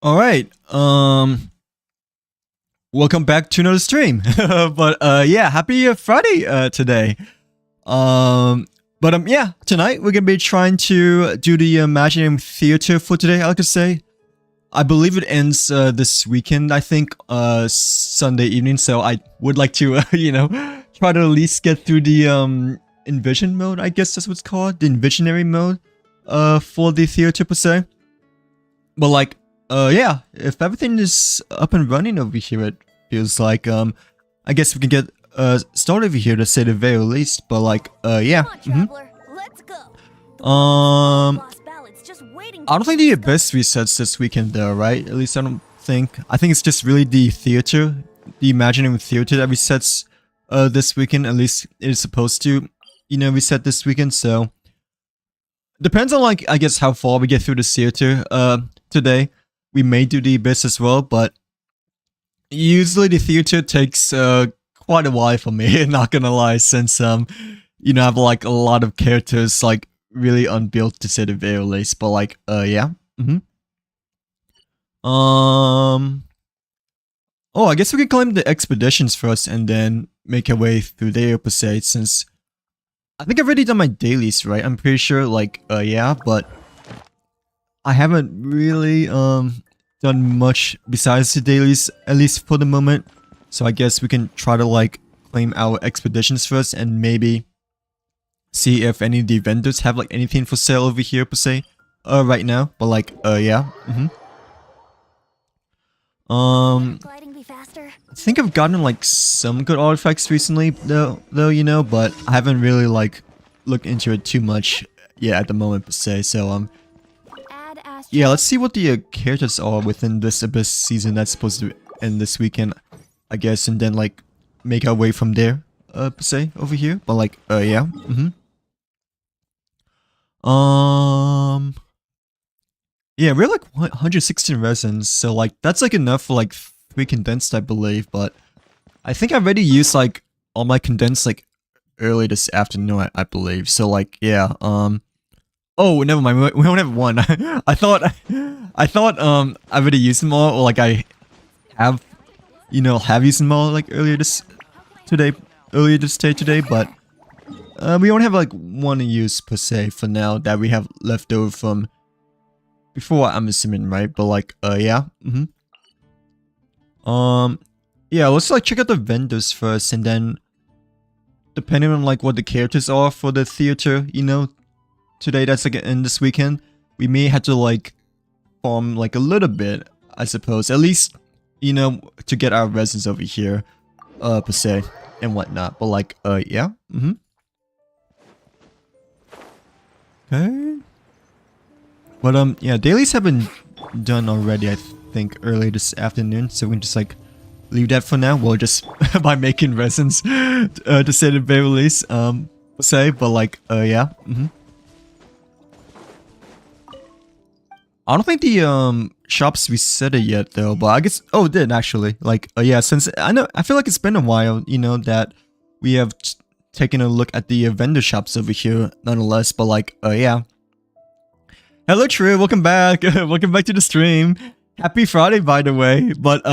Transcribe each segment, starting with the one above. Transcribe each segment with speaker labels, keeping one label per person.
Speaker 1: All right. Welcome back to another stream. But yeah, happy Friday today. Yeah, tonight we're gonna be trying to do the Imaginarium Theater for today. I like to say, I believe it ends this weekend. I think Sunday evening. So I would like to try to at least get through the Envision mode. I guess that's what's called, the Envisionary mode. For the theater per se. But like. Yeah, if everything is up and running over here, it feels like, I guess we can get, started over here to say the very least, but like, yeah.
Speaker 2: Let's go.
Speaker 1: I don't think the Abyss resets this weekend though, right? At least I don't think. I think it's just really the theater, the Imaginarium Theater that resets, this weekend, at least it is supposed to, reset this weekend, so. Depends on like, I guess how far we get through the theater, today. We may do the Abyss as well, but usually the theater takes quite a while for me, not gonna lie, since I have like a lot of characters like really unbuilt to say the very least, but like yeah. Oh, I guess we can claim the expeditions first and then make our way through there per se, since I think I've already done my dailies, right? I'm pretty sure, like yeah, but I haven't really done much besides the dailies, at least for the moment. So I guess we can try to like claim our expeditions first and maybe see if any of the vendors have like anything for sale over here per se right now. But like yeah. I think I've gotten like some good artifacts recently though, but I haven't really like looked into it too much yet at the moment per se. So yeah, let's see what the characters are within this Abyss season that's supposed to end this weekend, I guess, and then like make our way from there, per se, over here. But like, yeah, yeah, we're like 116 resins, so like that's like enough for like 3 condensed, I believe. But I think I already used like all my condensed like early this afternoon, I believe. So like, yeah, oh, never mind. We only have one. I thought I already used them all, or like I have, have used them all like earlier this day today. But we only have like one in use per se for now that we have left over from before. I'm assuming, right? But like, yeah, yeah. Let's like check out the vendors first, and then depending on like what the characters are for the theater, today that's like in this weekend, we may have to like farm like a little bit, I suppose, at least to get our resins over here per se and whatnot. But like yeah, okay, but yeah, dailies have been done already, I think, early this afternoon, so we can just like leave that for now. We'll just by making resins to say the very least, per se. But like yeah, I don't think the shops reset it yet though, but I guess it did actually. Like yeah, since I feel like it's been a while, that we have taken a look at the vendor shops over here nonetheless. But like yeah. Hello True, welcome back. Welcome back to the stream. Happy Friday, by the way. But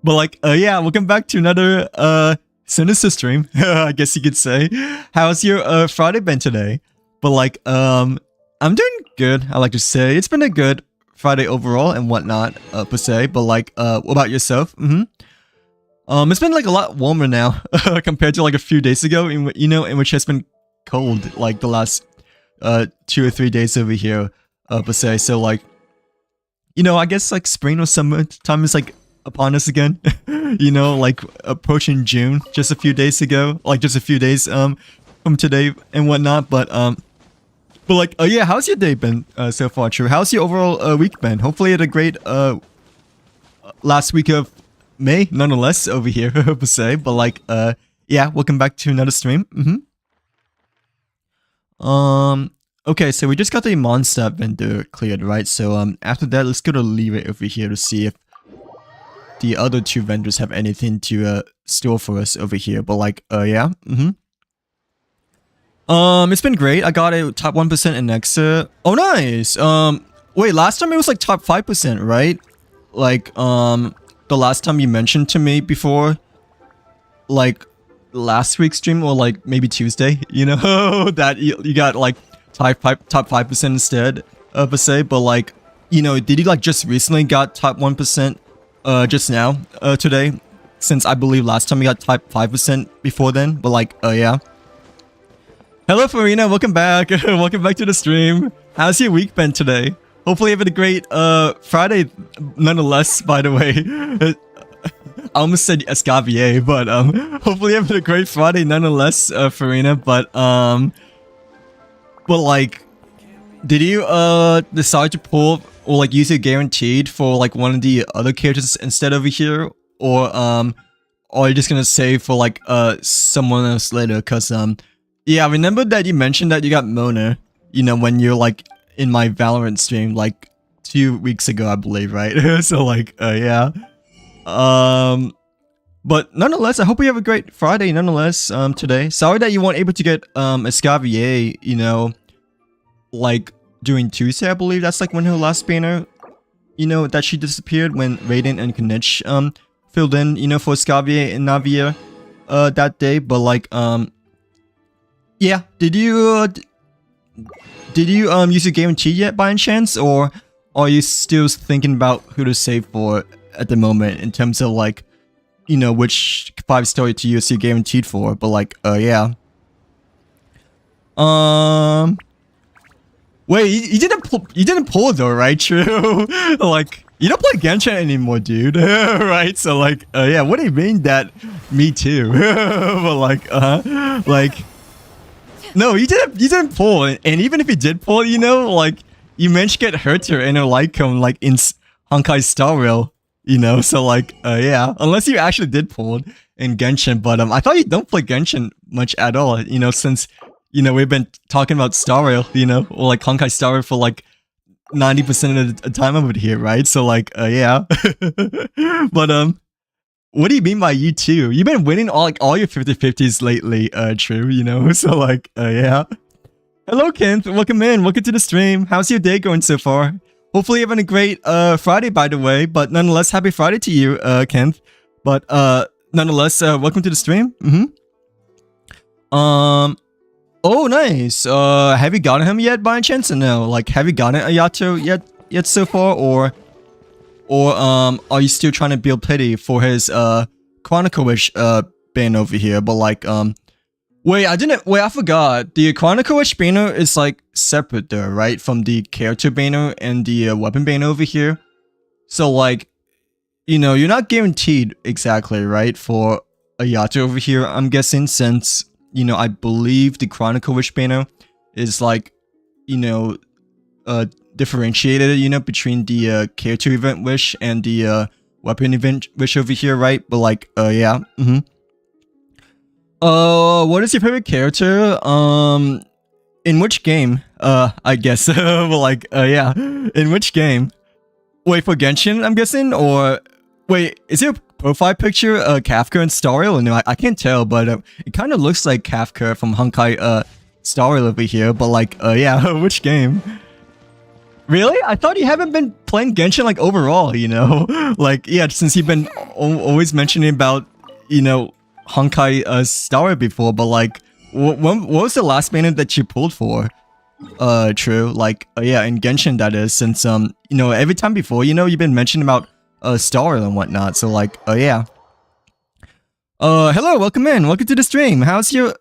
Speaker 1: like yeah, welcome back to another Sinister stream, I guess you could say. How's your Friday been today? But like I'm doing good, I like to say. It's been a good Friday overall and whatnot, per se. But like, what about yourself? It's been like a lot warmer now compared to like a few days ago, in which has been cold like the last 2 or 3 days over here, per se. So like, I guess like spring or summer time is like upon us again. Like approaching June just a few days ago, like just a few days from today and whatnot. But like, yeah, how's your day been so far, True? How's your overall week been? Hopefully you had a great last week of May, nonetheless, over here, per se. But like, yeah, welcome back to another stream. Okay, so we just got the Mondstadt vendor cleared, right? So after that, let's go to Leeway over here to see if the other 2 vendors have anything to store for us over here. But like, yeah, it's been great. I got a top 1% in Nexa. Oh, nice. Wait, last time it was like top 5%, right? like, the last time you mentioned to me before, like, last week's stream, or like maybe Tuesday, you know, that you got like top 5% instead, per se, but like, you know, did you like just recently got top 1%, just now, today? Since I believe last time you got top 5% before then, but like, yeah. Hello, Farina, welcome back. Welcome back to the stream. How's your week been today? Hopefully having a great, Friday, nonetheless, by the way. I almost said Escavier, but, hopefully having a great Friday, nonetheless, Farina, but, like, did you, decide to pull, or like use your guaranteed for like one of the other characters instead over here? Or are you just gonna save for like, someone else later? Cause, yeah, I remember that you mentioned that you got Mona, you know, when you're like in my Valorant stream like 2 weeks ago, I believe, right? So like, yeah. But nonetheless, I hope you have a great Friday nonetheless, today. Sorry that you weren't able to get, Escavier, you know, like during Tuesday, I believe. That's like when her last banner, you know, that she disappeared when Raiden and Kanich, filled in, you know, for Escavier and Navia, that day. But like, yeah, did you use your guarantee yet by any chance, or are you still thinking about who to save for at the moment in terms of like, you know, which 5-star to use your guaranteed for? But like, yeah. Wait, you didn't pull though, right? True. Like, you don't play Genshin anymore, dude. Right? So like, yeah. What do you mean that? Me too. But like, like. No, you didn't pull, and even if you did pull, you know, like, you managed to get Herter and a Lycone, like, in Honkai Star Rail, you know, so like, yeah, unless you actually did pull in Genshin, but, I thought you don't play Genshin much at all, you know, since, you know, we've been talking about Star Rail, you know, or like Honkai Star Rail for like 90% of the time over here, right? So like, yeah. But, what do you mean by you too? You've been winning all your 50-50s lately, True, you know? So like, yeah. Hello, Kent. Welcome in. Welcome to the stream. How's your day going so far? Hopefully you're having a great, Friday, by the way. But nonetheless, happy Friday to you, Kent. But, nonetheless, welcome to the stream. Oh, nice. Have you gotten him yet by any chance? Or no? Like, have you gotten Ayato yet so far? Or are you still trying to build pity for his, Chronicle Wish, ban over here? But like, wait, I forgot. The Chronicle Wish banner is like separate though, right? From the character banner and the, weapon banner over here. So like, you know, you're not guaranteed exactly, right? For Ayato over here, I'm guessing, since, you know, I believe the Chronicle Wish banner is like, you know, differentiated, you know, between the character event wish and the weapon event wish over here, right? But like, yeah. What is your favorite character? In which game? I guess. Well, like, yeah. In which game? Wait, for Genshin, I'm guessing? Or wait, is your profile picture Kafka and Star Rail? No, I can't tell, but it kind of looks like Kafka from Honkai Star Rail over here. But like, yeah, which game? Really? I thought you haven't been playing Genshin, like, overall, you know? Like, yeah, since you've been always mentioning about, you know, Honkai Star Rail before, but like, what was the last banner that you pulled for? True, like, yeah, in Genshin that is, since, you know, every time before, you know, you've been mentioning about, Star Rail and whatnot, so like, yeah. Hello, welcome in, welcome to the stream. How's your,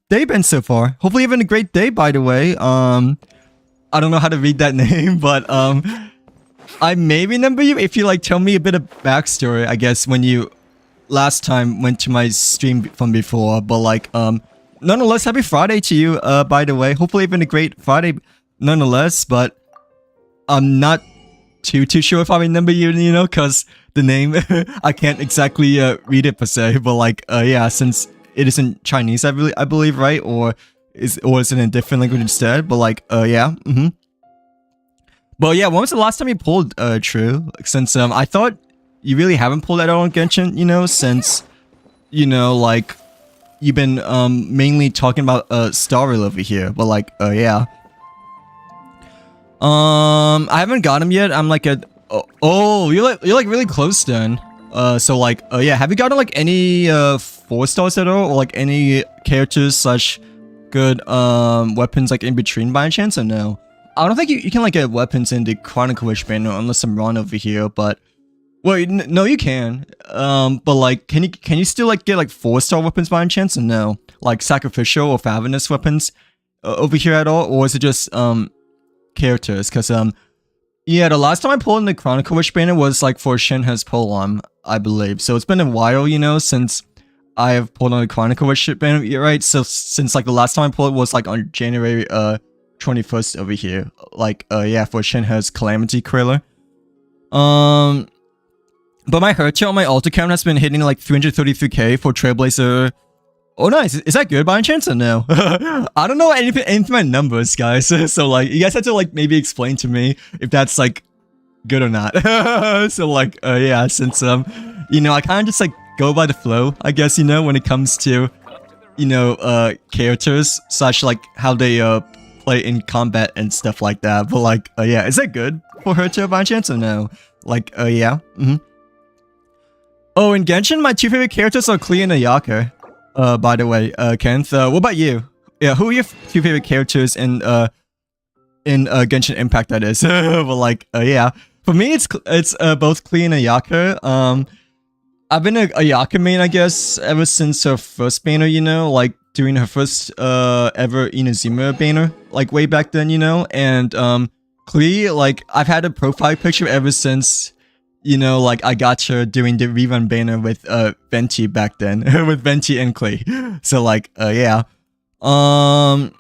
Speaker 1: day been so far? Hopefully you're having a great day, by the way. I don't know how to read that name, but, I may remember you if you, like, tell me a bit of backstory, I guess, when you last time went to my stream from before, but, like, nonetheless, happy Friday to you, by the way. Hopefully you've been a great Friday, nonetheless, but I'm not too sure if I remember you, you know, because the name, I can't exactly, read it per se, but, like, yeah, since it is in Chinese, I believe, right, or is it in a different language instead? But like, yeah, But yeah, when was the last time you pulled, True? Since, I thought you really haven't pulled at all on Genshin, you know, since, you know, like, you've been, mainly talking about, Star Rail over here, but like, yeah. I haven't got him yet. I'm like at You're like really close then. So like, yeah, have you gotten like any 4-stars at all, or like any characters slash good weapons like in between by chance, or no? I don't think you can like get weapons in the Chronicle Wish banner unless I'm wrong over here, but well, no, you can. But like, can you still like get like 4-star weapons by chance, or no? Like sacrificial or favenous weapons over here at all, or is it just characters? Because yeah, the last time I pulled in the Chronicle Wish banner was like for Shenhe's Polearm, I believe. So it's been a while, you know, since I have pulled on the Chronicle Wish banner, right? So since like the last time I pulled was like on January 21st over here, like yeah, for Shenhe's Calamity Kriller. But my hurt on my altar count has been hitting like 333k for Trailblazer. Oh, nice. Is that good by any chance or no? I don't know anything my numbers, guys. So like, you guys have to like maybe explain to me if that's like good or not. So like, yeah, since you know, I kind of just like go by the flow, I guess, you know, when it comes to, you know, characters slash like how they play in combat and stuff like that. But like, yeah, is that good for her by chance or no? Like, yeah. Oh, in Genshin, my 2 favorite characters are Klee and Ayaka. By the way, Kenneth, what about you? Yeah, who are your 2 favorite characters in Genshin Impact, that is? But like, yeah, for me, it's both Klee and Ayaka. I've been a Ayaka main, I guess, ever since her first banner, you know, like doing her first ever Inazuma banner, like way back then, you know, and Klee, like I've had a profile picture ever since, you know, like I got her doing the rerun banner with Venti back then, with Venti and Klee. So like, yeah, but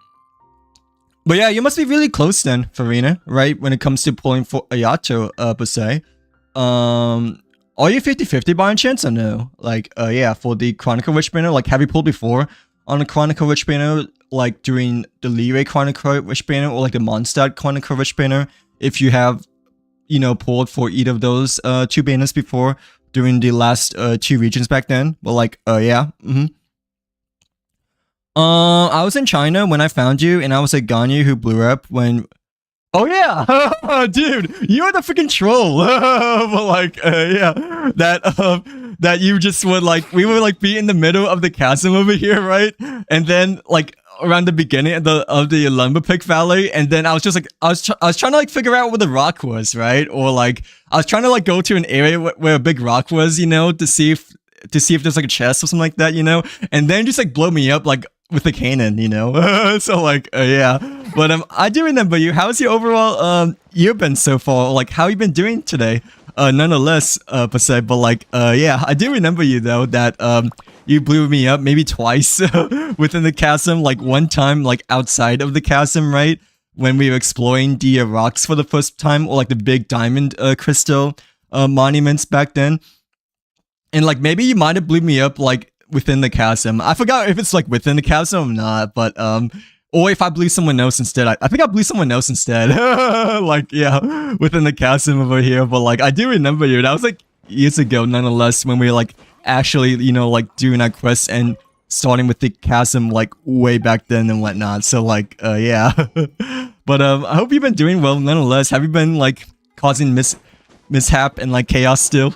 Speaker 1: yeah, you must be really close then, Farina, right? When it comes to pulling for Ayato, per se. Are you 50-50 by any chance or no? Like, yeah, for the Chronicle Wish banner, like have you pulled before on the Chronicle Wish banner, like during the Leeway Chronicle Wish banner or like the Mondstadt Chronicle Wish banner? If you have, you know, pulled for either of those 2 banners before during the last 2 regions back then. But like, yeah. I was in China when I found you, and I was a Ganyu who blew up when... Oh yeah! Dude, you're the freaking troll! But like, yeah, that you just would like, we would like be in the middle of the chasm over here, right? And then like, around the beginning of the Lumberpick Valley, and then I was just like, I was trying to like figure out where the rock was, right? Or like, I was trying to like go to an area where a big rock was, you know, to see if there's like a chest or something like that, you know? And then just like blow me up like with the cannon, you know? So like, yeah. But I do remember you. How's your overall year been so far? Like, how you been doing today? Nonetheless, per se, but like, yeah, I do remember you though, that you blew me up maybe twice within the chasm, like one time like outside of the chasm, right? When we were exploring the rocks for the first time, or like the big diamond crystal monuments back then. And like maybe you might have blew me up like within the chasm. I forgot if it's like within the chasm or not, but or if I blew someone else instead. I think I blew someone else instead. Like, yeah, within the chasm over here. But like, I do remember you. That was like years ago, nonetheless, when we were like actually, you know, like doing our quests and starting with the chasm like way back then and whatnot. So like, yeah. But I hope you've been doing well, nonetheless. Have you been like causing mishap and like chaos still?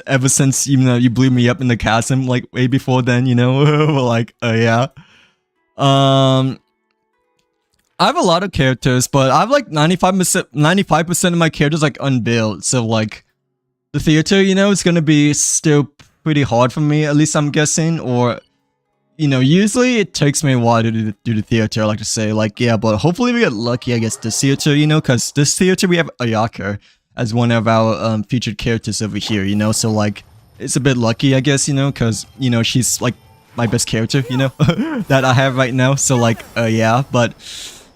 Speaker 1: Ever since, you know, you blew me up in the chasm, like way before then, you know? Like, yeah. I have a lot of characters, but I have like 95% of my characters like unbuilt. So like, the theater, you know, is gonna be still pretty hard for me, at least I'm guessing. Or, you know, usually it takes me a while to do the theater, I like to say. Like, yeah, but hopefully we get lucky, I guess, this theater, you know? Because this theater, we have Ayaka as one of our featured characters over here, you know? So like, it's a bit lucky, I guess, you know? Because, you know, she's like my best character, you know? that I have right now. So like, yeah, but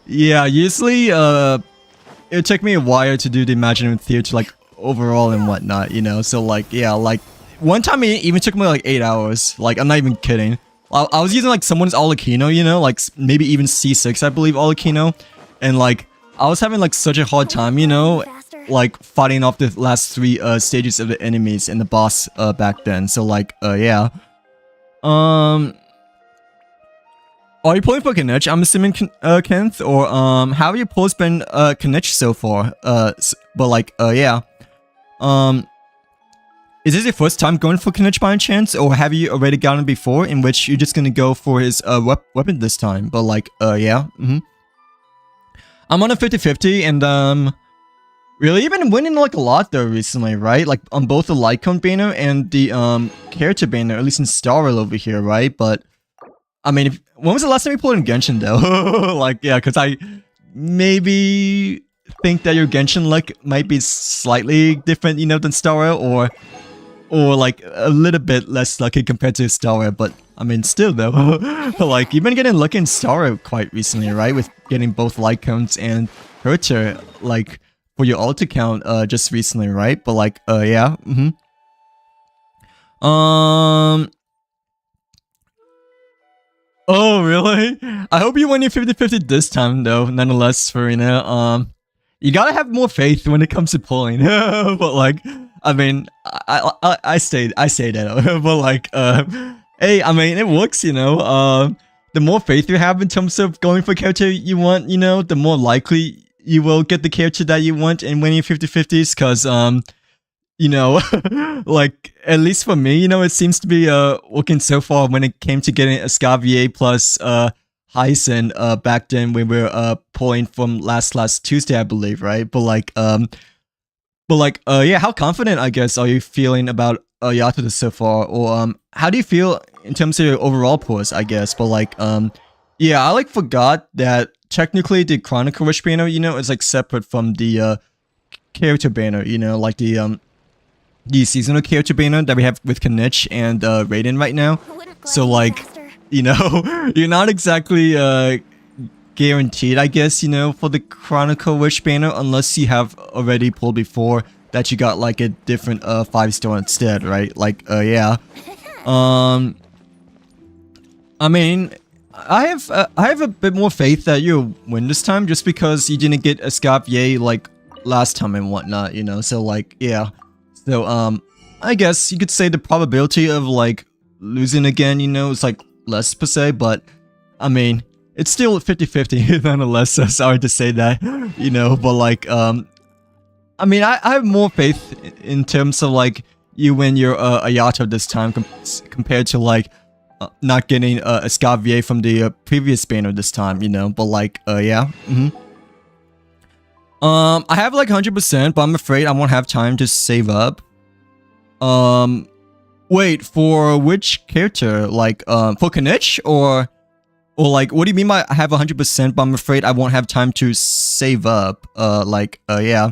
Speaker 1: yeah, usually it took me a while to do the Imaginarium theater like overall and whatnot, you know? So like, yeah, like one time it even took me like 8 hours. Like, I'm not even kidding. I was using like someone's Alikino, you know? Like maybe even C6, I believe, Alikino. And like, I was having like such a hard time, you know? Like fighting off the last 3 stages of the enemies and the boss back then. So like, yeah. Are you pulling for Kanich? I'm assuming, Kenneth, or how have your pulls been Kanich so far? But like, yeah. Um, is this your first time going for Knish by any chance, or have you already gotten before, in which you're just gonna go for his weapon this time? But like, yeah. I'm on a 50-50, and really, you've been winning like a lot though recently, right? Like on both the Lycone banner and the character banner, at least in Star Rail over here, right? But I mean, when was the last time you played in Genshin though? Like, yeah, because I maybe think that your Genshin luck might be slightly different, you know, than Star Rail, or like a little bit less lucky compared to Star Rail. But I mean, still though, like you've been getting lucky in Star Rail quite recently, right? With getting both Lycones and Herter, like for your alt account, just recently, right? But like, yeah, Oh, really? I hope you win your 50-50 this time, though, nonetheless, for, you know, you gotta have more faith when it comes to pulling. But, like, I mean, I say that, but, like, hey, I mean, it works, you know, the more faith you have in terms of going for a character you want, you know, the more likely you will get the character that you want and winning 50-50s, because, you know, like, at least for me, you know, it seems to be working so far when it came to getting Escavier plus Hyacin back then when we were pulling from last Tuesday, I believe, right? But like, yeah, how confident, I guess, are you feeling about Yato so far? Or how do you feel in terms of your overall pulls, I guess? But like, yeah, I like forgot that technically the Chronicle Wish banner, you know, is like separate from the character banner, you know, like the seasonal character banner that we have with Knish and Raiden right now. So like, you know, you're not exactly guaranteed, I guess, you know, for the Chronicle Wish banner, unless you have already pulled before that you got like a different 5-star instead, right? Like, yeah. I mean, I have a bit more faith that you'll win this time, just because you didn't get Escavier like last time and whatnot, you know. So like, yeah. So, I guess you could say the probability of, like, losing again, you know, is, like, less per se, but, I mean, it's still 50-50 nonetheless, so sorry to say that, you know, but, like, I mean, I have more faith in terms of, like, you win your Ayato this time compared to, like, not getting Escavier from the previous banner this time, you know, but, like, yeah, I have like 100%, but I'm afraid I won't have time to save up. Wait, for which character? Like, for Knish, or like, what do you mean by I have 100%, but I'm afraid I won't have time to save up? Like, yeah.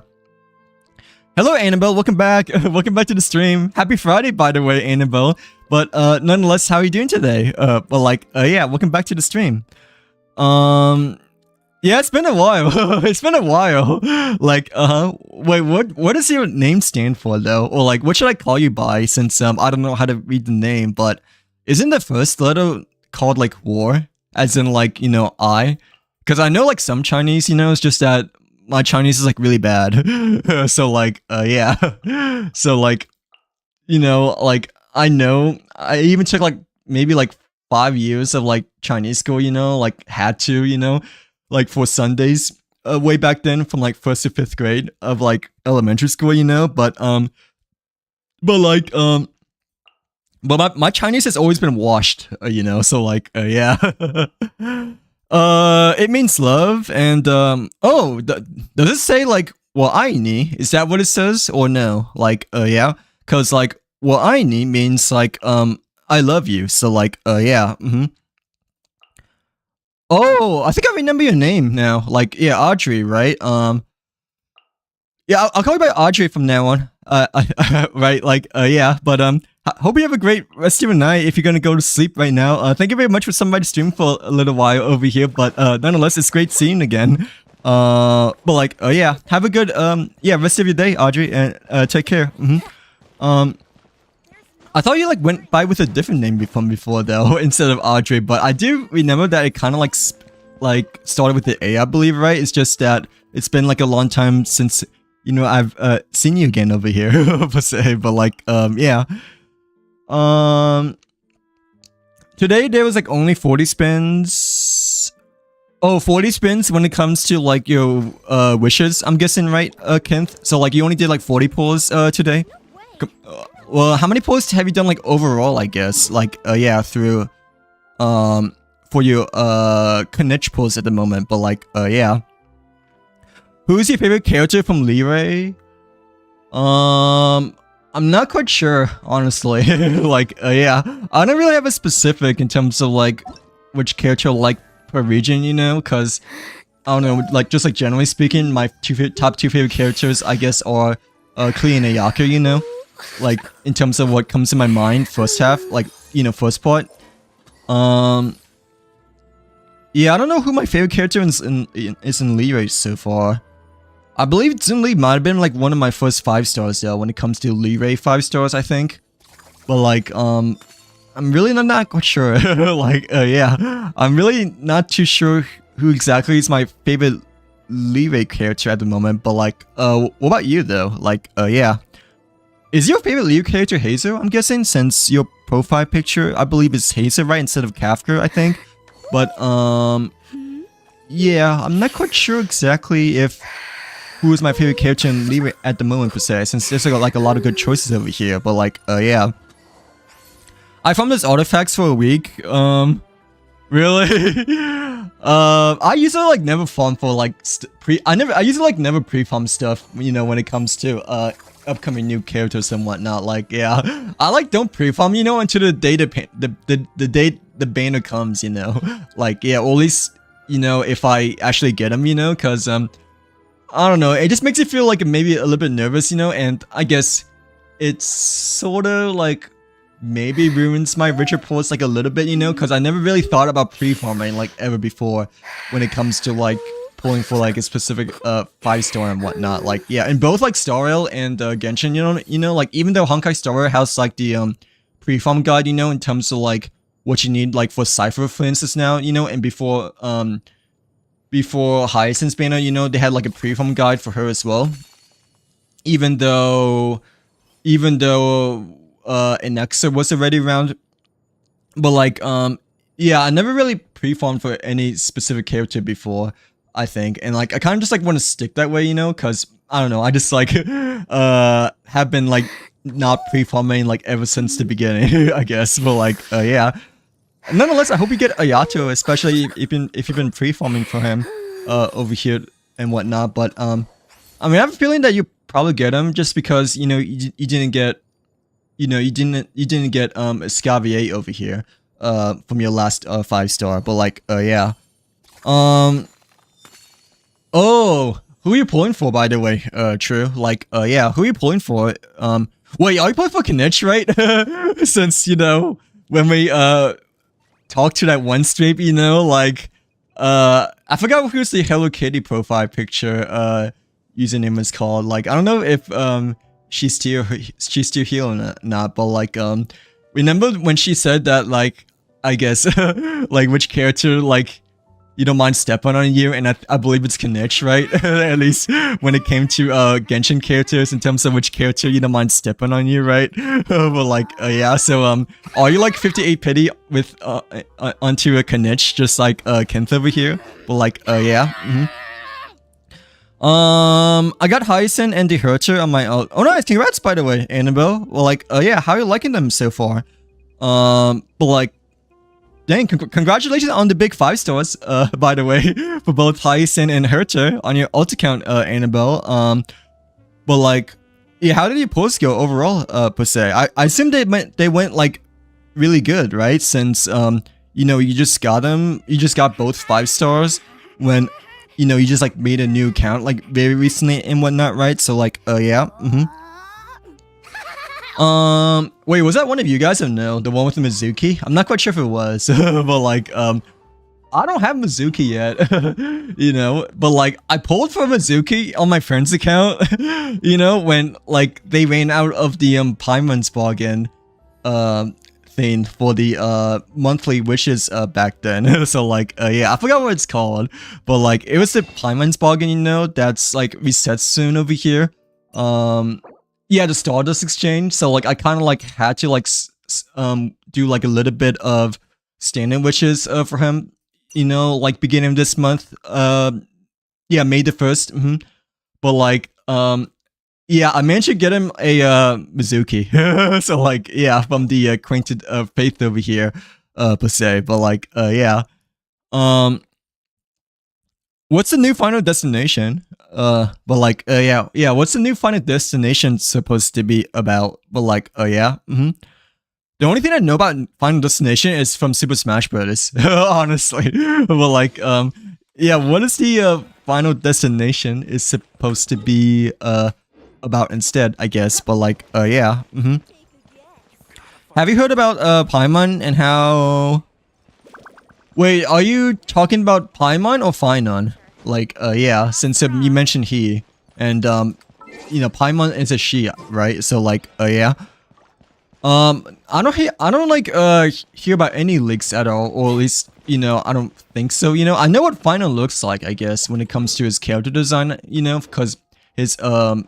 Speaker 1: Hello, Annabelle. Welcome back. Welcome back to the stream. Happy Friday, by the way, Annabelle. But, nonetheless, how are you doing today? But like, yeah, welcome back to the stream. Yeah, it's been a while. It's been a while. Like, wait, what does your name stand for, though? Or, like, what should I call you by, since, I don't know how to read the name, but isn't the first letter called, like, war? As in, like, you know, I? Because I know, like, some Chinese, you know, it's just that my Chinese is, like, really bad. So, like, yeah. So, like, you know, like, I know, I even took, like, maybe, like, 5 years of, like, Chinese school, you know, like, had to, you know, like for Sundays, way back then, from like 1st to 5th grade of like elementary school, you know, but like, but my Chinese has always been washed, you know, so like, yeah. It means love, and oh, does it say like, well, aini? Is that what it says, or no? Like, yeah, cause like, well, aini means like, I love you, so like, yeah, Oh, I think I remember your name now. Like, yeah, Audrey, right? Yeah, I'll call you by Audrey from now on. Right, like, yeah, but, hope you have a great rest of your night if you're gonna go to sleep right now. Thank you very much for somebody streaming for a little while over here, but, nonetheless, it's great seeing you again. But, like, yeah, have a good, yeah, rest of your day, Audrey, and, take care. I thought you like went by with a different name from before though, instead of Audrey, but I do remember that it kind of like started with the A, I believe, right? It's just that it's been like a long time since, you know, I've seen you again over here, per se, but like, yeah. Today there was like only 40 spins. Oh, 40 spins when it comes to like your wishes, I'm guessing, right, Kent? So like you only did like 40 pulls today? Well, how many pulls have you done like overall, I guess? Like yeah, through for your Knish pulls at the moment, but like yeah. Who's your favorite character from Leeway? I'm not quite sure, honestly. Like yeah, I don't really have a specific in terms of like which character like per region, you know, because I don't know, like just like generally speaking, my top two favorite characters, I guess, are Klee and Ayaka, you know, like in terms of what comes to my mind first half, like you know, first part. Yeah, I don't know who my favorite character is in Leeway so far. I believe Zunli might have been like one of my first 5 stars though when it comes to Leeway 5 stars, I think. But like I'm really not quite sure. Like yeah, I'm really not too sure who exactly is my favorite Leeway character at the moment. But like what about you though? Like yeah, is your favorite Leeway character Hazel? I'm guessing since your profile picture I believe is Hazel, right, instead of Kafka, I think. But yeah, I'm not quite sure exactly if who is my favorite character in Leeway at the moment per se, since there's like a lot of good choices over here. But like yeah, I found this artifacts for a week. Really? I usually like never farm for like I usually like never pre-farm stuff, you know, when it comes to upcoming new characters and whatnot. Like yeah, I like don't pre-farm, you know, until the day the date the banner comes, you know. Like yeah, or at least, you know, if I actually get them, you know, because I don't know, it just makes you feel like maybe a little bit nervous, you know, and I guess it's sort of like maybe ruins my richer pulls like a little bit, you know, because I never really thought about pre-farming like ever before when it comes to like pulling for like a specific 5-star and whatnot. Like yeah, in both like Star Rail and Genshin, you know, like even though Honkai Star Rail has like the pre-farm guide, you know, in terms of like what you need like for Cypher, for instance, now, you know, and before Hyacinth's banner, you know, they had like a pre-farm guide for her as well. Even though Inexa was already around. But like yeah, I never really pre-farmed for any specific character before, I think. And like I kind of just like want to stick that way, you know, cuz I don't know, I just like have been like not pre-farming like ever since the beginning, I guess. But like yeah. Nonetheless, I hope you get Ayato, especially if you've been pre-farming for him over here and whatnot. But I mean, I have a feeling that you probably get him just because, you know, you didn't get, you know, you didn't get Scavier over here from your last 5-star. But like yeah, oh, who are you pulling for, by the way? True, like yeah, who are you pulling for? Wait, are you pulling for Knish, right? Since, you know, when we talk to that one stream, you know, like I forgot who's the Hello Kitty profile picture username is called. Like I don't know if she's still here or not, but like remember when she said that, like I guess like which character like you don't mind stepping on you, and I believe it's Knish, right? At least when it came to Genshin characters, in terms of which character you don't mind stepping on you, right? But like yeah, so are you like 58 pity with onto a Knish, just like Kent over here? But like yeah. I got Hyacinth and the Hercher on my own. Oh no, congrats by the way, Annabelle. Well like yeah, how are you liking them so far? But like dang, congratulations on the big 5 stars, by the way, for both Hyacinth and Hercher on your ult account, Annabelle. But like, yeah, how did your pulls go overall, per se? I assume they went like really good, right? Since you know, you just got both 5 stars when, you know, you just like made a new account like very recently and whatnot, right? So like, yeah, wait, was that one of you guys or no? The one with the Mizuki? I'm not quite sure if it was, but like, I don't have Mizuki yet, you know, but like, I pulled for Mizuki on my friend's account, you know, when like they ran out of the Paimon's bargain, thing for the monthly wishes back then. So like yeah, I forgot what it's called, but like it was the Paimon's bargain, you know, that's like reset soon over here. Yeah, the Stardust exchange. So like I kind of like had to like do like a little bit of standing wishes for him, you know, like beginning of this month. Yeah, May the 1st. But like, yeah, I managed to get him a Mizuki. So like, yeah, from the acquainted faith over here, per se. But like, yeah. What's the new Final Destination? But like, yeah. What's the new Final Destination supposed to be about? But like, yeah. The only thing I know about Final Destination is from Super Smash Bros. Honestly, but like, yeah. What is the Final Destination is supposed to be about instead? I guess. But like, yeah. Have you heard about Paimon and how? Wait, are you talking about Paimon or Finon? Like, yeah, since you mentioned he, and you know, Paimon is a she, right? So like, yeah. I don't like hear about any leaks at all, or at least, you know, I don't think so. You know, I know what Final looks like, I guess, when it comes to his character design, you know, because his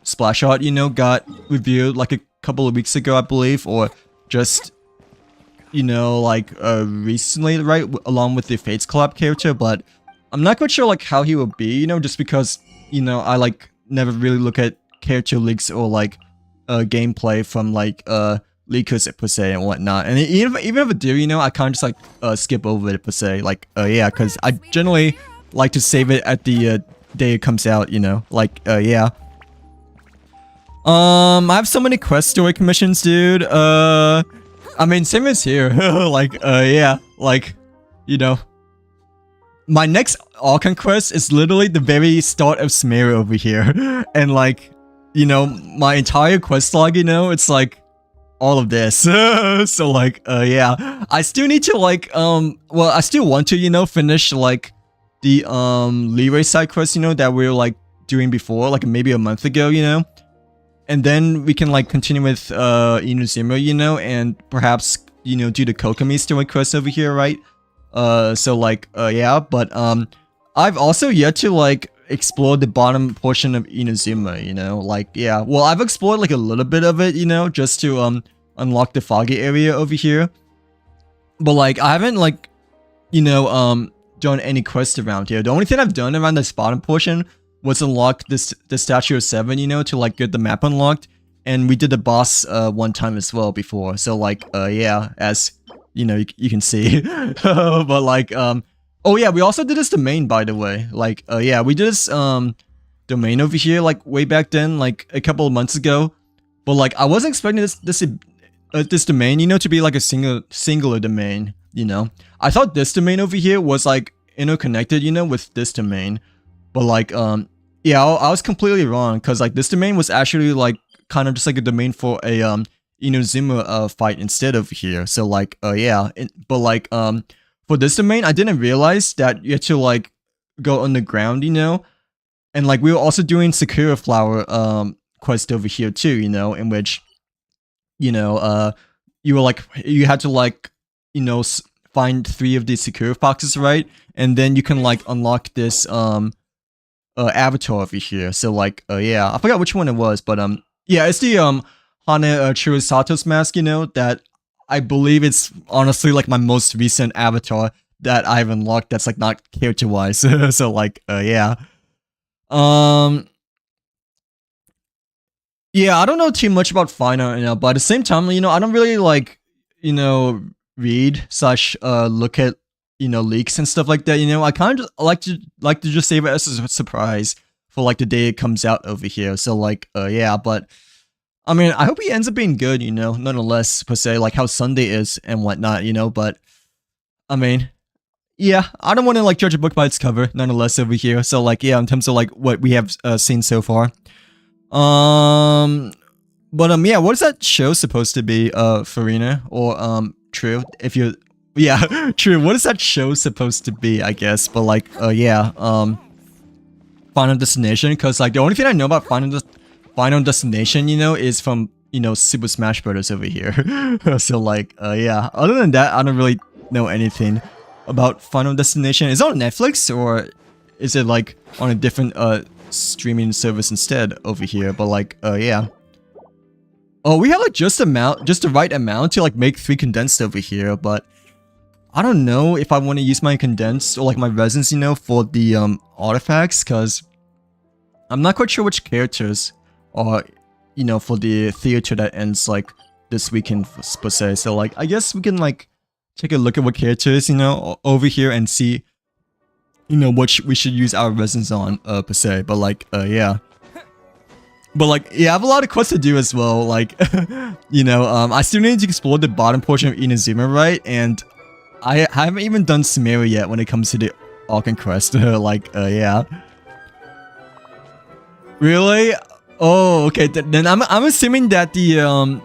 Speaker 1: splash art, you know, got revealed like a couple of weeks ago, I believe, or just, you know, like recently, right, along with the Fates collab character. But I'm not quite sure like how he will be, you know, just because, you know, I like never really look at character leaks or like gameplay from like leakers per se and whatnot. And even if I do, you know, I kind of just like skip over it per se, like yeah, because I generally like to save it at the day it comes out, you know, like yeah. I have so many quest story commissions, dude. I mean, same as here. Like yeah, like, you know, my next Archon quest is literally the very start of Smear over here. And like, you know, my entire quest log, you know, it's like all of this. So like, yeah, I still need to like, well, I still want to, you know, finish like the Leeway side quest, you know, that we were like doing before, like maybe a month ago, you know, and then we can like continue with Inazuma, you know, and perhaps, you know, do the Kokomi story quest over here, right? So like, yeah, but I've also yet to like explore the bottom portion of Inazuma, you know, like, yeah, well, I've explored like a little bit of it, you know, just to unlock the foggy area over here, but like I haven't like, you know, done any quests around here. The only thing I've done around this bottom portion was unlock the Statue of 7, you know, to like get the map unlocked, and we did the boss one time as well before. So like, yeah, as you know, you can see. But like, oh yeah, we also did this domain, by the way. Like, yeah, we did this domain over here like way back then, like a couple of months ago. But like, I wasn't expecting this domain, you know, to be like a singular domain. You know, I thought this domain over here was like interconnected, you know, with this domain. But like, yeah, I was completely wrong, because like this domain was actually like kind of just like a domain for a Inazuma fight instead of here. So like, yeah, but like, for this domain, I didn't realize that you had to like go underground, you know, and like we were also doing Sakura Flower quest over here too, you know, in which, you know, you were like, you had to like, you know, find 3 of these Sakura foxes, right? And then you can like unlock this avatar over here. So like, yeah, I forgot which one it was, but yeah, it's the Hana Chirusato's mask, you know, that I believe it's honestly like my most recent avatar that I've unlocked that's like not character wise. So like, yeah. Yeah, I don't know too much about Final, you know, but at the same time, you know, I don't really like, you know, read slash look at, you know, leaks and stuff like that. You know, I kind of like to just save it as a surprise for like the day it comes out over here. So like, yeah, but I mean, I hope he ends up being good, you know, nonetheless, per se, like how Sunday is and whatnot, you know, but I mean, yeah, I don't want to like judge a book by its cover, nonetheless, over here. So like, yeah, in terms of like what we have seen so far. But yeah, what is that show supposed to be, Farina? Or True, if you, yeah, True, what is that show supposed to be, I guess? But like, yeah, Final Destination, because like the only thing I know about Final Destination, you know, is from, you know, Super Smash Bros. Over here. So like, yeah, other than that, I don't really know anything about Final Destination. Is it on Netflix, or is it like on a different streaming service instead over here? But like, yeah. Oh, we have like just the right amount to like make 3 condensed over here, but I don't know if I want to use my condensed or like my resins, you know, for the artifacts, because I'm not quite sure which characters are, you know, for the theater that ends like this weekend per se. So like, I guess we can like take a look at what characters, you know, over here and see, you know, what we should use our resins on per se. But like, yeah. But like, yeah, I have a lot of quests to do as well. Like, you know, I still need to explore the bottom portion of Inazuma, right? And I haven't even done Sumeru yet when it comes to the Archon quest. Like, yeah. Really? Oh, okay. Then I'm assuming that the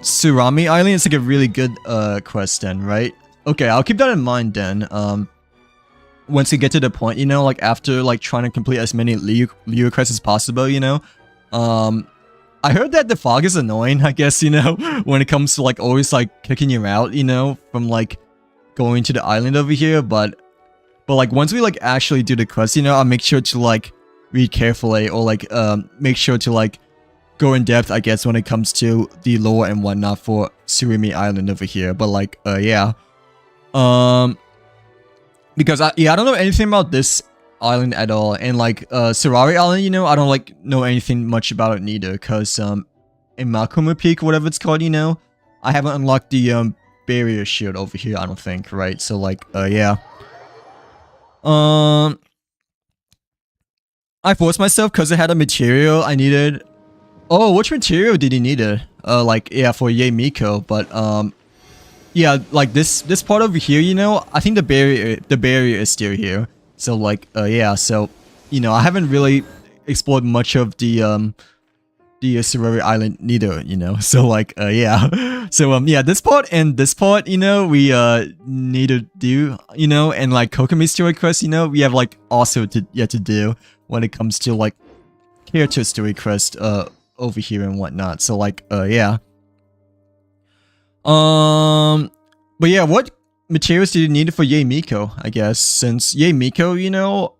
Speaker 1: Surami Island is like a really good quest then, right? Okay, I'll keep that in mind then. Once we get to the point, you know, like after like trying to complete as many Leo quests as possible, you know. I heard that the fog is annoying, I guess, you know, when it comes to like always like kicking you out, you know, from like going to the island over here, but like once we like actually do the quest, you know, I'll make sure to like read carefully or like make sure to like go in depth, I guess, when it comes to the lore and whatnot for Surimi Island over here. But like, yeah. Because I don't know anything about this island at all, and like Surari Island, you know, I don't like know anything much about it neither, because in Makuma Peak, whatever it's called, you know, I haven't unlocked the barrier shield over here, I don't think, right? So like, yeah. I forced myself because I had a material I needed. Oh, which material did you need it? Like, yeah, for Ye Miko, but yeah, like this part over here, you know, I think the barrier is still here. So like, yeah, so, you know, I haven't really explored much of the Surari Island neither, you know, so like, yeah. So, yeah, this part and this part, you know, we, need to do, you know, and like Kokomi story quest, you know, we have like also yet to do when it comes to like character story quest, over here and whatnot. So like, yeah. But yeah, what materials do you need for Ye Miko, I guess, since Ye Miko, you know,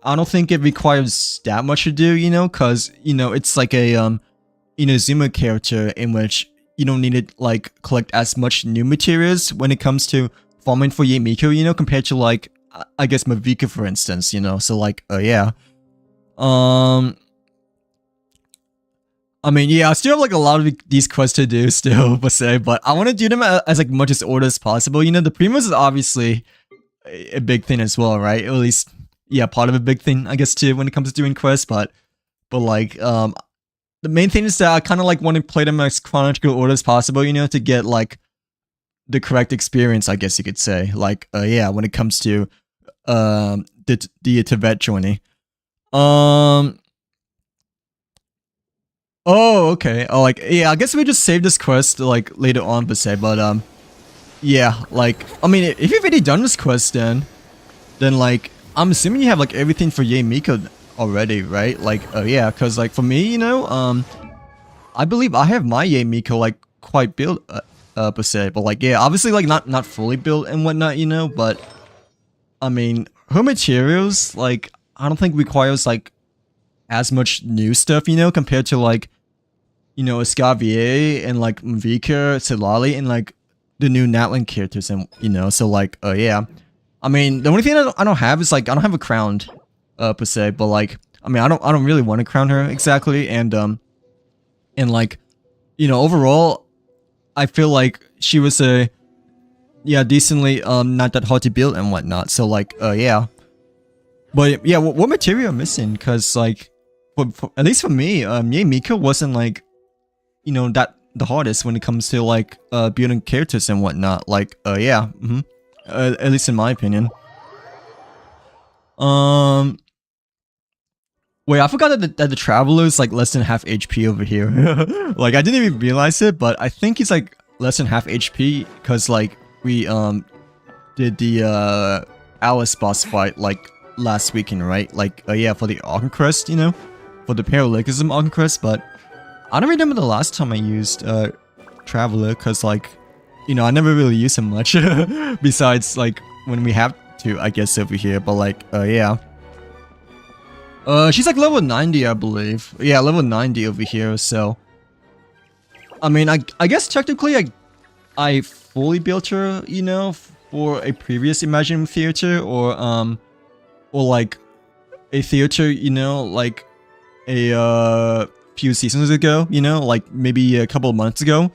Speaker 1: I don't think it requires that much to do, you know, because, you know, it's like a, Inazuma character in which you don't need to, like, collect as much new materials when it comes to farming for Ye Miko, you know, compared to, like, I guess Mavika, for instance, you know, so, like, yeah. I mean, yeah, I still have like a lot of these quests to do still, per se, but I want to do them as like much as order as possible. You know, the Primus is obviously a big thing as well, right? At least, yeah, part of a big thing, I guess, too, when it comes to doing quests, but like, the main thing is that I kind of like want to play them as chronological order as possible, you know, to get like the correct experience, I guess you could say. Like, yeah, when it comes to, the Tibet journey. Oh, okay. Oh, like, yeah, I guess we just save this quest, like, later on, per se, but, yeah, like, I mean, if you've already done this quest, then, like, I'm assuming you have, like, everything for Ye Miko already, right? Like, yeah, because, like, for me, you know, I believe I have my Ye Miko, like, quite built, per se, but, like, yeah, obviously, like, not fully built and whatnot, you know, but, I mean, her materials, like, I don't think requires, like, as much new stuff, you know, compared to like, you know, Escavier and like Mavika, Silali, and like the new Natlan characters, and you know, so like, yeah. I mean, the only thing I don't have is like I don't have a crown, per se, but like, I mean, I don't really want to crown her exactly, and like, you know, overall, I feel like she was a, yeah, decently not that hard to build and whatnot. So like, yeah. But yeah, what material am missing? Cause like, for, at least for me, Ye Miko wasn't like, you know, that the hardest when it comes to like building characters and whatnot. Like, yeah, at least in my opinion. Wait, I forgot that the Traveler is like less than half HP over here. Like, I didn't even realize it, but I think he's like less than half HP because like we did the Alice boss fight like last weekend, right? Like, yeah, for the Archon Crest, you know, for the Paralegism Archon Crest, but I don't remember the last time I used Traveler, because like, you know, I never really use him much besides like when we have to, I guess, over here. But like, yeah, she's like level 90, I believe. Yeah, level 90 over here. So I mean, I guess technically I fully built her, you know, for a previous Imaginarium theater, or like a theater, you know, like a few seasons ago, you know, like maybe a couple of months ago.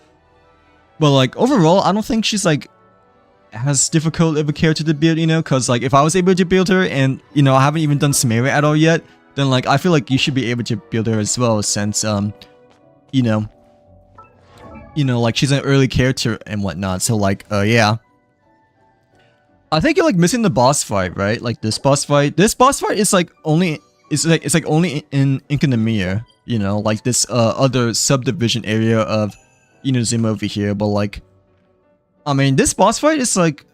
Speaker 1: But like overall, I don't think she's like as difficult of a character to build, you know, because like if I was able to build her and, you know, I haven't even done Samaria at all yet, then like I feel like you should be able to build her as well, since you know, like she's an early character and whatnot. So like yeah, I think you're like missing the boss fight, right? Like this boss fight is like only it's like only in Imaginarium, you know, like this other subdivision area of Inazuma over here. But like, I mean, this boss fight is like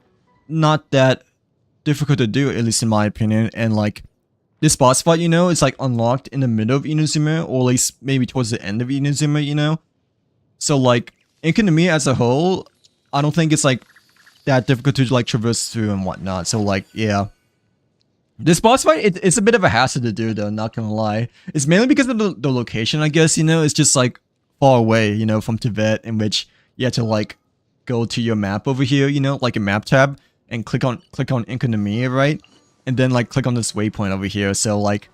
Speaker 1: not that difficult to do, at least in my opinion. And like this boss fight, you know, is like unlocked in the middle of Inazuma, or at least maybe towards the end of Inazuma, you know. So like Imaginarium as a whole, I don't think it's like that difficult to like traverse through and whatnot. So like, yeah, this boss fight, it's a bit of a hassle to do though, not gonna lie. It's mainly because of the location, I guess, you know. It's just like far away, you know, from Tibet, in which you have to like go to your map over here, you know, like a map tab, and click on Imaginarium, right? And then like click on this waypoint over here. So like,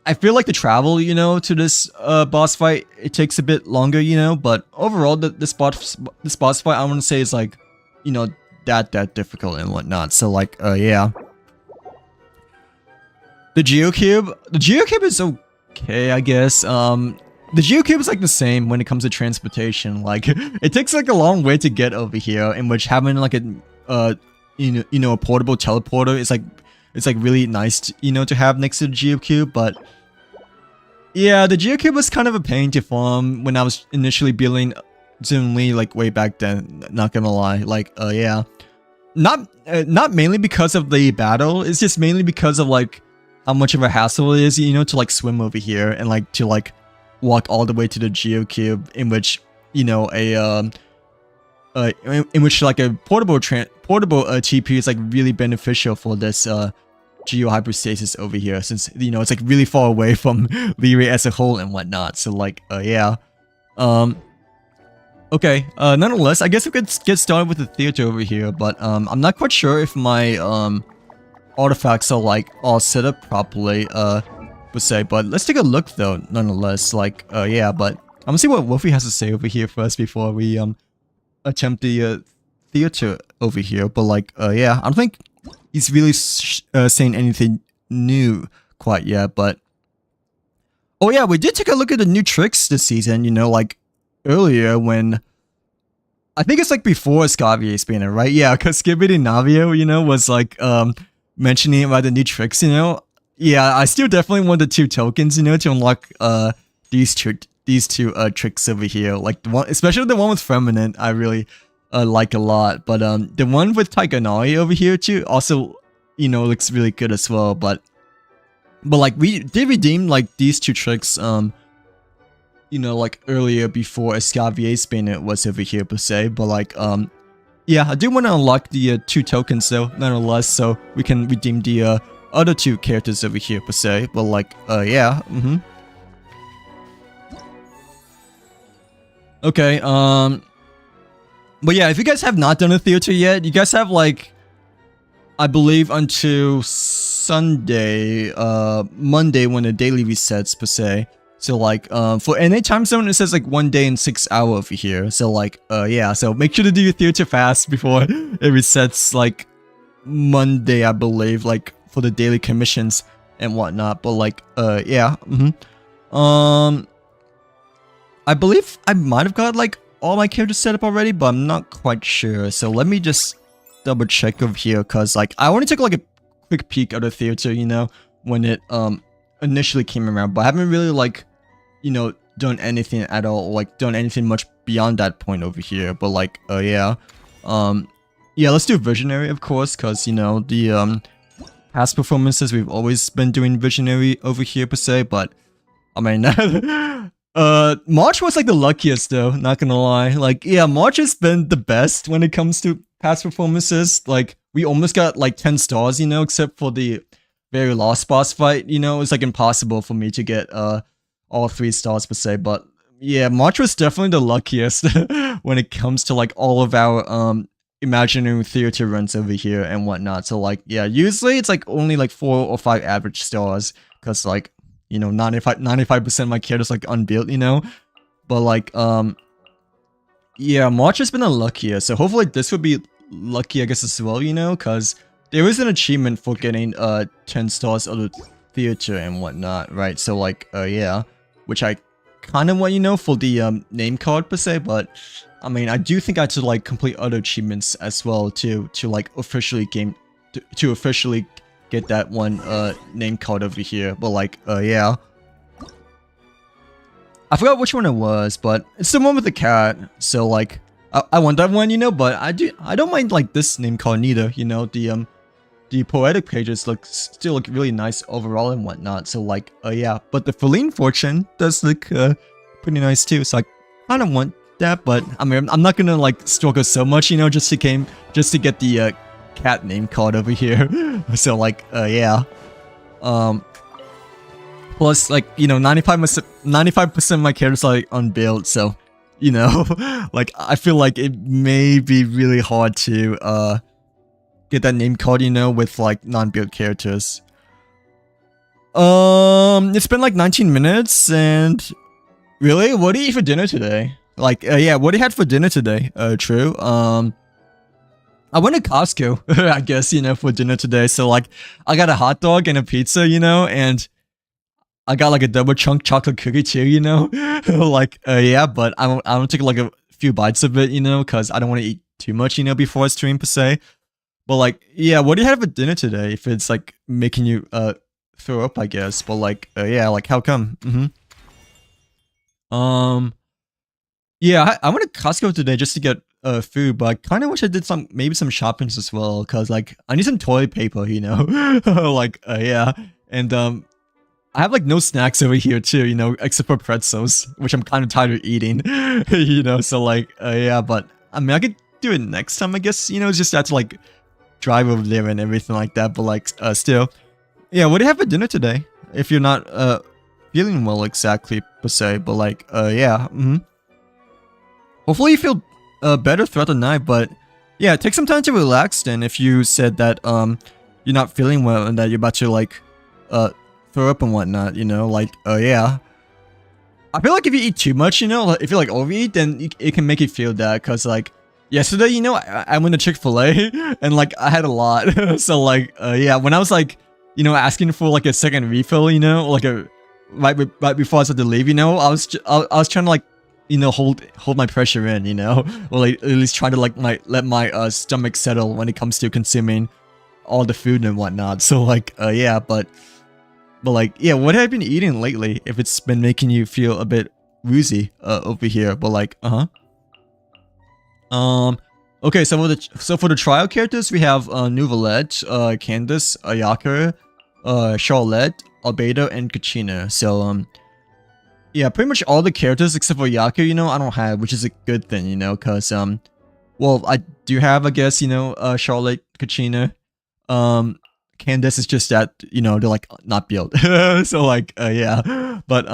Speaker 1: I feel like the travel, you know, to this boss fight, it takes a bit longer, you know. But overall, this boss fight, I want to say is like, you know, that difficult and whatnot. So like, yeah. The Geocube is okay, I guess. The Geocube is like the same when it comes to transportation. Like, it takes like a long way to get over here, in which having like a you know, a portable teleporter is like, it's like really nice to, you know, to have next to the Geocube. But yeah, the Geocube was kind of a pain to farm when I was initially building Zunli, like way back then, not gonna lie. Like yeah, not mainly because of the battle, it's just mainly because of like how much of a hassle it is, you know, to like swim over here and like to like walk all the way to the Geocube, in which, you know, in which like a portable TP is like really beneficial for this geo hyperstasis over here, since, you know, it's like really far away from Liyue as a whole and whatnot. So like yeah, okay, nonetheless, I guess we could get started with the theater over here. But I'm not quite sure if my artifacts are like all set up properly, per se. But let's take a look though, nonetheless. Like yeah, but I'm gonna see what Wolfie has to say over here first before we attempt the theater over here. But like yeah, I don't think he's really saying anything new quite yet. But oh yeah, we did take a look at the new tricks this season, you know, like earlier when, I think it's like before Scavier's banner, right? Yeah, because Skibidi Navio, you know, was like mentioning about the new tricks, you know. Yeah, I still definitely want the 2 tokens, you know, to unlock these two tricks over here. Like the one, especially the one with Feminine, I really like a lot. But the one with Taiganari over here too also, you know, looks really good as well. But like we did redeem like these 2 tricks you know, like earlier before Escavier's banner was over here per se. But like yeah, I do want to unlock the 2 tokens though, nonetheless, so we can redeem the other 2 characters over here per se. But like yeah, okay, but yeah, if you guys have not done a theater yet, you guys have like, I believe until Sunday, Monday, when the daily resets per se. So like for NA time zone, it says like 1 day and 6 hours over here. So like yeah, so make sure to do your theater fast before it resets like Monday, I believe, like for the daily commissions and whatnot. But like yeah, I believe I might have got like all my characters set up already, but I'm not quite sure. So let me just double check over here, because like I only took like a quick peek at the theater, you know, when it initially came around, but I haven't really like, you know, done anything at all, or like done anything much beyond that point over here. But like yeah, yeah, let's do Visionary, of course, because, you know, the past performances, we've always been doing Visionary over here per se. But I mean March was like the luckiest though, not gonna lie. Like yeah, March has been the best when it comes to past performances. Like we almost got like 10 stars, you know, except for the very last boss fight, you know. It's like impossible for me to get all 3 stars per se. But yeah, March was definitely the luckiest when it comes to like all of our Imaginary theater runs over here and whatnot. So like, yeah, usually it's like only like 4 or 5 average stars, because like, you know, 95% of my characters like unbuilt, you know. But like, yeah, March has been unluckier, so hopefully this would be lucky, I guess, as well, you know, because there is an achievement for getting 10 stars of the theater and whatnot, right? So like, yeah, which I kind of want, you know, for the name card per se, but I mean, I do think I had to like complete other achievements as well to like officially to officially get that one name card over here. But like, yeah, I forgot which one it was, but it's the one with the cat. So like, I want that one, you know. But I don't mind like this name card neither, you know. The poetic pages still look really nice overall and whatnot. So like, yeah. But the Feline Fortune does look pretty nice too. So I kind of want that, but I mean, I'm not gonna like struggle so much, you know, just to get the cat name card over here. So like, yeah. Plus, like, you know, 95% of my characters are like unbuilt, so, you know, like, I feel like it may be really hard to get that name card, you know, with like non-built characters. It's been like 19 minutes, and really, what do you eat for dinner today? Like, yeah, what do you had for dinner today? True. I went to Costco, I guess, you know, for dinner today. So like, I got a hot dog and a pizza, you know, and I got like a double chunk chocolate cookie too, you know. Like, yeah, but I don't take like a few bites of it, you know, because I don't want to eat too much, you know, before I stream per se. But like, yeah, what do you have for dinner today? If it's like making you throw up, I guess. But like, yeah, like how come? Yeah, I went to Costco today just to get food, but I kind of wish I did maybe some shoppings as well, cause like I need some toilet paper, you know. Like, yeah, and I have like no snacks over here too, you know, except for pretzels, which I'm kind of tired of eating, you know. So like, yeah, but I mean, I could do it next time, I guess, you know. It's just have to like drive over there and everything like that. But like, still, yeah. What do you have for dinner today? If you're not feeling well exactly per se, but like, yeah. Hopefully you feel better throughout the night, but yeah, take some time to relax then if you said that you're not feeling well and that you're about to like throw up and whatnot, you know, like, yeah. I feel like if you eat too much, you know, like, if you like overeat, then it can make you feel that, cause like yesterday, you know, I went to Chick-fil-A and like I had a lot. So like, yeah, when I was like, you know, asking for like a second refill, you know, like right before I started to leave, you know, I was trying to like, you know, hold my pressure in, you know, or like at least try to like let my stomach settle when it comes to consuming all the food and whatnot. So like, yeah, but like, yeah, what have you been eating lately? If it's been making you feel a bit woozy over here, but like, okay, so for the trial characters, we have Nouvelette, Candace, Ayaka, Charlotte, Albedo, and Kachina. So yeah, pretty much all the characters except for Yaku, you know, I don't have, which is a good thing, you know, cause well, I do have, I guess, you know, Charlotte, Kachina. Candace is just that, you know, they're like not built. So like, yeah, but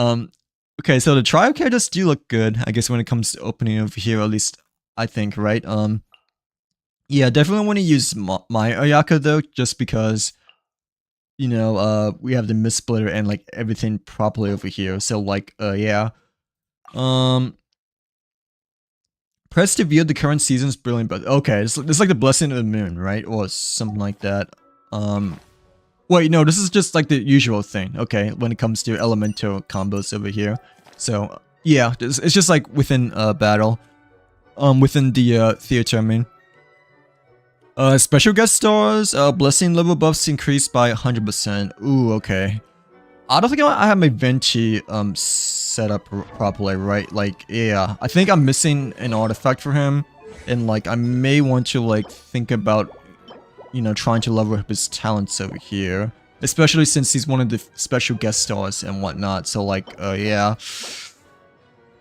Speaker 1: okay, so the trial characters do look good, I guess, when it comes to opening over here, at least I think, right? Yeah, definitely want to use my Ayaka though, just because, you know, we have the mist splitter and like everything properly over here. So like, yeah. Press to view the current season's brilliant, but okay, it's like the blessing of the moon, right? Or something like that. Wait, no, this is just like the usual thing. Okay, when it comes to elemental combos over here. So yeah, it's just like within battle, within the theater, I mean. Special guest stars, blessing level buffs increased by 100%. Ooh, okay. I don't think I have my Venti set up properly, right? Like, yeah, I think I'm missing an artifact for him, and like I may want to like think about, you know, trying to level up his talents over here, especially since he's one of the special guest stars and whatnot. So like, yeah.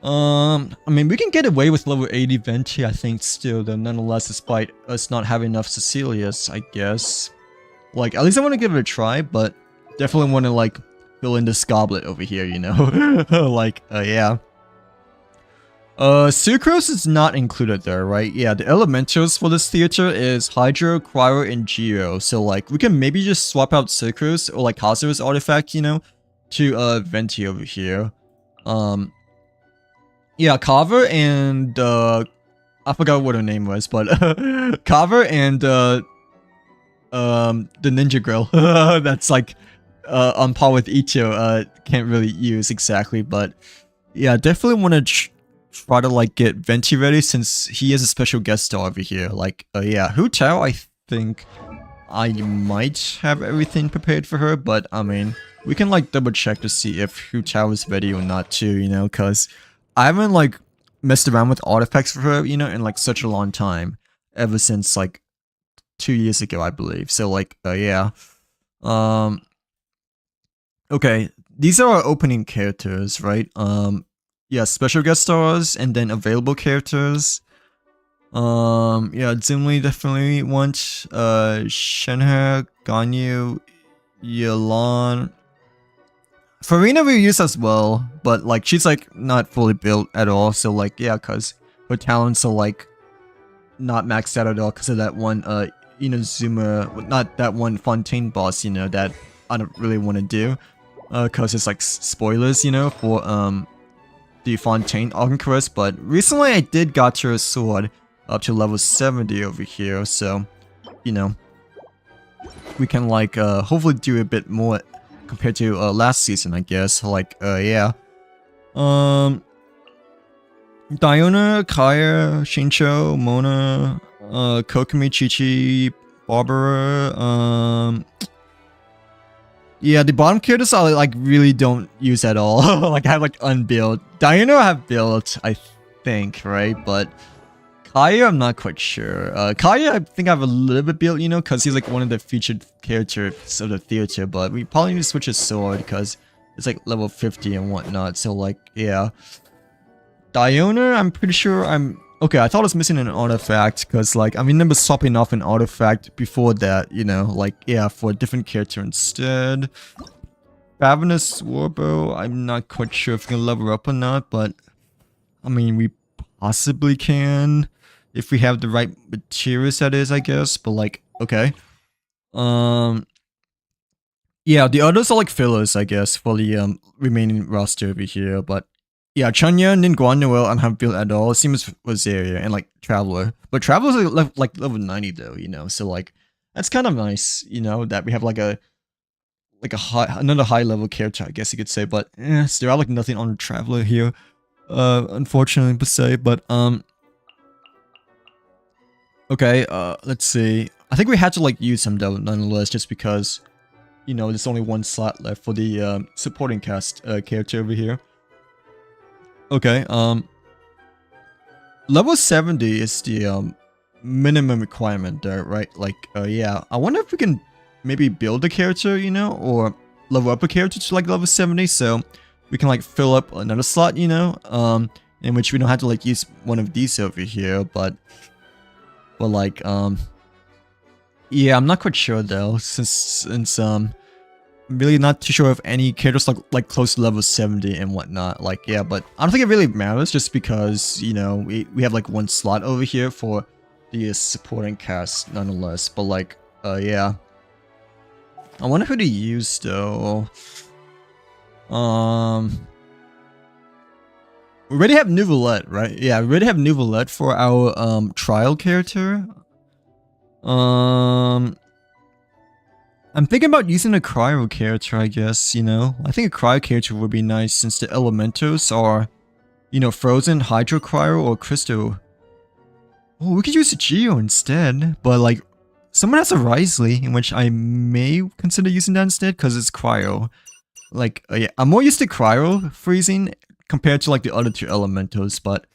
Speaker 1: I mean, we can get away with level 80 Venti, I think, still, though, nonetheless, despite us not having enough Cecilias, I guess. Like, at least I want to give it a try, but definitely want to, like, fill in this goblet over here, you know? Like, yeah. Sucrose is not included there, right? Yeah, the elementals for this theater is Hydro, Cryo, and Geo. So, like, we can maybe just swap out Sucrose or, like, Hazu's artifact, you know, to, Venti over here. Yeah, Carver and, I forgot what her name was, but, Carver and, the Ninja Grill. That's, like, on par with Ichigo, can't really use exactly, but, yeah, definitely want to try to like get Venti ready since he is a special guest star over here. Like, yeah, Hu Tao, I think I might have everything prepared for her, but I mean, we can like double check to see if Hu Tao is ready or not too, you know, because I haven't like messed around with artifacts for her, you know, in like such a long time, ever since like 2 years ago, I believe. So like, yeah. Okay, these are our opening characters, right? Yeah, special guest stars and then available characters. Yeah, Zimli definitely want. Shenhe, Ganyu, Yelan. Farina we use as well, but like she's like not fully built at all. So like yeah, cause her talents are like not maxed out at all because of that one Inazuma, not that one Fontaine boss, you know, that I don't really want to do. Cause it's like spoilers, you know, for the Fontaine Conquest, but recently I did got her a sword up to level 70 over here, so, you know, we can like, hopefully do a bit more compared to, last season, I guess, like, yeah. Diona, Kaya, Shincho, Mona, Kokumi, Chichi, Barbara, yeah, the bottom characters I like really don't use at all. Like I have like unbuilt. Diana I have built, I think, right? But Kaya, I'm not quite sure. Kaya, I think I have a little bit built, you know, because he's like one of the featured characters of the theater. But we probably need to switch his sword because it's like level 50 and whatnot. So like, yeah. Diona, I'm pretty sure I'm... Okay, I thought I was missing an artifact because like I remember swapping off an artifact before that, you know, like yeah, for a different character instead. Ravenous Warbow, I'm not quite sure if we can level up or not, but I mean we possibly can if we have the right materials, that is, I guess. But like, okay, yeah, the others are like fillers, I guess, for the remaining roster over here, but. Yeah, Chunya, Ningguang, Noel, I haven't built at all. Same as Rosaria and like Traveler. But Traveler's like level 90 though, you know. So like that's kind of nice, you know, that we have like a another high level character, I guess you could say. But still I have like nothing on Traveler here. Unfortunately per se. But okay, let's see. I think we had to like use him though, nonetheless, just because, you know, there's only one slot left for the supporting cast character over here. Okay, level 70 is the minimum requirement there, right? Like, yeah, I wonder if we can maybe build a character, you know, or level up a character to like level 70, so we can like fill up another slot, you know, in which we don't have to like use one of these over here, but like, yeah, I'm not quite sure though, since I'm really not too sure if any characters like close to level 70 and whatnot. Like, yeah, but I don't think it really matters just because, you know, we have like one slot over here for the supporting cast nonetheless. But like, yeah. I wonder who to use though. We already have Nouvelette, right? Yeah, we already have Nouvelette for our trial character. I'm thinking about using a cryo character, I guess, you know? I think a cryo character would be nice since the elementals are, you know, frozen, hydro cryo, or crystal. Oh, we could use a Geo instead, but like, someone has a Risley, in which I may consider using that instead, because it's cryo. Like, yeah, I'm more used to cryo freezing compared to like the other two elementals, but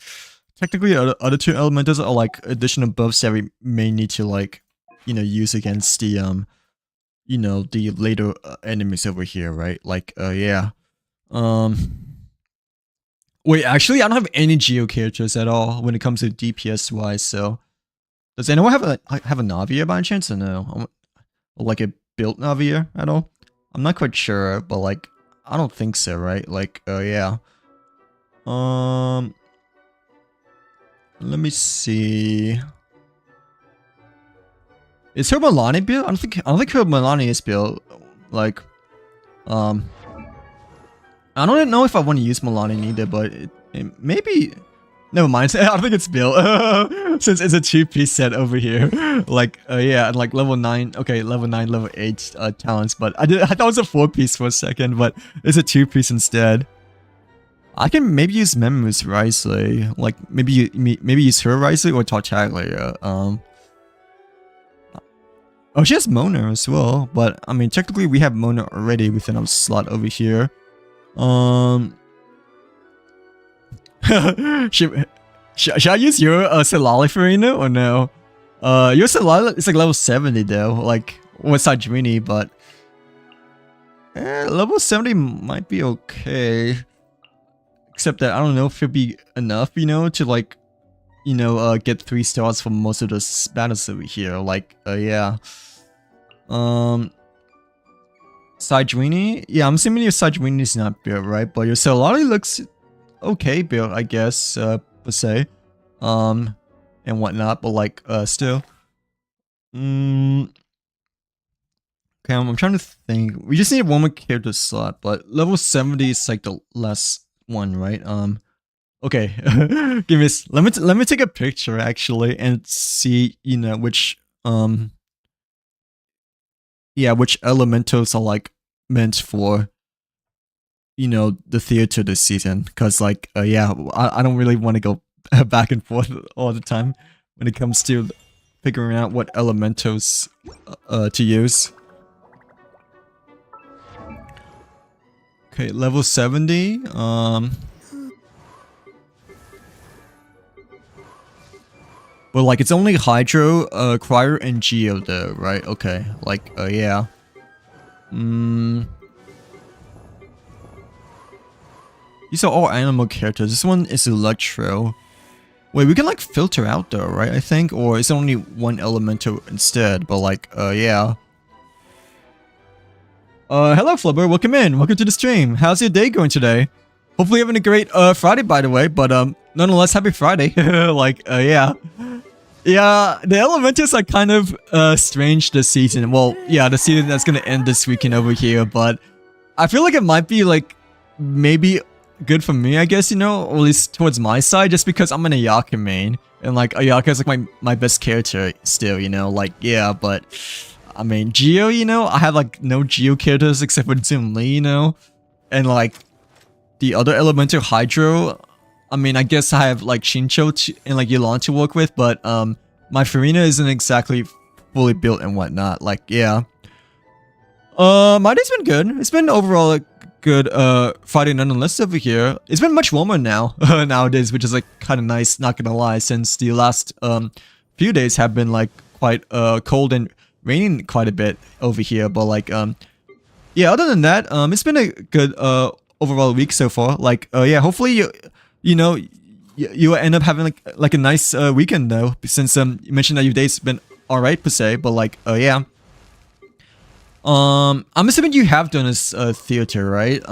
Speaker 1: technically the other two elementals are like additional buffs that we may need to like, you know, use against the, you know, the later enemies over here, right? Like, yeah. Wait, actually, I don't have any Geo characters at all when it comes to DPS wise. So, does anyone have a Navia by any chance or no? Or like a built Navia at all? I'm not quite sure, but like, I don't think so, right? Like, yeah. Let me see. Is her Milani build? I don't think her Milani is built. Like, I don't even know if I want to use Milani either, but maybe. Never mind. I don't think it's built since it's a 2-piece set over here. Like, yeah, and like level 9. Okay, level 9, level 8 talents. But I thought it was a 4-piece for a second, but it's a 2-piece instead. I can maybe use Memus wisely. Like maybe use her wisely or Tartaglia. Oh, she has Mona as well, but I mean technically we have Mona already within our slot over here. Should I use your Solali Farina or no? Your Solali is like level 70 though, like with Sajrini, but level 70 might be okay. Except that I don't know if it'd be enough, you know, to like, you know, get 3 stars from most of the battles over here. Like, yeah. Sajrini? Yeah, I'm assuming your Sajrini is not built, right? But your Solari looks okay built, I guess, per se. And whatnot, but like, still. Okay, I'm trying to think. We just need one more character slot, but level 70 is like the last one, right? Okay. Give me let me take a picture actually and see, you know, which yeah, which elementals are like meant for, you know, the theater this season, because like yeah, I don't really want to go back and forth all the time when it comes to figuring out what elementals to use. Okay, level 70. But like it's only Hydro, Cryer, and Geo though, right? Okay, like yeah. These are all animal characters. This one is Electro. Wait, we can like filter out though, right? I think, or it's only one elemental instead. But like, yeah. Hello Flubber, welcome in. Welcome to the stream. How's your day going today? Hopefully you're having a great Friday, by the way. But nonetheless, happy Friday. Like, yeah. Yeah, the elementals are kind of strange this season. Well, yeah, the season that's gonna end this weekend over here. But I feel like it might be like maybe good for me, I guess, you know, or at least towards my side, just because I'm an Ayaka main, and like Ayaka is like my best character still, you know, like yeah, but I mean Geo, you know, I have like no Geo characters except for Zoom Lee, you know, and like the other elemental Hydro, I mean I guess I have like Shincho and like Yulon to work with, but my Farina isn't exactly fully built and whatnot, like yeah. My day's been good. It's been overall a good Friday nonetheless over here. It's been much warmer now nowadays, which is like kind of nice, not gonna lie, since the last few days have been like quite cold and raining quite a bit over here. But like yeah, other than that, it's been a good overall week so far. Like yeah, hopefully you know you end up having like a nice weekend though, since you mentioned that your day's been alright per se. But like yeah. I'm assuming you have done this theater, right?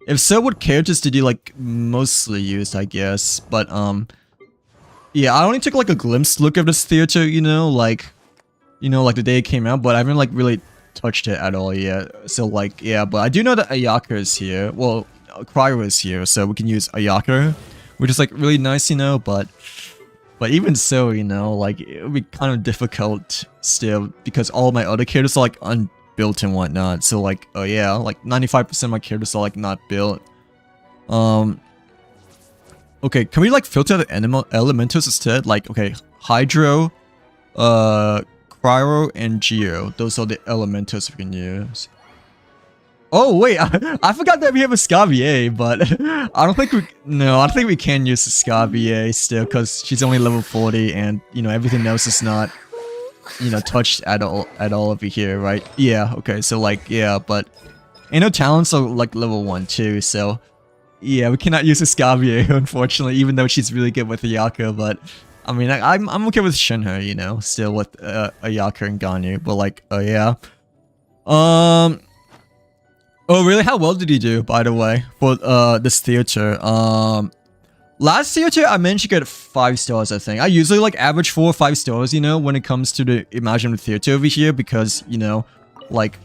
Speaker 1: If so, what characters did you like mostly use, I guess? But yeah, I only took like a glimpse look of this theater, you know, like the day it came out, but I haven't like really touched it at all yet. So like yeah, but I do know that Ayaka is here. Well, Cryo is here, so we can use Ayaka, which is like really nice, you know, but even so, you know, like it would be kind of difficult still because all my other characters are like unbuilt and whatnot. So like, oh yeah, like 95% of my characters are like not built. Okay, can we like filter the elementals instead? Like, okay, Hydro, Cryo, and Geo. Those are the elementals we can use. Oh wait, I forgot that we have a Scavier, but I don't think we can use the Scavier still, because she's only level 40, and you know everything else is not, you know, touched at all over here, right? Yeah, okay, so like yeah, but you know talents are like level 1 too, so yeah, we cannot use a Scavier unfortunately, even though she's really good with Ayaka. But I mean, I'm okay with Shinher, you know, still with Ayaka and Ganyu, but like yeah. Oh really? How well did he do, by the way, for this theater? last year too, I managed to get 5 stars, I think. I usually like average 4 or 5 stars, you know, when it comes to the Imaginarium Theater over here, because, you know, like,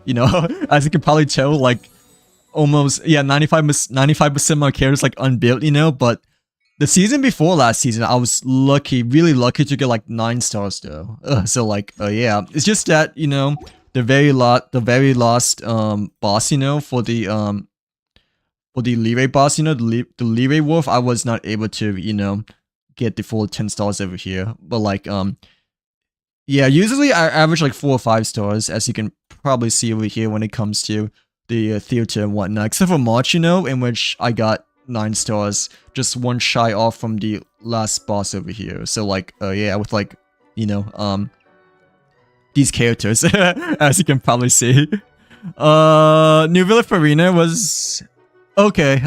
Speaker 1: you know, as you can probably tell, like, almost, yeah, 95% of my characters, like, unbuilt, you know, but the season before last season, I was lucky, really lucky to get, like, 9 stars, though. So, like, yeah, it's just that, you know, the very last, boss, you know, for the Leeway boss, you know, the Leeway Wolf, I was not able to, you know, get the full 10 stars over here. But like, yeah, usually I average like 4 or 5 stars, as you can probably see over here when it comes to the theater and whatnot. Except for March, you know, in which I got 9 stars, just one shy off from the last boss over here. So like, yeah, with like, you know, these characters, as you can probably see. New Villa Farina was okay.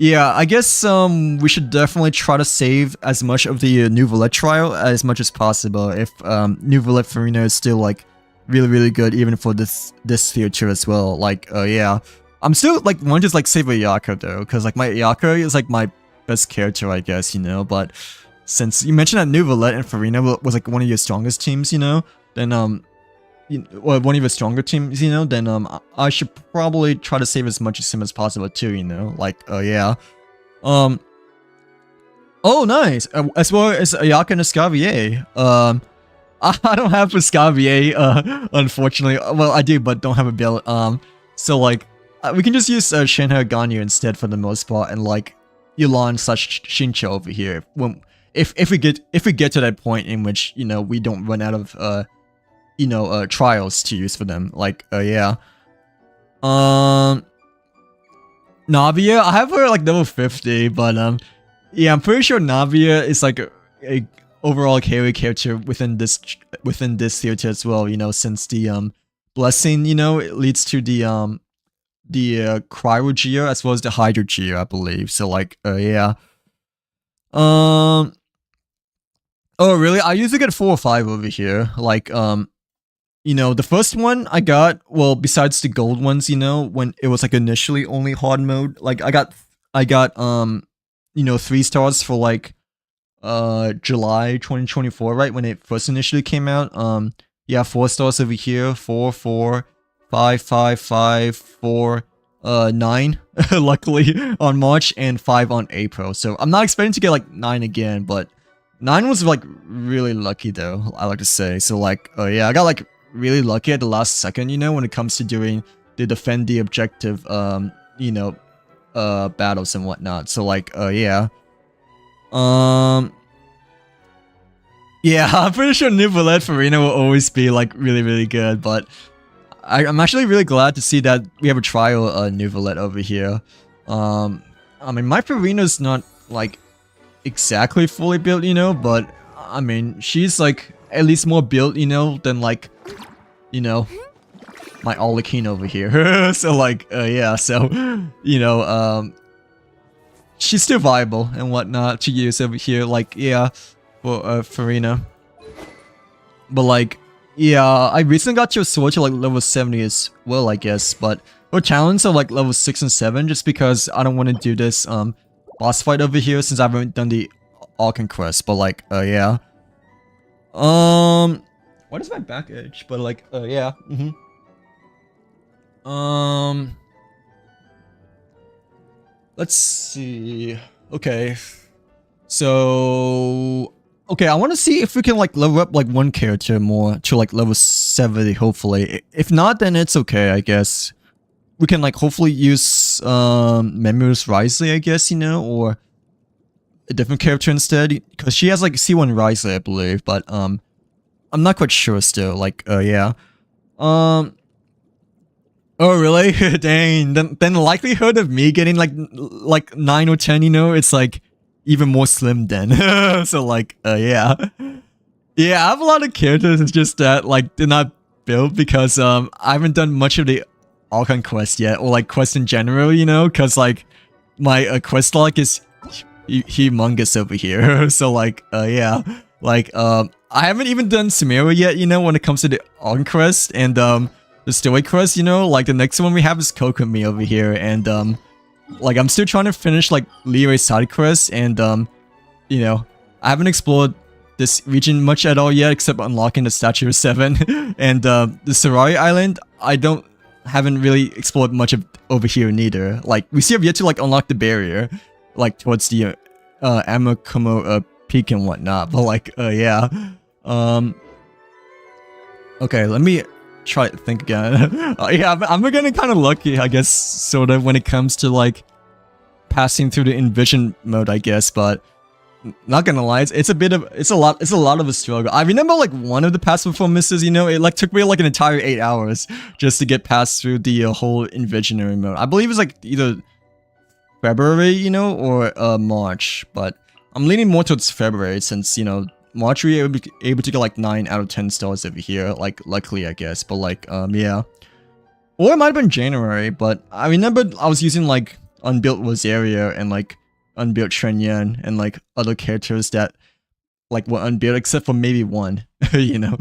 Speaker 1: Yeah, I guess we should definitely try to save as much of the New Villette trial as much as possible if New Villette Farina is still like really good, even for this theater as well. Like, yeah, I'm still like wanting to like save Ayaka though, because like my Ayaka is like my best character, I guess, you know. But since you mentioned that New Villette and Farina was like one of your strongest teams, you know, then well, one of your stronger teams, you know, then I should probably try to save as much of him as possible too, you know, like, yeah. Oh, nice. As well as Ayaka and Escavier. I don't have Escavier, unfortunately. Well, I do, but don't have a build. So like, we can just use Shinha Ganyu instead for the most part, and like Yulan slash Shincha over here. When if we get to that point in which, you know, we don't run out of you know, trials to use for them. Like, yeah. Navia, I have her like level 50, but yeah, I'm pretty sure Navia is like a overall carry character within this theater as well, you know, since the blessing, you know, it leads to the Cryogear as well as the Hydrogear, I believe. So like, yeah. Oh really? I usually get 4 or 5 over here. Like, you know, the first one I got, well, besides the gold ones, you know, when it was like initially only hard mode, like I got you know, 3 stars for like July 2024, right, when it first initially came out. Yeah, 4 stars over here, 4, 4, 5, 5, 5, 4, 9 luckily on March, and 5 on April. So I'm not expecting to get like 9 again, but 9 was like really lucky though, I like to say. So like, yeah, I got like really lucky at the last second, you know, when it comes to doing the defend the objective, you know, battles and whatnot. So like, yeah. Yeah, I'm pretty sure New Villette Farina will always be like really good, but I'm actually really glad to see that we have a trial New Villette over here. I mean, my Farina's not like exactly fully built, you know, but I mean, she's like at least more built, you know, than like, you know, my Arlequin over here. So like, yeah, so, you know, she's still viable and whatnot to use over here, like, yeah, for Farina. But like, yeah, I recently got to a sword to like level 70 as well, I guess, but for talents are like level 6 and 7, just because I don't want to do this boss fight over here since I haven't done the Archon quest. But like, yeah. What is my back edge? But like, yeah. Let's see. Okay. So, okay, I want to see if we can like level up like one character more to like level 70, hopefully. If not, then it's okay, I guess. We can like hopefully use Memories Risley, I guess, you know, or a different character instead, because she has like C1 Risley, I believe, but I'm not quite sure still. Like, yeah. Oh really? Dang. Then the likelihood of me getting like 9 or 10, you know, it's like even more slim then. So like, yeah. Yeah, I have a lot of characters, it's just that like they're not built because I haven't done much of the Archon quest yet, or like quest in general, you know, because like my quest log is humongous over here. So like, yeah, like I haven't even done Samira yet, you know, when it comes to the Archon quest and the Stoic quest, you know, like the next one we have is Kokomi over here, and Like, I'm still trying to finish, like, Leeway's side quests, and, you know, I haven't explored this region much at all yet, except unlocking the Statue of 7. And, the Sarai Island, haven't really explored much of over here neither. Like, we still have yet to, like, unlock the barrier, like, towards the, Amakumo, Peak and whatnot, but, like, yeah. Okay, let me try to think again. Yeah, I'm getting kind of lucky, I guess, sort of, when it comes to, like, passing through the Envision mode, I guess, but not gonna lie, it's a lot of a struggle. I remember, like, one of the past performances, you know, it, like, took me, like, an entire 8 hours just to get past through the whole Envisionary mode. I believe it was, like, either February, you know, or, March, but I'm leaning more towards February since, you know, March we were able to get like 9 out of 10 stars over here, like luckily I guess, but like yeah. Or it might have been January, but I remember I was using like Unbuilt Rosaria and like Unbuilt Shenyan and like other characters that like were unbuilt except for maybe one, you know.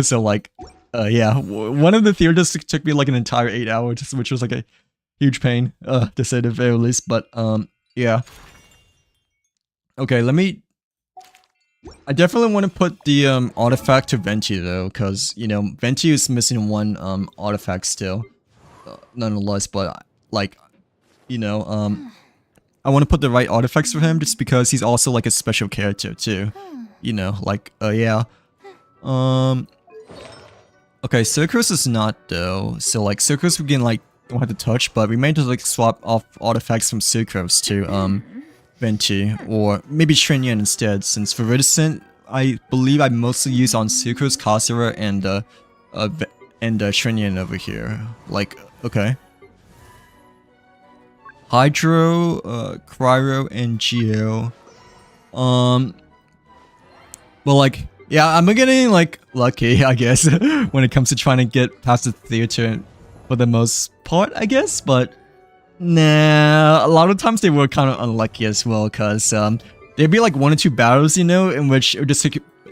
Speaker 1: So like yeah, one of the theaters took me like an entire 8 hours, which was like a huge pain, to say the very least, but yeah. Okay, I definitely want to put the artifact to Venti though, because you know Venti is missing one artifact still, nonetheless. But like, you know, I want to put the right artifacts for him just because he's also like a special character too. You know, like yeah. Okay, Circus is not though. So like Circus we can like don't have to touch, but we may just like swap off artifacts from Circus to Venti, or maybe Shenyan instead, since Viridescent, I believe I mostly use on Sucrose, Kasura, and Shenyan over here. Like, okay. Hydro, Cryo, and Geo. Well, like, yeah, I'm getting, like, lucky, I guess, when it comes to trying to get past the theater for the most part, I guess, but nah, a lot of times they were kind of unlucky as well, because there'd be like 1 or 2 battles, you know, in which it would just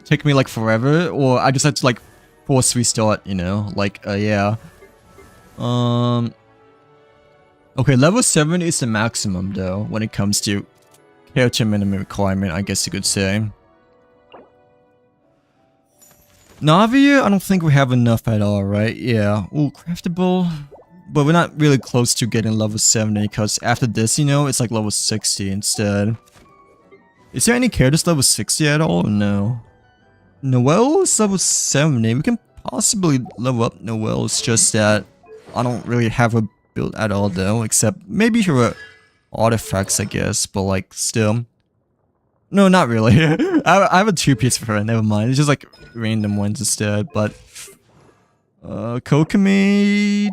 Speaker 1: take me like forever, or I just had to like force restart, you know, like yeah. Okay, level 7 is the maximum though when it comes to character minimum requirement, I guess you could say. Navia, I don't think we have enough at all, right? Yeah. Ooh, craftable. But we're not really close to getting level 70, because after this, you know, it's like level 60 instead. Is there any characters level 60 at all? No. Noelle is level 70. We can possibly level up Noelle. It's just that I don't really have her build at all though, except maybe her artifacts, I guess, but like still. No, not really. I have a 2-piece for her, never mind. It's just like random ones instead, but Kokomi,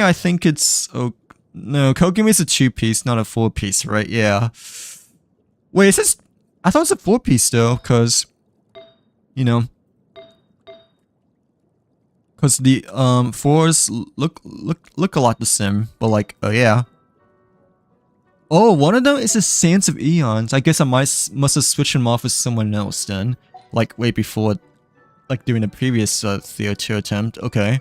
Speaker 1: I think it's... Oh, no, Kokomi is a 2-piece, not a 4-piece, right? Yeah. Wait, is this... I thought it was a 4-piece, though, because... You know... Because the, 4s look a lot the same, but like, yeah. Oh, one of them is the Sands of Eons. I guess I must have switched them off with someone else then. Like, way before... Like, doing the previous, Theater attempt. Okay.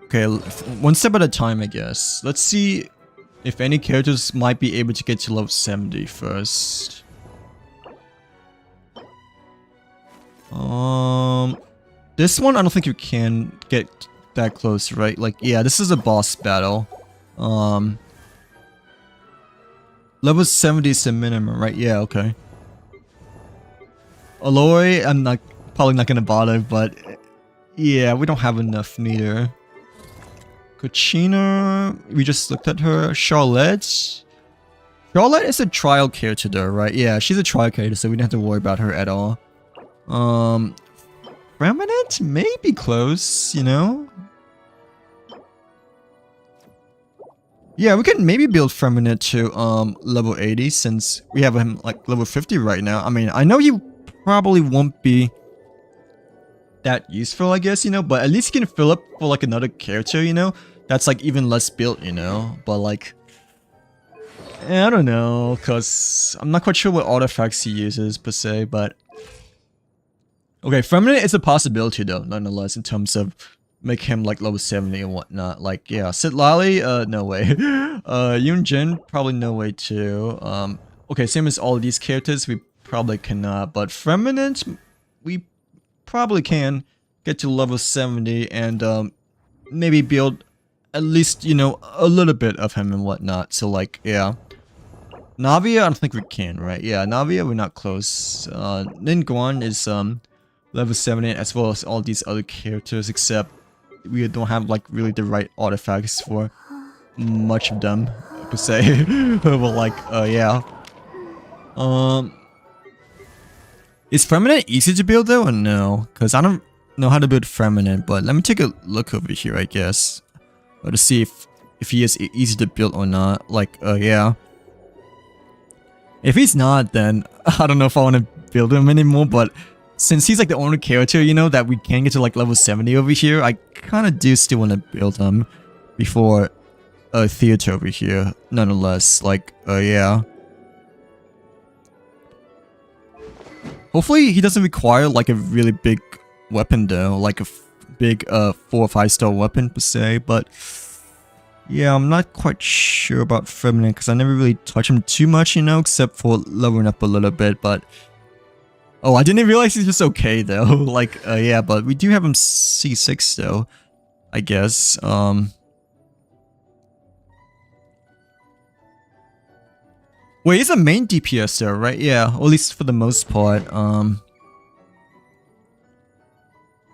Speaker 1: Okay, one step at a time, I guess. Let's see if any characters might be able to get to level 70 first. This one, I don't think you can get that close, right? Like, yeah, this is a boss battle. Level 70 is the minimum, right? Yeah, okay. Aloy, I'm probably not gonna bother, but yeah, we don't have enough neither. Kuchina, we just looked at her. Charlotte is a trial character though, right? Yeah, she's a trial character, so we don't have to worry about her at all. Remnant may be close, you know? Yeah, we can maybe build Feminine to level 80 since we have him like level 50 right now. I mean, I know he probably won't be that useful, I guess, you know, but at least he can fill up for like another character, you know? That's like even less built, you know? But like, I don't know, because I'm not quite sure what artifacts he uses per se, but... Okay, Feminine is a possibility though, nonetheless, in terms of make him like level 70 and whatnot. Like, yeah, Sid Lally, no way. Yoon Jin, probably no way too. Okay, same as all these characters, we probably cannot. But Feminine, we probably can get to level 70 and maybe build at least, you know, a little bit of him and whatnot. So like, yeah. Navia, I don't think we can, right? Yeah, Navia, we're not close. Ningguang is level 70 as well as all these other characters, except we don't have like really the right artifacts for much of them, per se. But like, yeah. Is Feminine easy to build though or no? Because I don't know how to build Feminine, but let me take a look over here, I guess. To see if he is easy to build or not. Like, yeah. If he's not, then I don't know if I want to build him anymore, but since he's like the only character, you know, that we can get to like level 70 over here, I kind of do still want to build him before Theater over here, nonetheless. Like, yeah. Hopefully he doesn't require like a really big weapon though, like a big 4 or 5 star weapon per se, but yeah, I'm not quite sure about Feminine because I never really touch him too much, you know, except for leveling up a little bit, but oh, I didn't realize he's just okay though. Like, yeah, but we do have him C6 though, I guess. Wait, he's a main DPS though, right? Yeah, or at least for the most part.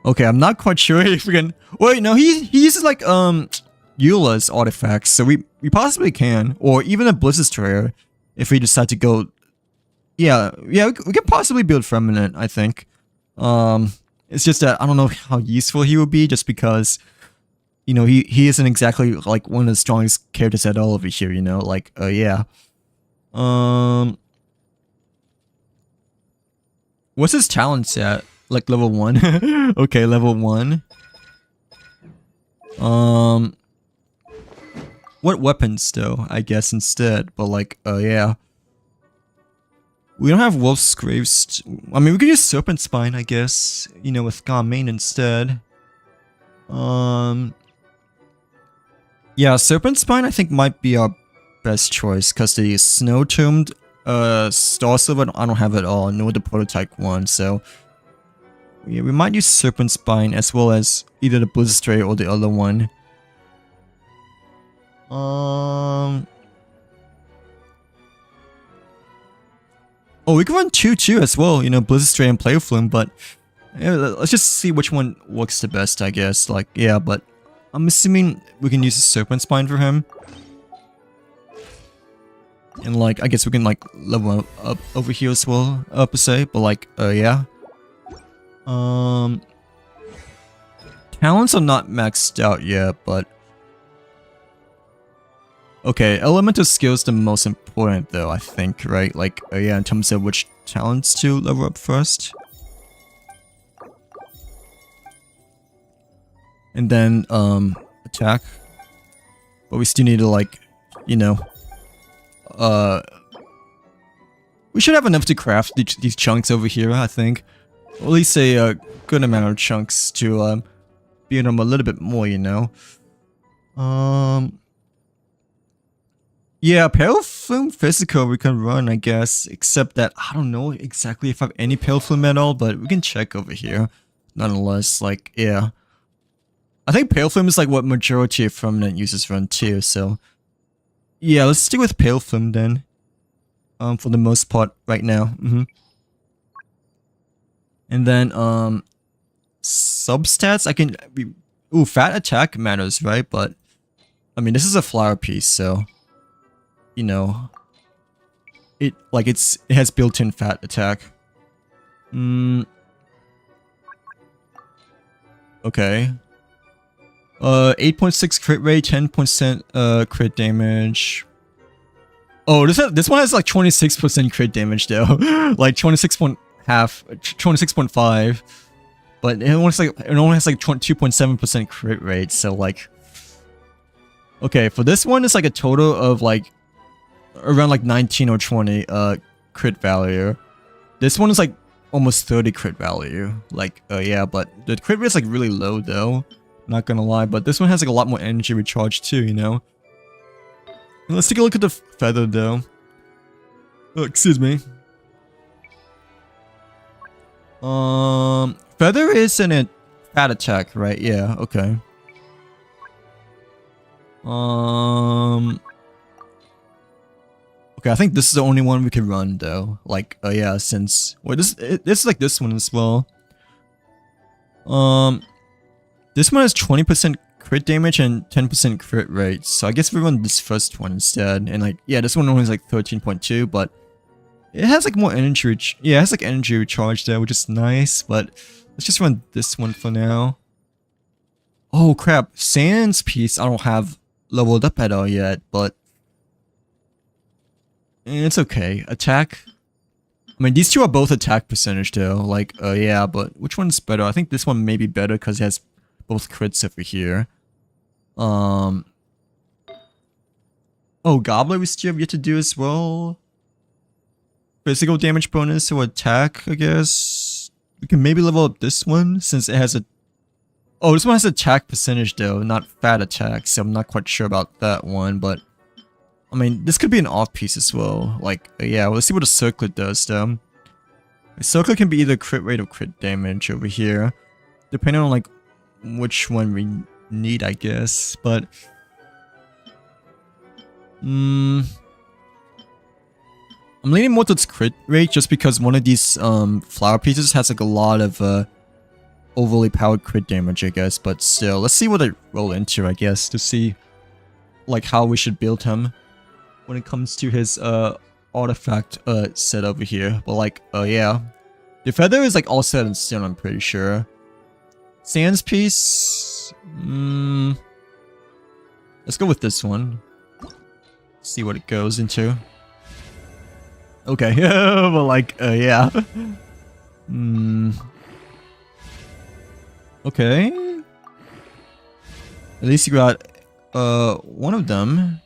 Speaker 1: Okay, I'm not quite sure if we can. Wait, no, he uses like Eula's artifacts, so we possibly can, or even a Bliss Destroyer, if we decide to go. Yeah, we can possibly build Feminine, I think. It's just that I don't know how useful he would be, just because, you know, he isn't exactly like one of the strongest characters at all over here, you know. Like, yeah. What's his talents at? Like level 1? Okay, level 1. What weapons though, I guess, instead, but like, yeah. We don't have Wolf's Graves. I mean, we could use Serpent Spine, I guess, you know, with God Main instead. Yeah, Serpent Spine I think might be our best choice, because the Snow Tombed Star Silver I don't have at all, nor the prototype one, so yeah, we might use Serpent Spine as well as either the Blizzard Stray or the other one. Oh, we can run 2-2 as well, you know, Blizzard Stray and Player Flume, but yeah, let's just see which one works the best, I guess. Like, yeah, but I'm assuming we can use the Serpent Spine for him. And like, I guess we can like level up over here as well, per se, but like, yeah. Talents are not maxed out yet, but okay, elemental skills the most important though, I think, right? Like, yeah, in terms of which talents to level up first. And then, attack. But we still need to like, you know, we should have enough to craft these chunks over here, I think. Or at least a good amount of chunks to, build them a little bit more, you know. Yeah, Pale Flume Physical we can run, I guess. Except that I don't know exactly if I have any Pale Flume at all, but we can check over here. Nonetheless, like, yeah. I think Pale Flume is like what majority of Feminine users run too, so yeah, let's stick with Pale Flume then. For the most part right now. And then substats I can ooh, fat attack matters, right? But I mean, this is a flower piece, so you know, it has built-in fat attack. Okay. 8.6 crit rate, 10% crit damage. Oh, this one has like 26% crit damage though, like 26.5, but it only has like 2.7% crit rate. So like, okay, for this one it's like a total of like around like 19 or 20 crit value. This one is like almost 30 crit value. Like, yeah, but the crit rate is like really low though. Not gonna lie, but this one has like a lot more energy recharge too, you know? Let's take a look at the feather though. Oh, excuse me. Feather is an fat attack, right? Yeah, okay. Okay, I think this is the only one we can run though. Like, yeah, since this is like this one as well. This one has 20% crit damage and 10% crit rate. So I guess we run this first one instead. And like, yeah, this one only has like 13.2, but it has like more energy. Yeah, it has like energy recharge there, which is nice. But let's just run this one for now. Oh crap, Sans piece I don't have leveled up at all yet, but it's okay. Attack. I mean, these two are both attack percentage though. Like, yeah, but which one's better? I think this one may be better because it has both crits over here. Oh, Gobbler we still have yet to do as well. Physical damage bonus or attack, I guess. We can maybe level up this one since it has a... Oh, this one has attack percentage though, not fat attack, so I'm not quite sure about that one, but... I mean, this could be an off piece as well. Like, yeah, let's see what a circlet does though. A circlet can be either crit rate or crit damage over here, depending on like which one we need, I guess. But I'm leaning more towards crit rate just because one of these flower pieces has like a lot of overly powered crit damage, I guess. But still, let's see what I roll into, I guess, to see like how we should build him when it comes to his artifact set over here. But like, yeah, the feather is like all set in stone, I'm pretty sure. Sans piece, let's go with this one. See what it goes into. Okay, but like, yeah. Okay. At least you got one of them.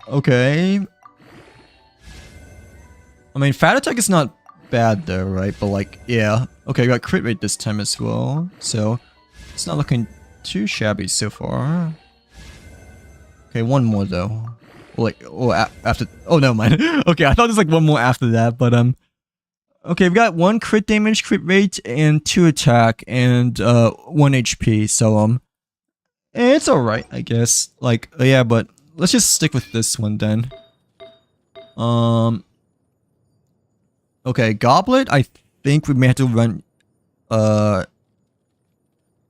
Speaker 1: Okay. I mean, fat attack is not bad though, right? But like, yeah. Okay, got crit rate this time as well. So, it's not looking too shabby so far. Okay, one more though. Like, oh, after... Oh, no, mind. Okay, I thought there's like one more after that, but okay, we've got 1 crit damage, crit rate, and 2 attack, and 1 HP, so it's alright, I guess. Like, yeah, but let's just stick with this one then. Okay, Goblet, I think we may have to run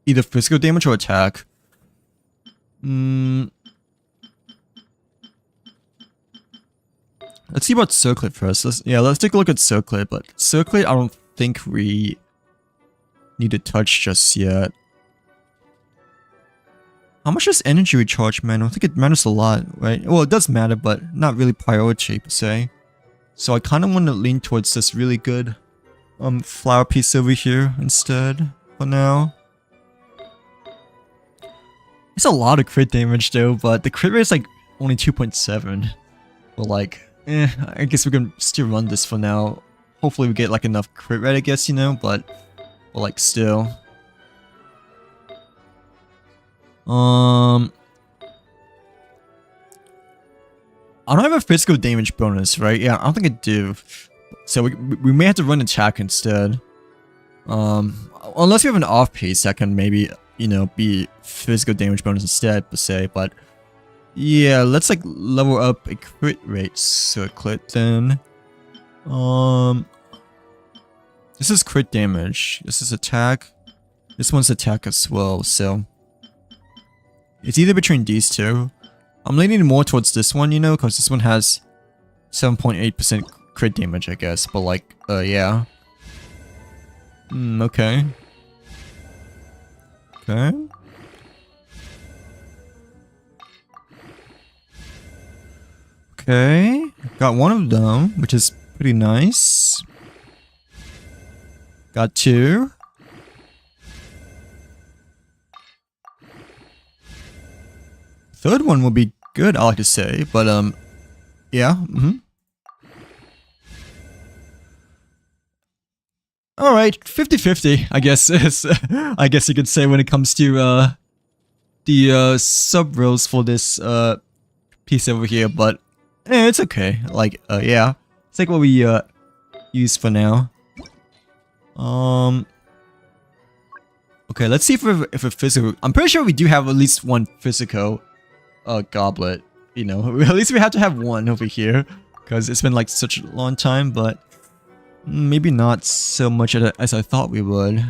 Speaker 1: either physical damage or attack. Let's see about Circlet first. Let's take a look at Circlet, but Circlet I don't think we need to touch just yet. How much does energy recharge matter? I think it matters a lot, right? Well, it does matter, but not really priority per se. So I kind of want to lean towards this really good flower piece over here instead for now. It's a lot of crit damage though, but the crit rate is like only 2.7. But like, I guess we can still run this for now. Hopefully we get like enough crit rate, I guess, you know, but like still. I don't have a physical damage bonus, right? Yeah, I don't think I do. So we may have to run attack instead. Unless we have an off piece that can maybe, you know, be physical damage bonus instead, per se, but yeah, let's like level up a crit rate circlet then. This is crit damage. This is attack. This one's attack as well, so it's either between these two. I'm leaning more towards this one, you know, because this one has 7.8% crit damage, I guess. But like, yeah. Okay. Okay. Okay. Got one of them, which is pretty nice. Got 2. Third one will be good, I like to say, but yeah, Alright, 50-50, I guess. I guess you could say when it comes to the sub rolls for this piece over here, but it's okay. Like, yeah. Let's take what we use for now. Okay, let's see if a physical. I'm pretty sure we do have at least one physical goblet. You know, at least we have to have one over here because it's been like such a long time, but maybe not so much as I thought we would.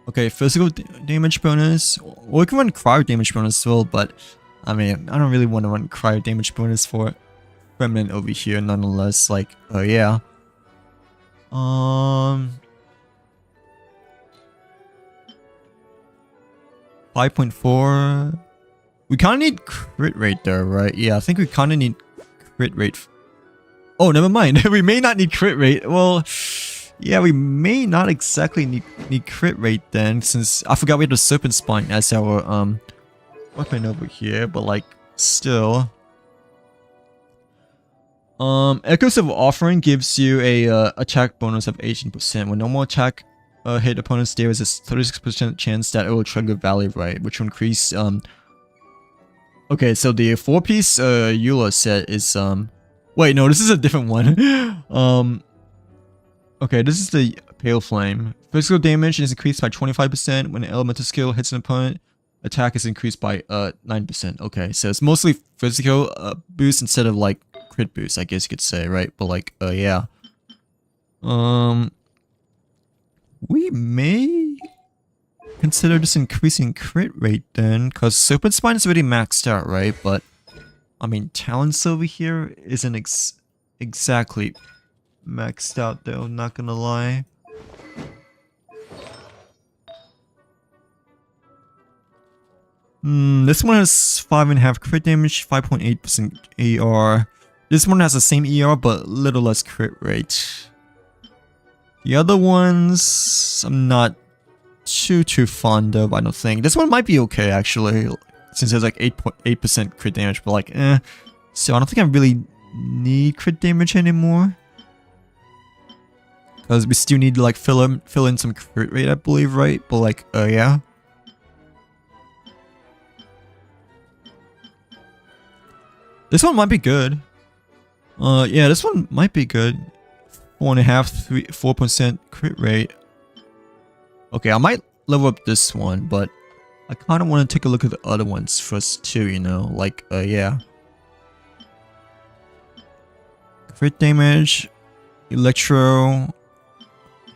Speaker 1: Okay, physical damage bonus. Well, we can run cryo damage bonus as well, but I mean, I don't really want to run cryo damage bonus for Remnant over here nonetheless. Like, oh yeah. 5.4. We kind of need crit rate there, right? Yeah, I think we kind of need crit rate. Oh, never mind. We may not need crit rate. Well, yeah, we may not exactly need crit rate then, since I forgot we have the Serpent Spine as our weapon over here, but like still. Echoes of Offering gives you a attack bonus of 18%. When normal attack hit opponents, there is a 36% chance that it will trigger Valley Right, which will increase okay, so the 4-piece Eula set is wait, no, this is a different one. Okay, this is the Pale Flame. Physical damage is increased by 25% when an elemental skill hits an opponent. Attack is increased by 9%. Okay, so it's mostly physical boost instead of like crit boost, I guess you could say, right? But like, yeah. We may consider this increasing crit rate then, because Serpent Spine is already maxed out, right? But, I mean, Talents over here isn't exactly maxed out though, not gonna lie. This one has 5.5 crit damage, 5.8% AR. This one has the same ER but little less crit rate. The other ones I'm not too fond of, I don't think. This one might be okay actually, since there's like 8.8% crit damage, but like so I don't think I really need crit damage anymore. Because we still need to like fill in some crit rate, I believe, right? But like, yeah. This one might be good. Yeah, this one might be good. 4.5, 4% crit rate. Okay, I might level up this one, but I kind of want to take a look at the other ones first too, you know? Like, yeah. Crit damage, Electro.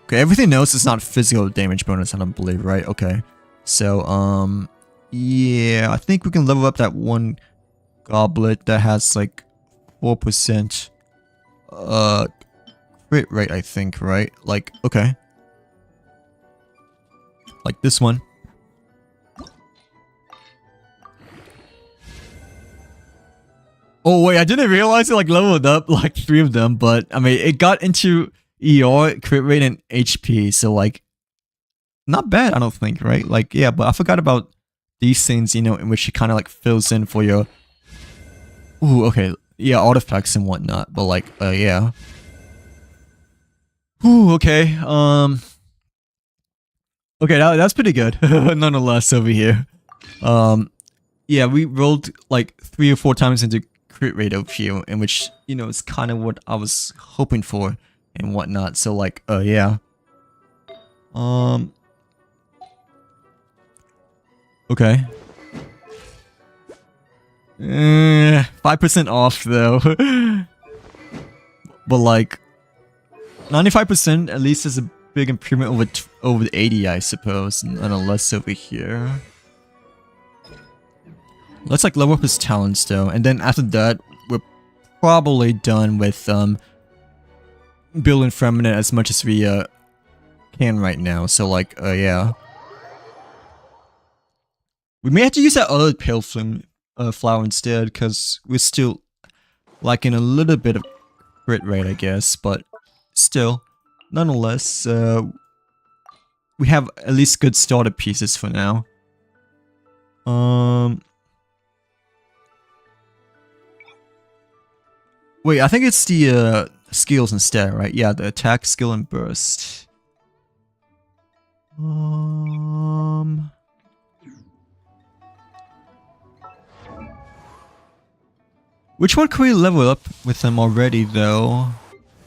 Speaker 1: Okay, everything else is not physical damage bonus, I don't believe, right? Okay. So, yeah, I think we can level up that one goblet that has like 4% crit rate, I think, right? Like, okay. Like this one. Oh wait, I didn't realize it like leveled up like 3 of them, but I mean it got into ER, crit rate, and HP, so like not bad, I don't think, right? Like, yeah, but I forgot about these things, you know, in which it kind of like fills in for your ooh, okay, yeah, artifacts and whatnot, but like, yeah. Ooh, okay, okay, that's pretty good, nonetheless, over here. Yeah, we rolled like 3 or 4 times into crit rate over here, in which, you know, it's kind of what I was hoping for and whatnot, so like, yeah. Okay. 5% off though. But like 95% at least is a big improvement over the 80, I suppose, nonetheless over here. Let's like level up his talents though, and then after that we're probably done with building Feminine as much as we can right now. So like, yeah. We may have to use that other Pale Flame flower instead, because we're still lacking a little bit of crit rate, I guess, but still, nonetheless, we have at least good starter pieces for now. Wait, I think it's the skills instead, right? Yeah, the attack, skill, and burst. Which one could we level up with them already, though?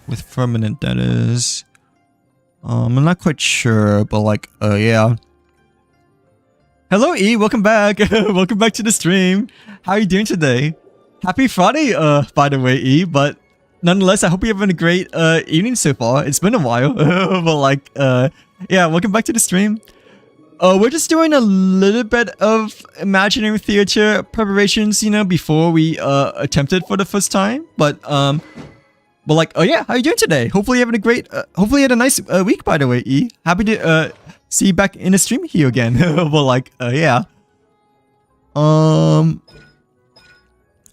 Speaker 1: With Firmament, that is. I'm not quite sure, but like, yeah. Hello, E. Welcome back. Welcome back to the stream. How are you doing today? Happy Friday, by the way, E. But nonetheless, I hope you're having a great evening so far. It's been a while, but like, yeah. Welcome back to the stream. We're just doing a little bit of Imaginary Theater preparations, you know, before we attempted for the first time. But like, oh yeah, how are you doing today? Hopefully you're having a great, hopefully you had a nice week, by the way, E. Happy to see you back in the stream here again. But like, yeah.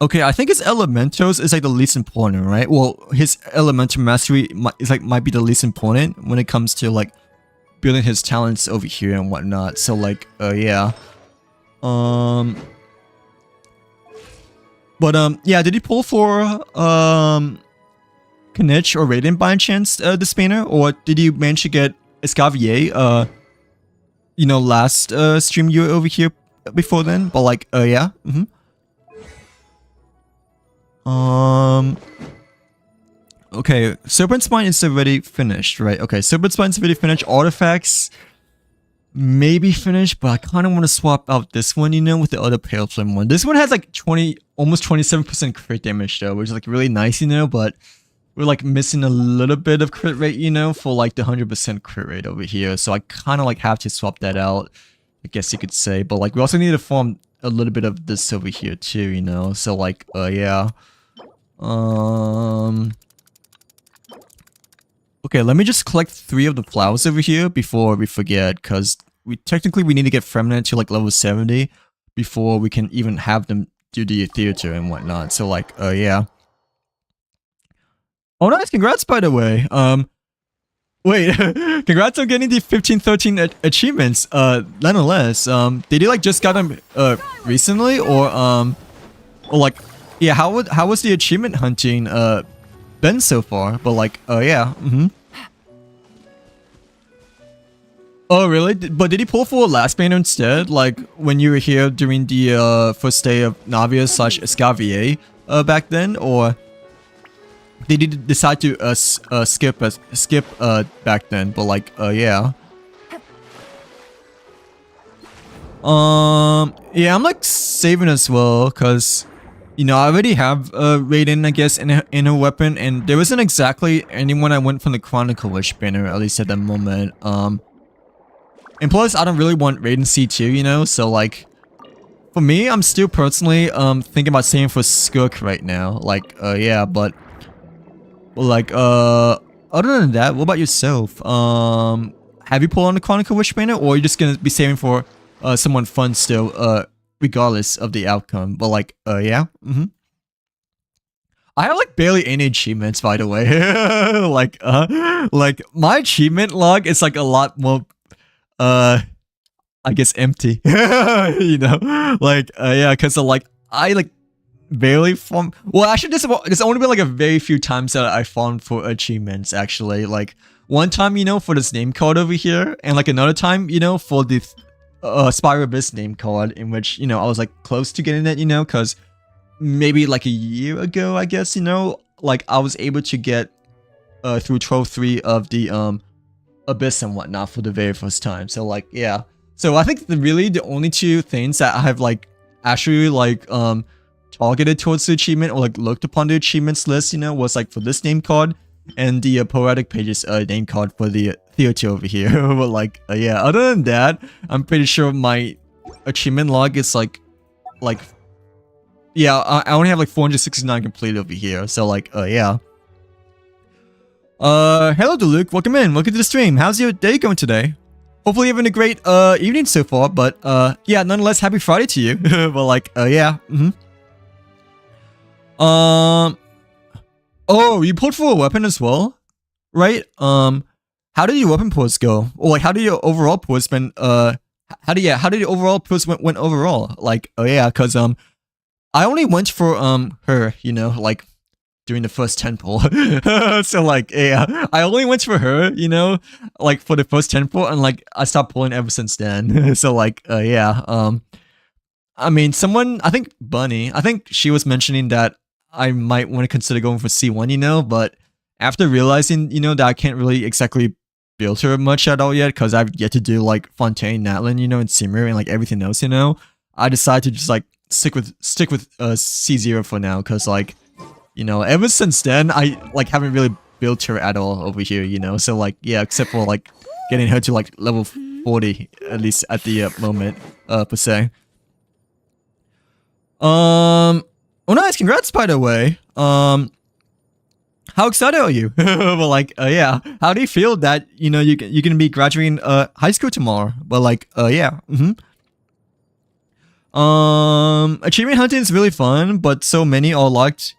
Speaker 1: Okay, I think his elementals is like the least important, right? Well, his elemental mastery might be the least important when it comes to like building his talents over here and whatnot. So like, yeah. But yeah, did he pull for Kanich or Raiden by chance, the Spainer? Or did you manage to get Escavier, you know, last stream you were over here before then? But like, yeah. Okay, Serpent Spine is already finished, right? Okay, Serpent Spine's already finished. Artifacts maybe finished, but I kind of want to swap out this one, you know, with the other Pale Flame one. This one has like almost 27% crit damage though, which is like really nice, you know, but we're like missing a little bit of crit rate, you know, for like the 100% crit rate over here. So I kind of like have to swap that out, I guess you could say. But like we also need to farm a little bit of this over here too, you know. So like, yeah. Okay, let me just collect 3 of the flowers over here before we forget, because we need to get Feminine to like level 70 before we can even have them do the theater and whatnot. So like, yeah. Oh nice, congrats by the way. Wait, congrats on getting the 1513 achievements. Nonetheless, did you like just got them recently or like, yeah, how was the achievement hunting been so far? But like, yeah, Oh really? But did he pull for last banner instead? Like when you were here during the first day of Navia / Escavier back then, or did he decide to skip back then? But like, yeah. Yeah, I'm like saving as well, cause you know I already have Raiden, I guess, in a weapon, and there wasn't exactly anyone I went from the Chronicle Wish banner, at least at that moment. And plus I don't really want Raiden C2, you know, so like for me, I'm still personally thinking about saving for Skirk right now. Like, yeah, but like other than that, what about yourself? Have you pulled on the Chronicle Wish banner, or are you just gonna be saving for someone fun still, regardless of the outcome? But like, yeah, I have like barely any achievements, by the way. like my achievement log is like a lot more, I guess empty. You know, like, yeah, because like I like barely farm. Well, actually, there's only been like a very few times that I farmed for achievements. Actually, like one time, you know, for this name card over here, and like another time, you know, for the Spiral Abyss name card, in which, you know, I was like close to getting it, you know, because maybe like a year ago, I guess, you know, like I was able to get through 12-3 of the Abyss and whatnot for the very first time. So like, yeah. So I think really the only 2 things that I have like actually like targeted towards the achievement, or like looked upon the achievements list, you know, was like for this name card and the Poetic Pages name card for the theater over here. But like, yeah, other than that, I'm pretty sure my achievement log is like yeah, I only have like 469 complete over here. So like, yeah. Hello to Luke, welcome in, welcome to the stream. How's your day going today? Hopefully you're having a great evening so far, but yeah, nonetheless, happy Friday to you. But like, yeah, oh, you pulled for a weapon as well, right? How did your weapon pulls go? Or like, how did your overall pulls been? How did your overall pulls went overall? Like, oh yeah, cause I only went for her, you know, like during the first temple. So like, yeah, I only went for her, you know, like for the first temple, and like I stopped pulling ever since then. So like, yeah, I mean, someone, I think Bunny, I think she was mentioning that I might want to consider going for C1, you know, but after realizing, you know, that I can't really exactly build her much at all yet, because I've yet to do like Fontaine, Natlin, you know, and Simir and like everything else, you know, I decided to just like stick with C0 for now, because like, you know, ever since then, I like haven't really built her at all over here, you know, so like, yeah, except for like getting her to like level 40, at least at the moment, per se. Oh nice, congrats by the way. How excited are you? But like, yeah, how do you feel that, you know, you're gonna be graduating high school tomorrow? But like, yeah, achievement hunting is really fun, but so many are locked.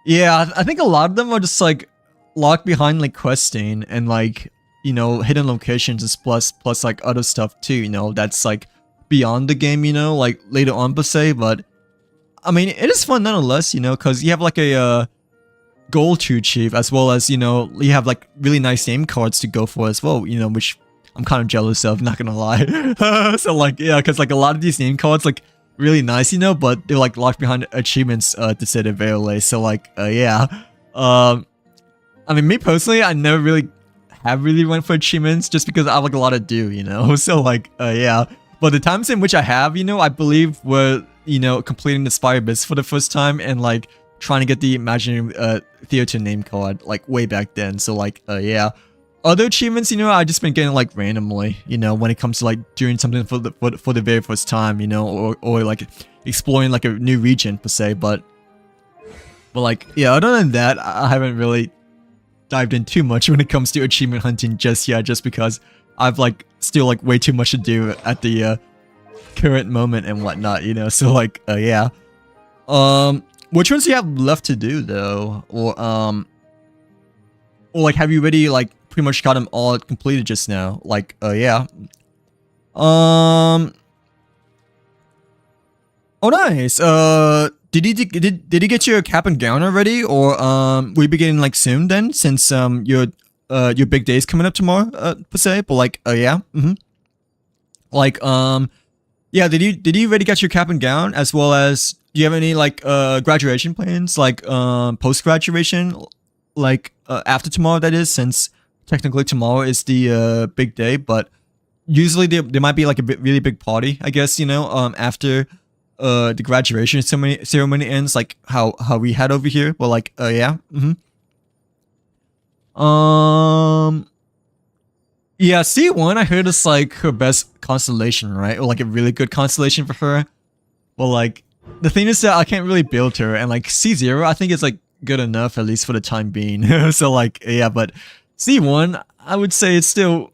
Speaker 1: Yeah, I think a lot of them are just like locked behind like questing and like, you know, hidden locations is plus like other stuff too, you know, that's like beyond the game, you know, like later on per se. But I mean, it is fun nonetheless, you know, because you have like a goal to achieve, as well as, you know, you have like really nice name cards to go for as well, you know, which I'm kind of jealous of, not gonna lie. So like, yeah, because like a lot of these name cards like really nice, you know, but they're like locked behind achievements to say the very least. So like, yeah, I mean, me personally, I never really went for achievements just because I have like a lot to do, you know. So like, yeah, but the times in which I have, you know, I believe were, you know, completing the Spire Abyss for the first time and like trying to get the Imaginarium Theater name card like way back then. So like, yeah, other achievements, you know, I just been getting like randomly, you know, when it comes to like doing something for the very first time, you know, or like exploring like a new region per se. But like, yeah, other than that, I haven't really dived in too much when it comes to achievement hunting just yet, just because I've like still like way too much to do at the current moment and whatnot, you know. So like, yeah, which ones do you have left to do though, or like have you already like pretty much got them all completed just now? Like, yeah, oh nice. Did he get your cap and gown already, or will you be getting like soon then, since your big day is coming up tomorrow, per se? But like, yeah, like, yeah, did you already get your cap and gown, as well as do you have any like graduation plans, like post graduation, like after tomorrow, that is, since technically tomorrow is the big day, but usually there might be like a really big party, I guess, you know, after the graduation ceremony ends, like how we had over here. But like, yeah, yeah, C1 I heard is like her best constellation, right? Or like a really good constellation for her. Well, like the thing is that I can't really build her, and like C0 I think is like good enough, at least for the time being. So like, yeah, but C1 I would say it's still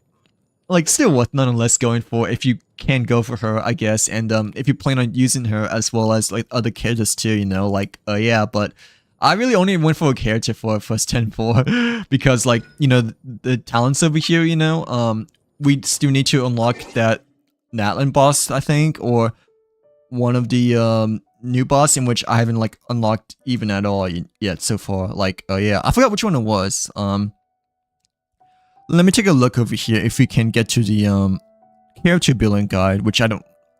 Speaker 1: worth nonetheless going for, if you can go for her, I guess. And if you plan on using her as well as like other characters too, you know, like, yeah, but I really only went for a character for first 10-4 because like, you know, the talents over here, you know, we still need to unlock that Natlin boss, I think, or one of the new boss, in which I haven't like unlocked even at all yet so far. Like, yeah, I forgot which one it was. Let me take a look over here if we can get to the character building guide, which I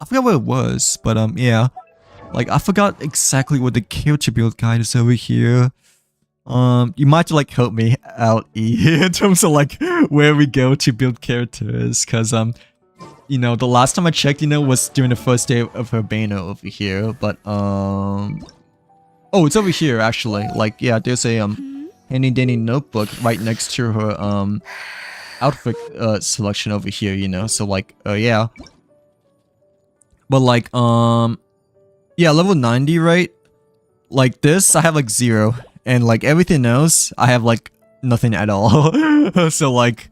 Speaker 1: forgot what it was, but yeah, like I forgot exactly what the character build guide is over here. You might like help me out, E, in terms of like where we go to build characters, because you know, the last time I checked, you know, was during the first day of her Bano over here. But oh, it's over here actually. Like, yeah, there's a handy dandy notebook right next to her outfit selection over here, you know. So like, yeah, but like yeah, level 90, right? Like this I have like 0, and like everything else I have like nothing at all. So like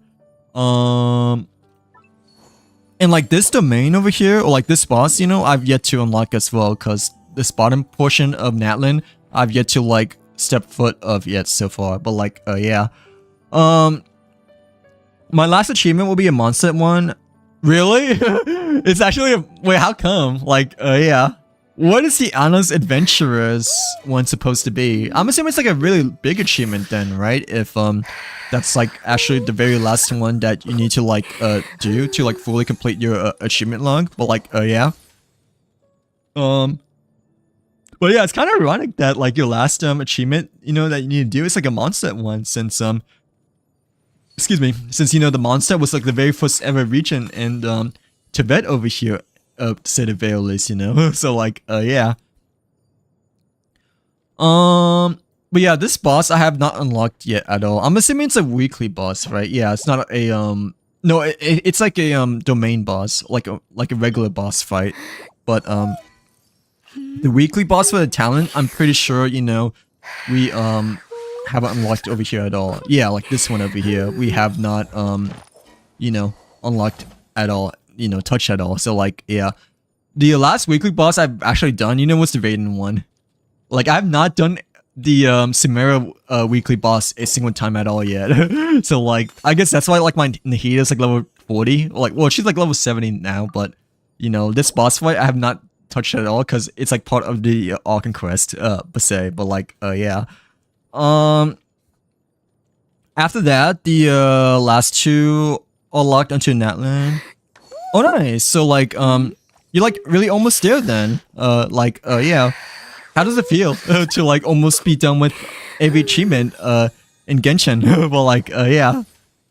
Speaker 1: and like this domain over here, or like this boss, you know, I've yet to unlock as well, because this bottom portion of Natlin I've yet to like step foot of yet so far. But like, yeah, my last achievement will be a monster one. Really? It's actually wait, how come? Like, yeah, What is the Honest Adventurers one supposed to be? I'm assuming it's like a really big achievement then, right? If that's like actually the very last one that you need to like do to like fully complete your achievement log. But like yeah. But yeah, it's kind of ironic that like your last achievement, you know, that you need to do is like a Mondstadt one, since excuse me, since you know the Mondstadt was like the very first ever region in Tibet over here. To say the very least, you know. So like yeah. But yeah, this boss I have not unlocked yet at all. I'm assuming it's a weekly boss, right? Yeah, it's not a no, it's like a domain boss, like a regular boss fight. But the weekly boss for the talent, I'm pretty sure, you know, we haven't unlocked over here at all. Yeah, like this one over here, we have not you know, unlocked at all. You know, touch at all. So like yeah, the last weekly boss I've actually done, you know, was the Raiden one. Like I've not done the Samara weekly boss a single time at all yet. So like I guess that's why like my Nahida is like level 40. Like well, she's like level 70 now, but you know, this boss fight I have not touched at all because it's like part of the Arkan quest per se. But like yeah. After that, the last two are locked onto Natlan. Oh nice, so like you're like really almost there then. Like yeah. How does it feel to like almost be done with every achievement in Genshin? Well like yeah.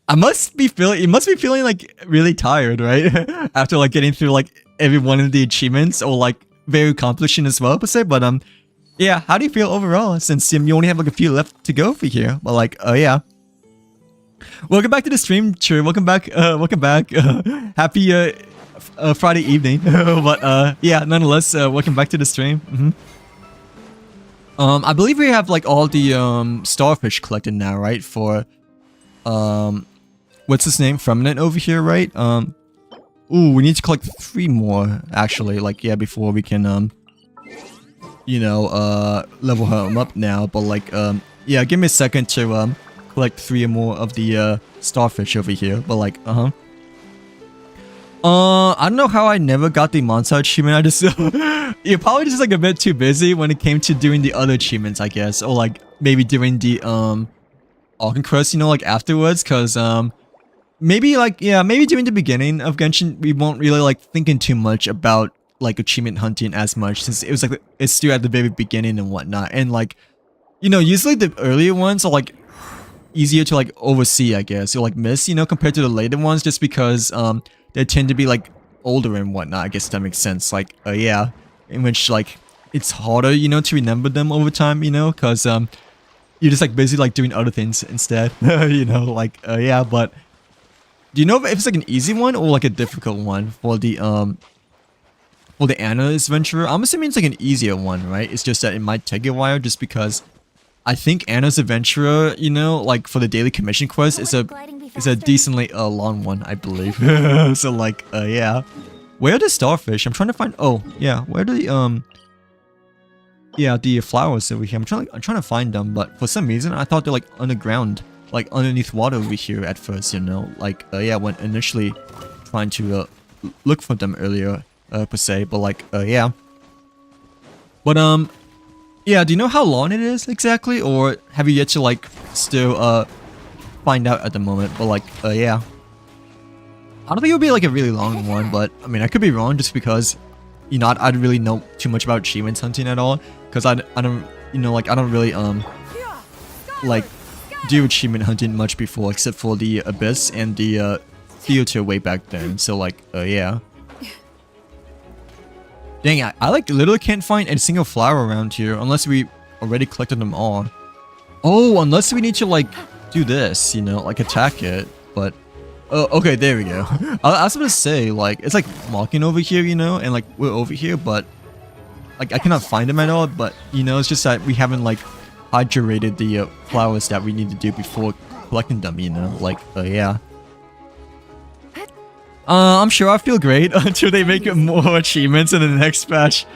Speaker 1: You must be feeling like really tired, right? After like getting through like every one of the achievements, or like very accomplishing as well per se. But yeah, how do you feel overall since you only have like a few left to go for here? But like yeah. Welcome back to the stream, True. Welcome back. Happy Friday evening. But yeah, nonetheless, welcome back to the stream. I believe we have like all the starfish collected now, right? For what's his name? Feminine over here, right? Ooh, we need to collect 3 more actually. Like yeah, before we can you know level her up now. But like yeah, give me a second to collect 3 or more of the starfish over here. But like I don't know how I never got the monster achievement. I just you're probably just like a bit too busy when it came to doing the other achievements, I guess, or like maybe doing the Arkan quest, you know, like afterwards. Cause maybe like yeah, maybe during the beginning of Genshin we won't really like thinking too much about like achievement hunting as much, since it was like it's still at the very beginning and whatnot. And like you know, usually the earlier ones are like easier to like oversee, I guess, or like miss, you know, compared to the later ones, just because they tend to be like older and whatnot. I guess that makes sense. Like yeah, in which like it's harder, you know, to remember them over time, you know, because you're just like busy like doing other things instead. You know, like yeah. But do you know if it's like an easy one or like a difficult one for the Anna adventurer? I'm assuming it's like an easier one, right? It's just that it might take a while, just because I think Anna's Adventurer, you know, like for the daily commission quest, is a decently long one, I believe. So like, yeah. Where are the starfish? I'm trying to find. Oh, yeah. Where are the yeah, the flowers over here? I'm trying to find them, but for some reason I thought they're like underground, like underneath water over here at first. You know, like yeah, when initially trying to look for them earlier per se, but like yeah. But yeah, do you know how long it is exactly, or have you yet to like still find out at the moment? But like yeah, I don't think it would be like a really long one, but I mean I could be wrong, just because you know I don't really know too much about achievements hunting at all, because I don't, you know, like I don't really like do achievement hunting much before, except for the Abyss and the Theater way back then. So like yeah. Dang, I like literally can't find a single flower around here unless we already collected them all. Oh, unless we need to like do this, you know, like attack it. But okay, there we go. I was gonna say, like, it's like mocking over here, you know, and like we're over here, but like I cannot find them at all. But you know, it's just that we haven't like hydrated the flowers that we need to do before collecting them, you know, like yeah. I'm sure I feel great until they make more achievements in the next patch.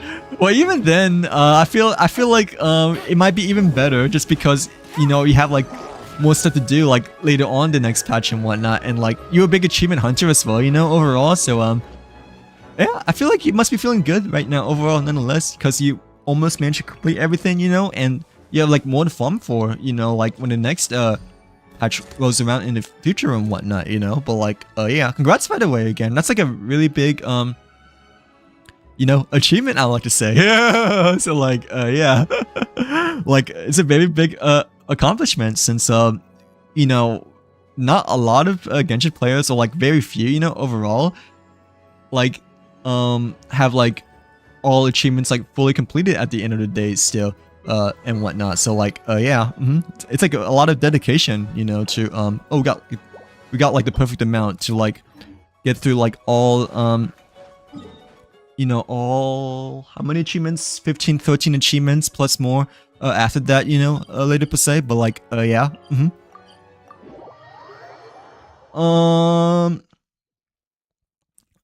Speaker 1: Well, even then, I feel like it might be even better, just because, you know, you have like more stuff to do like later on the next patch and whatnot, and like you're a big achievement hunter as well, you know, overall. So Yeah, I feel like you must be feeling good right now overall, nonetheless, because you almost managed to complete everything, you know, and you have like more to farm for, you know, like when the next patch rolls around in the future and whatnot, you know. But like, yeah, congrats by the way again. That's like a really big you know, achievement, I like to say. Yeah. So like, yeah, like it's a very big accomplishment since you know, not a lot of Genshin players, or like very few, you know, overall, like have like all achievements like fully completed at the end of the day still, and whatnot. So like, yeah, it's like a lot of dedication, you know, to oh, we got like the perfect amount to like get through like all you know, all how many achievements? 15, 13 achievements plus more after that, you know, later per se. But like, yeah,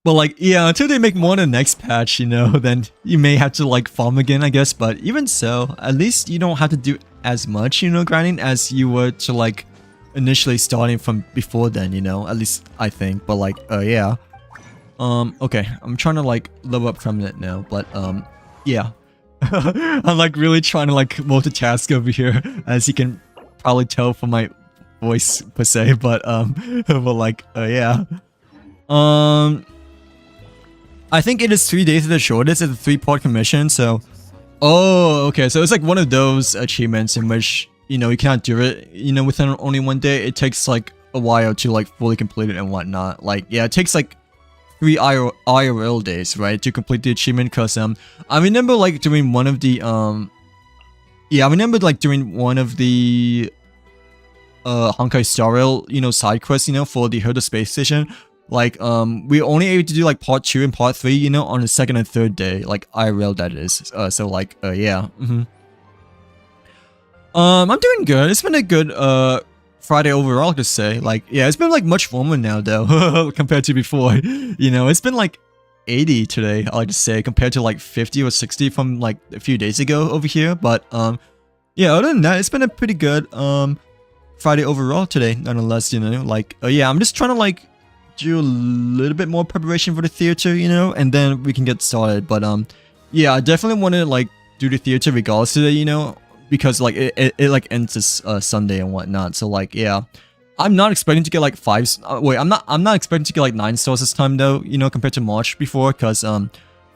Speaker 1: but like, yeah, until they make more in the next patch, you know, then you may have to like farm again, I guess. But even so, at least you don't have to do as much, you know, grinding as you were to like initially starting from before then, you know, at least I think. But like, yeah. Okay, I'm trying to like level up from it now, but yeah. I'm like really trying to like multitask over here, as you can probably tell from my voice per se, but but like, yeah. I think it is 3 days of the shortest. It's a 3-part commission, so oh, okay, so it's like one of those achievements in which, you know, you can't do it, you know, within only 1 day. It takes like a while to like fully complete it and whatnot. Like, yeah, it takes like 3 IRL days, right, to complete the achievement. Cause I remember like doing one of the yeah, I remember like doing one of the Honkai Star Rail, you know, side quests, you know, for the Herder space station. Like we only able to do like part 2 and part 3, you know, on the 2nd and 3rd day, like IRL that is. So like, yeah. I'm doing good. It's been a good Friday overall, to say. Like, yeah, it's been like much warmer now though compared to before. You know, it's been like 80 today, I like to say, compared to like 50 or 60 from like a few days ago over here. But yeah, other than that, it's been a pretty good Friday overall today, nonetheless, you know. Like, yeah, I'm just trying to like do a little bit more preparation for the theater, you know, and then we can get started. But yeah, I definitely want to like do the theater regardless today, you know, because like it like ends this Sunday and whatnot. So like, yeah, I'm not expecting to get like 5 wait, I'm not expecting to get like 9 stars this time though, you know, compared to March before, because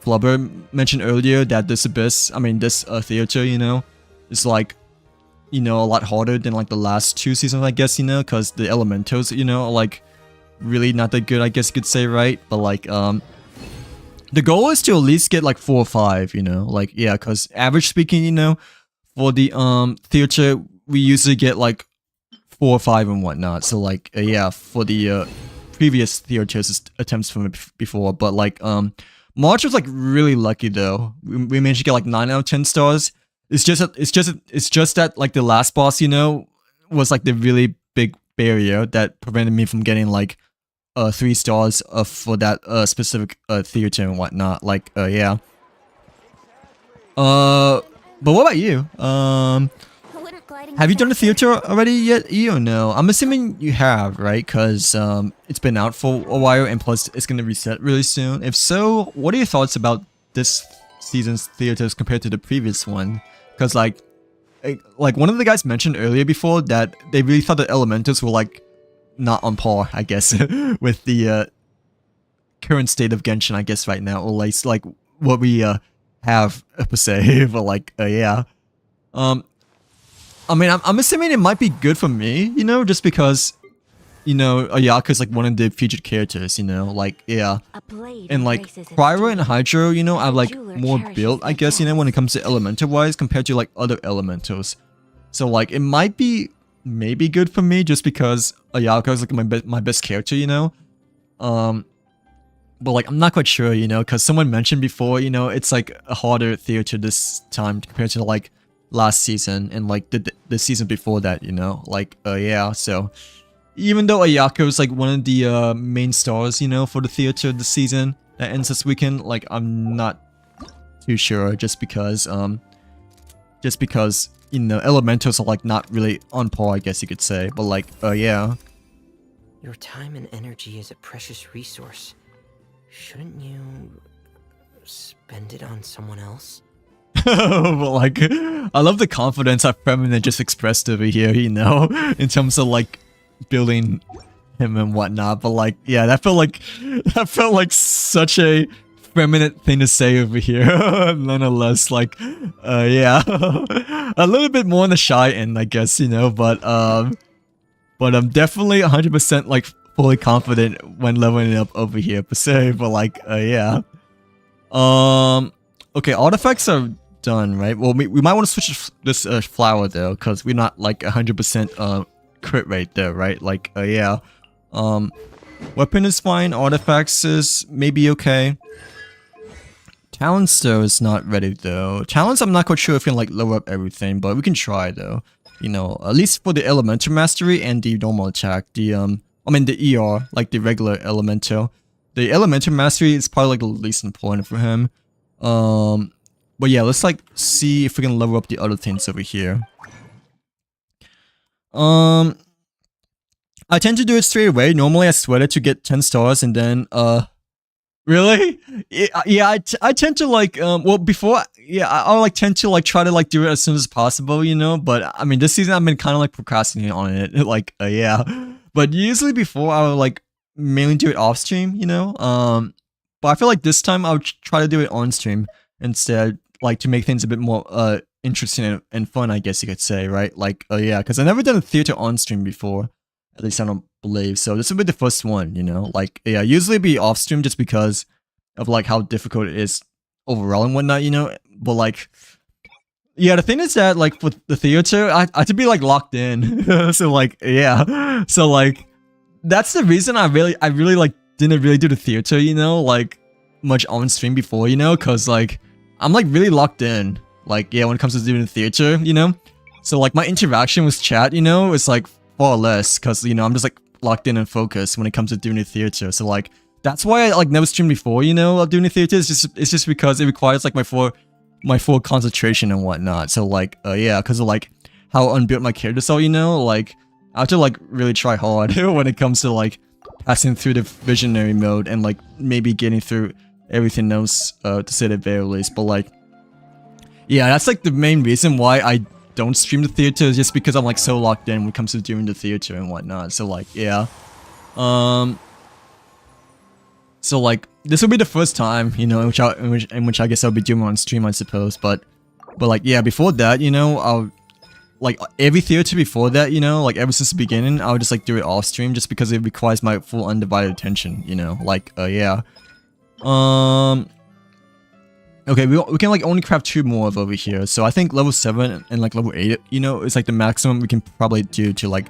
Speaker 1: Flubber mentioned earlier that this abyss, I mean this theater, you know, is like, you know, a lot harder than like the last 2 seasons, I guess, you know, because the elementals, you know, are like really not that good, I guess you could say, right? But like the goal is to at least get like 4 or 5, you know, like, yeah, because average speaking, you know, for the theater we usually get like 4 or 5 and whatnot. So like, yeah, for the previous theaters attempts from before. But like March was like really lucky though. We managed to get like 9 out of 10 stars. It's just that like the last boss, you know, was like the really big barrier that prevented me from getting like 3 stars for that specific theater and whatnot. Like, yeah. But what about you? Have you done the theater already yet, E, or no? I'm assuming you have, right? Because it's been out for a while, and plus it's going to reset really soon. If so, what are your thoughts about this season's theaters compared to the previous one? Because like one of the guys mentioned earlier before that they really thought the elementals were like not on par, I guess, with the current state of Genshin, I guess, right now, or like what we have per se. But like, yeah. I mean, I'm assuming it might be good for me, you know, just because, you know, Ayaka's like one of the featured characters, you know, like, yeah. And like, Pyro and Hydro, you know, are like more built, I guess, you know, when it comes to elemental wise compared to like other elementals. So like, it might be maybe good for me just because Ayaka is like my best character, you know. But like, I'm not quite sure, you know, because someone mentioned before, you know, it's like a harder theater this time compared to like last season and like the season before that, you know, like, yeah. So even though Ayaka is like one of the main stars, you know, for the theater this season that ends this weekend, like, I'm not too sure just because you know, elementals are like not really on par, I guess you could say. But like, yeah.
Speaker 2: Your time and energy is a precious resource. Shouldn't you spend it on someone else?
Speaker 1: But like, I love the confidence that Feminine just expressed over here, you know, in terms of like building him and whatnot. But like, yeah, that felt like such a feminine thing to say over here. Nonetheless, like, yeah, a little bit more on the shy end, I guess, you know. But I'm definitely 100% like fully confident when leveling it up over here per se. But like, yeah. Okay, artifacts are done, right? Well, we might want to switch this flower though, because we're not like 100% crit rate there, right? Like, yeah. Weapon is fine. Artifacts is maybe okay. Talents though is not ready though. Talents, I'm not quite sure if we can like lower up everything, but we can try though. You know, at least for the elemental mastery and the normal attack. The I mean the ER, like the regular elemental. The elemental mastery is probably like the least important for him. But yeah, let's like see if we can level up the other things over here. I tend to do it straight away. Normally I sweat it to get 10 stars and then really? Yeah, I tend to like well before yeah, I'll like tend to like try to like do it as soon as possible, you know, but I mean this season I've been kind of like procrastinating on it. Like yeah. But usually before I would like mainly do it off stream, you know. But I feel like this time I would try to do it on stream instead, like to make things a bit more interesting and fun, I guess you could say, right? Like yeah, because I've never done a theater on stream before. At least I don't believe. So this will be the first one, you know? Like, yeah, usually be off stream just because of like how difficult it is overall and whatnot, you know? But like, yeah, the thing is that like for the theater, I had to be like locked in. So like, yeah. So like, that's the reason I really like didn't really do the theater, you know? Like much on stream before, you know? Cause like, I'm like really locked in. Like, yeah, when it comes to doing the theater, you know? So like my interaction with chat, you know, is like far less because you know I'm just like locked in and focused when it comes to doing the theater. So like that's why I like never streamed before, you know, of doing the theater. It's just because it requires like my full concentration and whatnot. So like yeah, because of like how unbuilt my characters are, you know, like I have to like really try hard when it comes to like passing through the visionary mode and like maybe getting through everything else to say the very least. But like yeah, that's like the main reason why I don't stream the theater, is just because I'm like so locked in when it comes to doing the theater and whatnot. So like yeah, so like this will be the first time, you know, in which I guess I'll be doing on stream, I suppose. But like yeah, before that, you know, I'll like every theater before that, you know, like ever since the beginning, I would just like do it off stream just because it requires my full undivided attention, you know. Like yeah, okay, we can like only craft 2 more of over here. So I think level 7 and like level 8, you know, is like the maximum we can probably do to like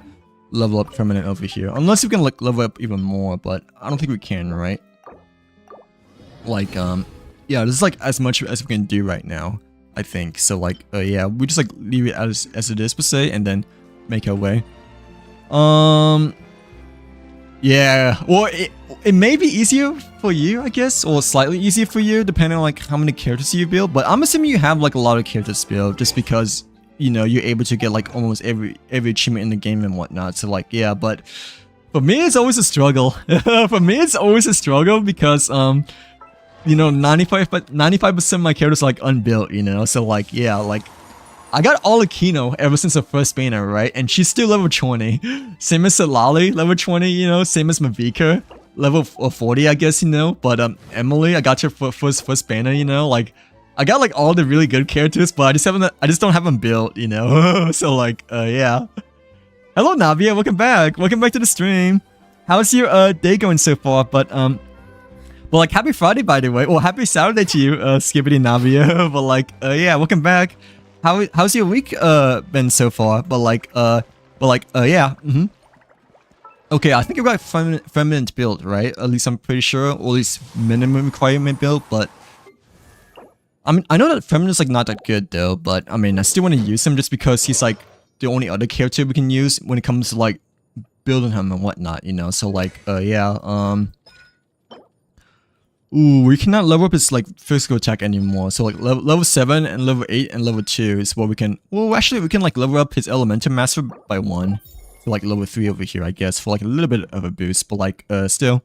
Speaker 1: level up permanent over here. Unless we can like level up even more, but I don't think we can, right? Like yeah, this is like as much as we can do right now, I think. So like yeah, we just like leave it as it is per se and then make our way. Yeah, well, it may be easier for you, I guess, or slightly easier for you, depending on like how many characters you build. But I'm assuming you have like a lot of characters built, just because you know you're able to get like almost every achievement in the game and whatnot. So like yeah, but for me it's always a struggle. For me it's always a struggle because you know 95% of my characters are like unbuilt, you know. So like yeah, like I got all Aquino ever since the first banner, right? And she's still level 20. Same as Salali, level 20, you know? Same as Mavika, level 40, I guess, you know? But Emily, I got her for first banner, you know? Like, I got like all the really good characters, but I just don't have them built, you know? So like, yeah. Hello Navia, welcome back. Welcome back to the stream. How's your day going so far? But well, like happy Friday by the way. Well, happy Saturday to you, Skibbity Navia. But like, yeah, welcome back. How's your week been so far? But like yeah. Okay, I think I've got feminine build, right? At least I'm pretty sure, or at least minimum requirement build. But I mean, I know that feminine is like not that good though. But I mean, I still want to use him just because he's like the only other character we can use when it comes to like building him and whatnot, you know. So like yeah, ooh, we cannot level up his like physical attack anymore. So like level 7 and level 8 and level 2 is what we can. Well, actually, we can like level up his elemental master by 1. So like level 3 over here, I guess, for like a little bit of a boost. But like still.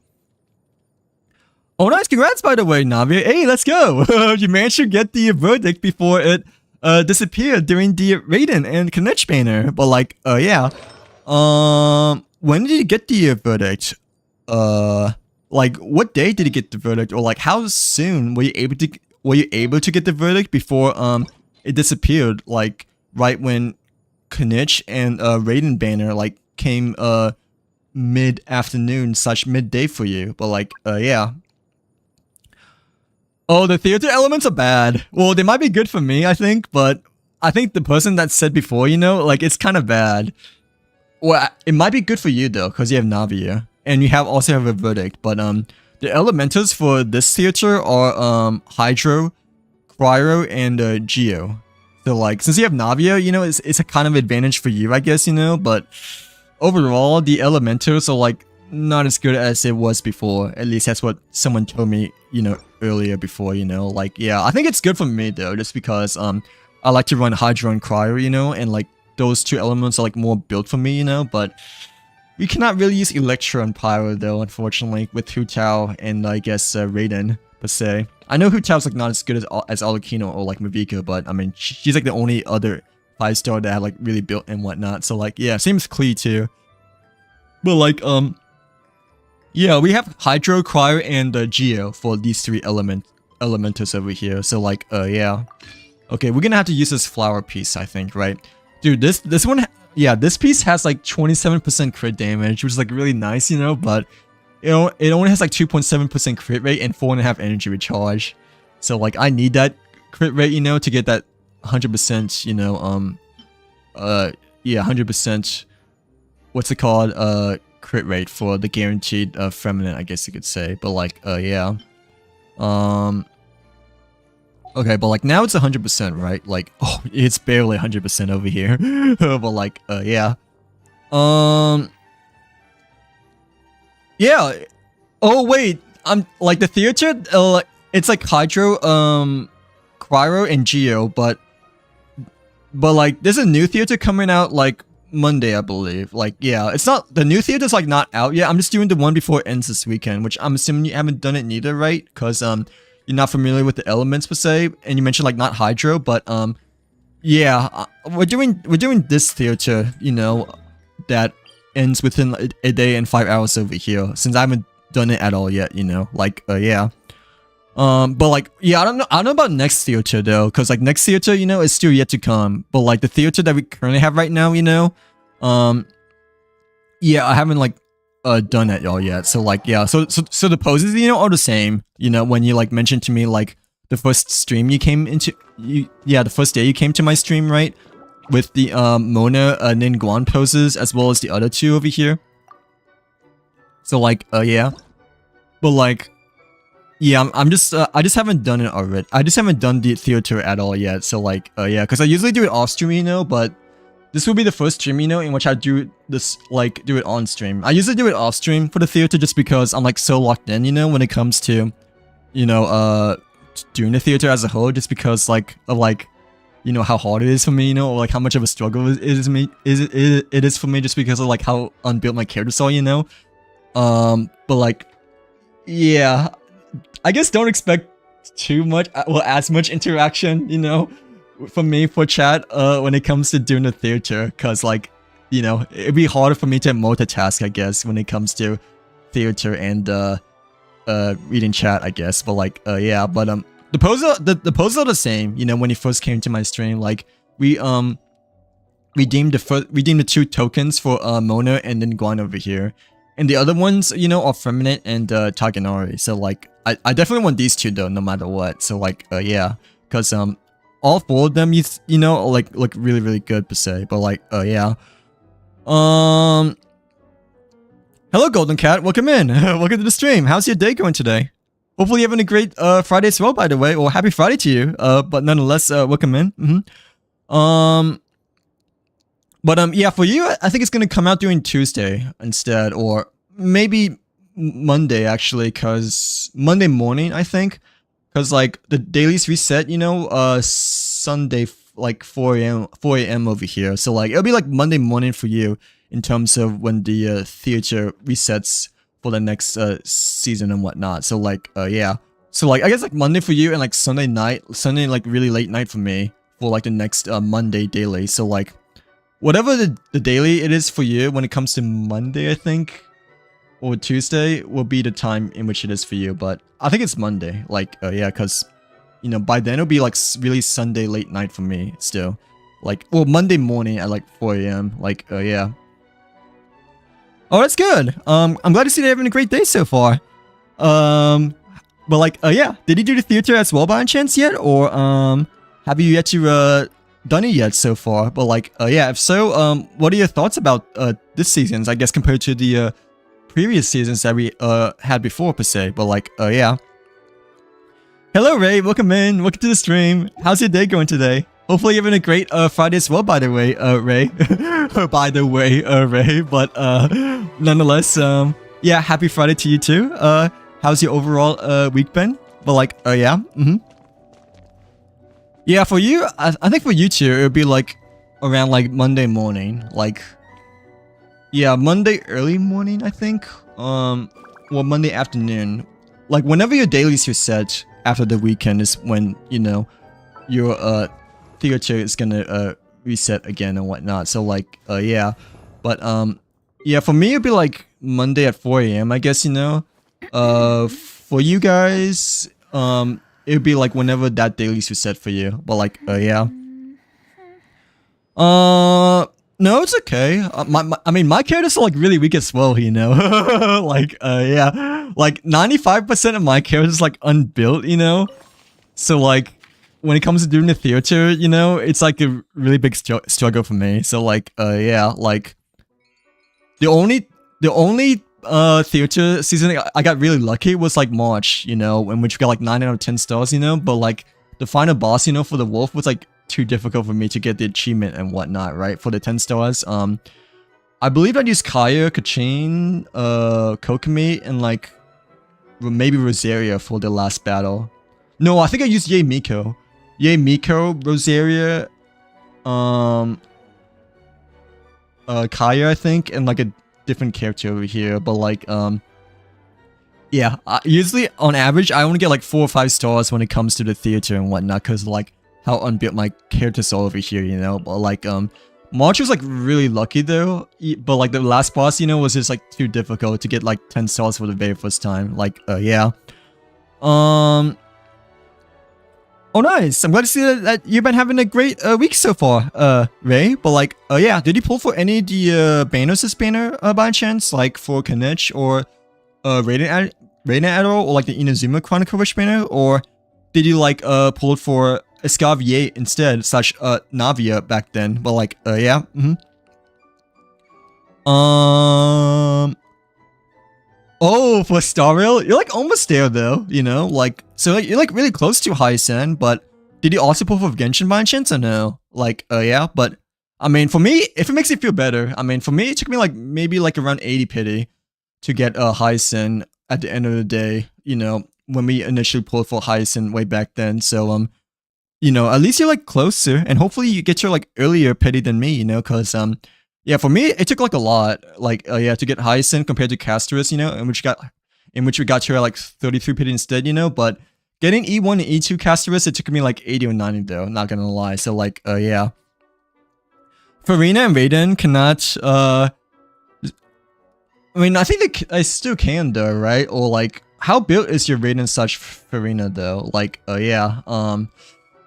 Speaker 1: Oh, nice. Congrats, by the way, Navi. Hey, let's go. You managed to get the verdict before it disappeared during the Raiden and Knish banner. But like, yeah. When did you get the verdict? Like, what day did you get the verdict? Or like, how soon were you able to get the verdict before it disappeared? Like, right when Knish and Raiden banner like came mid-afternoon / midday for you. But like, yeah. Oh, the theater elements are bad. Well, they might be good for me, I think, but I think the person that said before, you know, like, it's kind of bad. Well, it might be good for you, though, because you have Navia, and you also have a verdict, but, the elementals for this theater are, Hydro, Cryo, and, Geo. So, like, since you have Navia, you know, it's a kind of advantage for you, I guess, you know, but overall, the elementals are, like, not as good as it was before. At least that's what someone told me, you know, earlier before, you know. Like, yeah, I think it's good for me, though, just because, I like to run Hydro and Cryo, you know, and, like, those two elements are, like, more built for me, you know, but we cannot really use Electro and Pyro, though, unfortunately, with Hu Tao and, I guess, Raiden, per se. I know Hu Tao's, like, not as good as Alucino or, like, Mavika, but, I mean, she's, like, the only other 5-star that have, like, really built and whatnot, so, like, yeah, same as Klee, too. But, like, yeah, we have Hydro, Cryo, and Geo for these three elementals over here. So like, yeah. Okay, we're gonna have to use this flower piece, I think, right? Dude, this one, yeah, this piece has like 27% crit damage, which is like really nice, you know, but you know, it only has like 2.7% crit rate and 4.5 energy recharge. So like, I need that crit rate, you know, to get that 100%, you know, yeah, 100%, what's it called, crit rate for the guaranteed feminine, I guess you could say. But like, yeah. Okay, but like now it's 100%, right? Like, oh, it's barely 100% over here. But like, yeah. Yeah. Oh wait, I'm like the theater. It's like Hydro, Cryo, and Geo, but like there's a new theater coming out like Monday, I believe. Like, yeah, it's not, the new theater's like not out yet. I'm just doing the one before it ends this weekend, which I'm assuming you haven't done it neither, right? Because you're not familiar with the elements per se, and you mentioned like not Hydro, but yeah, we're doing this theater, you know, that ends within a day and 5 hours over here, since I haven't done it at all yet, you know. Like, yeah. But like, yeah, I don't know about next theater though, because like next theater, you know, is still yet to come. But like the theater that we currently have right now, you know, yeah, I haven't like done it all yet. So like, yeah, so the poses, you know, are the same. You know, when you like mentioned to me like the first stream you came into, yeah, the first day you came to my stream, right, with the Mona Ningguan poses as well as the other two over here. So like, yeah, but like. Yeah, I'm just, I just haven't done it already. I just haven't done the theater at all yet. So like, yeah, because I usually do it off stream, you know, but this will be the first stream, you know, in which I do this, like, do it on stream. I usually do it off stream for the theater just because I'm like so locked in, you know, when it comes to, you know, doing the theater as a whole, just because like, of like, you know, how hard it is for me, you know, or like how much of a struggle it is for me just because of like how unbuilt my characters are, you know. But like, yeah. I guess don't expect too much, well, as much interaction, you know, from me for chat, when it comes to doing the theater, because, like, you know, it'd be harder for me to multitask, I guess, when it comes to theater and, reading chat, I guess, but, like, yeah, but, the poses are the same, you know, when you first came to my stream, like, we redeemed the 2 tokens for, Mona and then Guan over here. And the other ones, you know, are Feminine and Taganori. So like, I definitely want these 2 though, no matter what. So like, yeah, because all 4 of them, you know, like look really really good per se. But like, yeah. Hello, Golden Cat. Welcome in. Welcome to the stream. How's your day going today? Hopefully you're having a great Friday as well, by the way. Or happy Friday to you. But nonetheless, welcome in. But yeah, for you, I think it's gonna come out during Tuesday instead, or maybe Monday actually, cause Monday morning I think, cause like the dailies reset, you know, Sunday like 4 a.m. over here. So like it'll be like Monday morning for you in terms of when the theater resets for the next season and whatnot. So like yeah. So like I guess like Monday for you and like Sunday like really late night for me for like the next Monday daily. So like whatever the daily it is for you when it comes to Monday, I think, or Tuesday will be the time in which it is for you. But I think it's Monday. Like yeah, because you know by then it'll be like really Sunday late night for me still. Like well Monday morning at like 4 a.m. Like yeah. Oh, that's good. I'm glad to see they're having a great day so far. But like, yeah, did you do the theater as well by any chance yet, or have you yet to done it yet so far? But like, yeah, if so, what are your thoughts about this season's? I guess compared to the previous seasons that we had before per se. But like, yeah. Hello, Ray. Welcome in. Welcome to the stream. How's your day going today? Hopefully you're having a great Friday as well, by the way, Ray. By the way, Ray. But nonetheless, yeah, happy Friday to you too. How's your overall week been? But like, yeah. Yeah, for you, I think for you too, it would be like around like Monday morning. Like, yeah, Monday early morning, I think. Well, Monday afternoon. Like, whenever your dailies are set after the weekend is when, you know, your theater is gonna reset again and whatnot. So like yeah, but yeah, for me it'd be like Monday at 4 a.m. I guess, you know. For you guys it'd be like whenever that daily's reset for you. But like yeah, no, it's okay. I mean my characters are like really weak as well, you know. Like yeah, like 95% of my characters like unbuilt, you know. So like when it comes to doing the theater, you know, it's like a really big struggle for me. So like, yeah, like the only theater season I got really lucky was like March, you know, in which we got like 9 out of 10 stars, you know. But like the final boss, you know, for the wolf was like too difficult for me to get the achievement and whatnot, right? For the 10 stars, I believe I used Kaya, Kachin, Kokomi, and like maybe Rosaria for the last battle. No, I think I used Ye Miko. Ye Miko, Rosaria, Kaya, I think, and like a different character over here. But like, yeah, usually on average, I only get like 4 or 5 stars when it comes to the theater and whatnot, because like how unbuilt my characters are over here, you know. But like, March was like really lucky though, but like the last boss, you know, was just like too difficult to get like 10 stars for the very first time. Like, yeah. Oh, nice. I'm glad to see that you've been having a great week so far, Ray. But like, yeah, did you pull for any of the Banos' banner by chance? Like for Kanech or Raiden Admiral or like the Inazuma Chronicle banner? Or did you like pull it for Escavier instead, / Navia back then? But like, yeah. Oh, for Star Rail? You're like almost there though, you know? Like, so like, you're like really close to Hyasen, but did you also pull for Genshin by chance or no? Like, yeah, but I mean, for me, if it makes you feel better, I mean, for me, it took me like maybe like around 80 pity to get Hyasen at the end of the day, you know, when we initially pulled for Hyasen way back then. So, you know, at least you're like closer, and hopefully you get your like earlier pity than me, you know, because, yeah, for me, it took like a lot, like, yeah, to get Hyasen compared to Castorus, you know, in which we got to like 33 pity instead, you know, but getting E1 and E2 Castorus, it took me like 80 or 90 though, not gonna lie. So like, yeah. Farina and Raiden cannot, I mean, I think they still can though, right? Or like, how built is your Raiden / Farina though? Like, yeah,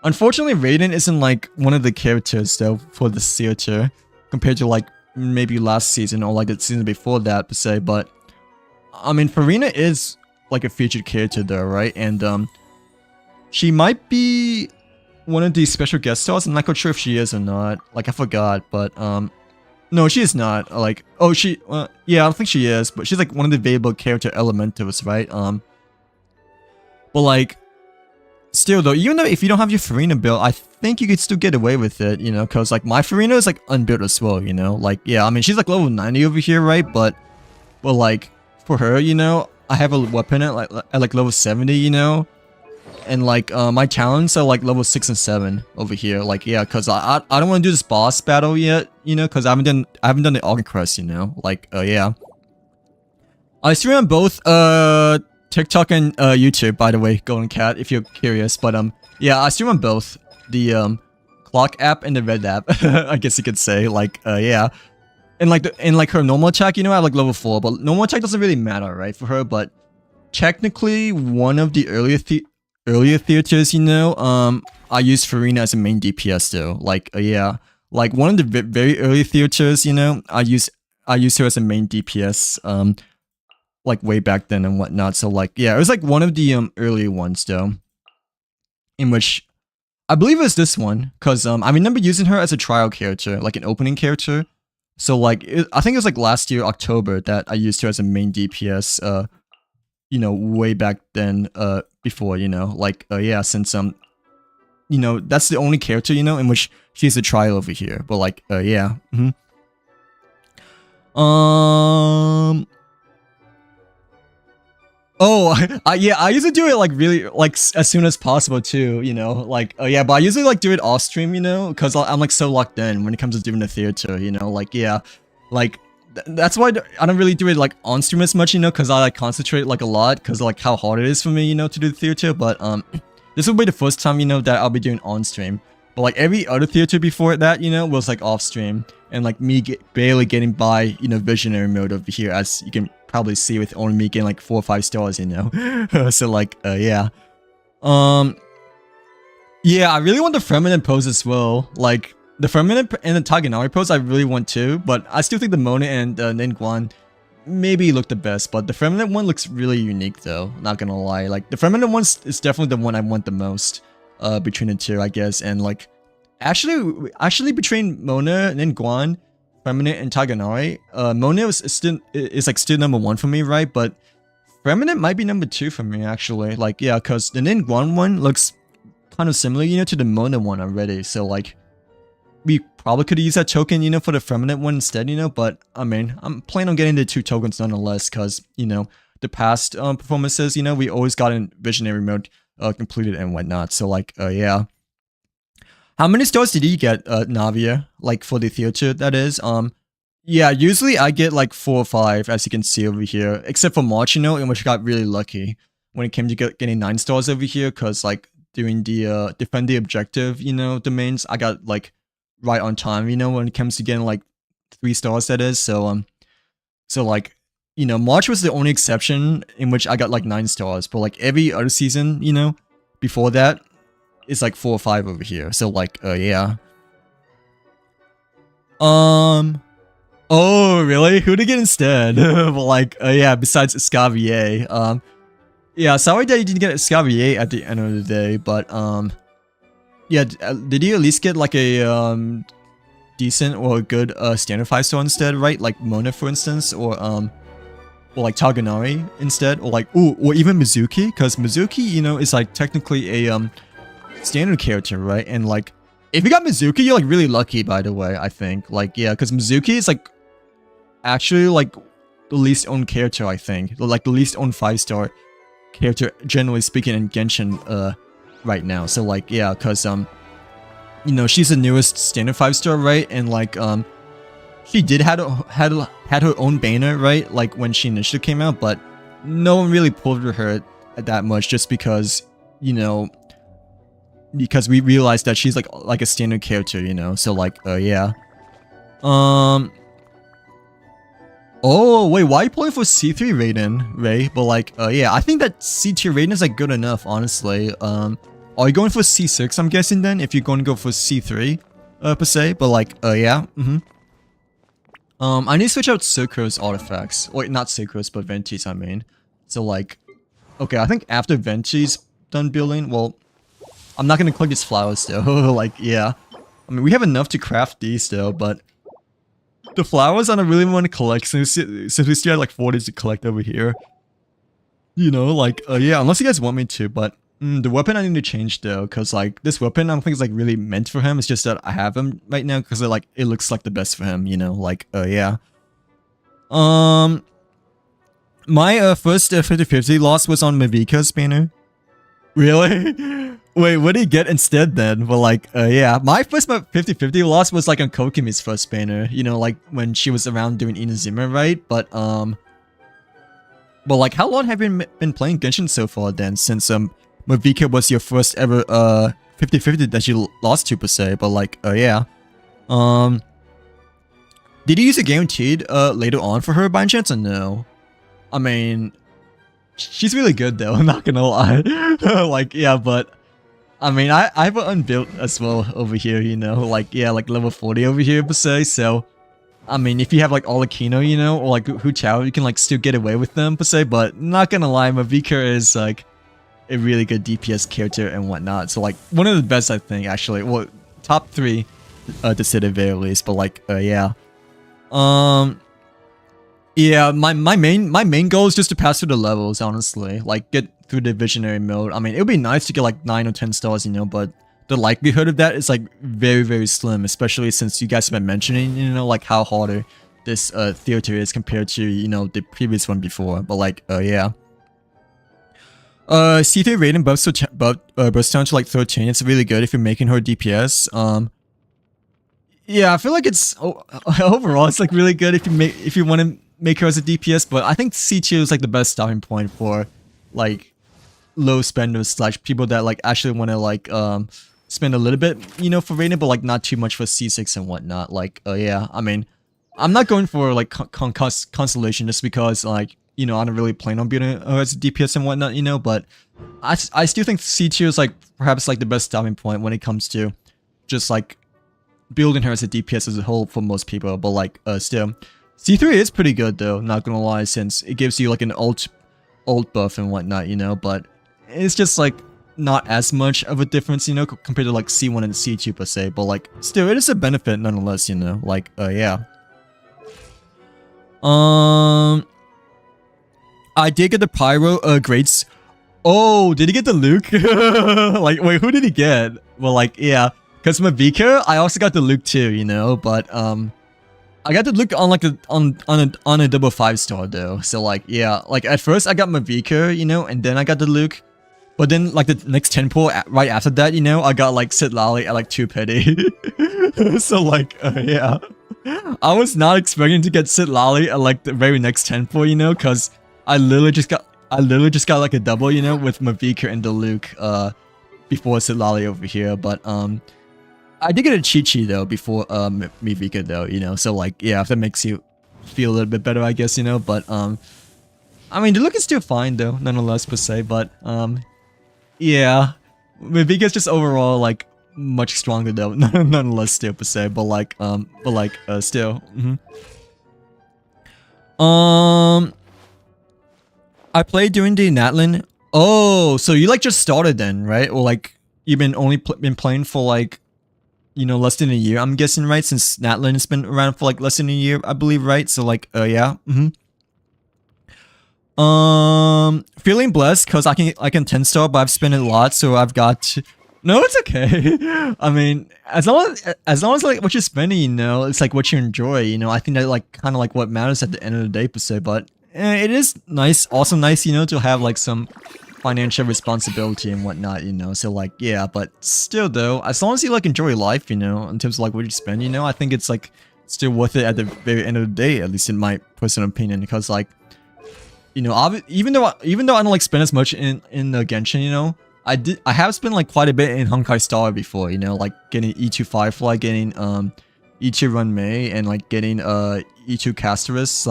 Speaker 1: unfortunately, Raiden isn't like one of the characters though for the theater, compared to like maybe last season or like the season before that per se. But I mean, Farina is like a featured character though, right? And she might be one of these special guest stars. I'm not quite sure if she is or not. Like I forgot, but no, she is not. Like, oh, yeah, I don't think she is, but she's like one of the available character elementals, right? But like, still though, even though if you don't have your Farina build, I think you could still get away with it, you know, because like my Farina is like unbuilt as well, you know. Like, yeah, I mean, she's like level 90 over here, right? But like for her, you know, I have a weapon at like level 70, you know, and like my talents are like level 6 and 7 over here. Like, yeah, because I don't want to do this boss battle yet, you know, because I haven't done the Augen Crest, you know. Like, yeah. I stream on both TikTok and YouTube, by the way, Golden Cat, if you're curious. But yeah, I stream on both the Clock app and the Red app. I guess you could say, like, yeah. And like her normal attack, you know, I have like level 4, but normal attack doesn't really matter, right, for her. But technically, one of the earlier theaters, you know, I used Farina as a main DPS though. Like, yeah, like one of the very early theaters, you know, I used her as a main DPS, like way back then and whatnot. So like, yeah, it was like one of the earlier ones though, in which I believe it was this one, cause I remember using her as a trial character, like an opening character. So like, I think it was like last year October that I used her as a main DPS. You know, way back then. Before, you know, like, yeah, since you know, that's the only character, you know, in which she's a trial over here. But like, yeah. Oh, yeah, I usually do it like really like as soon as possible too, you know, like, yeah, but I usually like do it off stream, you know, because I'm like so locked in when it comes to doing the theater, you know, like, yeah, like that's why I don't really do it like on stream as much, you know, because I like concentrate like a lot because like how hard it is for me, you know, to do the theater. But this will be the first time, you know, that I'll be doing on stream. But like every other theater before that, you know, was like off stream and like me barely getting by, you know, visionary mode over here, as you can probably see with only me getting like 4 or 5 stars, you know. So like, yeah. Yeah, I really want the feminine pose as well. Like the feminine and the Taganari pose, I really want too. But I still think the Mona and Ningguang maybe look the best. But the feminine one looks really unique though. Not gonna lie. Like the feminine one is definitely the one I want the most. Between the two, I guess. And like, actually between Mona, Ningguang, Feminine, and Taganari, Mona is like still number 1 for me, right? But Feminine might be number 2 for me, actually. Like, yeah, because the Ningguang one looks kind of similar, you know, to the Mona one already. So like, we probably could use that token, you know, for the Feminine one instead, you know. But I mean, I'm planning on getting the 2 tokens nonetheless, because, you know, the past performances, you know, we always got in Visionary mode completed and whatnot. So like, yeah. How many stars did you get, Navia? Like for the theater, that is. Yeah, usually I get like 4 or 5, as you can see over here. Except for March, you know, in which I got really lucky when it came to getting 9 stars over here. Cause like doing the defend the objective, you know, domains, I got like right on time, you know, when it comes to getting like 3 stars, that is. So like, you know, March was the only exception in which I got like 9 stars. But like every other season, you know, before that, it's like 4 or 5 over here. So like, yeah. Oh, really? Who to get instead? Well, like, yeah, besides Escavier. Yeah, sorry that you didn't get Escavier at the end of the day, but, yeah, did you at least get like a, decent or good, standard 5-star instead, right? Like Mona, for instance, or like Taganari instead, or like, ooh, or even Mizuki, because Mizuki, you know, is like technically a, standard character, right? And like, if you got Mizuki, you're like really lucky, by the way, I think. Like, yeah, because Mizuki is like actually like the least owned character, I think. Like the least owned 5-star character, generally speaking, in Genshin right now. So like, yeah, because you know, she's the newest standard 5-star, right? And like she did had her own banner, right? Like when she initially came out, but no one really pulled her that much, just because, you know, because we realized that she's like a standard character, you know. So like, yeah. Oh wait, why are you playing for C3 Raiden, Ray? But like, yeah, I think that C2 Raiden is like good enough, honestly. Are you going for C6? I'm guessing then, if you're going to go for C3, per se. But like, yeah. I need to switch out Sucrose artifacts. Wait, not Sucrose, but Venti's, I mean. So like, okay, I think after Venti's done building, well, I'm not gonna collect these flowers though. Like, yeah. I mean, we have enough to craft these though, but the flowers I don't really want to collect since we still have like 40 to collect over here. You know, like, yeah, unless you guys want me to, but the weapon I need to change though, because like this weapon I don't think is like really meant for him. It's just that I have him right now because like it looks like the best for him, you know, like, yeah. My first 50-50 loss was on Mavika's banner. Really? Wait, what did he get instead then? Well, like, yeah, my first 50-50 loss was like on Kokimi's first banner, you know, like when she was around doing Inazuma, right? But, But like, how long have you been playing Genshin so far then? Since Mavika was your first ever 50-50 that you lost to per se. But like, yeah. Did you use a guaranteed later on for her by any chance or no? I mean, she's really good though. I'm not gonna lie. Like, yeah, but I mean, I have an unbuilt as well over here. You know, like yeah, like level 40 over here per se. So. I mean, if you have like all the Kino, you know, or like Hu Chao, you can like still get away with them per se, but not gonna lie, Mavika is like a really good DPS character and whatnot. So like one of the best I think actually. Well, top 3 to say the very least, but like yeah. Yeah, my main goal is just to pass through the levels, honestly. Like get through the visionary mode. I mean, it would be nice to get like 9 or 10 stars, you know, but the likelihood of that is like very, very slim, especially since you guys have been mentioning, you know, like how harder this theater is compared to, you know, the previous one before. But like, yeah. C3 rating buffs burst down to like 13. It's really good if you're making her DPS. Yeah, I feel like it's overall it's like really good if you want to make her as a DPS, but I think C2 is like the best starting point for like low spenders / people that like actually want to like spend a little bit, you know, for rating, but like not too much for C6 and whatnot. Like, yeah, I mean, I'm not going for like constellation just because like, you know, I don't really plan on building as a DPS and whatnot, you know, but I still think C2 is like perhaps like the best starting point when it comes to just like building her as a DPS as a whole for most people. But like, still, C3 is pretty good though, not gonna lie, since it gives you like an ult buff and whatnot, you know, but it's just like not as much of a difference, you know, compared to like C1 and C2 per se, but like still it is a benefit nonetheless, you know, like yeah. I did get the pyro grades. Oh, did he get the Luke? Like wait, who did he get? Well, like yeah, because Mavika, I also got the Luke too, you know, but I got the Luke on like on a double 5-star though. So like yeah, like at first I got Mavika, you know, and then I got the Luke. But then, like, the next 10 pull right after that, you know, I got, like, Sid Lally at, like, 2 petty. So, like, yeah. I was not expecting to get Sid Lally at, like, the very next 10 pull, you know, because I literally just got, like, a double, you know, with Mavika and the Luke, before Sid Lally over here. But, I did get a Chi-Chi, though, before, Mavika, though, you know. So, like, yeah, if that makes you feel a little bit better, I guess, you know. But, I mean, the Luke is still fine, though, nonetheless, per se. But, yeah, Mavika's just overall like much stronger though, nonetheless still per se, but like still. I played during the Natlin. Oh, so you like just started then, right? Or like you've been only been playing for like, you know, less than a year, I'm guessing, right? Since Natlin has been around for like less than a year, I believe, right? So like, yeah. Feeling blessed because I can 10-star, but I've spent a lot, so I've got no, it's okay. I mean, as long as like what you're spending, you know, it's like what you enjoy, you know. I think that like kind of like what matters at the end of the day per se. But it is nice, also nice, you know, to have like some financial responsibility and whatnot, you know. So like yeah, but still though, as long as you like enjoy life, you know, in terms of like what you spend, you know, I think it's like still worth it at the very end of the day, at least in my personal opinion, because like, you know, even though I don't like spend as much in Genshin, you know, I have spent like quite a bit in Honkai Star before, you know, like getting E2 Firefly, getting E2 Run Mei, and like getting E2 Casterus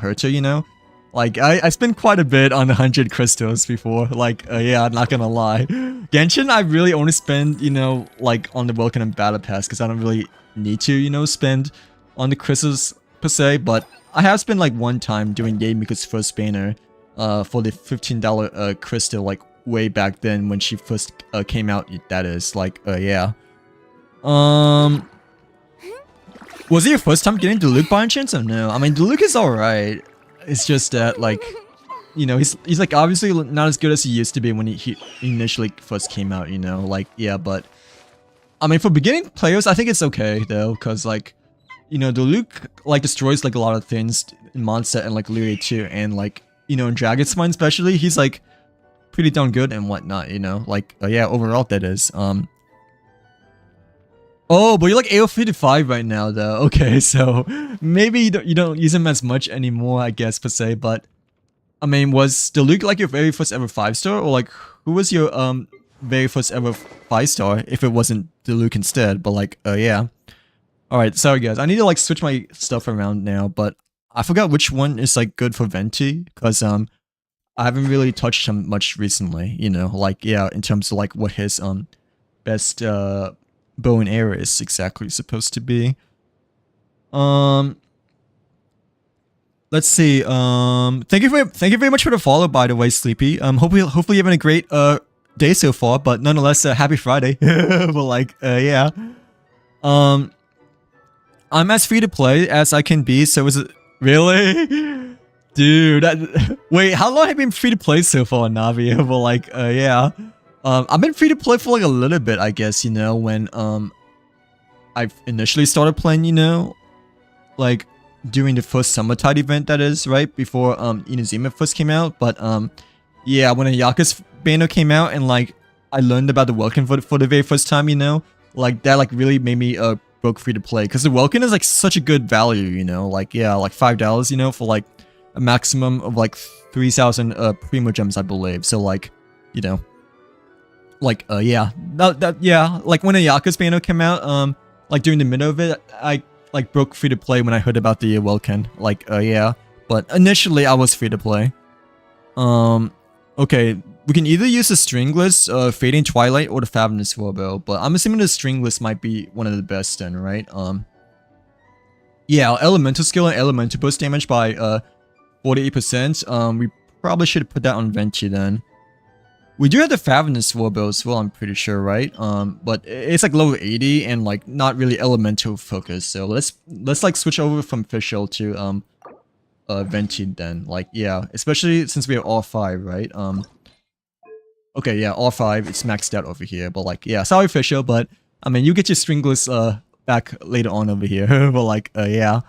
Speaker 1: / Herta, you know. Like I spent quite a bit on 100 crystals before, like yeah, I'm not gonna lie. Genshin I really only spend, you know, like on the Welcome and Battle Pass, because I don't really need to, you know, spend on the crystals per se, but I have spent like one time doing Yamika's first banner for the $15 crystal, like way back then when she first came out, that is, like, yeah. Was it your first time getting the Luke by any chance or no? I mean, the Luke is alright. It's just that, like, you know, he's like obviously not as good as he used to be when he initially first came out, you know, like, yeah, but I mean, for beginning players, I think it's okay though, because like, you know, the Luke like destroys like a lot of things in Mondstadt and like Lyria too, and like, you know, in Dragon's Mine especially, he's like pretty darn good and whatnot, you know, like yeah, overall that is. Oh, but you're like AO55 right now though. Okay, so maybe you don't use him as much anymore, I guess per se, but I mean, was the Luke like your very first ever 5-star, or like who was your very first ever 5-star? If it wasn't the Luke instead, but like yeah. All right, sorry guys, I need to like switch my stuff around now, but I forgot which one is like good for Venti, because I haven't really touched him much recently. You know, like yeah, in terms of like what his best bow and arrow is exactly supposed to be. Let's see. Thank you very much for the follow, by the way, Sleepy. Hopefully you're having a great day so far, but nonetheless, happy Friday. But like, yeah. I'm as free to play as I can be. So is it really, dude? Wait, how long have you been free to play so far, Navi? But like, yeah. I've been free to play for like a little bit, I guess. You know, when I initially started playing, you know, like during the first Summertide event, that is, right before Inazuma first came out. But yeah, when Ayaka's banner came out and like I learned about the Welkin for the very first time, you know, like that like really made me broke free to play, because the Welkin is like such a good value, you know, like yeah, like $5, you know, for like a maximum of like 3,000 primo gems, I believe. So like, you know, like yeah, yeah, like when Ayaka's banner came out, like during the middle of it, I like broke free to play when I heard about the Welkin. Like yeah, but initially I was free to play. Okay, we can either use the Stringless, Fading Twilight, or the Fabulous Warbow, but I'm assuming the Stringless might be one of the best then, right? Yeah, Elemental skill and Elemental burst damage by 48%. We probably should put that on Venti then. We do have the Fabulous Warbow as well, I'm pretty sure, right? But it's like level 80 and like not really elemental focused. So let's like switch over from Fischl to Venti then. Like yeah, especially since we have all 5, right? Okay, yeah, all 5, it's maxed out over here. But like yeah, sorry Fischl, but I mean you get your Stringless back later on over here. But like yeah.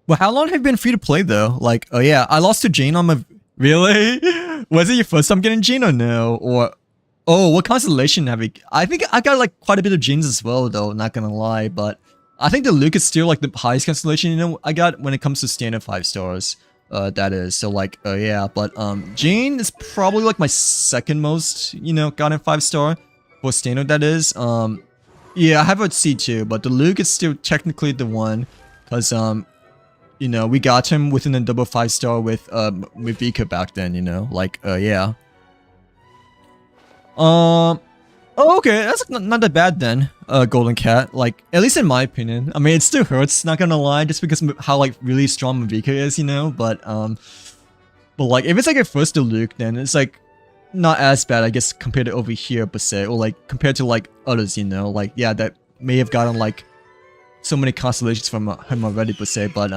Speaker 1: Well, how long have you been free to play though? Like, oh yeah, I lost to Jane on my... Really? Was it your first time getting Jane or no? Or... Oh, what constellation have you... I think I got like quite a bit of Janes as well though, not gonna lie. But I think the Luke is still like the highest constellation, you know, I got when it comes to standard 5 stars. That is. So like, yeah. But Jane is probably like my second most, you know, gotten 5-star. For standard, that is. Yeah, I have a C2, but the Luke is still technically the one. Because, you know, we got him within a double 5-star with Vika back then, you know, like yeah. Oh, okay, that's not that bad then, Golden Cat, like, at least in my opinion. I mean, it still hurts, not gonna lie, just because of how like really strong Vika is, you know, but like if it's like a first Luke, then it's like not as bad, I guess, compared to over here per se, or like compared to like others, you know, like yeah, that may have gotten like so many constellations from him already per se, but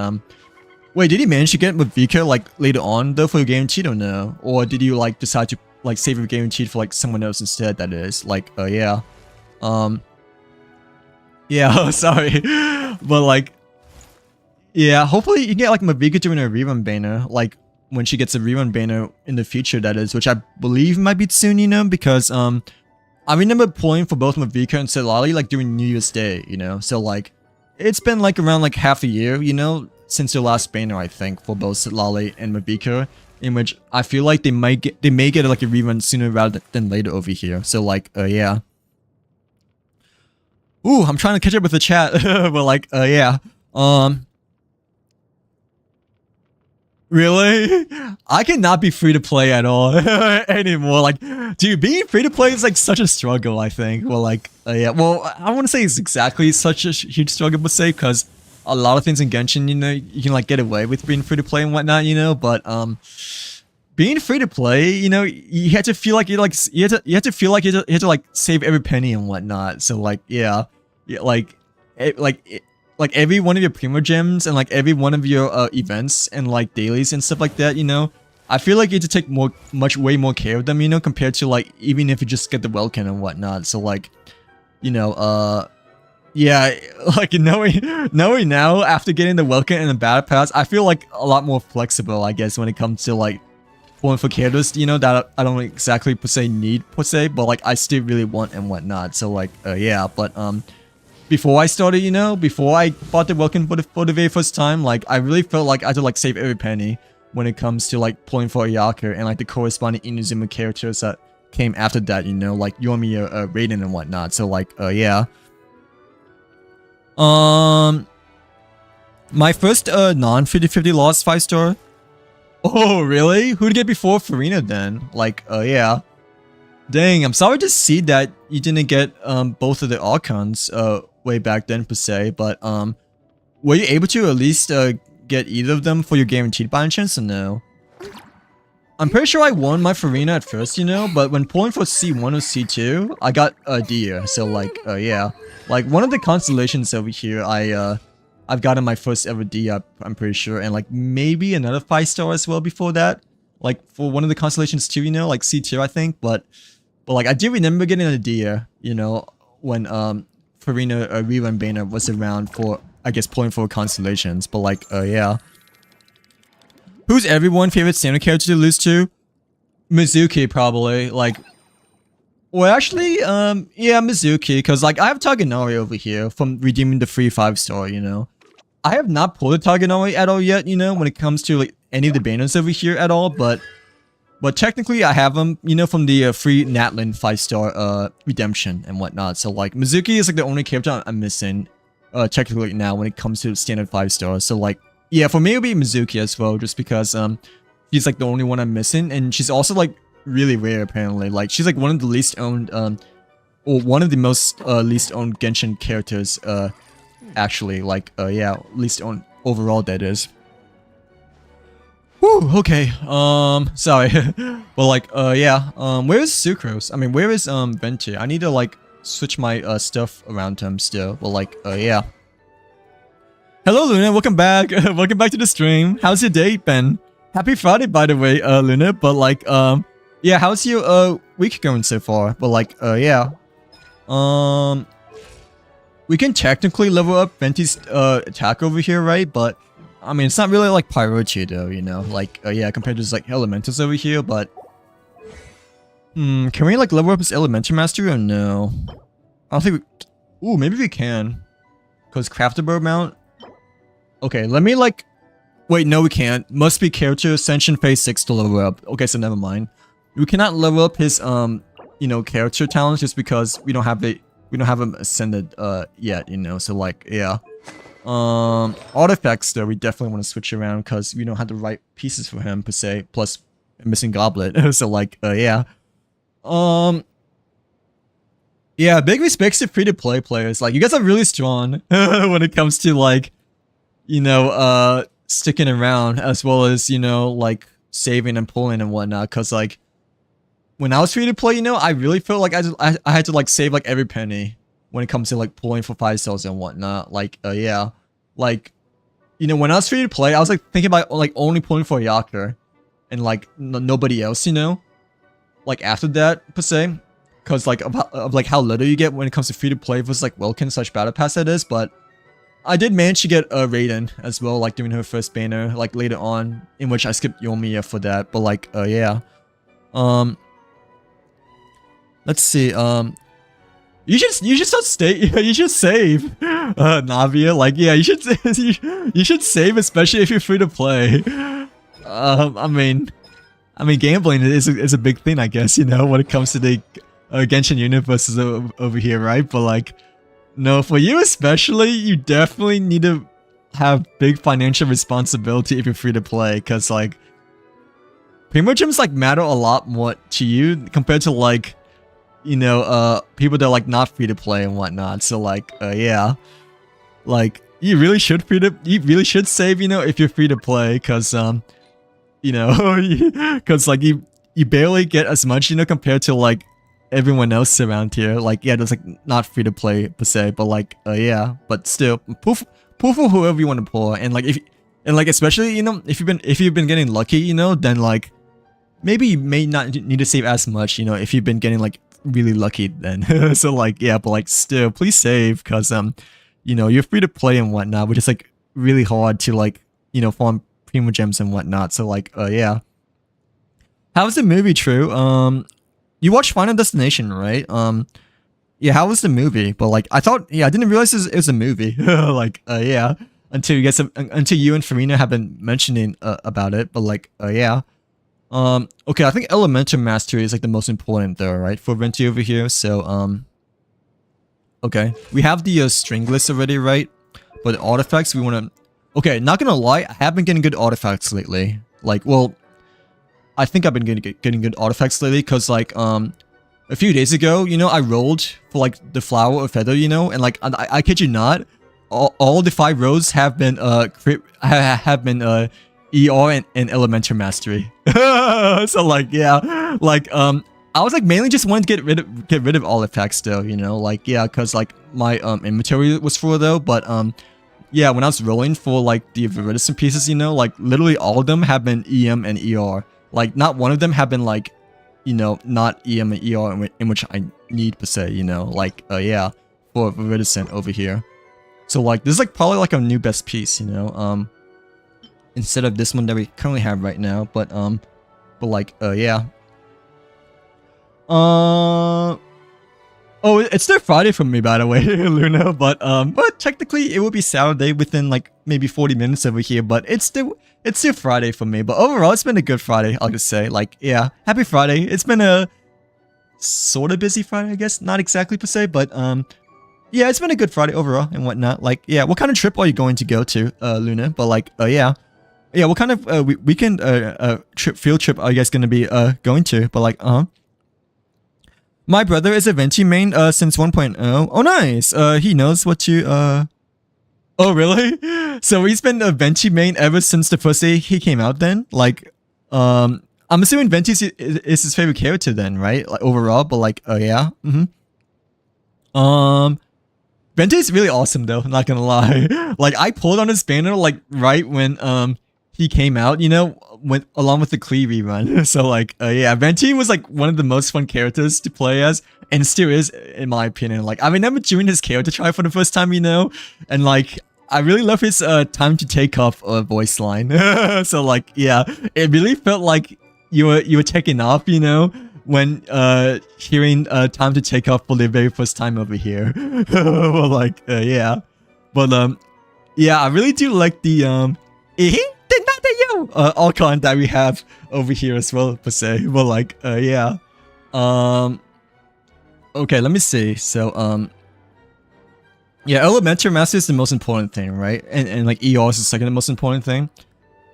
Speaker 1: wait, did he manage to get with Vika like later on though for your guaranteed or no? Or did you like decide to like save your guaranteed for like someone else instead, that is? Like yeah. Yeah, sorry. But like yeah, hopefully you get like Mavika doing a rerun banner, like when she gets a rerun banner in the future, that is, which I believe might be soon, you know, because I remember pulling for both Mavika and Celali like during New Year's Day, you know, so like it's been like around like half a year, you know, since their last banner, I think, for both Lale and Mavika, in which I feel like they may get like a rerun sooner rather than later over here. So like, yeah. Ooh, I'm trying to catch up with the chat, but like, yeah. Really? I cannot be free to play at all anymore. Like, dude, being free to play is like such a struggle, I think. Well, like, yeah. Well, I wouldn't say it's exactly such a huge struggle per se, because a lot of things in Genshin, you know, you can like get away with being free to play and whatnot, you know. But being free to play, you know, you have to feel like you have to feel like you have to like save every penny and whatnot. So like, yeah, like every one of your primo gems and like every one of your events and like dailies and stuff like that, you know, I feel like you have to take way more care of them, you know, compared to like even if you just get the Welkin and whatnot. So like, you know, yeah, like knowing now after getting the Welkin and the Battle Pass, I feel like a lot more flexible, I guess, when it comes to like pulling for characters, you know, that I don't exactly per se need per se, but like I still really want and whatnot. So like, yeah, but before I started, you know, before I bought the Welcome for the very first time, like, I really felt like I had to, like, save every penny when it comes to, like, pulling for a Yaku and, like, the corresponding Inazuma characters that came after that, you know, like Yoimiya, Raiden and whatnot. So, like, yeah. My first, non-50-50 lost 5-star. Oh, really? Who'd get before Farina then? Like, yeah. Dang, I'm sorry to see that you didn't get, both of the Archons, way back then per se, but, were you able to at least, get either of them for your guaranteed by any chance or no? I'm pretty sure I won my Farina at first, you know, but when pulling for C1 or C2, I got a Dia, so like, yeah. Like, one of the constellations over here, I've gotten my first ever Dia, I'm pretty sure, and like, maybe another 5-star as well before that. Like, for one of the constellations too, you know, like C2, I think, but like, I do remember getting a Dia, you know, when, Farina, Rira, and Bana was around for, I guess, pulling for constellations, but like, yeah. Who's everyone's favorite standard character to lose to? Mizuki, probably. Like, well, actually, yeah, Mizuki, because, like, I have Taganori over here from redeeming the free 5-star, you know. I have not pulled a Taganori at all yet, you know, when it comes to, like, any of the banners over here at all, but technically I have them, you know, from the free Natlin 5-star, redemption and whatnot. So, like, Mizuki is, like, the only character I'm missing, technically now when it comes to standard 5-star. So, like, yeah, for me, it would be Mizuki as well, just because, she's, like, the only one I'm missing, and she's also, like, really rare, apparently. Like, she's, like, one of the least owned, or one of the most, least owned Genshin characters, actually. Like, yeah, least owned overall, that is. Whew, okay, sorry. Well, like, yeah, where's Sucrose? I mean, where is, Venti? I need to, like, switch my, stuff around him still. Well, like, yeah. Hello, Luna. Welcome back. Welcome back to the stream. How's your day been? Happy Friday, by the way, Luna. But like, yeah, how's your week going so far? But like, yeah, we can technically level up Venti's attack over here, right? But I mean, it's not really like priority though, you know. Like, yeah, compared to just like Elementals over here. But can we like level up his Elemental Mastery or no? I don't think we. Ooh, maybe we can. Cause Craftable Mount. Okay, let me like... Wait, no we can't. Must be character Ascension Phase 6 to level up. Okay, so never mind. We cannot level up his, you know, character talents just because we don't have it... We don't have him ascended, yet, you know, so like, yeah. Artifacts though, we definitely want to switch around because we don't have the right pieces for him, per se. Plus, a missing goblet, so like, yeah. Yeah, big respects to free-to-play players. Like, you guys are really strong when it comes to, like, you know, sticking around as well as, you know, like saving and pulling and whatnot. Cause like when I was free to play, you know, I really felt like I had to like save like every penny when it comes to like pulling for 5-stars and whatnot. Like, yeah, like, you know, when I was free to play, I was like thinking about like only pulling for a Yaku and like nobody else, you know, like after that per se. Cause like of like how little you get when it comes to free to play versus like Welkin / Battle Pass that is, but I did manage to get Raiden as well, like doing her first banner, like later on, in which I skipped Yoimiya for that, but like, yeah. Let's see, you should start you should save, Navia, like, yeah, you should save, especially if you're free to play. I mean, gambling is a big thing, I guess, you know, when it comes to the Genshin universes over here, right? But like, no, for you especially, you definitely need to have big financial responsibility if you're free to play, because like, Primogems like matter a lot more to you compared to like, you know, people that are like not free to play and whatnot. So like, yeah, like you really should save, you know, if you're free to play, because you know, because like you barely get as much, you know, compared to like everyone else around here. Like, yeah, there's like not free to play per se, but like, yeah, but still, pull for whoever you want to pull, and like especially, you know, if you've been getting lucky, you know, then like maybe you may not need to save as much, you know, if you've been getting like really lucky then. So like, yeah, but like still, please save, because you know, you're free to play and whatnot, which is like really hard to like, you know, farm Primogems and whatnot. So like, yeah. How's the movie, True? You watched Final Destination, right? Yeah, how was the movie? But like, I thought, yeah, I didn't realize it was a movie. Like, yeah, until you guys, until you and Farina have been mentioning about it. But like, yeah. Okay, I think Elemental Mastery is like the most important though, right? For Venti over here. So, okay, we have the string list already, right? But the artifacts we want to. Okay, not gonna lie, I have been getting good artifacts lately. Like, well, I think I've been getting good artifacts lately because like, a few days ago, you know, I rolled for like the Flower of Feather, you know, and like I kid you not, all the 5 rows have been have been ER and Elemental Mastery. So like yeah, like I was like mainly just wanting to get rid of artifacts though, you know, like yeah, because like my inventory was full though, but yeah, when I was rolling for like the Viridescent pieces, you know, like literally all of them have been EM and ER. Like not one of them have been like, you know, not EM and ER in which I need per se, you know, like, yeah, for Viridescent over here. So, like, this is, like, probably, like, a new best piece, you know, instead of this one that we currently have right now, but like, yeah. Oh, it's still Friday for me, by the way, Luna, but technically it will be Saturday within, like, maybe 40 minutes over here, but it's still Friday for me. But overall, it's been a good Friday, I'll just say. Like, yeah, happy Friday. It's been a sort of busy Friday, I guess. Not exactly per se, but, yeah, it's been a good Friday overall and whatnot. Like, yeah, what kind of trip are you going to go to, Luna? But, like, yeah. Yeah, what kind of weekend field trip are you guys going to be going to? But, like, my brother is a Venti main since 1.0. Oh, nice. He knows what to Oh, really? So he's been a Venti main ever since the first day he came out then? Like, I'm assuming Venti is his favorite character then, right? Like, overall, but like, yeah. Venti is really awesome though, not gonna lie. Like, I pulled on his banner, like, right when, he came out, you know, along with the Klee rerun. So like, yeah, Venti was like one of the most fun characters to play as, and still is, in my opinion. Like, I remember doing his character try for the first time, you know, and like, I really love his time to take off voice line. So like, yeah, it really felt like you were taking off, you know, when hearing time to take off for the very first time over here. Well, like, yeah, but yeah, I really do like the Archon that we have over here as well, per se. But like, yeah. Okay, let me see. So, yeah, Elemental Mastery is the most important thing, right? And like ER is the second most important thing.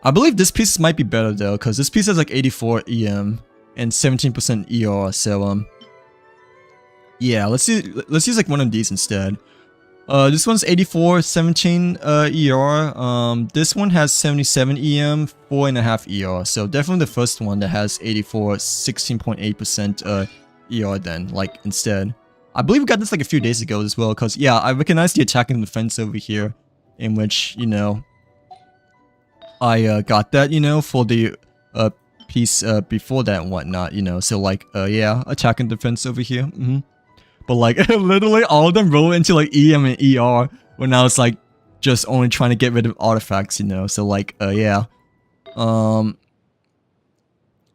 Speaker 1: I believe this piece might be better though, because this piece has like 84 EM and 17% ER. So, yeah, let's use like one of these instead. This one's 84, 17 ER. This one has 77 EM, 4.5 ER. So definitely the first one that has 84, 16.8% ER then, like, instead. I believe we got this like a few days ago as well, because, yeah, I recognize the attack and defense over here, in which, you know, I got that, you know, for the piece before that and whatnot, you know. So, like, yeah, attack and defense over here. But like, literally all of them roll into like EM and ER when I was like just only trying to get rid of artifacts, you know. So like, yeah.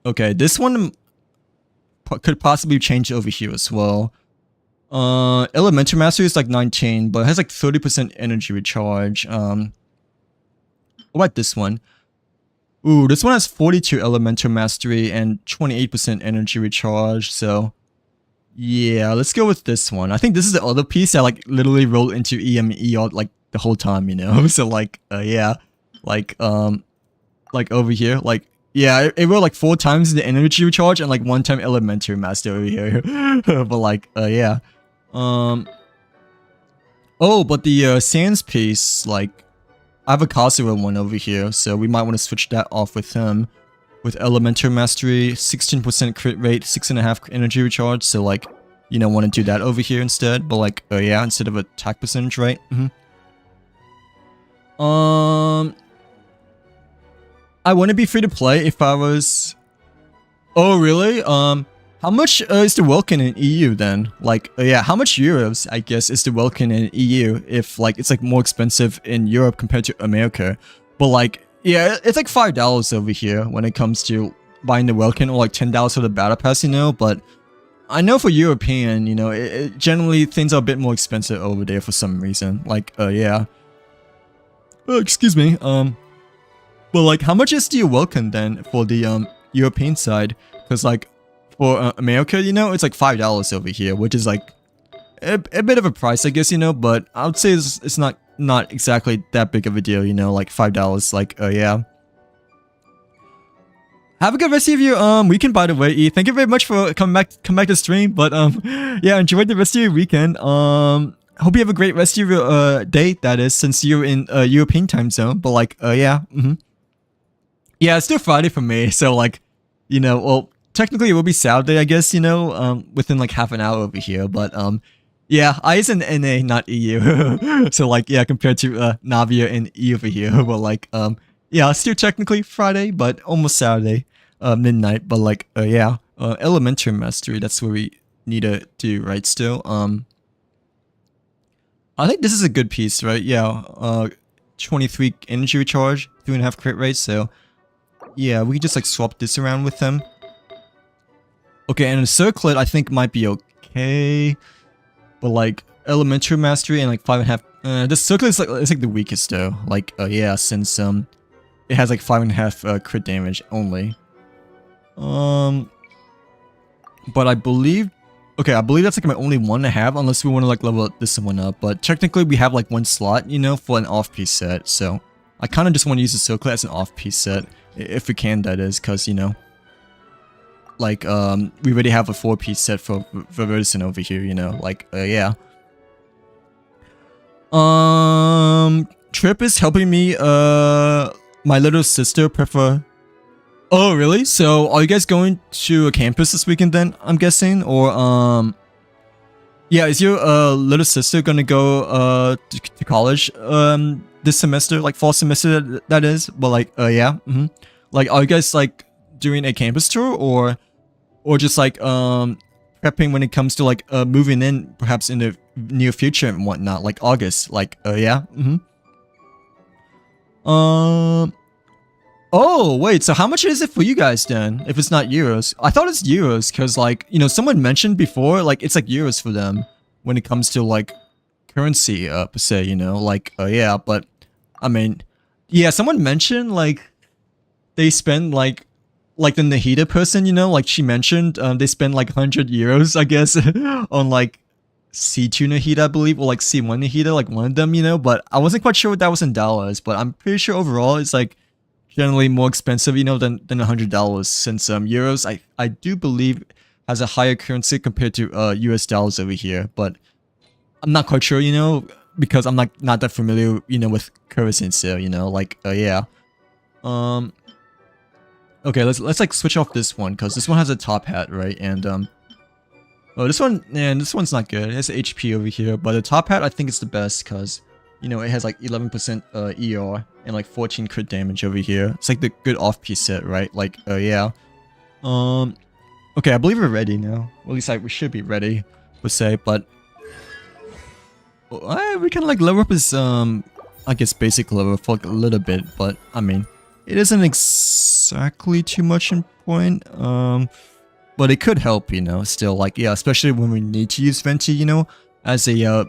Speaker 1: Okay, this one could possibly change over here as well. Elemental Mastery is like 19, but it has like 30% energy recharge. What about this one? Ooh, this one has 42 Elemental Mastery and 28% energy recharge, so yeah, let's go with this one. I think this is the other piece that like literally rolled into EM and ER like the whole time, you know. So like, yeah, like over here, like, yeah, it rolled like 4 times the energy recharge and like 1 time Elementary Master over here. But like, yeah. Oh, but the Sans piece, like, I have a Kazuha one over here, so we might want to switch that off with him. With Elemental Mastery, 16% crit rate, 6.5 energy recharge, so like, you know, want to do that over here instead, but like, yeah, instead of attack percentage, right? I want to be free to play if I was... Oh, really? How much is the Welkin in EU then? Like, yeah, how much euros, I guess, is the Welkin in EU if, like, it's, like, more expensive in Europe compared to America? But, like, yeah, it's, like, $5 over here when it comes to buying the Welkin, or, like, $10 for the Battle Pass, you know? But, I know for European, you know, generally things are a bit more expensive over there for some reason. Like, yeah. Excuse me. But like, how much is the welcome then for the European side? Because like, for America, you know, it's like $5 over here, which is like a bit of a price, I guess, you know. But I would say it's not exactly that big of a deal, you know, like $5. Like, yeah. Have a good rest of your weekend, by the way, E. Thank you very much for coming back to stream. But yeah, enjoy the rest of your weekend. Hope you have a great rest of your day. That is, since you're in European time zone. But like, yeah, yeah, it's still Friday for me. So like, you know, well, technically it will be Saturday, I guess. You know, within like half an hour over here. But yeah, I is in NA, not EU. So like, yeah, compared to Navia and E over here. But like, yeah, still technically Friday, but almost Saturday, midnight. But like, yeah, elementary mastery. That's what we need to do, right? Still, I think this is a good piece, right? Yeah, 23 energy recharge, 3.5 crit rate. So yeah, we can just like swap this around with them. Okay, and a circlet I think might be okay, but like elementary mastery and like 5.5. This circlet is like it's like the weakest though. Like, yeah, since it has like 5.5 crit damage only. But I believe, okay, I believe that's like my only one to have, unless we want to like level this one up. But technically we have like one slot, you know, for an off-piece set. So I kind of just want to use the circlet as an off-piece set, if we can, that is, because, you know, like, we already have a 4-piece set for Vertisan over here, you know, like, yeah. Trip is helping me, my little sister prefer. Oh, really? So, are you guys going to a campus this weekend then, I'm guessing? Or, yeah, is your, little sister gonna go, to college, this semester? Like, fall semester, that is? But, like, yeah, Like, are you guys, like, doing a campus tour? Or just, like, prepping when it comes to, like, moving in, perhaps in the near future and whatnot? Like, August, like, yeah, Oh, wait, so how much is it for you guys then, if it's not euros? I thought it's euros, because, like, you know, someone mentioned before, like, it's like euros for them when it comes to, like, currency, per se, you know? Like, yeah, but, I mean, yeah, someone mentioned, like, they spend, like the Nahida person, you know? Like, she mentioned, they spend, like, 100 euros, I guess, on, like, C2 Nahida, I believe, or, like, C1 Nahida, like, one of them, you know? But I wasn't quite sure what that was in dollars, but I'm pretty sure overall it's, like, generally more expensive, you know, than $100, since euros I do believe has a higher currency compared to US dollars over here, but I'm not quite sure, you know, because I'm not that familiar, you know, with currency, so, you know, like, yeah. Okay, let's like switch off this one, because this one has a top hat, right? And oh, this one, man, this one's not good. It has HP over here, but the top hat I think is the best, because, you know, it has like 11% ER and like 14 crit damage over here. It's like the good off-piece set, right? Like, yeah. Okay, I believe we're ready now. Well, at least we should be ready, per se, but we can like level up his, I guess, basic level for like a little bit, but I mean, it isn't exactly too much important, but it could help, you know, still, like, yeah, especially when we need to use Venti, you know, as a,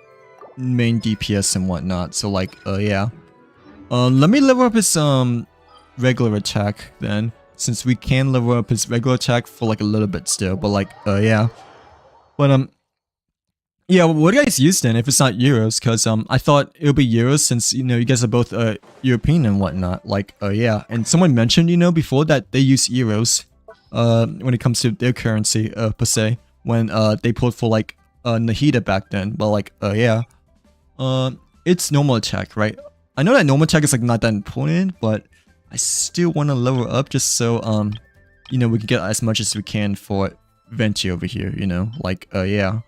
Speaker 1: main DPS and whatnot. So like, yeah. Let me level up his regular attack then, since we can level up his regular attack for like a little bit still. But like, yeah. But yeah. What do you guys use then if it's not euros? Because I thought it would be euros, since, you know, you guys are both European and whatnot. Like, yeah. And someone mentioned, you know, before that they use euros when it comes to their currency per se, when they pulled for like Nahida back then. But like, yeah. It's normal attack, right? I know that normal attack is like not that important, but I still want to level up just so, you know, we can get as much as we can for Venti over here, you know? Like, yeah.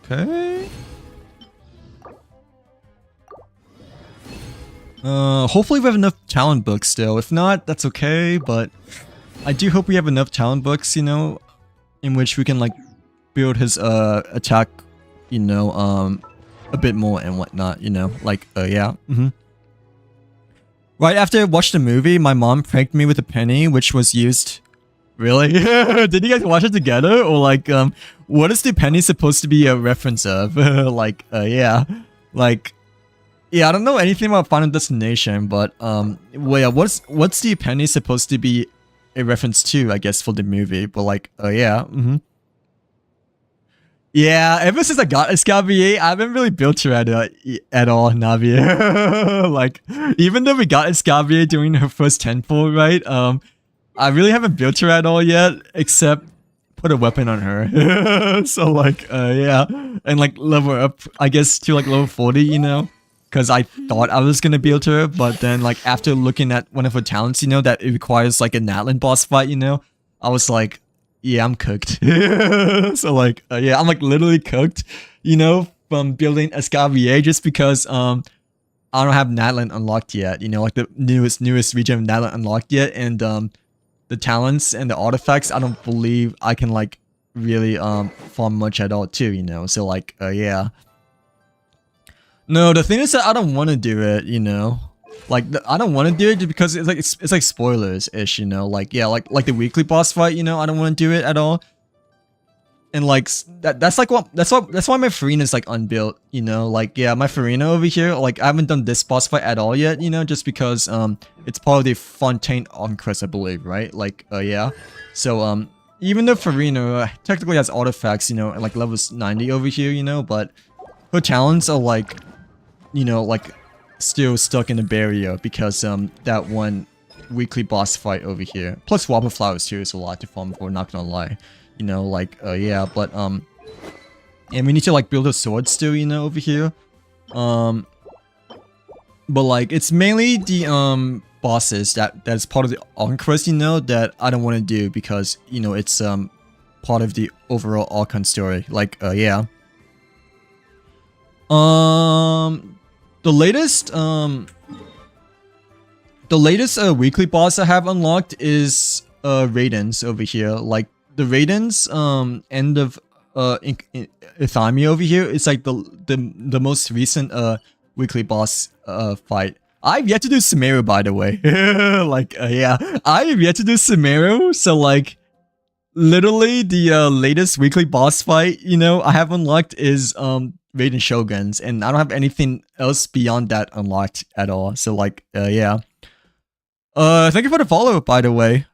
Speaker 1: Okay. Hopefully we have enough talent books still. If not, that's okay, but I do hope we have enough talent books, you know, in which we can like build his attack, you know, a bit more and whatnot, you know, like, yeah. Right after I watched the movie, my mom pranked me with a penny, which was used Really? Did you guys watch it together? Or like, what is the penny supposed to be a reference of? Like, yeah. Like, yeah, I don't know anything about Final Destination, but, well, yeah, what's the penny supposed to be a reference to, I guess, for the movie? But like, yeah, Yeah, ever since I got Escavier, I haven't really built her at all, Navi. Like, even though we got Escavier during her first tenfold, right? I really haven't built her at all yet, except put a weapon on her. So like, yeah, and like level her up, I guess, to like level 40, you know? Because I thought I was gonna build her, but then like after looking at one of her talents, you know, that it requires like a Natlan boss fight, you know, I was like, yeah, I'm cooked. So like, yeah, I'm like literally cooked, you know, from building Escavier just because I don't have Natlan unlocked yet, you know, like the newest region of Natlan unlocked yet, and the talents and the artifacts, I don't believe I can like really farm much at all too, you know. So like, yeah. No, the thing is that I don't want to do it, you know. Like, I don't want to do it just because it's like spoilers-ish, you know. Like, yeah, like the weekly boss fight, you know, I don't want to do it at all. And like that's why my Farina is like unbuilt, you know. Like, yeah, my Farina over here, like I haven't done this boss fight at all yet, you know, just because it's part of the Fontaine Conquest, I believe, right? Like, yeah. So even though Farina technically has artifacts, you know, and like levels 90 over here, you know, but her talents are like, you know, like still stuck in the barrier because that one weekly boss fight over here. Plus Wobble Flowers too is a lot to farm for, not gonna lie. You know, like, yeah, but, and we need to, like, build a sword still, you know, over here. But, like, it's mainly the, bosses that's part of the Archon, you know, that I don't want to do because, you know, it's, part of the overall Archon story. Like, yeah. The latest weekly boss I have unlocked is, Raidens over here. Like, the Raiden's end of Ithami over here is like the most recent weekly boss fight. I've yet to do Sumeru, by the way. Like, yeah, I have yet to do Sumeru, so like literally the latest weekly boss fight, you know, I have unlocked is Raiden Shoguns, and I don't have anything else beyond that unlocked at all. So like, yeah. Thank you for the follow, by the way.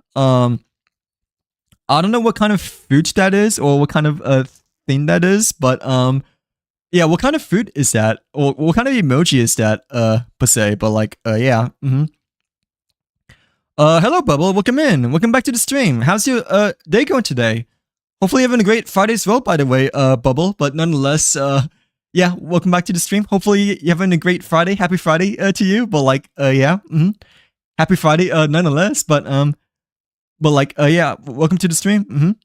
Speaker 1: I don't know what kind of fruit that is or what kind of thing that is, but yeah, what kind of fruit is that? Or what kind of emoji is that per se? But like, yeah. Hello Bubble, welcome in. Welcome back to the stream. How's your day going today? Hopefully you're having a great Friday as well, by the way, Bubble, but nonetheless, yeah, welcome back to the stream. Hopefully you're having a great Friday. Happy Friday to you. But like, yeah. Happy Friday nonetheless, but like, yeah, welcome to the stream.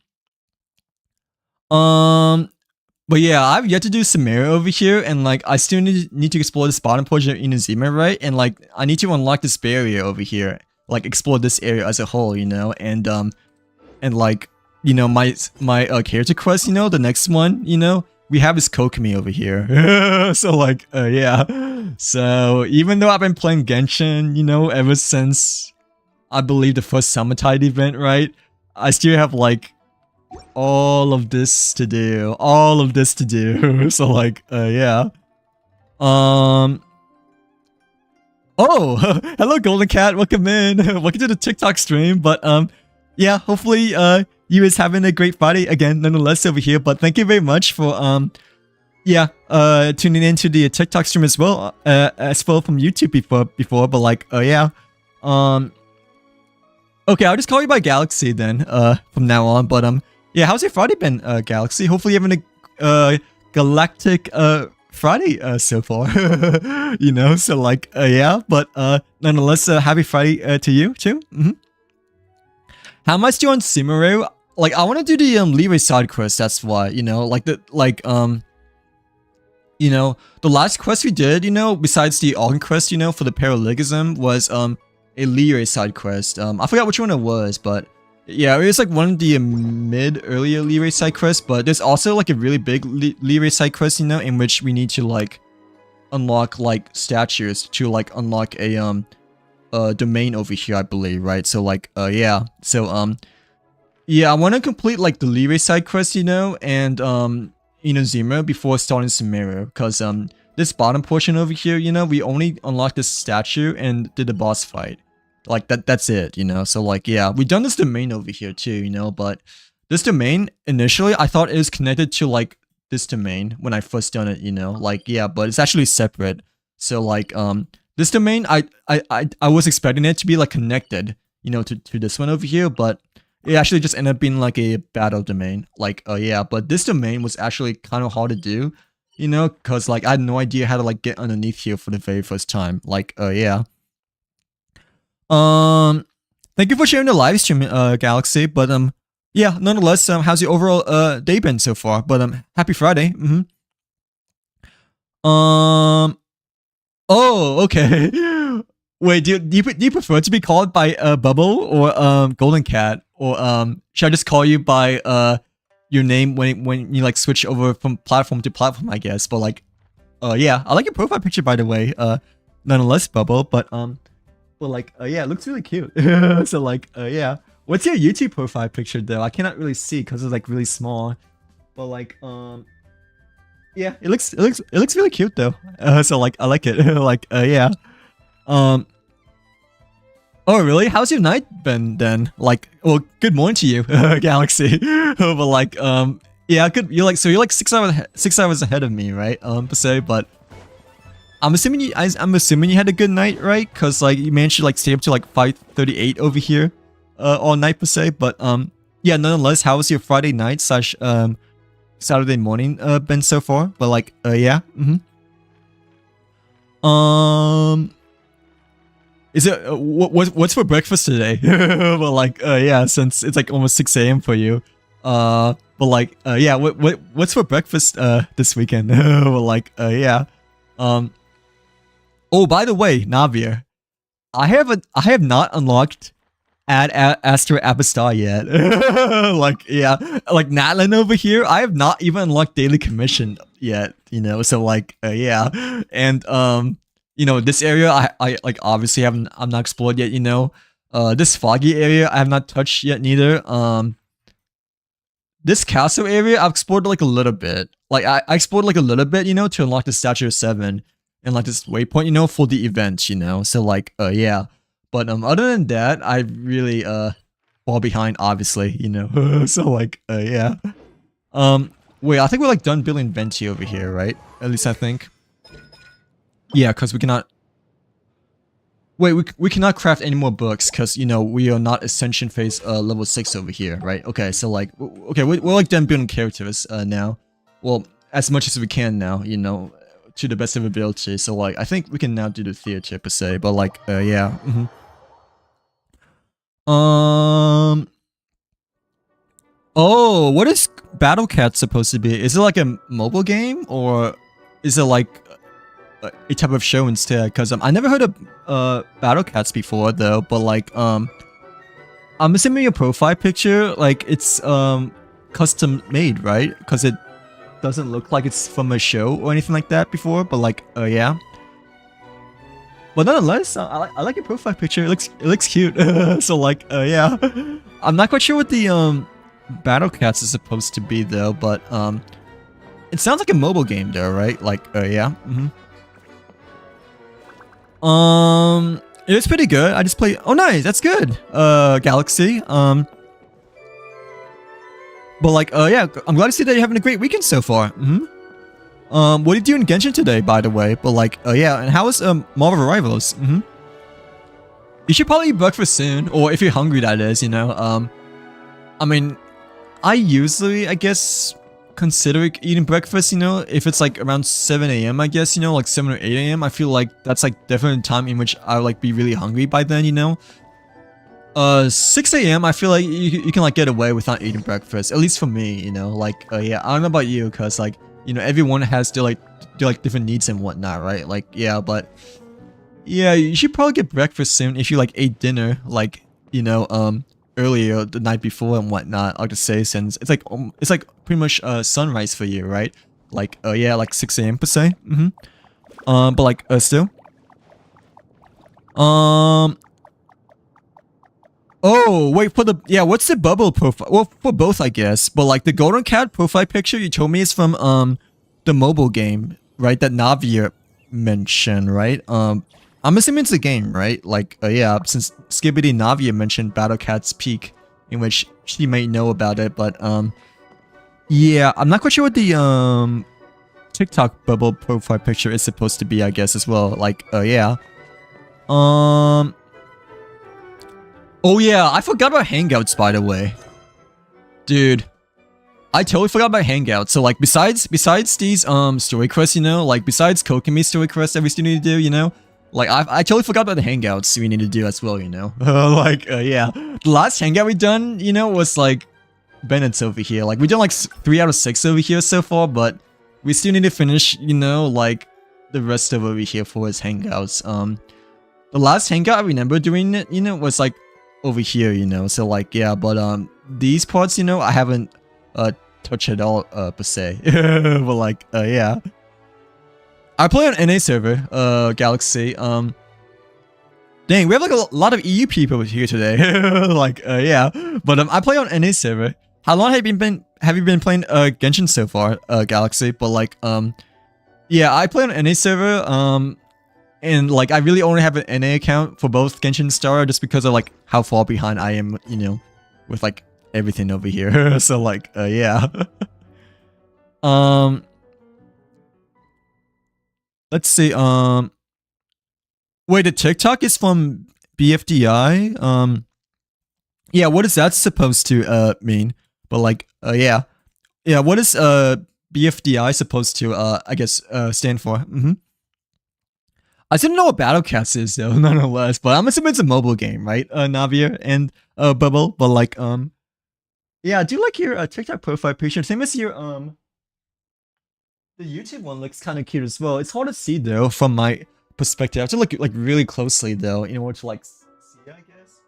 Speaker 1: But yeah, I've yet to do Sumeru over here, and like, I still need to explore the bottom portion of Inazuma, right? And like, I need to unlock this barrier over here, like explore this area as a whole, you know, and like, you know, my character quest, you know, the next one, you know, we have this Kokomi over here. So like, yeah. So even though I've been playing Genshin, you know, ever since I believe the first Summertide event, right? I still have like all of this to do. So like, yeah. Oh, hello Golden Cat, welcome in. Welcome to the TikTok stream. But yeah, hopefully you is having a great Friday again, nonetheless over here. But thank you very much for yeah, tuning into the TikTok stream as well from YouTube before. But like, yeah. Okay, I'll just call you by Galaxy then, from now on. But yeah, how's your Friday been, Galaxy? Hopefully you're having a galactic Friday so far. You know, so like, yeah. But nonetheless, happy Friday to you too. How much do you want Sumeru? Like, I want to do the Leeway side quest. That's why, you know, like you know, the last quest we did, you know, besides the Archon quest, you know, for the Paralegism was a Leeway side quest. I forgot which one it was, but yeah, it was like one of the earlier Leeway side quests. But there's also like a really big Leeway side quest, you know, in which we need to like unlock like statues to like unlock a domain over here, I believe, right? So like, yeah. So Yeah, I want to complete like the Leeway side quest, you know, and Inazuma before starting Sumeru, because this bottom portion over here, you know, we only unlocked this statue and did the boss fight. Like that's it, you know. So like yeah, we done this domain over here too, you know, but this domain initially I thought it was connected to like this domain when I first done it, you know, like yeah, but it's actually separate. So like this domain I was expecting it to be like connected, you know, to this one over here, but it actually just ended up being like a battle domain. Like yeah, but this domain was actually kind of hard to do, you know, cuz like I had no idea how to like get underneath here for the very first time. Like yeah. Thank you for sharing the live stream, Galaxy. But yeah, nonetheless, how's your overall day been so far? But happy Friday. Oh, okay. Wait, do you prefer to be called by Bubble or Golden Cat, or should I just call you by your name when you like switch over from platform to platform? I guess. But like, yeah, I like your profile picture by the way. Nonetheless, Bubble. But like, yeah, it looks really cute. So like, yeah. What's your YouTube profile picture though? I cannot really see because it's like really small. But like, yeah, it looks really cute though. So like, I like it. Like, yeah. Oh really? How's your night been then? Like, well, good morning to you, Galaxy. But like, yeah, good. You're like 6 hours ahead of me, right? Per se, but. I'm assuming you had a good night, right? Cause like you managed to like stay up to like 5:38 over here, all night per se. But yeah, nonetheless, how was your Friday night / Saturday morning been so far? But like, yeah, is it what's for breakfast today? But like, yeah, since it's like almost 6 a.m. for you, but like, yeah, what's for breakfast this weekend? Well, like, yeah, Oh, by the way, Navir, I have not unlocked Astra Apostar yet. Like, yeah, like Natlin over here, I have not even unlocked Daily Commission yet, you know, so like, yeah, and, you know, this area, I like, obviously I'm not explored yet, you know, this foggy area, I have not touched yet neither, this castle area, I've explored like a little bit, like, I explored like a little bit, you know, to unlock the Statue of 7, and like this waypoint, you know, for the event, you know, so like, yeah. But other than that, I really fall behind, obviously, you know. So like, yeah. Wait, I think we're like done building Venti over here, right? At least I think. Yeah, because we cannot. Wait, we cannot craft any more books because you know we are not Ascension Phase level 6 over here, right? Okay, so like, okay, we're like done building characters now. Well, as much as we can now, you know. To the best of ability, so like I think we can now do the theater per se, but like yeah. Oh, what is Battle Cat supposed to be? Is it like a mobile game or is it like a type of show instead? Because I never heard of Battle Cats before though, but like I'm assuming your profile picture like it's custom made, right? Because it doesn't look like it's from a show or anything like that before, but like, yeah. But nonetheless, I like your profile picture. It looks cute. So like, yeah. I'm not quite sure what the Battle Cats is supposed to be though, but it sounds like a mobile game though, right? Like, yeah. It was pretty good. I just played. Oh, nice. That's good. Galaxy. But like, yeah, I'm glad to see that you're having a great weekend so far. What did you do in Genshin today, by the way? But like, yeah, and how was Marvel Rivals? You should probably eat breakfast soon, or if you're hungry, that is, you know. I mean, I usually, I guess, consider eating breakfast, you know, if it's like around 7 a.m. I guess, you know, like 7 or 8 a.m. I feel like that's like definitely a time in which I'll like be really hungry by then, you know. 6 a.m. I feel like you can like get away without eating breakfast, at least for me, you know, like, yeah, I don't know about you, cause like, you know, everyone has to like different needs and whatnot, right? Like, yeah, but yeah, you should probably get breakfast soon if you like ate dinner, like, you know, earlier the night before and whatnot, I'll just say, since it's like pretty much sunrise for you, right? Like, yeah, like 6 a.m. per se. But like, still. Oh, wait, for the, yeah, what's the bubble profile? Well, for both, I guess. But like the golden cat profile picture you told me is from the mobile game, right? That Navia mentioned, right? I'm assuming it's a game, right? Like, yeah, since Skibbity Navia mentioned Battle Cat's Peak, in which she may know about it, but yeah, I'm not quite sure what the TikTok bubble profile picture is supposed to be, I guess, as well. Like, yeah. Oh yeah, I forgot about Hangouts, by the way. Dude, I totally forgot about Hangouts. So like, besides these story quests, you know, like besides Kokumi story quests that we still need to do, you know, like I totally forgot about the Hangouts we need to do as well, you know. Like, yeah, the last Hangout we done, you know, was like Bennett's over here. Like we done like 3 out of 6 over here so far, but we still need to finish, you know, like the rest of over here for his Hangouts. The last Hangout I remember doing it, you know, was like over here, you know, so like, yeah, but these parts, you know, I haven't touched at all per se. But like, yeah, I play on NA server, Galaxy. Dang, we have like a lot of EU people here today. Like, yeah, but I play on NA server. How long have you been playing Genshin so far, Galaxy? But like, yeah, I play on NA server, and like I really only have an NA account for both Genshin and Star just because of like how far behind I am, you know, with like everything over here. So like, yeah. Let's see. Wait, the TikTok is from BFDI. Yeah, what is that supposed to mean? But like, yeah, what is BFDI supposed to I guess stand for? I didn't know what Battle Cats is though, nonetheless. But I'm assuming it's a mobile game, right? Navia and Bubble. But like, yeah, I do like your TikTok profile picture. Same as your the YouTube one looks kind of cute as well. It's hard to see though from my perspective. I have to look like really closely though, in order to like see, I guess.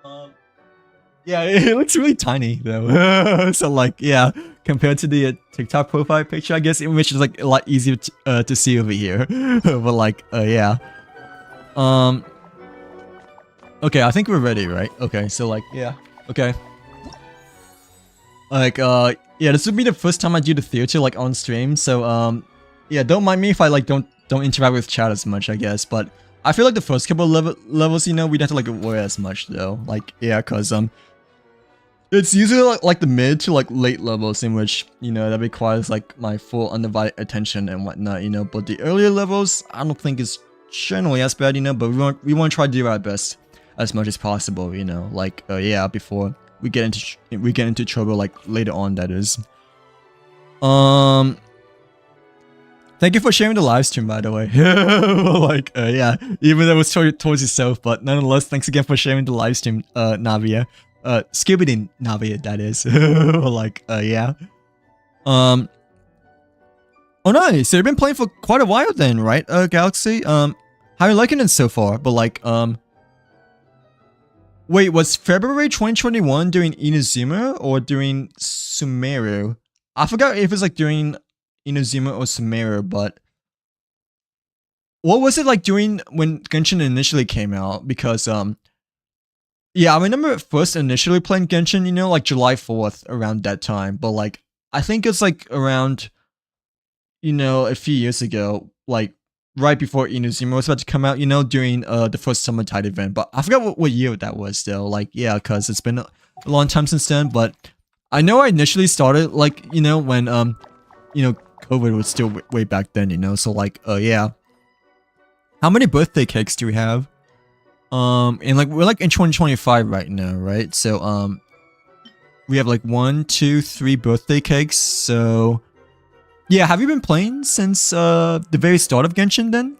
Speaker 1: But, yeah, it looks really tiny though. So like, yeah, compared to the TikTok profile picture, I guess, which is like a lot easier to see over here. But like, yeah. Okay, I think we're ready, right? Okay, so like, yeah, okay. Like, yeah, this would be the first time I do the theater like on stream, so yeah, don't mind me if I like don't interact with chat as much, I guess. But I feel like the first couple of levels, you know, we don't have to like worry as much though. Like, yeah, cause it's usually like the mid to like late levels in which, you know, that requires like my full undivided attention and whatnot, you know. But the earlier levels, I don't think is generally as bad, you know. But we want to try to do our best as much as possible, you know. Like, yeah, before we get into trouble like later on, that is. Thank you for sharing the live stream, by the way. Like, yeah, even though it was towards yourself, but nonetheless, thanks again for sharing the live stream, Navia. Skibbity Navia, that is. Like, yeah. Oh, nice. So you've been playing for quite a while then, right, Galaxy? How are you liking it so far? But like, wait, was February 2021 during Inazuma or during Sumeru? I forgot if it's like during Inazuma or Sumeru, but what was it like during when Genshin initially came out? Because yeah, I remember first initially playing Genshin, you know, like July 4th around that time, but like I think it's like around, you know, a few years ago, like right before Inazuma was about to come out, you know, during the first Summer Tide event. But I forgot what year that was still. Like, yeah, because it's been a long time since then. But I know I initially started like, you know, when you know, COVID was still way back then, you know. So like, yeah. How many birthday cakes do we have? And like we're like in 2025 right now, right? So we have like 1, 2, 3 birthday cakes. So yeah, have you been playing since the very start of Genshin then?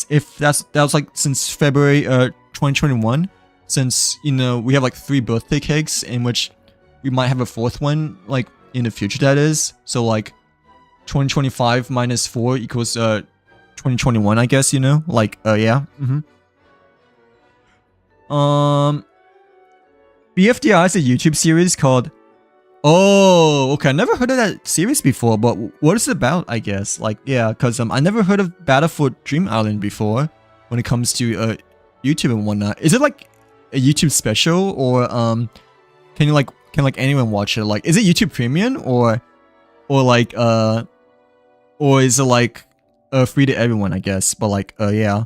Speaker 1: If that was like since February 2021, since, you know, we have like 3 birthday cakes in which we might have a 4th one like in the future, that is. So like 2025 minus 4 equals 2021, I guess, you know? Like, yeah. BFDI is a YouTube series called... Oh, okay. I never heard of that series before, but what is it about, I guess? Like, yeah, because I never heard of Battle for Dream Island before when it comes to YouTube and whatnot. Is it like a YouTube special, or can anyone watch it? Like, is it YouTube Premium or like or is it like free to everyone? I guess, but like yeah.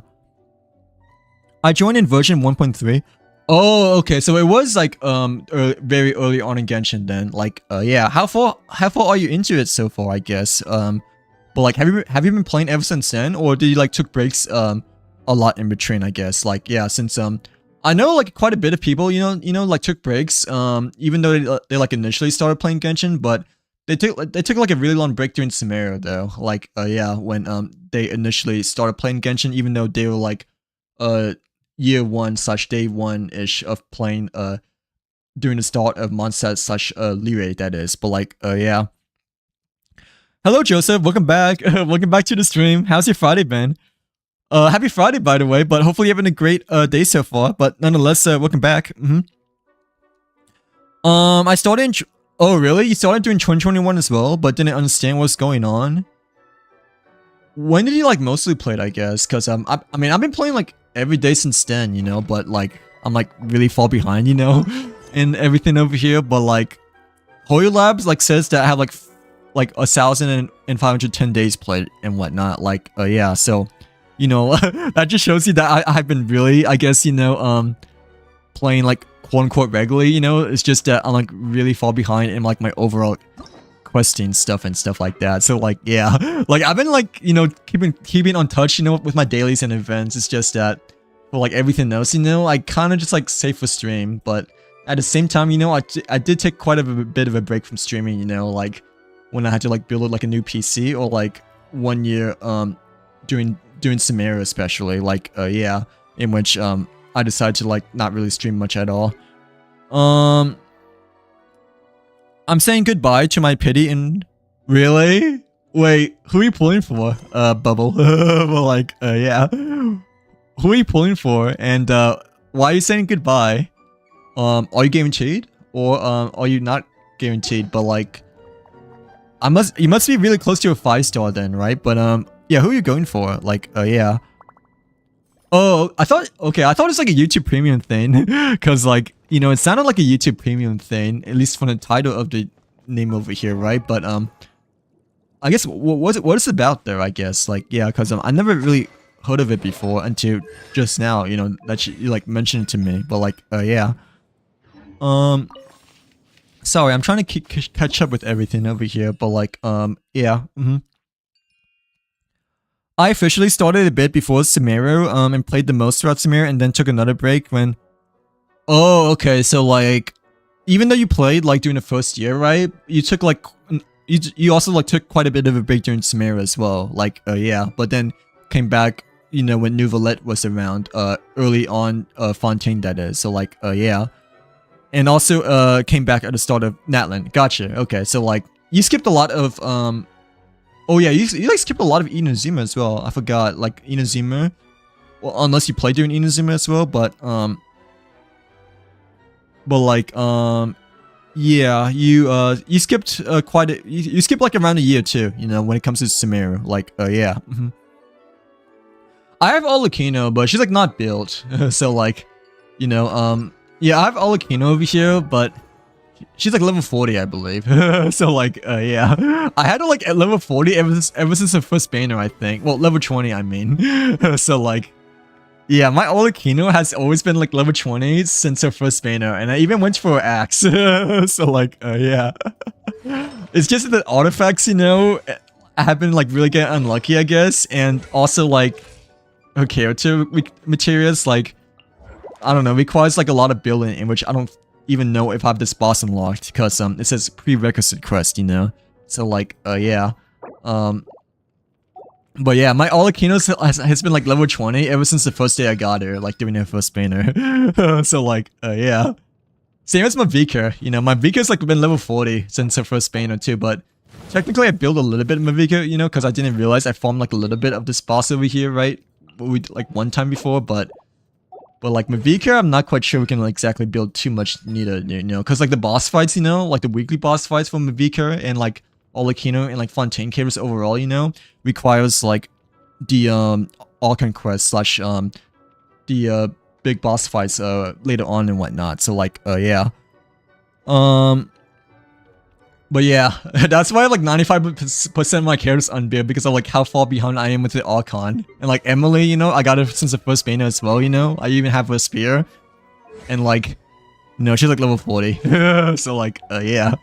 Speaker 1: I joined in version 1.3. Oh, okay. So it was like very early on in Genshin then. Like yeah. How far are you into it so far? I guess. But like, have you been playing ever since then, or did you like took breaks a lot in between? I guess. Like yeah, since I know like quite a bit of people like took breaks even though they like initially started playing Genshin, but they took like a really long break during Sumeru though. Like yeah, when they initially started playing Genshin, even though they were like year 1/day 1-ish of playing during the start of Mondstadt / Liyue, that is. But like yeah. Hello Joseph, welcome back. Welcome back to the stream. How's your Friday been? Happy Friday by the way, but hopefully you're having a great day so far. But nonetheless, welcome back. I started in oh really? You started during 2021 as well, but didn't understand what's going on. When did you like mostly play it, I guess? Cause I mean I've been playing like every day since then, but like I'm like really far behind, in everything over here. But like Hoyo Labs like says that I have like 1,510 days played and whatnot. Like yeah, so that just shows you that I've been really, I guess, playing like quote unquote regularly. It's just that I'm like really far behind in like my overall questing stuff and stuff like that. So like yeah, like I've been like keeping on touch with my dailies and events. It's just that for like everything else I kind of just like save for stream, but at the same time I did take quite a bit of a break from streaming, like when I had to like build like a new PC, or like 1 year doing Sumeru especially, like yeah, in which I decided to like not really stream much at all. I'm saying goodbye to my pity and really? Wait, who are you pulling for? Bubble. Well, like, yeah. Who are you pulling for? And why are you saying goodbye? Are you guaranteed? Or are you not guaranteed? But like, you must be really close to a 5-star then, right? But yeah, who are you going for? Like, yeah. Oh, I thought it's like a YouTube Premium thing, because like, it sounded like a YouTube Premium thing, at least from the title of the name over here, right? But I guess what is it about there? I guess like yeah, because I never really heard of it before until just now, that you like mentioned it to me. But like yeah, sorry, I'm trying to catch up with everything over here, but like yeah. I officially started a bit before Sumeru, and played the most throughout Sumeru, and then took another break when... Oh, okay, so like, even though you played like during the first year, right? You took like, you also like took quite a bit of a break during Sumeru as well, like, yeah, but then came back, when New Valette was around, early on, Fontaine that is, so like, yeah. And also, came back at the start of Natlan. Gotcha, okay, so like, you skipped a lot of, oh yeah, you like skipped a lot of Inazuma as well. I forgot, like Inazuma. Well, unless you played during Inazuma as well, but like yeah, you skipped quite a, you skipped like around a year too. When it comes to Sumeru, like yeah. I have Olakino, but she's like not built, so like, yeah, I have Olakino over here, but. She's like level 40, I believe. So like, yeah. I had her like at level 40 ever since the first banner, I think. Well, level 20, I mean. So like, yeah, my Olakino has always been like level 20 since her first banner. And I even went for her axe. So like, yeah. It's just that artifacts, have been like really getting unlucky, I guess. And also like, her character materials, like, I don't know, requires like a lot of building in which I don't even know if I have this boss unlocked, because it says prerequisite quest, so like yeah, but yeah, my Olakino has been like level 20 ever since the first day I got her, like during her first banner. So like yeah, same as my Vika. My Vika's like been level 40 since her first banner too, but technically I built a little bit of my Vika, because I didn't realize I farmed like a little bit of this boss over here, right, like one time before, but like Mavika, I'm not quite sure we can like, exactly build too much neither, because like the boss fights, like the weekly boss fights for Mavika and like Olakino and like Fontaine Caves overall, requires like the Archon quest / the big boss fights later on and whatnot. So like yeah. But yeah, that's why like 95% of my characters unbuilt because of like how far behind I am with the Archon. And like Emily, you know, I got her since the first beta as well, you know. I even have her spear. And like, you know, she's like level 40. So like, yeah.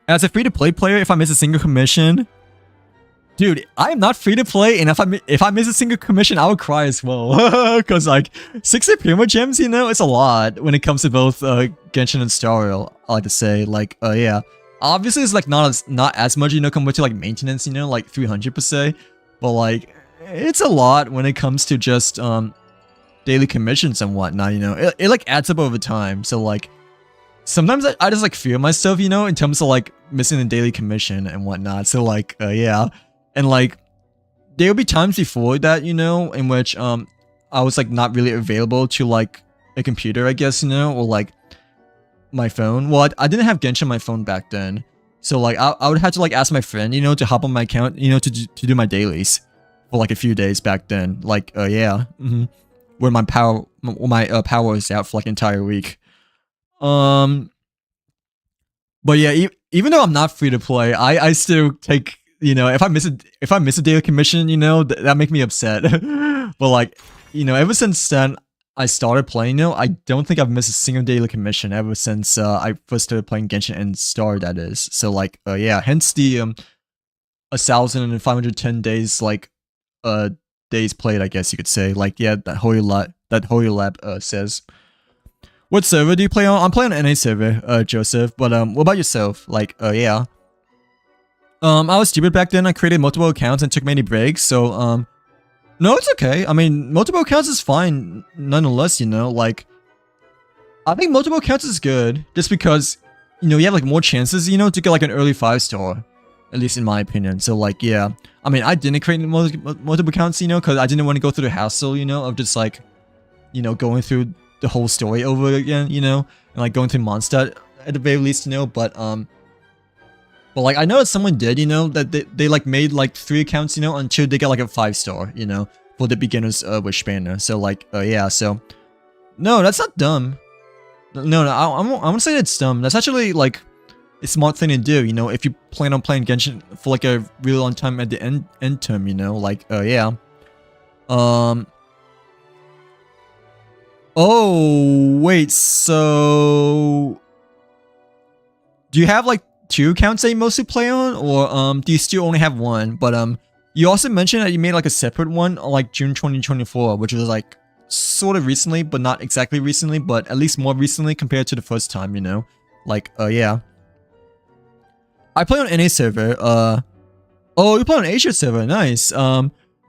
Speaker 1: As a free-to-play player, if I miss a single commission, dude, I am not free-to-play, and if I miss a single commission, I would cry as well. Cause like 60 Primo gems, you know, it's a lot when it comes to both Genshin and Star Rail. I like to say, like, yeah, obviously it's like not as much, you know, compared to like maintenance, you know, like 300 per se, but like it's a lot when it comes to just daily commissions and whatnot. You know, it like adds up over time. So like. Sometimes I just like fear myself, you know, in terms of like missing a daily commission and whatnot. So like, yeah. And like, there'll be times before that, you know, in which I was like not really available to like a computer, I guess, you know, or like my phone. Well, I didn't have Genshin on my phone back then. So like, I would have to like ask my friend, you know, to hop on my account, you know, to do my dailies for like a few days back then. Like, yeah. Where my power is out for like an entire week. But yeah, even though I'm not free to play, I still take, you know, if I miss a daily commission, you know, that make me upset. But like, you know, ever since then I started playing, you know, I don't think I've missed a single daily commission ever since I first started playing Genshin and Star, that is. So like, yeah, hence the 1,510 days like days played, I guess you could say. Like, yeah, that Holy Lab says. What server do you play on? I'm playing on NA server, Joseph. But what about yourself? Like, yeah. I was stupid back then. I created multiple accounts and took many breaks. So, no, it's okay. I mean, multiple accounts is fine, nonetheless. You know, like, I think multiple accounts is good, just because, you know, you have like more chances, you know, to get like an early 5-star, at least in my opinion. So, like, yeah. I mean, I didn't create multiple accounts, you know, because I didn't want to go through the hassle, you know, of just like, you know, going through the whole story over again, you know, and like going through Mondstadt at the very least, you know, but like I know that someone did, you know, that they like made like 3 accounts, you know, until they get like a 5-star, you know, for the beginners wish banner. So like, yeah, so no, that's not dumb. No, I won't say it's dumb. That's actually like a smart thing to do, you know, if you plan on playing Genshin for like a really long time at the end term, you know, like, yeah. Oh, wait, so do you have like 2 accounts that you mostly play on, or do you still only have 1? But you also mentioned that you made like a separate one on like June 2024, which was like sort of recently, but not exactly recently, but at least more recently compared to the first time, you know? Like, yeah. I play on NA server. Oh, you play on Asia server, nice.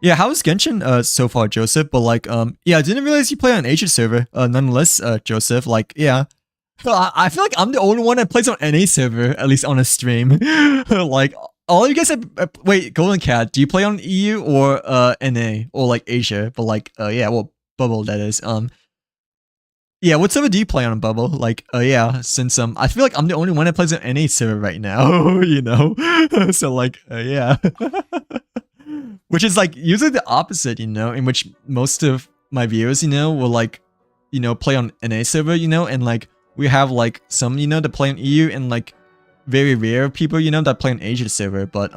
Speaker 1: Yeah, how is Genshin so far, Joseph? But like, yeah, I didn't realize you play on Asia server. Nonetheless, Joseph, like, yeah. I feel like I'm the only one that plays on NA server, at least on a stream. Like, all you guys have, wait, Golden Cat, do you play on EU or NA or like Asia? But like, yeah, well, Bubble, that is. Yeah, what server do you play on Bubble? Like, yeah, since I feel like I'm the only one that plays on NA server right now, you know? So like, yeah. Which is like usually the opposite, you know, in which most of my viewers, you know, will like, you know, play on NA server, you know, and like we have like some, you know, that play on EU and like very rare people, you know, that play on Asia server. But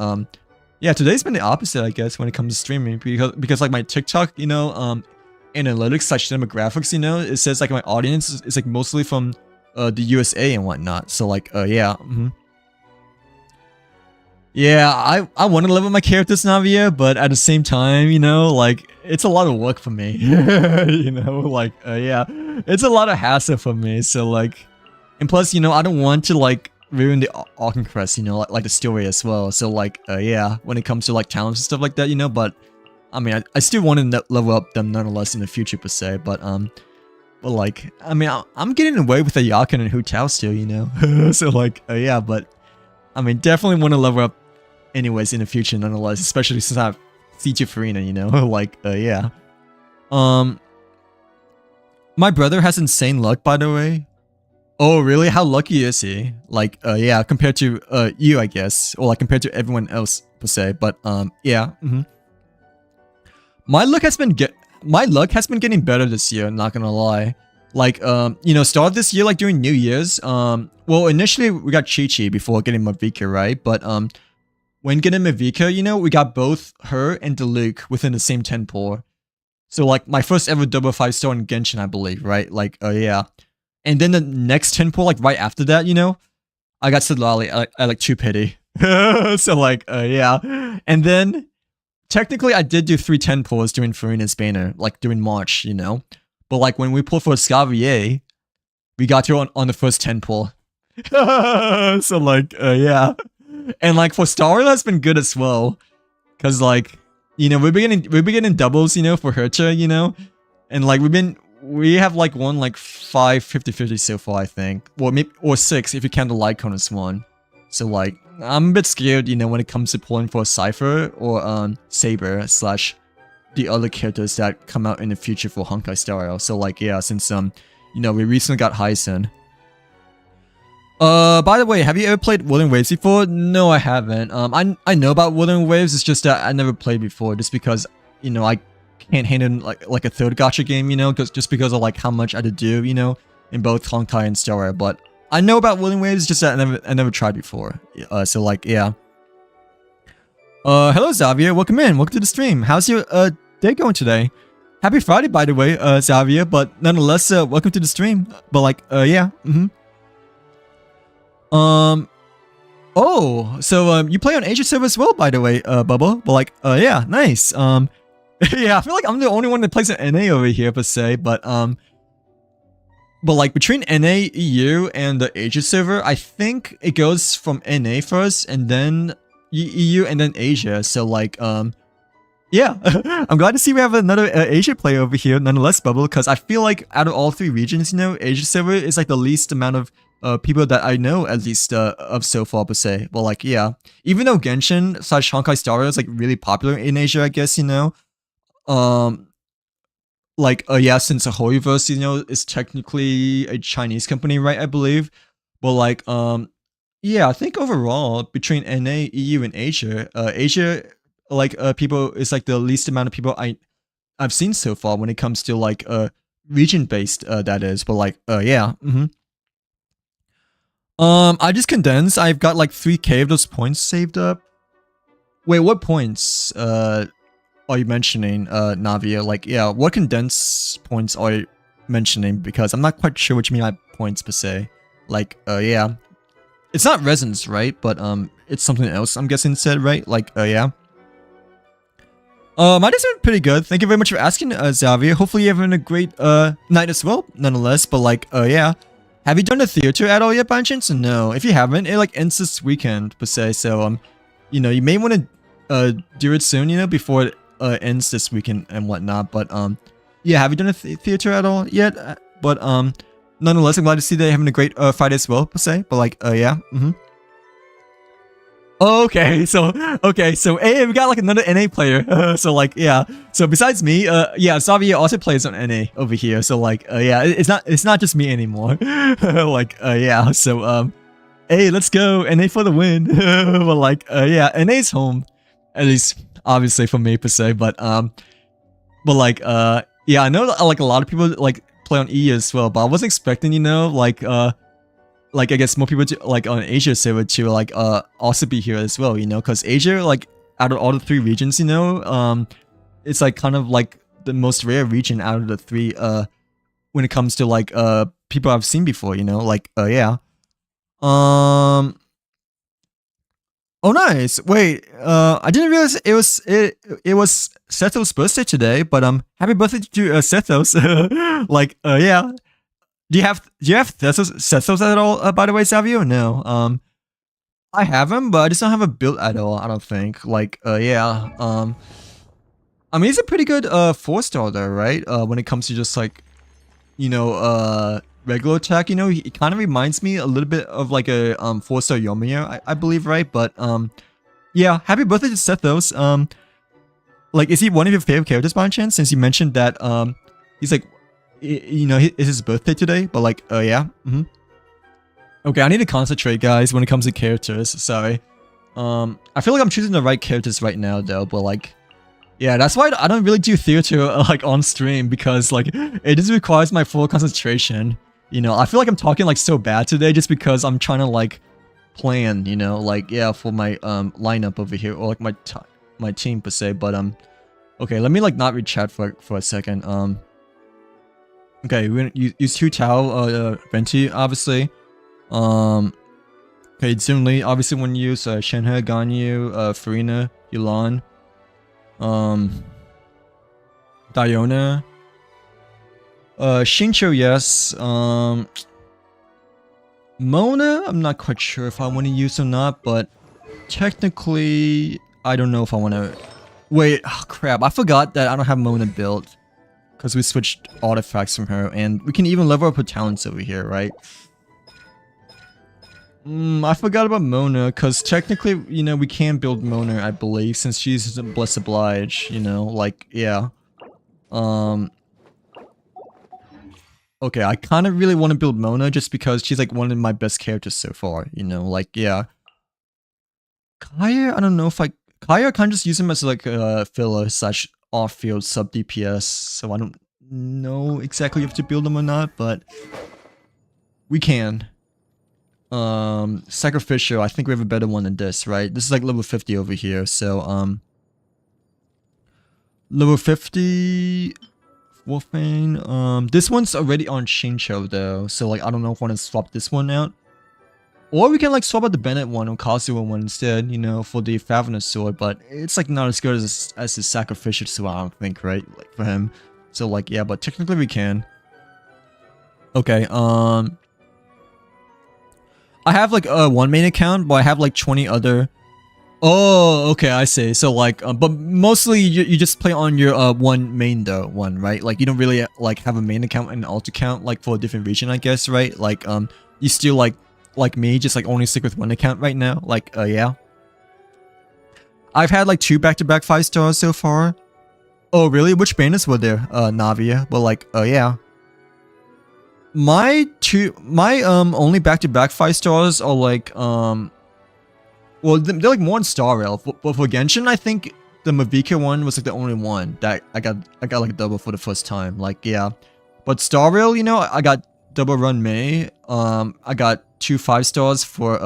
Speaker 1: yeah, today's been the opposite, I guess, when it comes to streaming, because like my TikTok, you know, analytics / demographics, you know, it says like my audience is like mostly from the USA and whatnot. So like, yeah. Yeah, I want to level my characters, Navia, but at the same time, you know, like, it's a lot of work for me. You know, like, yeah, it's a lot of hassle for me. So, like, and plus, you know, I don't want to, like, ruin the Archon Crest, you know, like the story as well. So, like, yeah, when it comes to, like, talents and stuff like that, you know, but, I mean, I still want to level up them nonetheless in the future, per se, but like, I mean, I'm getting away with the Yakin and Hu Tao still, you know? So, like, yeah, but, I mean, definitely want to level up anyways in the future nonetheless, especially since I have Siege Farina, you know. Like, yeah. My brother has insane luck, by the way. Oh, really? How lucky is he? Like, yeah, compared to you, I guess, or like compared to everyone else per se. But yeah. My luck has been getting better this year, not gonna lie. Like, you know, start this year, like during New Year's, well, initially we got Chi-Chi before getting Mavika, right? But, when getting Mavika, you know, we got both her and Diluc within the same 10 pool. So, like, my first ever double 5-star in Genshin, I believe, right? Like, yeah. And then the next 10 pool, like, right after that, you know, I got Sidlali at like 2 pity. So, like, yeah. And then, technically, I did do 3 10 pulls during Farina's banner, like, during March, you know? But, like, when we pulled for Scavier, we got to on the first 10 pull. So, like, yeah. And, like, for Star, that's been good as well. Because, like, you know, we've been getting doubles, you know, for Hercha, you know? And, like, we have, like, won, like, 5 50-50 so far, I think. Or 6 if you count the Lyconus one. So, like, I'm a bit scared, you know, when it comes to pulling for Cypher or, Saber / the other characters that come out in the future for Honkai Star Rail. So, like, yeah, since, you know, we recently got Hyson. By the way, have you ever played Wuthering Waves before? No, I haven't. I know about Wuthering Waves, it's just that I never played before, just because, you know, I can't handle, like a third gacha game, you know, just because of, like, how much I had to do, you know, in both Honkai and Star Rail, but I know about Wuthering Waves, just that I never tried before. So, like, yeah. Hello, Xavier, welcome to the stream. How's your, day going today? Happy Friday, by the way, Xavier, but nonetheless, welcome to the stream. But, like, yeah, oh, so, you play on Asia server as well, by the way, Bubble, but, like, yeah, nice, yeah, I feel like I'm the only one that plays an NA over here, per se, but, like, between NA, EU, and the Asia server, I think it goes from NA first, and then EU, and then Asia, so, like, yeah, I'm glad to see we have another Asia player over here, nonetheless, Bubble, because I feel like out of all 3 regions, you know, Asia server is, like, the least amount of people that I know, at least, of so far, per se. Well, like, yeah. Even though Genshin / Honkai Star Rail is, like, really popular in Asia, I guess, you know. Like, yeah, since Hoyoverse, you know, is technically a Chinese company, right, I believe. But, like, yeah, I think overall, between NA, EU, and Asia, Asia, like, people, is, like, the least amount of people I've seen so far when it comes to, like, region-based, that is. But, like, yeah, I just condensed. I've got like 3k of those points saved up. Wait, what points are you mentioning, Navia? Like, yeah, what condensed points are you mentioning? Because I'm not quite sure what you mean by points per se. Like, yeah. It's not resins, right? But it's something else, I'm guessing said, right? Like, yeah. My day's been pretty good. Thank you very much for asking, Xavier. Hopefully you're having a great night as well, nonetheless. But like, yeah. Have you done the theater at all yet, by chance? No. If you haven't, it like ends this weekend, per se. So, you know, you may want to do it soon, you know, before it ends this weekend and whatnot. But, yeah, have you done a theater at all yet? But, nonetheless, I'm glad to see that you're having a great Friday as well, per se. But like, yeah. Okay, so hey, we got like another NA player. So like, yeah. So besides me, yeah, Xavier also plays on NA over here. So like, yeah, it's not just me anymore. Like, yeah. So hey, let's go NA for the win. But like, yeah, NA's home, at least obviously for me per se. But like, yeah, I know like a lot of people like play on E as well, but I wasn't expecting, you know, like I guess more people to, like on Asia server to like also be here as well, you know, because Asia, like out of all the 3 regions, you know, it's like kind of like the most rare region out of the 3 when it comes to like people I've seen before, you know, like yeah. Oh nice. Wait, I didn't realize it was Setho's birthday today, but happy birthday to Sethos. Like yeah. Do you have Sethos at all, by the way, Savio? Or no. I have him, but I just don't have a build at all, I don't think. Like, yeah. I mean, he's a pretty good 4-star though, right? When it comes to just like, you know, regular attack, you know, he kind of reminds me a little bit of like a 4-star Yomiya, I believe, right? But yeah, happy birthday to Sethos. Like, is he one of your favorite characters by chance? Since you mentioned that he's like, you know, it's his birthday today, but like, yeah. Okay, I need to concentrate, guys, when it comes to characters. Sorry. I feel like I'm choosing the right characters right now, though, but like, Yeah, that's why I don't really do theater like on stream because like it just requires my full concentration. You know, I feel like I'm talking like so bad today just because I'm trying to like plan, you know, like yeah, for my lineup over here or like my team per se. But okay, let me like not read chat for a second. Okay, we're gonna use 2 Tao Venti obviously. Okay, Zunli obviously want to use Shenhe, Ganyu, Farina, Yulan. Diona. Shincho, yes. Mona, I'm not quite sure if I want to use or not, but technically, I don't know if I want to. Wait, oh, crap, I forgot that I don't have Mona built. Because we switched artifacts from her, and we can even level up her talents over here, right? I forgot about Mona, because technically, you know, we can build Mona, I believe, since she's Blessed Oblige, you know, like, yeah. Okay, I kind of really want to build Mona just because she's, like, one of my best characters so far, you know, like, yeah. Kaya, I don't know if Kaya, I kind of just use him as, like, a filler slash off-field sub-DPS, so I don't know exactly if to build him or not, but we can. Sacrificial, I think we have a better one than this, right? This is like level 50 over here, so, level 50, Wolfbane, this one's already on Shincho though, so like, I don't know if I want to swap this one out. Or we can like swap out the Bennett one or Kazuha one instead, you know, for the Favenus sword, but it's like not as good as his Sacrificial sword, I don't think, right? Like, for him. So like, yeah, but technically we can. Okay, I have like one main account, but I have like 20 other. Oh, okay, I see. So like, but mostly you just play on your one main though, right? Like you don't really like have a main account and an alt account like for a different region, I guess, right? Like you still like me, just like only stick with one account right now. Like yeah. I've had like 2 back-to-back 5-stars so far. Oh really? Which banners were there? Navia. Well like yeah. My only back-to-back 5-stars are like well they're like more in Star Rail, but for Genshin I think the Mavika one was like the only one that I got like a double for the first time, like yeah. But Star Rail, you know, I got double run May, I got 2 5-stars for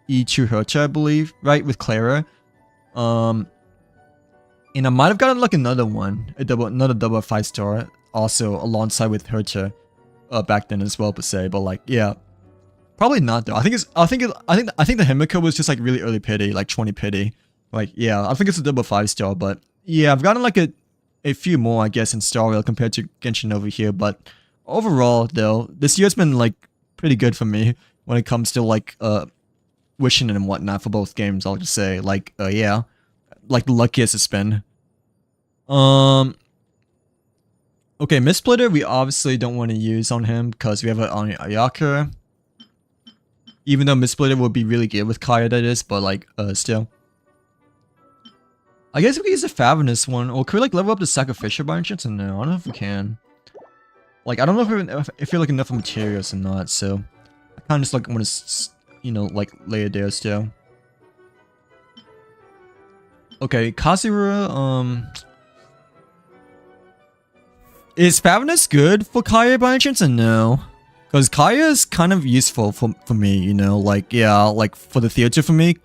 Speaker 1: E2 Herta I believe, right, with Clara, and I might have gotten like another one, another double 5-star also alongside with Herta. Back then as well per se, but like yeah, probably not though. I think the Himiko was just like really early pity, like 20 pity. Like yeah, I think it's a double 5-star, but yeah, I've gotten like a few more I guess in Star Rail compared to Genshin over here. But overall though, this year's been like pretty good for me when it comes to like wishing and whatnot for both games. I'll just say like yeah, like the luckiest it's been. Okay, Mistsplitter we obviously don't want to use on him because we have it on Ayaka. Even though Mistsplitter would be really good with Kaya, that is, but like, still. I guess we could use the Favenus one, or could we like level up the Sacrificial by any chance? No, I don't know if we can. Like, I don't know if we have like enough materials or not, so I kind of just like want to, you know, like lay it there still. Okay, Kazura, is Favenus good for Kaya by any chance or no? Because Kaya is kind of useful for me, you know, like, yeah, like for the theater for me.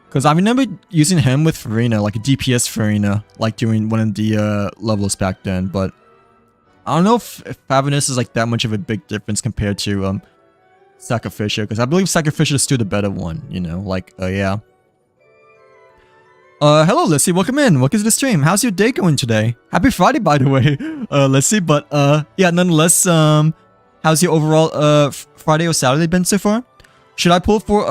Speaker 1: Because I remember using him with Farina, like a DPS Farina, like during one of the levels back then, but I don't know if Favenus is like that much of a big difference compared to Sacrificial, because I believe Sacrificial is still the better one, you know, like, yeah. Hello, Lissy, welcome in. Welcome to the stream. How's your day going today? Happy Friday, by the way, Lissy, but, yeah, nonetheless, how's your overall, Friday or Saturday been so far? Should I pull for,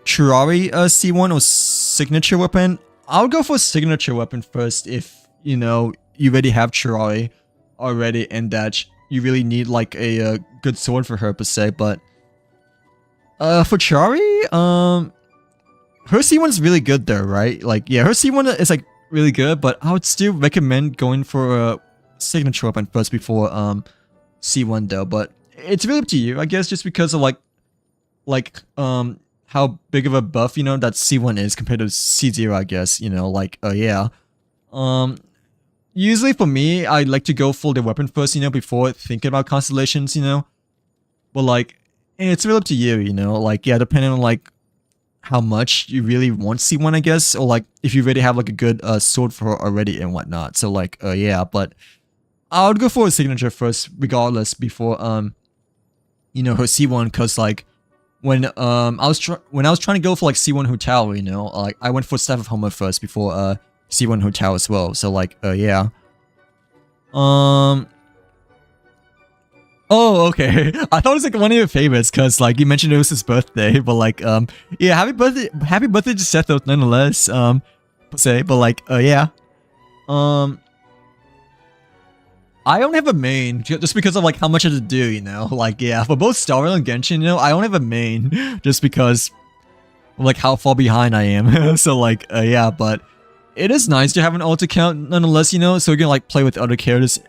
Speaker 1: Chirari, C1 or signature weapon? I'll go for signature weapon first if, you know, you already have Chirari already and that you really need, like, a, good sword for her, per se, but, for Chirari, her C1 is really good though, right? Like, yeah, her C1 is like really good, but I would still recommend going for a signature weapon first before C1 though. But it's really up to you, I guess, just because of like how big of a buff, you know, that C1 is compared to C0, I guess, you know, like, yeah. Usually for me, I like to go for the weapon first, you know, before thinking about constellations, you know. But like, it's really up to you, you know. Like, yeah, depending on like how much you really want C1, I guess, or like if you already have like a good sword for her already and whatnot. So like, yeah, but I would go for a signature first, regardless, before you know, her C1, cause like when I was trying to go for like C1 Hotel, you know, like I went for Staff of Homer first before C1 Hotel as well. So like, yeah. Oh, okay. I thought it was like one of your favorites because like you mentioned it was his birthday, but like yeah, happy birthday to Seth though, nonetheless. Per se, but like yeah. I don't have a main just because of like how much I have to do, you know. Like yeah, for both Star Rail and Genshin, you know, I don't have a main just because of like how far behind I am. So like yeah, but it is nice to have an alt account nonetheless, you know, so you can like play with other characters,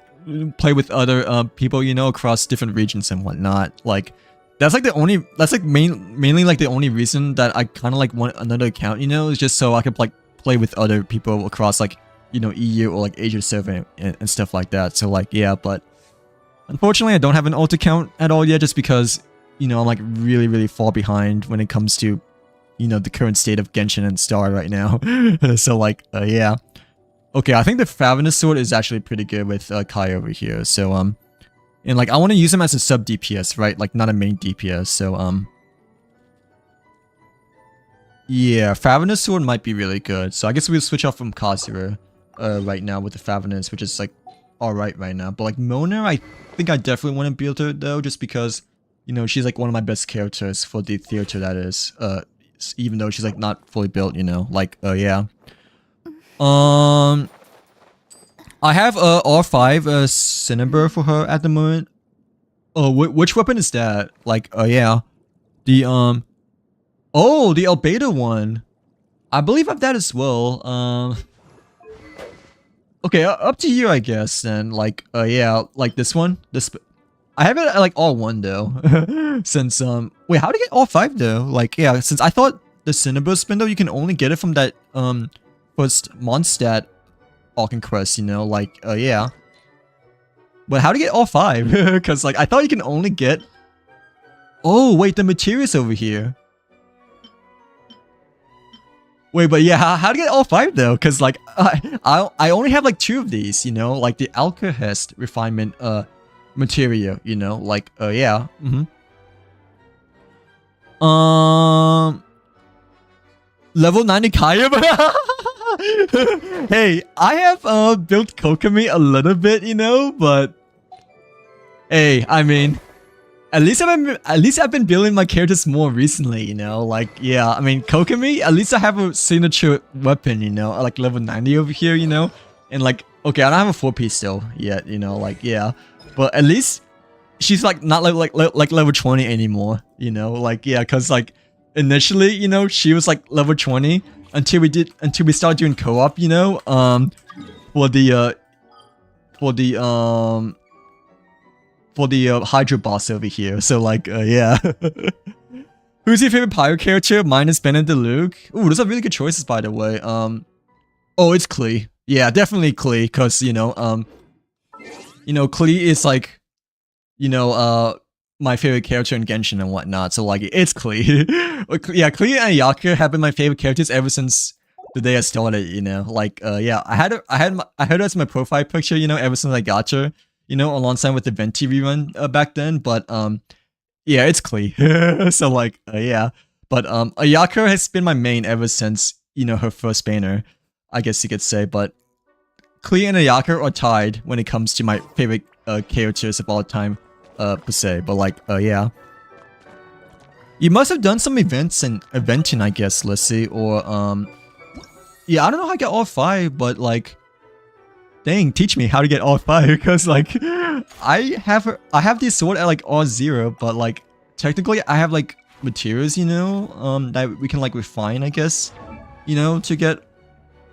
Speaker 1: play with other people, you know, across different regions and whatnot. Like that's like mainly like the only reason that I kind of like want another account, you know, is just so I could like play with other people across like, you know, EU or like Asia server and stuff like that. So like yeah, but unfortunately I don't have an alt account at all yet, just because, you know, I'm like really far behind when it comes to, you know, the current state of Genshin and Star right now. So like yeah. Okay, I think the Favinus sword is actually pretty good with Kai over here. So and like I want to use him as a sub DPS, right? Like not a main DPS. So yeah, Favinus sword might be really good. So I guess we'll switch off from Kazura right now with the Favinus, which is like alright right now. But like Mona, I think I definitely want to build her though, just because, you know, she's like one of my best characters for the theater, that is. Even though she's like not fully built, you know. Like yeah. I have R5 Cinnabar for her at the moment. Oh, which weapon is that? Like yeah, the oh, the Albedo one. I believe I have that as well. Okay, up to you, I guess. Then like yeah, like this one. I have it at like R1 though. Since wait, how to get R5 though? Like yeah, since I thought the Cinnabar spin though, you can only get it from that first Mondstadt Alkenquest, you know, like yeah. But how to get R5? Because like I thought you can only get. Oh wait, the materials over here. Wait, but yeah, how to get R5 though? Because like I only have like 2 of these, you know, like the Alkahest refinement material, you know, like yeah. Level 90 Kaya. Hey, I have built Kokomi a little bit, you know, but hey, I mean, at least I've been building my characters more recently, you know, like yeah, I mean Kokomi, at least I have a signature weapon, you know, like level 90 over here, you know, and like okay, I don't have a 4-piece still yet, you know, like yeah, but at least she's like not like level 20 anymore, you know, like yeah, cause like initially, you know, she was like level 20 until we started doing co-op, you know, for the Hydra boss over here. So like yeah. Who's your favorite Pyro character? Mine is Ben and Luke. Ooh, those are really good choices, by the way. Oh, it's Klee. Yeah, definitely Klee, cause you know, Klee is like, you know, my favorite character in Genshin and whatnot. So like, it's Klee. Yeah, Klee and Ayaka have been my favorite characters ever since the day I started. You know, like yeah, I had her as my profile picture. You know, ever since I got her. You know, alongside with the Venti rerun back then. But yeah, it's Klee. So like yeah, but Ayaka has been my main ever since, you know, her first banner, I guess you could say. But Klee and Ayaka are tied when it comes to my favorite characters of all time, per se. But like yeah, you must have done some events and eventing, I guess, Lissy, or yeah, I don't know how to get all 5, but like, dang, teach me how to get all 5, because like I have this sword at like R0, but like technically I have like materials, you know, that we can like refine, I guess, you know, to get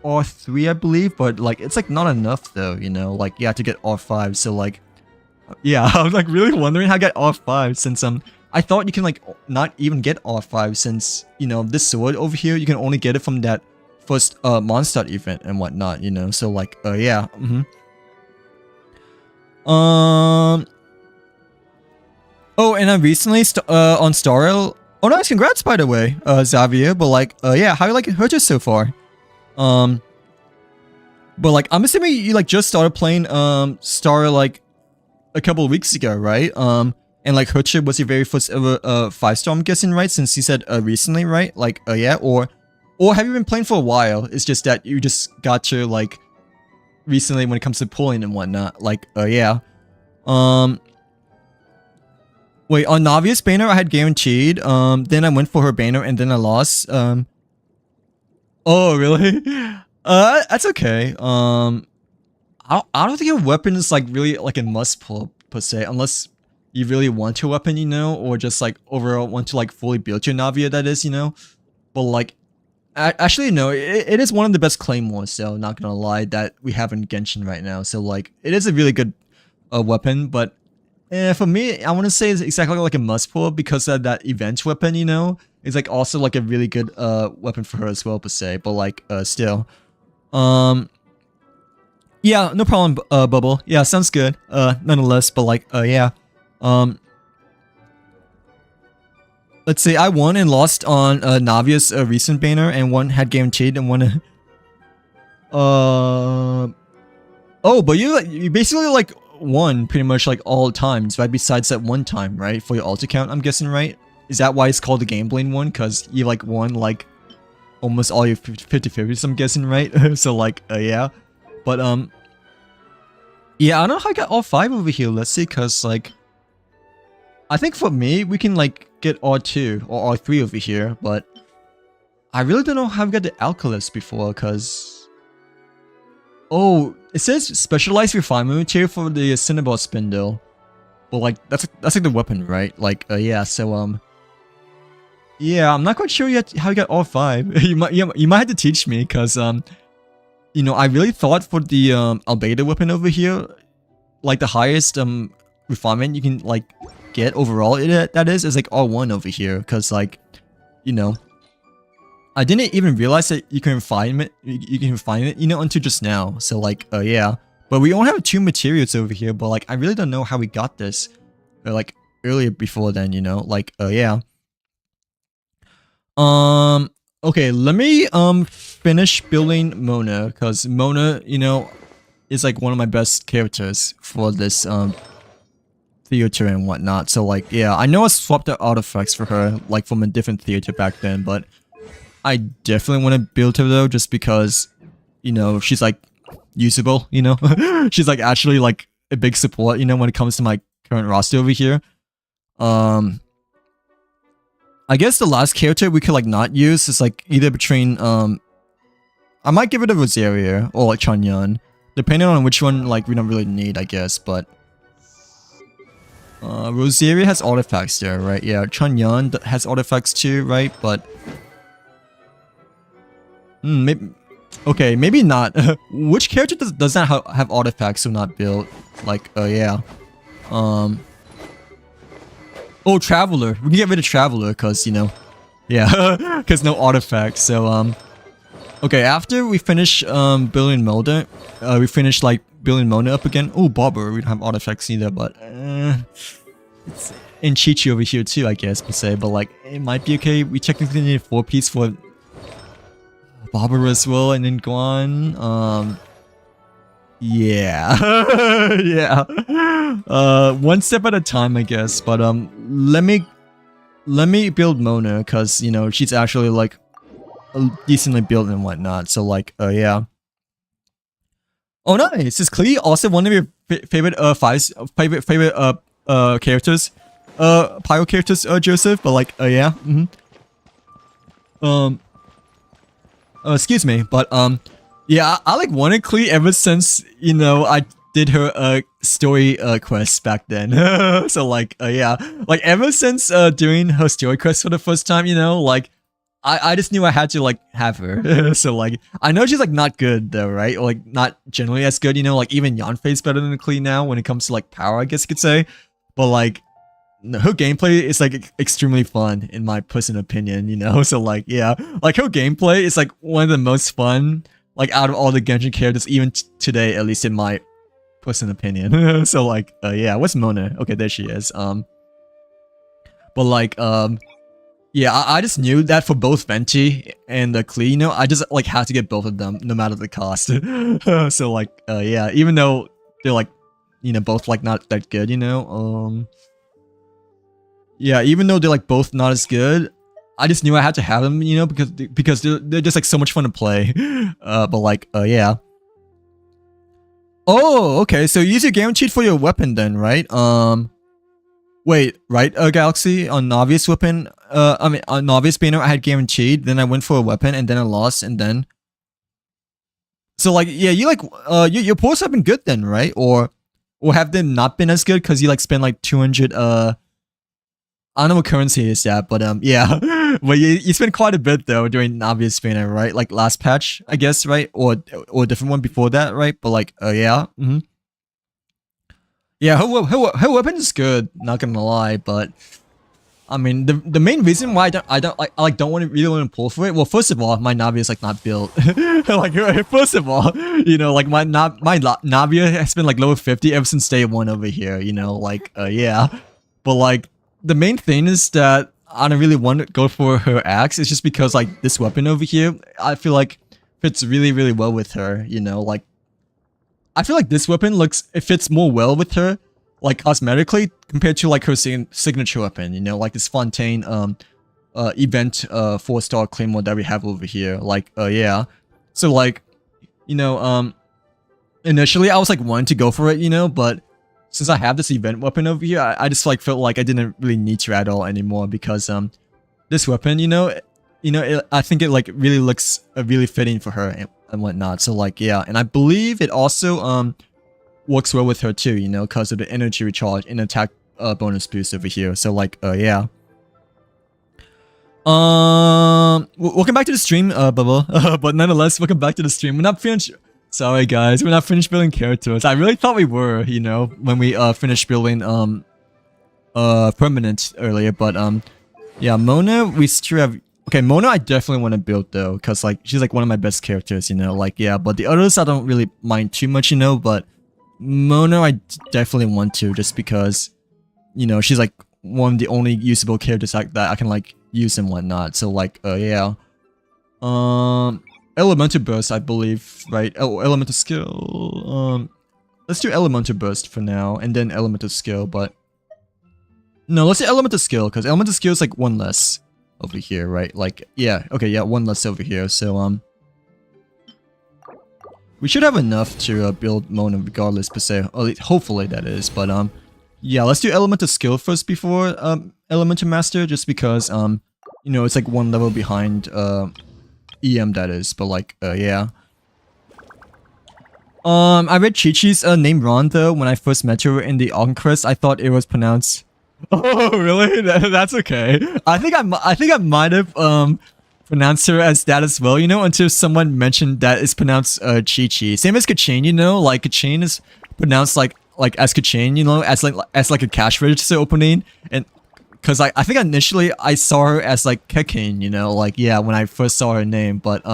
Speaker 1: R3, I believe, but like it's like not enough though, you know, like yeah, to get R5. So like yeah, I was like really wondering how to get R5, since I thought you can like not even get R5, since, you know, this sword over here you can only get it from that first Mondstadt event and whatnot, you know. So like yeah. Oh, and I recently on Star Rail. Oh, nice, congrats by the way, Xavier. But like yeah, how you like Herja so far? But like I'm assuming you like just started playing Star like a couple of weeks ago, right? And like Herja was your very first ever 5-star, I'm guessing, right? Since you said recently, right? Like yeah, or have you been playing for a while? It's just that you just got to like recently when it comes to pulling and whatnot. Like yeah. Wait, on Navia's banner I had guaranteed. Then I went for her banner and then I lost. Oh really? That's okay. I don't think a weapon is like really like a must pull per se, unless you really want your weapon, you know, or just like overall want to like fully build your Navia, that is, you know. But like, actually no, it is one of the best claymores, so not gonna lie, that we have in Genshin right now. So like, it is a really good weapon, but for me, I want to say it's exactly like a must pull because of that event weapon, you know. It's like also like a really good weapon for her as well per se, but like still. Yeah, no problem, Bubble. Yeah, sounds good. Nonetheless, but like, yeah. Let's see, I won and lost on Navia's recent banner, and one had guaranteed, and one. Oh, but you basically like won pretty much like all times, right? Besides that one time, right? For your alt account, I'm guessing, right? Is that why it's called the gambling one? Because you like won like almost all your 50-50s, I'm guessing, right? So like, yeah. But yeah, I don't know how I got all 5 over here. Let's see, cause like, I think for me we can like get all 2 or all 3 over here, but I really don't know how I got the Alkylist before, cause oh, it says specialized refinement material for the Cinnabon spindle. But like that's like the weapon, right? Like yeah, so yeah, I'm not quite sure yet how you got all 5. you might have to teach me, cause you know, I really thought for the Albedo weapon over here, like the highest refinement you can like get overall, that is like R1 over here, cause like, you know, I didn't even realize that you can find it. You can find it, you know, until just now. So like, yeah. But we only have 2 materials over here. But like, I really don't know how we got this, like earlier before then, you know. Like, yeah. Okay, let me finish building Mona, because Mona, you know, is like one of my best characters for this theater and whatnot. So like, yeah, I know I swapped the artifacts for her, like from a different theater back then, but I definitely want to build her though, just because, you know, she's like usable, you know. She's like actually like a big support, you know, when it comes to my current roster over here. I guess the last character we could like not use is like either between I might give it a Rosaria or like Chanyan, depending on which one like we don't really need, I guess. But Rosaria has artifacts there, right? Yeah, Chanyan has artifacts too, right? But maybe, okay, maybe not. Which character does not have artifacts so not built? Like, yeah. Oh, Traveler. We can get rid of Traveler because, you know, yeah, because no artifacts. So, okay, after we finish building Mona, we finish like building Mona up again. Oh, Barber. We don't have artifacts either, but it's in Chi-Chi over here too, I guess, per se. But like, it might be okay. We technically need a 4-piece for Barber as well, and then Guan. Yeah. Yeah. One step at a time, I guess. But let me build Mona, because, you know, she's actually like decently built and whatnot. So like, yeah. Oh, nice. Is Klee also one of your favorite characters? Pyro characters, Joseph? But like, yeah. Excuse me, but yeah, I like wanted Klee ever since, you know, I did her story quest back then. So like, yeah, like ever since doing her story quest for the first time, you know, like I just knew I had to like have her. So like, I know she's like not good though, right? Or like not generally as good, you know, like even Yanfei's better than Klee now when it comes to like power, I guess you could say. But like, her gameplay is like extremely fun in my personal opinion, you know. So like yeah, like her gameplay is like one of the most fun like out of all the Genshin characters, even today, at least in my personal opinion. So like yeah, what's Mona? Okay, there she is. But like yeah, I just knew that for both Venti and Klee, you know, I just like had to get both of them no matter the cost. So like yeah, even though they're like, you know, both like not that good, you know. Yeah, even though they're like both not as good, I just knew I had to have them, you know, because they're just like so much fun to play. But like yeah. Oh, okay. So you use your game cheat for your weapon then, right? Wait, right? Galaxy on Novice weapon. I mean on Novice banner I had guaranteed. Then I went for a weapon and then I lost and then. So like yeah, you like your pulls have been good then, right? Or have they not been as good because you like spend like 200 I don't know what currency is that, but yeah. But you spent quite a bit though during Novice banner, right? Like last patch, I guess, right? Or a different one before that, right? But like yeah. Yeah, her weapon is good, not gonna lie, but I mean the main reason why I don't want to really want to pull for it. Well, first of all, my Navi is like not built. Like first of all, you know, like my Navia has been like lower 50 ever since day 1 over here, you know, like yeah. But like the main thing is that I don't really want to go for her axe. It's just because like this weapon over here, I feel like fits really well with her, you know, like I feel like this weapon it fits more well with her, like cosmetically, compared to like her signature weapon, you know, like this Fontaine event 4-star claymore that we have over here. Like yeah. So like, you know, initially I was like wanting to go for it, you know, but since I have this event weapon over here, I just like felt like I didn't really need to at all anymore because this weapon, you know, I think it like really looks really fitting for her and whatnot. So like yeah, and I believe it also works well with her too, you know, because of the energy recharge and attack bonus boost over here. So like yeah. Welcome back to the stream, Bubba. But nonetheless, welcome back to the stream. We're not finished. Sorry guys, we're not finished building characters. I really thought we were, you know, when we finished building permanent earlier, but yeah, Mona we still have. Okay, Mona I definitely want to build though, because like she's like one of my best characters, you know, like yeah, but the others I don't really mind too much, you know, but Mona I definitely want to, just because, you know, she's like one of the only usable characters that I can like use and whatnot. So like yeah. Elemental burst, I believe, right? Oh, elemental skill. Let's do elemental burst for now, and then elemental skill. But no, let's do elemental skill, because elemental skill is like one less over here, right? Like yeah, okay, yeah, one less over here. So we should have enough to build Mona regardless per se. Hopefully that is. But yeah, let's do elemental skill first before elemental master, just because you know, it's like one level behind EM that is, but like yeah. I read Chi-Chi's name wrong though when I first met her in the Augencrest. I thought it was pronounced. Oh really? That's okay. I think I might have pronounced her as that as well, you know, until someone mentioned that it's pronounced Chi-Chi. Same as Kachane, you know, like Kachane is pronounced like as Kachane, you know, as like a cash register opening, and because I think initially I saw her as like Kekane, you know, like yeah, when I first saw her name, but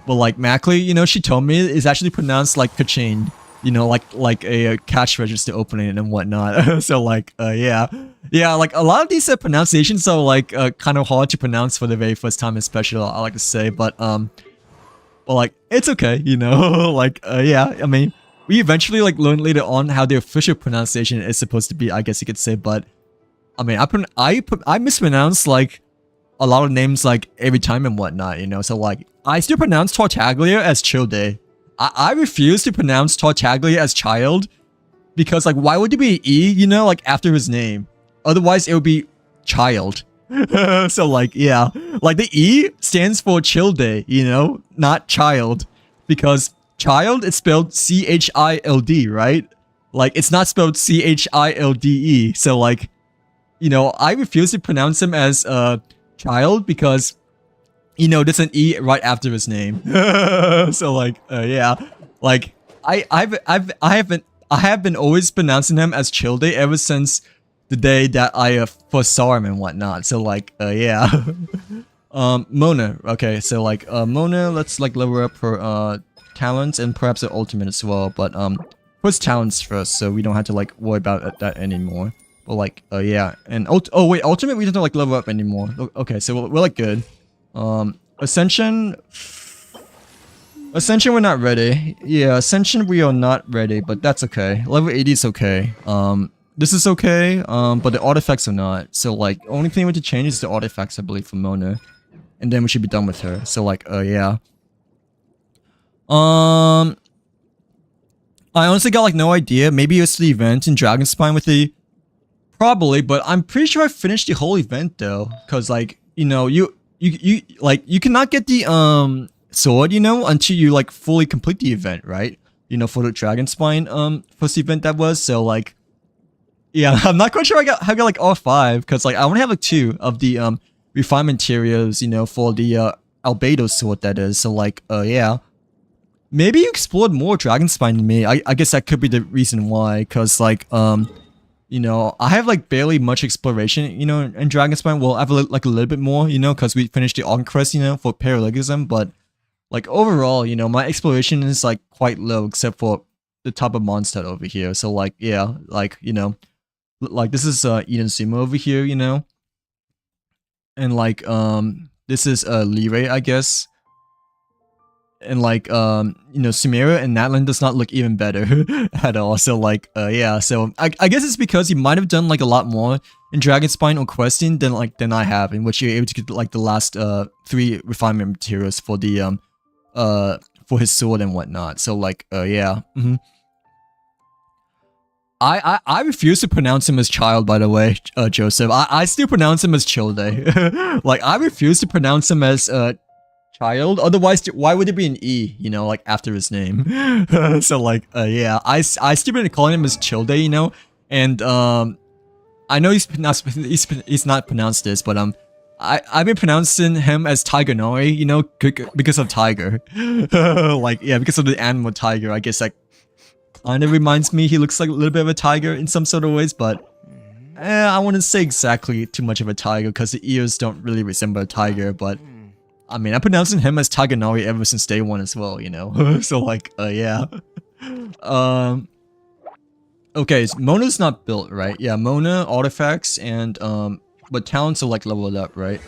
Speaker 1: like Mackley, you know, she told me it's actually pronounced like Kachane, you know, like a cash register opening and whatnot. So like yeah, like a lot of these pronunciations are like kind of hard to pronounce for the very first time, especially I like to say, but like it's okay, you know. Like yeah, I mean we eventually like learned later on how the official pronunciation is supposed to be, I guess you could say, but I mean, I mispronounce like a lot of names like every time and whatnot, you know. So like I still pronounce Tartaglia as Childe. I refuse to pronounce Tartaglia as child, because like why would it be E, you know, like after his name? Otherwise it would be child. So like yeah, like the E stands for Childe, you know, not child, because child is spelled CHILD, right? Like it's not spelled CHILDE. So like, you know, I refuse to pronounce him as child because, you know, there's an E right after his name. So like yeah, like I have been always pronouncing him as Childe ever since the day that I first saw him and whatnot. So like, yeah. Mona. Okay, so like, Mona, let's like level up her talents and perhaps her ultimate as well. But first talents first, so we don't have to like worry about that anymore. But like, yeah, and oh wait, ultimate we don't have to like level up anymore. Okay, so we're like good. Ascension. Ascension, we're not ready. Yeah, Ascension, we are not ready, but that's okay. Level 80 is okay. This is okay, but the artifacts are not. So, like, only thing we have to change is the artifacts, I believe, for Mona. And then we should be done with her. So, like, yeah. I honestly got, like, no idea. Maybe it's the event in Dragonspine with the... Probably, but I'm pretty sure I finished the whole event, though. Because, like, you know, you cannot get the, sword, you know, until you like fully complete the event, right? You know, for the Dragonspine first event that was. So like, yeah, I'm not quite sure I got like all 5 because like I only have like 2 of the refinement materials, you know, for the albedo sword that is. So like, yeah, maybe you explored more Dragonspine than me. I guess that could be the reason why, because like you know, I have like barely much exploration, you know, in Dragonspine. Well, I have like a little bit more, you know, because we finished the Conquest, you know, for Paralegism, but like overall, you know, my exploration is like quite low except for the type of monster over here. So like, yeah, like, you know, like this is Eden Sumo over here, you know. And like this is Liray, I guess. And like you know, Sumeria and Natlan does not look even better at all. So like yeah, so I guess it's because you might have done like a lot more in Dragonspine or questing than I have, in which you're able to get like the last 3 refinement materials for the for his sword and whatnot. So like, yeah. I refuse to pronounce him as child, by the way, Joseph. I still pronounce him as Childe. Like, I refuse to pronounce him as child. Otherwise, why would it be an E, you know, like after his name? So like, yeah, I still been calling him as Childe, you know, and I know he's not pronounced this, but I've been pronouncing him as Tiger Nori, you know, because of Tiger. Like, yeah, because of the animal tiger. I guess that kind of reminds me he looks like a little bit of a tiger in some sort of ways, but I wouldn't say exactly too much of a tiger because the ears don't really resemble a tiger, but I mean, I'm pronouncing him as Tiger Nori ever since day 1 as well, you know? So like, yeah. Okay, so Mona's not built, right? Yeah, Mona, artifacts, and but talents are like leveled up, right?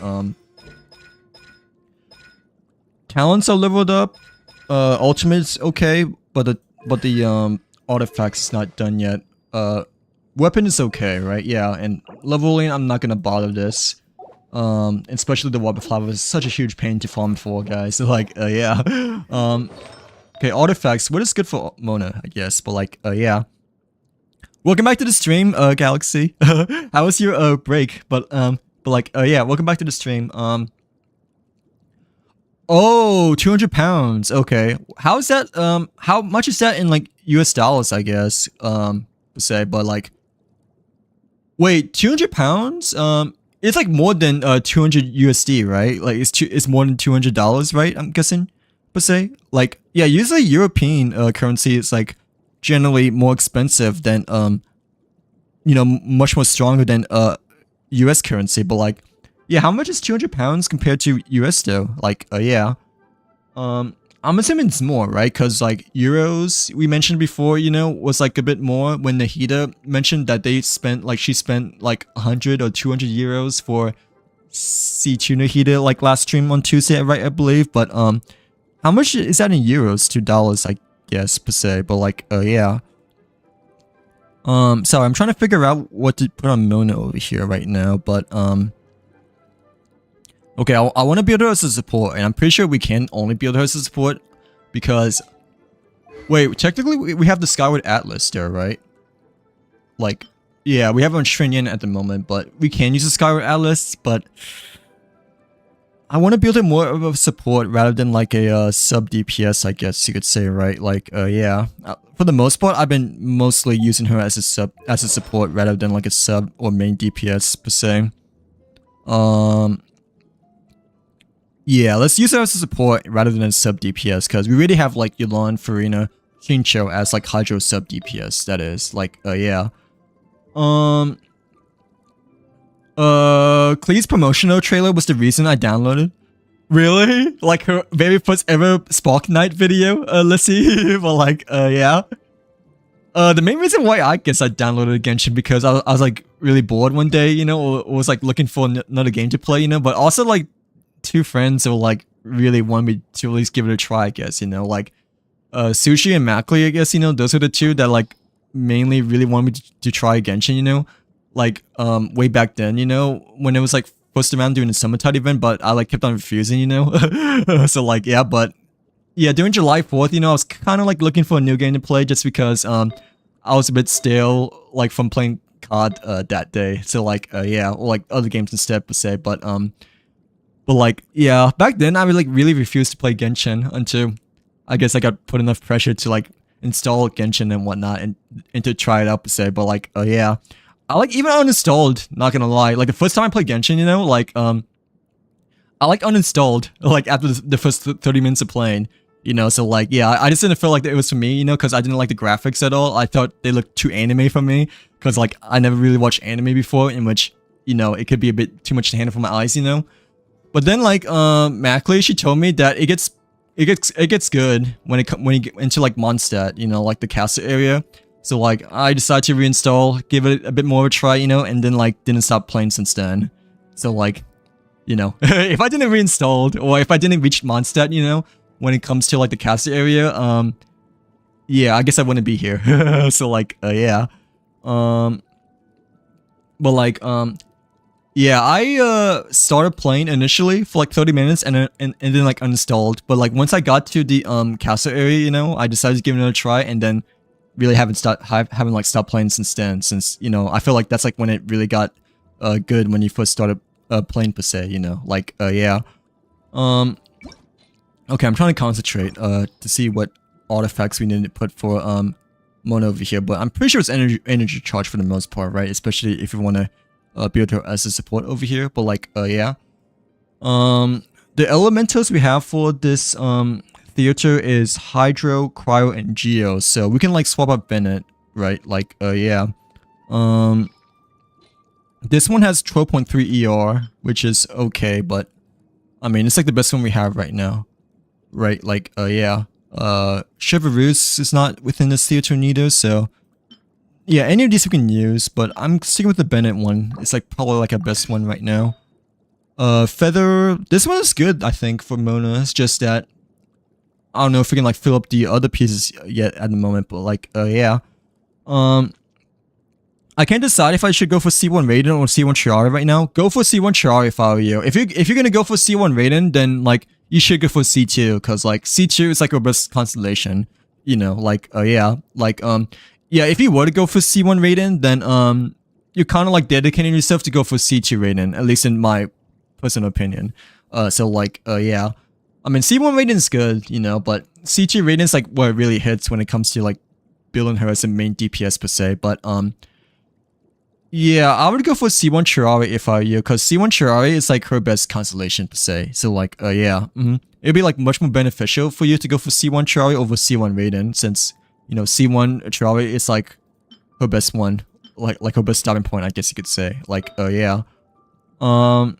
Speaker 1: Talents are leveled up. Ultimate's okay, but the artifacts is not done yet. Weapon is okay, right? Yeah, and leveling, I'm not gonna bother this. Especially the water flower is such a huge pain to farm for, guys. So like, yeah. Okay, artifacts. What is good for Mona, I guess, but like, yeah. Welcome back to the stream, Galaxy. How was your break? But like, yeah, welcome back to the stream. Oh, 200 pounds. Okay, how is that? How much is that in like US dollars? I guess. To say, but like, wait, 200 pounds. It's like more than 200 USD, right? Like it's more than $200, right? I'm guessing, per se. Like, yeah, usually European currency is like generally more expensive than you know, much more stronger than US currency. But like, yeah, how much is 200 pounds compared to US though? Like, yeah. I'm assuming it's more, right? Because like euros, we mentioned before, you know, was like a bit more when Nahida mentioned that they spent like she spent like 100 or 200 euros for C2 Nahida like last stream on Tuesday, right? I believe. But how much is that in euros? $2, I guess, per se. But like, yeah. Sorry, I'm trying to figure out what to put on Mona over here right now, but okay, I want to build her as a support, and I'm pretty sure we can only build her as a support because... Wait, technically we have the Skyward Atlas there, right? Like, yeah, we have on Shinyan at the moment, but we can use the Skyward Atlas, but... I want to build it more of a support rather than like a sub DPS, I guess you could say, right? Like, yeah. For the most part, I've been mostly using her as a support rather than like a sub or main DPS per se. Yeah, let's use her as a support rather than a sub DPS because we really have like Yulan, Farina, Shincho as like Hydro sub DPS. That is like, yeah. Clee's promotional trailer was the reason I downloaded. Really? Like her very first ever Spark Night video, let's see. But like, yeah. The main reason why I guess I downloaded Genshin because I was like really bored one day, you know, or was like looking for another game to play, you know, but also like two friends who like really wanted me to at least give it a try, I guess, you know, like Sushi and Mackley, I guess, you know, those are the two that like mainly really wanted me to try Genshin, you know, like way back then, you know, when it was like first around doing the Summertide event, but I like kept on refusing, you know. So like, yeah, but yeah, during July 4th, you know, I was kind of like looking for a new game to play just because I was a bit stale like from playing COD that day. So like yeah, or like other games instead per se, but like yeah, back then I would like really refused to play Genshin until I guess I got put enough pressure to like install Genshin and whatnot and to try it out per se. But like yeah, I like even uninstalled, not gonna lie. Like the first time I played Genshin, you know, like I like uninstalled like after the first 30 minutes of playing, you know. So like yeah, I just didn't feel like it was for me, you know, because I didn't like the graphics at all. I thought they looked too anime for me because like I never really watched anime before, in which, you know, it could be a bit too much to handle for my eyes, you know. But then like Mackley, she told me that it gets good when you get into like Mondstadt, you know, like the castle area. So like I decided to reinstall, give it a bit more of a try, you know, and then like didn't stop playing since then. So like, you know, if I didn't reinstall or if I didn't reach Mondstadt, you know, when it comes to like the castle area, yeah, I guess I wouldn't be here. So like yeah. But like yeah, I started playing initially for like 30 minutes and then like uninstalled. But like once I got to the castle area, you know, I decided to give it another try and then really haven't like stopped playing since then. Since, you know, I feel like that's like when it really got good when you first started playing per se, you know. Like yeah. Okay, I'm trying to concentrate to see what artifacts we need to put for Mona over here, but I'm pretty sure it's energy charge for the most part, right? Especially if you want to build her as a support over here. But like yeah, the elementals we have for this theater is Hydro, Cryo, and Geo, so we can like swap out Bennett, right? Like yeah, this one has 12.3 ER, which is okay, but I mean it's like the best one we have right now, right? Like yeah, Chevreuse is not within this theater neither, so yeah, any of these we can use, but I'm sticking with the Bennett one. It's like probably like our best one right now. Feather, this one is good, I think, for Mona. It's just that I don't know if we can like fill up the other pieces yet at the moment, but like yeah. I can't decide if I should go for C1 Raiden or C1 Chiari right now. Go for C1 Chiari if I were you. If you're gonna go for C1 Raiden, then like you should go for C2, because like C2 is like your best constellation. You know, like yeah, like yeah, if you were to go for C1 Raiden, then you're kind of like dedicating yourself to go for C2 Raiden, at least in my personal opinion. So like yeah, I mean C1 Raiden is good, you know, but C2 Raiden is like where it really hits when it comes to like building her as a main DPS per se. But yeah, I would go for C1 Chiari if I were you, because C1 Chiari is like her best constellation per se. So like yeah, it'd be like much more beneficial for you to go for C1 Chiari over C1 Raiden, since, you know, C1 Chiari is like her best one, like her best starting point, I guess you could say. Like yeah. Oh,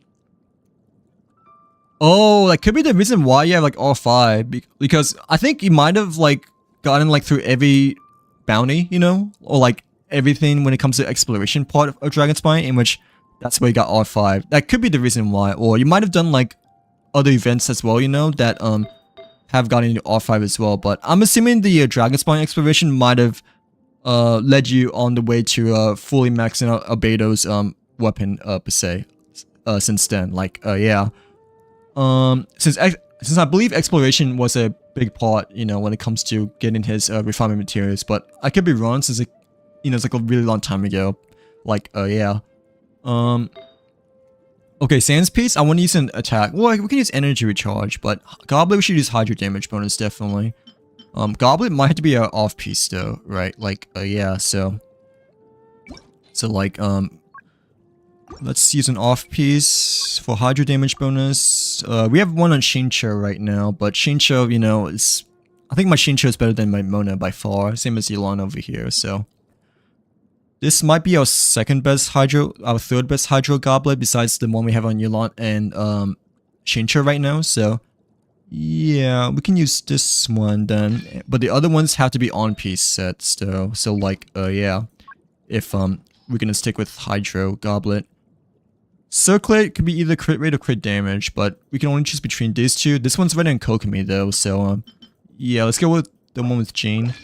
Speaker 1: that could be the reason why you have like R5, because I think you might have like gotten like through every bounty, you know, or like everything when it comes to exploration part of Dragonspine, in which that's where you got R5. That could be the reason why, or you might have done like other events as well, you know, that have gotten into R5 as well. But I'm assuming the Dragonspine exploration might have led you on the way to fully maxing out Albedo's weapon per se. Since then, like yeah. Since I believe exploration was a big part, you know, when it comes to getting his refinement materials, but I could be wrong, since it, you know, it's like a really long time ago. Like yeah. Okay, Sans Piece, I want to use an attack. Well, we can use energy recharge, but Goblet we should use Hydro damage bonus, definitely. Goblet might have to be an off piece though, right? Like yeah, so like let's use an off piece for Hydro damage bonus. We have one on Shincho right now, but Shincho, you know, is, I think my Shincho is better than my Mona by far, same as Elon over here, so This might be our second best hydro, our third best hydro goblet besides the one we have on Yulon and Shincha right now. So yeah, we can use this one then. But the other ones have to be on piece sets though. So like yeah, if we're gonna stick with hydro goblet. Circlate could be either crit rate or crit damage, but we can only choose between these two. This one's better than Kokomi though, so yeah, let's go with the one with Jean.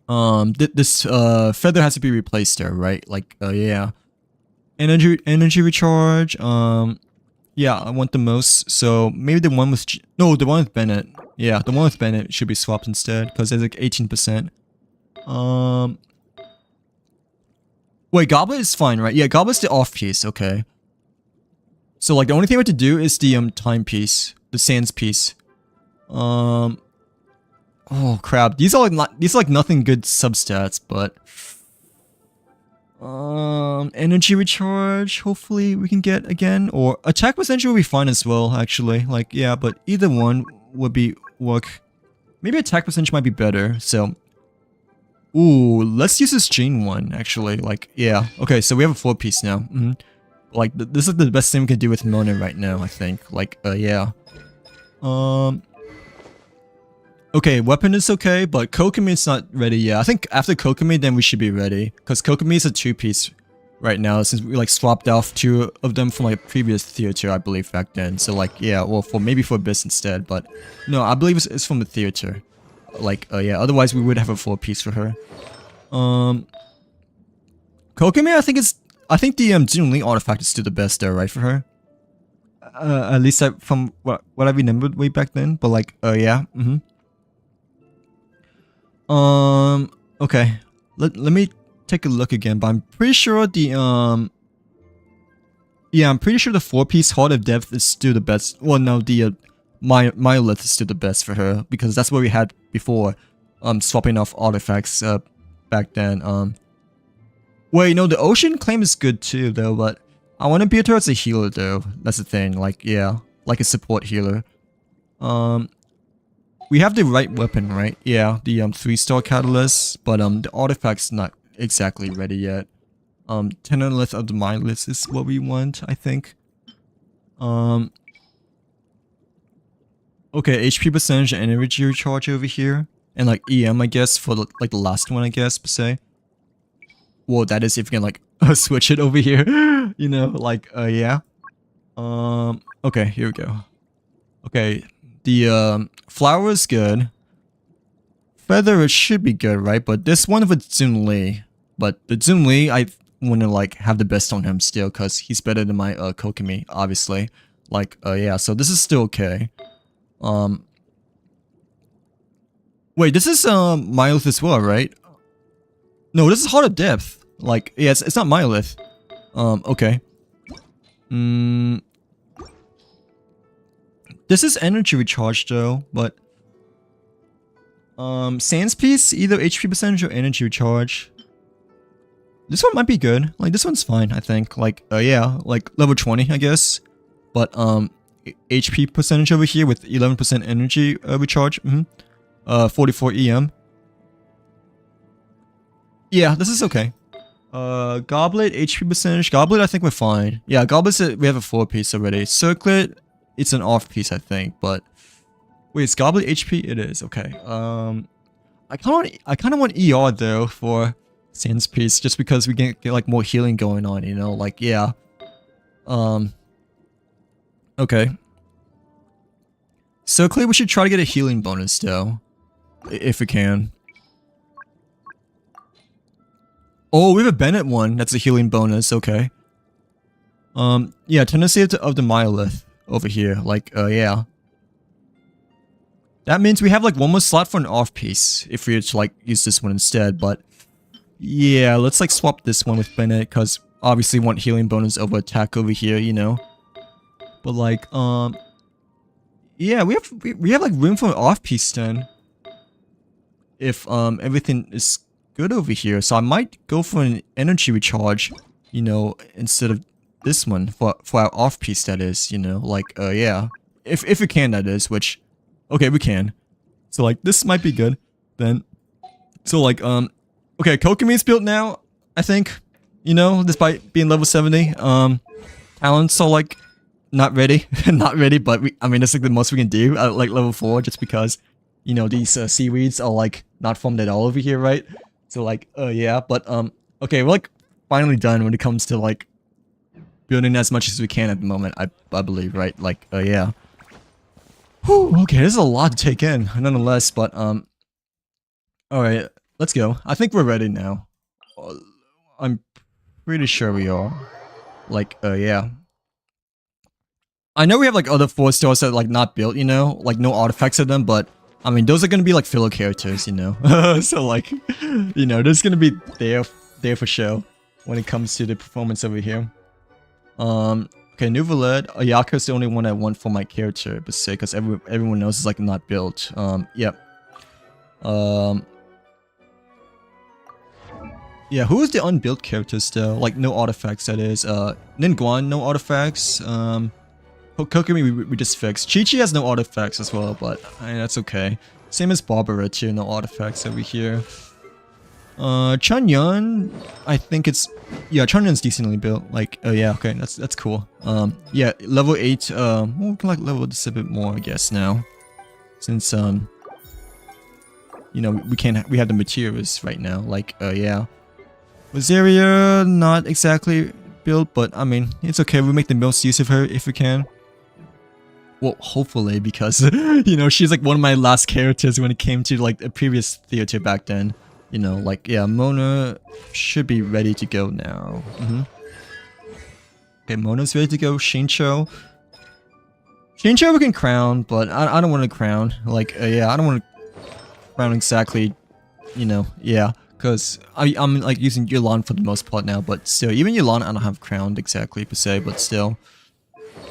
Speaker 1: This feather has to be replaced there, right? Like yeah. Energy recharge, yeah, I want the most, so maybe the one with no, the one with Bennett. Yeah, the one with Bennett should be swapped instead, because there's like 18%. Wait, Goblet is fine, right? Yeah, Goblet's the off piece, okay. So like the only thing we have to do is the time piece, the sands piece. Oh crap, these are like nothing good substats, but energy recharge, hopefully we can get again, or attack percentage will be fine as well, actually. Like yeah, but either one would be work. Maybe attack percentage might be better, so ooh, let's use this Jean one, actually. Like, yeah. Okay, so we have a 4-piece now. Like, this is the best thing we can do with Mona right now, I think. Like, yeah. Okay, weapon is okay, but Kokomi is not ready yet. I think after Kokomi, then we should be ready. Because Kokomi is a 2-piece right now, since we, like, swapped off 2 of them from, like, previous theater, I believe, back then. So, like, yeah, well, maybe for Abyss instead, but no, I believe it's from the theater. Like, yeah, otherwise we would have a 4-piece for her. Kokomi, I think the Jun Ling artifact is still the best there, right, for her? At least from what I remembered way back then, but like, yeah, okay. Let me take a look again, but I'm pretty sure the, yeah, I'm pretty sure the 4-piece Heart of Depth is still the best. Well, no, the, Myolith is still the best for her, because that's what we had before, swapping off artifacts, back then, Wait, no, the Ocean Claim is good too, though, but I want to build her as a healer, though. That's the thing, like, yeah, like a support healer. We have the right weapon, right? Yeah, the 3-star Catalyst, but the artifact's not exactly ready yet. Tenonlith of the Myolith is what we want, I think. Okay, HP percentage and energy recharge over here. And like EM, I guess, for the, like the last one, I guess, per se. Well, that is if you can like switch it over here. You know, like, yeah. Okay, here we go. Okay, the flower is good. Feather, it should be good, right? But this one with Zun Li. But the Zun Li, I want to like have the best on him still, because he's better than my Kokomi, obviously. Like, yeah, so this is still okay. Wait, this is Myolith as well, right? No, this is Heart of Depth. Like, yeah, it's not Myolith. Okay. This is energy recharge though, but Sands piece, either HP percentage or energy recharge. This one might be good. Like, this one's fine, I think. Like, yeah, like level 20, I guess. But HP percentage over here with 11% energy recharge. 44 EM. Yeah, this is okay. Goblet, HP percentage. Goblet, I think we're fine. Yeah, Goblet, we have a 4-piece already. Circlet, it's an off-piece, I think. But wait, is Goblet HP? It is. Okay. I kind of want ER though for Sands piece, just because we can get like more healing going on. You know, like yeah. Okay. Circlet, we should try to get a healing bonus though, if we can. Oh, we have a Bennett one. That's a healing bonus. Okay. Yeah, tendency of the Myolith over here. Like, yeah. That means we have like one more slot for an off piece if we were to like use this one instead. But yeah, let's like swap this one with Bennett, because obviously want healing bonus over attack over here, you know. But like, yeah, we have like room for an off piece then. If everything is good over here, so I might go for an energy recharge, you know, instead of this one for our off piece, that is, you know, like yeah, if we can, that is, which okay, we can. So like this might be good then. So like Okay, Kokomi's built now, I think. You know, despite being level 70. Talents are like not ready. Not ready, but I mean that's like the most we can do at like level 4 just because, you know, these seaweeds are like not formed at all over here, right? So like, yeah, but okay, we're like finally done when it comes to like building as much as we can at the moment, I believe, right? Like, yeah. Whew, okay, this is a lot to take in, nonetheless, but alright, let's go. I think we're ready now. I'm pretty sure we are. Like, yeah. I know we have like other 4 stars that are like not built, you know? Like no artifacts of them, but I mean, those are gonna be like filler characters, you know? So like, you know, there's gonna be there for show when it comes to the performance over here. Okay, Nuvalet. Ayaka's the only one I want for my character, but say, because everyone else is like not built. Yep. Yeah, who is the unbuilt character still? Like, no artifacts, that is. Ningguang, no artifacts. Kokomi, we just fixed. Chi-Chi has no artifacts as well, but that's okay. Same as Barbara too, no artifacts over here. Chanyun, I think it's... Yeah, Chanyun's decently built. Like, yeah, okay, that's cool. Yeah, level 8, well, we can like level this a bit more, I guess, now. Since, you know, we have the materials right now, like, yeah. Rosaria, not exactly built, but I mean, it's okay, we make the most use of her if we can. Well, hopefully, because, you know, she's like one of my last characters when it came to like a previous theater back then. You know, like, yeah, Mona should be ready to go now. Okay, Mona's ready to go. Shincho we can crown, but I don't want to crown. Like, yeah, I don't want to crown exactly, you know, yeah. Because I'm like using Yulan for the most part now, but still, even Yulan I don't have crowned exactly per se, but still.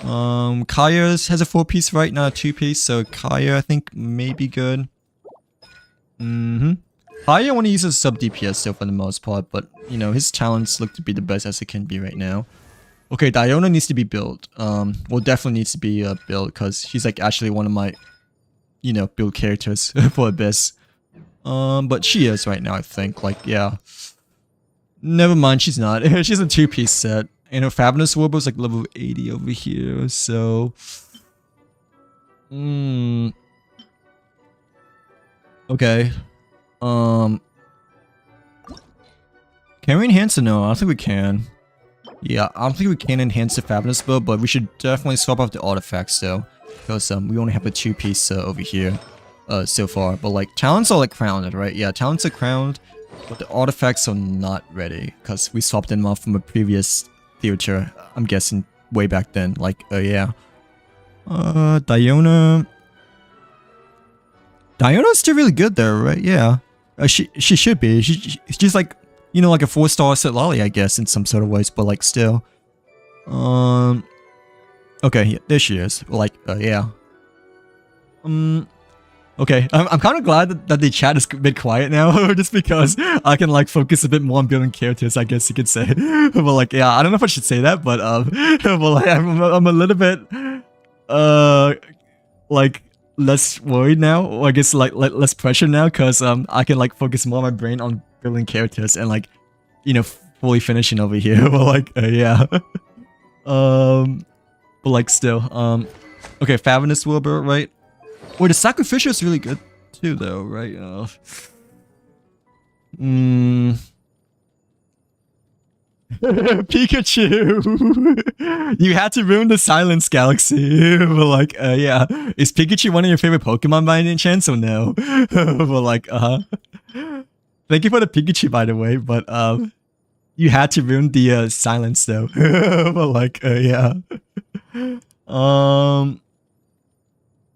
Speaker 1: Kaya has a 4-piece, right? Not a 2-piece, so Kaya I think may be good. Kaya I want to use as sub DPS still for the most part, but you know, his talents look to be the best as it can be right now. Okay, Diona needs to be built. Well, definitely needs to be built because she's like actually one of my, you know, build characters for Abyss. But she is right now, I think. Like, yeah. Never mind, she's not. She's a 2-piece set. And her Fabulous Warble is like level 80 over here, so... Okay. Can we enhance it? No, I don't think we can. Yeah, I don't think we can enhance the Fabulous build, but we should definitely swap out the artifacts though. Because we only have a 2-piece over here so far. But like, talents are like crowned, right? Yeah, talents are crowned, but the artifacts are not ready. Because we swapped them off from a previous theater, I'm guessing way back then. Like, yeah. Diona's still really good though, right? Yeah. She should be. She's like, you know, like a 4-star set lolly, I guess, in some sort of ways, but like still. Okay, yeah, there she is. Like, yeah. Okay, I'm kind of glad that the chat is a bit quiet now, just because I can like focus a bit more on building characters, I guess you could say. But like, yeah, I don't know if I should say that, but well, like, I'm a little bit like less worried now, or I guess like less pressure now, because I can like focus more on my brain on building characters and like, you know, fully finishing over here. But like, yeah. But like still, okay, Fabulous Wilbur, right? Well, the Sacrificial is really good too, though, right? Pikachu! You had to ruin the Silence Galaxy. But like, yeah. Is Pikachu one of your favorite Pokemon by any chance or no? But like, thank you for the Pikachu, by the way, but you had to ruin the silence though. But like, yeah.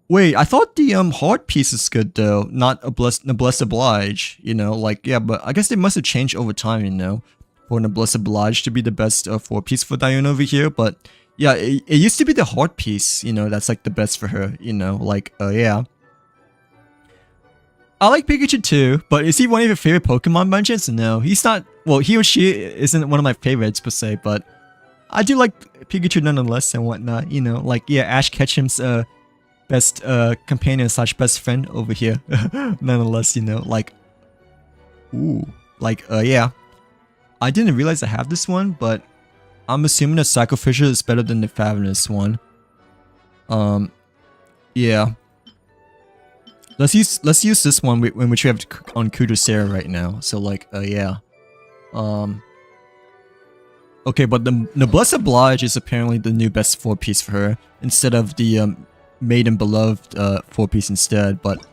Speaker 1: Wait, I thought the heart piece is good though, not a blessed oblige, you know, like, yeah, but I guess they must have changed over time, you know, for a blessed oblige to be the best 4-piece for Diana over here, but yeah, it used to be the heart piece, you know, that's like the best for her, you know, like, yeah. I like Pikachu too, but is he one of your favorite Pokemon by chance? No, he's not, well, he or she isn't one of my favorites per se, but I do like Pikachu nonetheless and whatnot, you know, like, yeah, Ash Ketchum's best companion slash best friend over here, nonetheless, you know, like, ooh, Like, yeah. I didn't realize I have this one, but I'm assuming the Sacrificial is better than the Favenous one. Yeah. Let's use this one in which we have on Kudasera right now. So like, yeah. Okay, but the Blessed Oblige is apparently the new best 4-piece for her instead of the Maiden Beloved 4-piece instead. But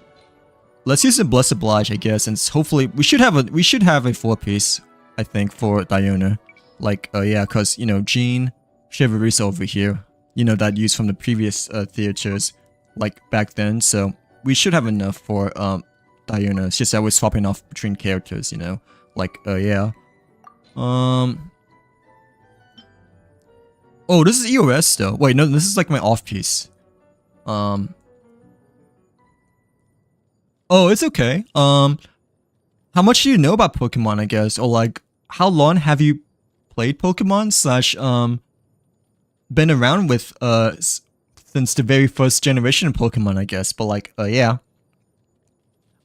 Speaker 1: let's use the Blessed Oblige, I guess, and hopefully we should have a 4-piece, I think, for Diona. Like, yeah, cause you know Jean, Chivalry's over here. You know that used from the previous theaters, like back then. So we should have enough for Diona. It's just that we're swapping off between characters, you know. Like, yeah. Oh, this is EOS though. Wait, no, this is like my off piece. Oh, it's okay. How much do you know about Pokemon, I guess? Or like, how long have you played Pokemon slash, been around with, since the very first generation of Pokemon, I guess. But like, yeah.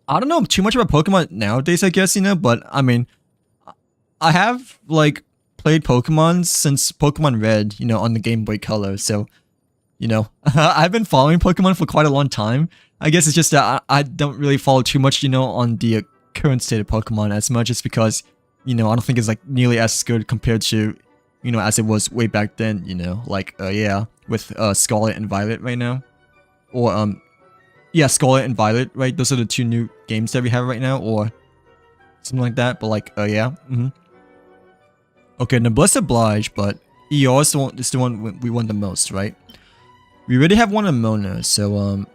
Speaker 1: I don't know too much about Pokemon nowadays, I guess, you know, but I mean, I have, like, played Pokemon since Pokemon Red, you know, on the Game Boy Color, so, you know, I've been following Pokemon for quite a long time. I guess it's just that I don't really follow too much, you know, on the current state of Pokemon as much as because, you know, I don't think it's, like, nearly as good compared to, you know, as it was way back then, you know, like, yeah, with, Scarlet and Violet right now. Or, yeah, Scarlet and Violet, right? Those are the two new games that we have right now, or something like that, but like, yeah, Okay, Noblesse Oblige, but ER is the one we want the most, right? We already have one of Mona, so,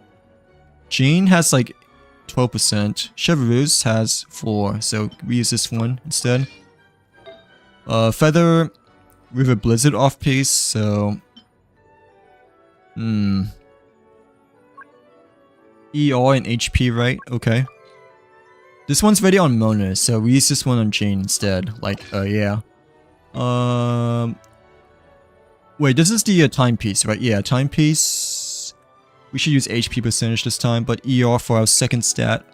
Speaker 1: Jean has like 12%, Chevreuse has 4, so we use this one instead. Feather, we have a Blizzard off-piece, so... ER and HP, right? Okay. This one's ready on Mona, so we use this one on Jean instead. Like, yeah. Wait, this is the timepiece, right? Yeah, timepiece. We should use HP percentage this time, but ER for our second stat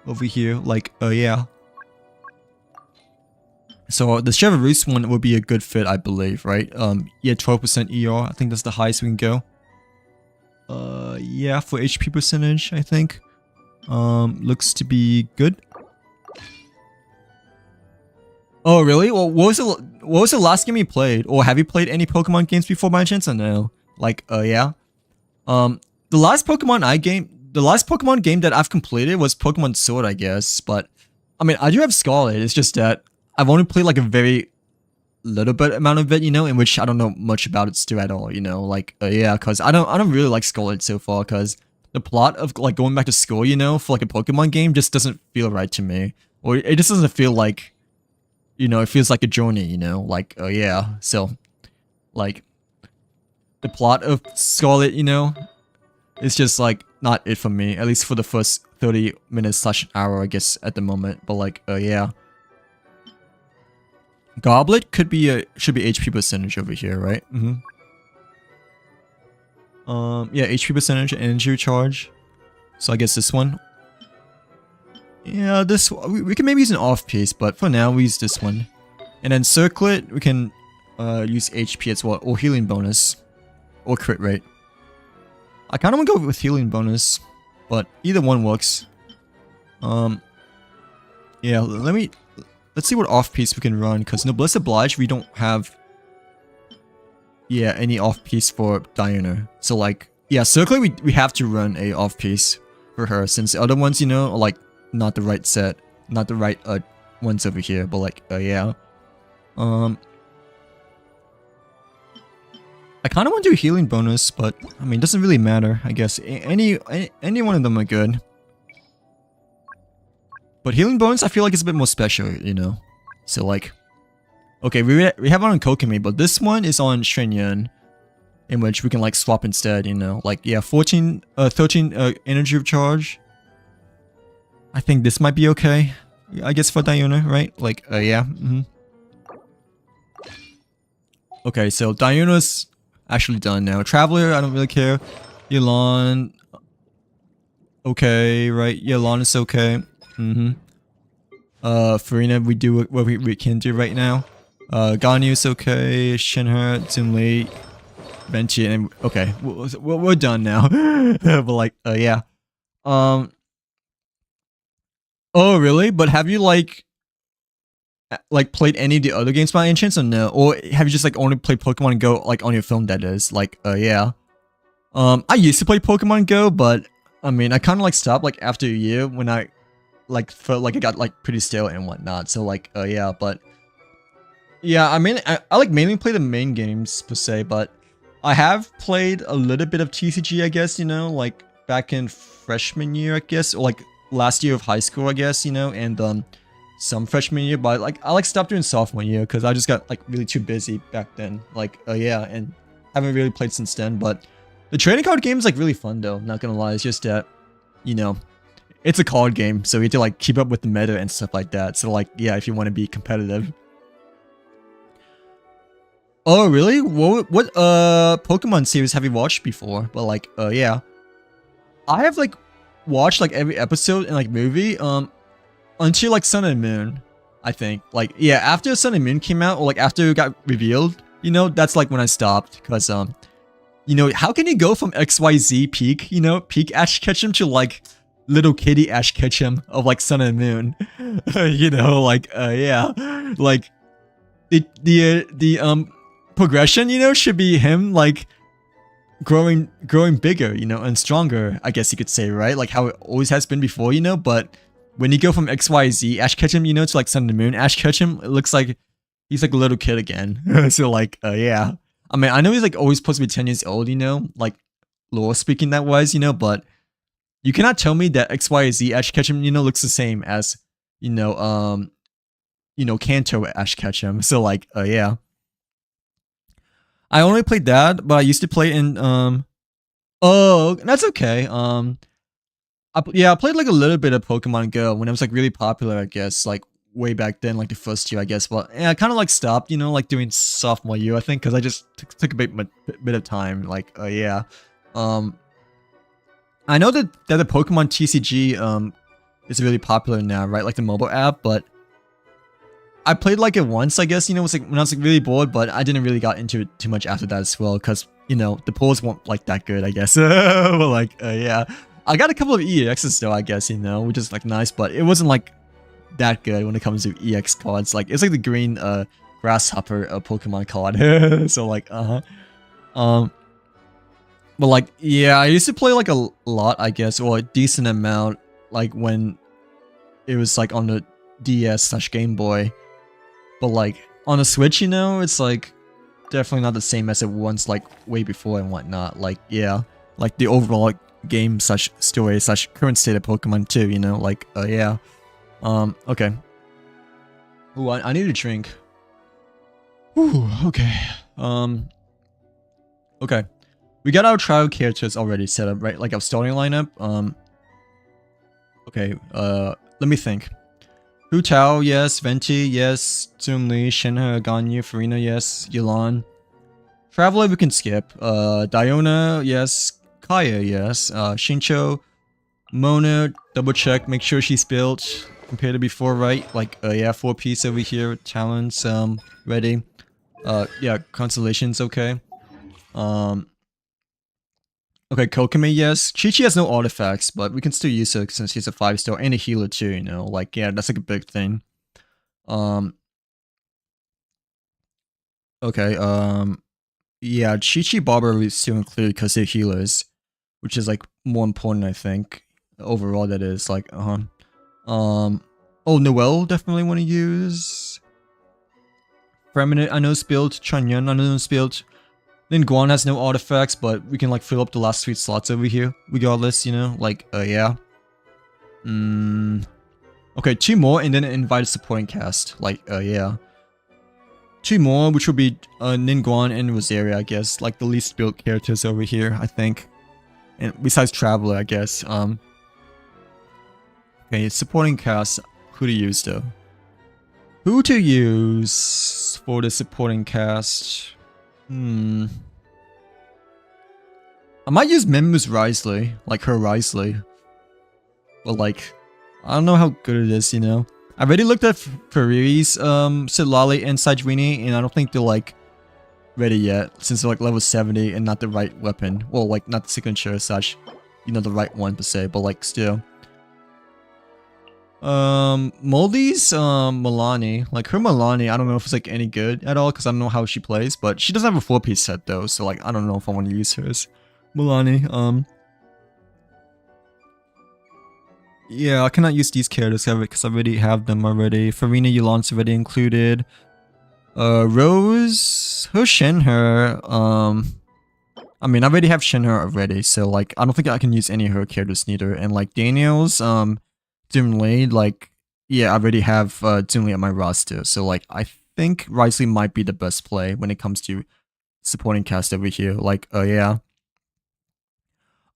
Speaker 1: over here. Like, yeah. So the Chevreuse one would be a good fit, I believe, right? Yeah, 12% ER. I think that's the highest we can go. Yeah, for HP percentage, I think. Looks to be good. Oh, really? Well, what was the last game you played? Or have you played any Pokemon games before by chance? Or no? Like, yeah. The last Pokemon game that I've completed was Pokemon Sword, I guess. But, I mean, I do have Scarlet. It's just that I've only played like a very little bit amount of it, you know, in which I don't know much about it still at all, you know, like, yeah, because I don't really like Scarlet so far, because the plot of, like, going back to school, you know, for, like, a Pokemon game just doesn't feel right to me, or it just doesn't feel like, you know, it feels like a journey, you know, like, yeah, so, like, the plot of Scarlet, you know, is just, like, not it for me, at least for the first 30 minutes slash an hour, I guess, at the moment, but, like, yeah. Goblet should be HP percentage over here, right? Yeah, HP percentage, energy charge. So I guess this one. Yeah, this we can maybe use an off piece, but for now we use this one. And then Circlet, we can use HP as well, or healing bonus, or crit rate. I kind of want to go with healing bonus, but either one works. Yeah, let's see what off-piece we can run, because Noblesse Oblige, we don't have, yeah, any off-piece for Diana. So, like, yeah, Circlet, we have to run a off-piece for her, since the other ones, you know, are, like, not the right set, not the right, ones over here, but, like, yeah. I kind of want to do a healing bonus, but, I mean, it doesn't really matter, I guess. Any one of them are good. But healing bonus, I feel like it's a bit more special, you know. So like, okay, we have one on Kokumi, but this one is on Shenyan, in which we can like swap instead, you know. Like, yeah, 13 energy of charge. I think this might be okay, I guess, for Diana, right? Like, yeah. Okay, so Diana's actually done now. Traveler, I don't really care. Yelan, okay, right? Yelan is okay. Farina, we do what we can do right now. Ganyu's okay, Shinra, Zunli, Venti, and okay, we're done now. But like, yeah. Oh really? But have you like played any of the other games by any chance or no? Or have you just like only played Pokemon Go like on your phone? That is like, yeah. I used to play Pokemon Go, but I mean, I kind of like stopped like after a year when I like felt like it got like pretty stale and whatnot. So like, yeah, but yeah, I mean, I like mainly play the main games per se, but I have played a little bit of TCG, I guess, you know, like back in freshman year, I guess, or like last year of high school, I guess, you know, and some freshman year, but like I like stopped doing sophomore year because I just got like really too busy back then. Like, yeah, and haven't really played since then. But the trading card game is like really fun though. Not gonna lie, it's just that, you know, it's a card game, so you have to like keep up with the meta and stuff like that. So like, yeah, if you want to be competitive. Oh really? What Pokemon series have you watched before? But like, yeah, I have like watched like every episode and like movie until like Sun and Moon, I think. Like, yeah, after Sun and Moon came out, or like after it got revealed, you know, that's like when I stopped. Because you know, how can you go from XYZ peak, you know, peak Ash Ketchum to like little kitty Ash Ketchum of like Sun and Moon? You know, like, yeah, like the progression, you know, should be him like growing bigger, you know, and stronger, I guess you could say, right? Like how it always has been before, you know. But when you go from XYZ Ash Ketchum, you know, to like Sun and Moon Ash Ketchum, it looks like he's like a little kid again. So like, yeah, I mean, I know he's like always supposed to be 10 years old, you know, like lore speaking that wise, you know, but you cannot tell me that XYZ Ash Ketchum, you know, looks the same as, you know, Kanto Ash Ketchum. So like, yeah, I only played that, but I used to play in oh, that's okay. Yeah, I played like a little bit of Pokemon Go when it was like really popular, I guess, like way back then, like the first year, I guess. But yeah, I kind of like stopped, you know, like doing sophomore year, I think, because I just took a bit of time. Like, yeah, I know that the Pokemon TCG is really popular now, right? Like the mobile app, but I played like it once, I guess, you know, it was like when I was like really bored, but I didn't really got into it too much after that as well, because, you know, the polls weren't like that good, I guess. But like, yeah, I got a couple of EXs though, I guess, you know, which is like nice, but it wasn't like that good when it comes to EX cards. Like, it's like the green grasshopper Pokemon card. So like, but like, yeah, I used to play like a lot, I guess, or a decent amount, like when it was like on the DS/Game Boy. But like on a Switch, you know, it's like definitely not the same as it was like way before and whatnot. Like, yeah, like the overall game/story/current state of Pokemon too, you know, like, yeah. Okay. Ooh, I need a drink. Ooh, okay. Okay. We got our trial characters already set up, right? Like our starting lineup. Okay, let me think. Hu Tao, yes. Venti, yes. Zunli, Shinra, Ganyu, Farina, yes. Yelan. Traveler, we can skip. Diona, yes. Kaya, yes. Shincho, Mona, double check, make sure she's built compared to before, right? Like, yeah, 4-piece over here. Talents, ready. Yeah, Constellation's okay. Okay, Kokame, yes. Chi-Chi has no artifacts, but we can still use her since she's a 5-star and a healer too, you know? Like, yeah, that's like a big thing. Okay, yeah, Chi-Chi Barber is still included because they're healers, which is like more important, I think. Overall, that is like, oh, Noelle definitely want to use. Feminine, I know is built. Chanyeon, I know is built. Then Guan has no artifacts, but we can like fill up the last 3 slots over here, regardless, you know, like, yeah. Okay, 2 more and then invite a supporting cast, like, yeah. 2 more, which will be Ningguan and Rosaria, I guess, like the least built characters over here, I think. And besides Traveler, I guess. Okay, supporting cast, who to use though? Who to use for the supporting cast? I might use Memu's Risley, like her Risley. But like, I don't know how good it is, you know? I already looked at Fari's Silali and Sajwini, and I don't think they're like ready yet, since they're like level 70 and not the right weapon. Well, like not the signature as such, you know, the right one per se, but like still. Moldy's Milani, like her Milani, I don't know if it's like any good at all because I don't know how she plays, but she doesn't have a 4-piece set though, so like I don't know if I want to use hers. Milani, yeah, I cannot use these characters because I already have them already. Farina Yulan's already included. Rose, her Shenhe, I mean I already have Shenhe already, so like I don't think I can use any of her characters neither. And like Daniel's, Dimly, like, yeah, I already have Dimly on my roster, so like I think Risley might be the best play when it comes to supporting cast over here. Like, yeah.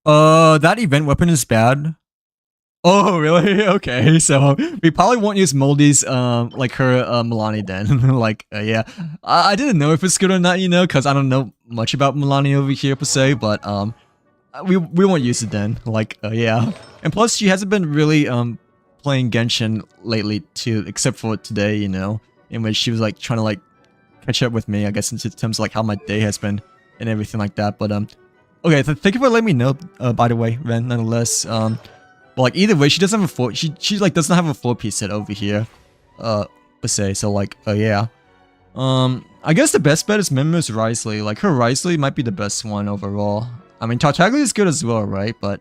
Speaker 1: That event weapon is bad. Oh, really? Okay, so we probably won't use Moldy's, like her Milani then. Like, yeah, I didn't know if it's good or not, you know, because I don't know much about Milani over here per se, but we won't use it then. Like, yeah, and plus she hasn't been really playing Genshin lately too, except for today, you know, in which she was like trying to like catch up with me, I guess, in terms of like how my day has been and everything like that. But okay, thank you for letting me know. By the way, Ren, nonetheless, but like either way, she doesn't have a she like doesn't have a 4-piece set over here, per se. So like, yeah. I guess the best bet is Memo's Risley. Like her Risley might be the best one overall. I mean, Tartaglia is good as well, right? But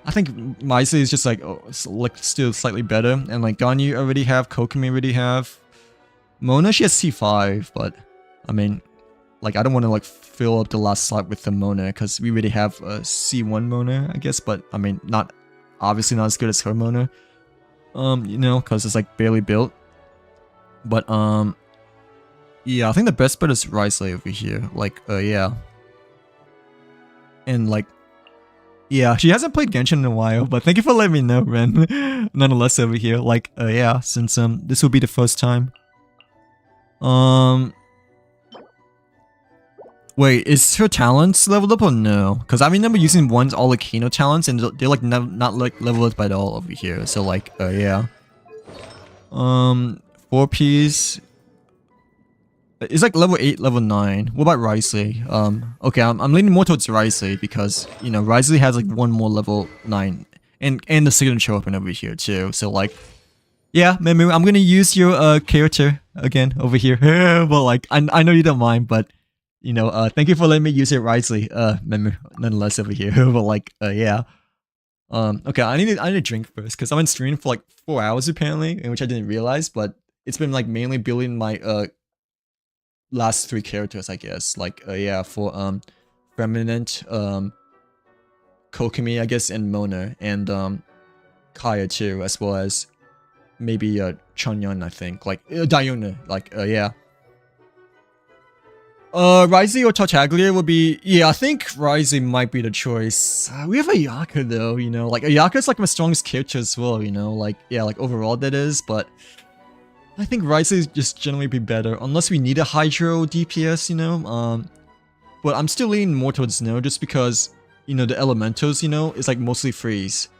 Speaker 1: I think Risley is just like, like still slightly better. And like Ganyu already have, Kokomi already have. Mona, she has C5, but I mean, like I don't want to like fill up the last slot with the Mona because we already have a C1 Mona, I guess. But I mean, obviously not as good as her Mona. You know, because it's like barely built. But yeah, I think the best bet is Risley over here. Like, yeah. And like, yeah, she hasn't played Genshin in a while, but thank you for letting me know, Ren. Nonetheless, over here, like, yeah, since this will be the first time. Wait, is her talents leveled up or no? Because I remember using one's all like Kino talents, and they're like not like leveled up at all over here. So like, yeah. 4-piece. It's like level 8, level 9. What about Risley? Okay, I'm leaning more towards Risley because, you know, Risley has like one more level 9. And the signature weapon over here too. So like, yeah, Memu, I'm gonna use your character again over here. Well, like, I know you don't mind, but, you know, thank you for letting me use it Risley, Memu, nonetheless over here. But like, yeah. Okay, I need a drink first because I've been streaming for like 4 hours apparently, in which I didn't realize, but it's been like mainly building my last 3 characters, I guess. Like, yeah, for Feminine, Kokomi, I guess, and Mona, and Kaya too, as well as maybe Chongyun, I think. Like, Diona, like, yeah. Risley or Tartaglia would be, yeah, I think Risley might be the choice. We have Ayaka though, you know, like Ayaka's like my strongest character as well, you know, like, yeah, like overall that is, but I think Risley is just generally be better, unless we need a Hydro DPS, you know, but I'm still leaning more towards no, just because, you know, the elementals, you know, is like mostly freeze,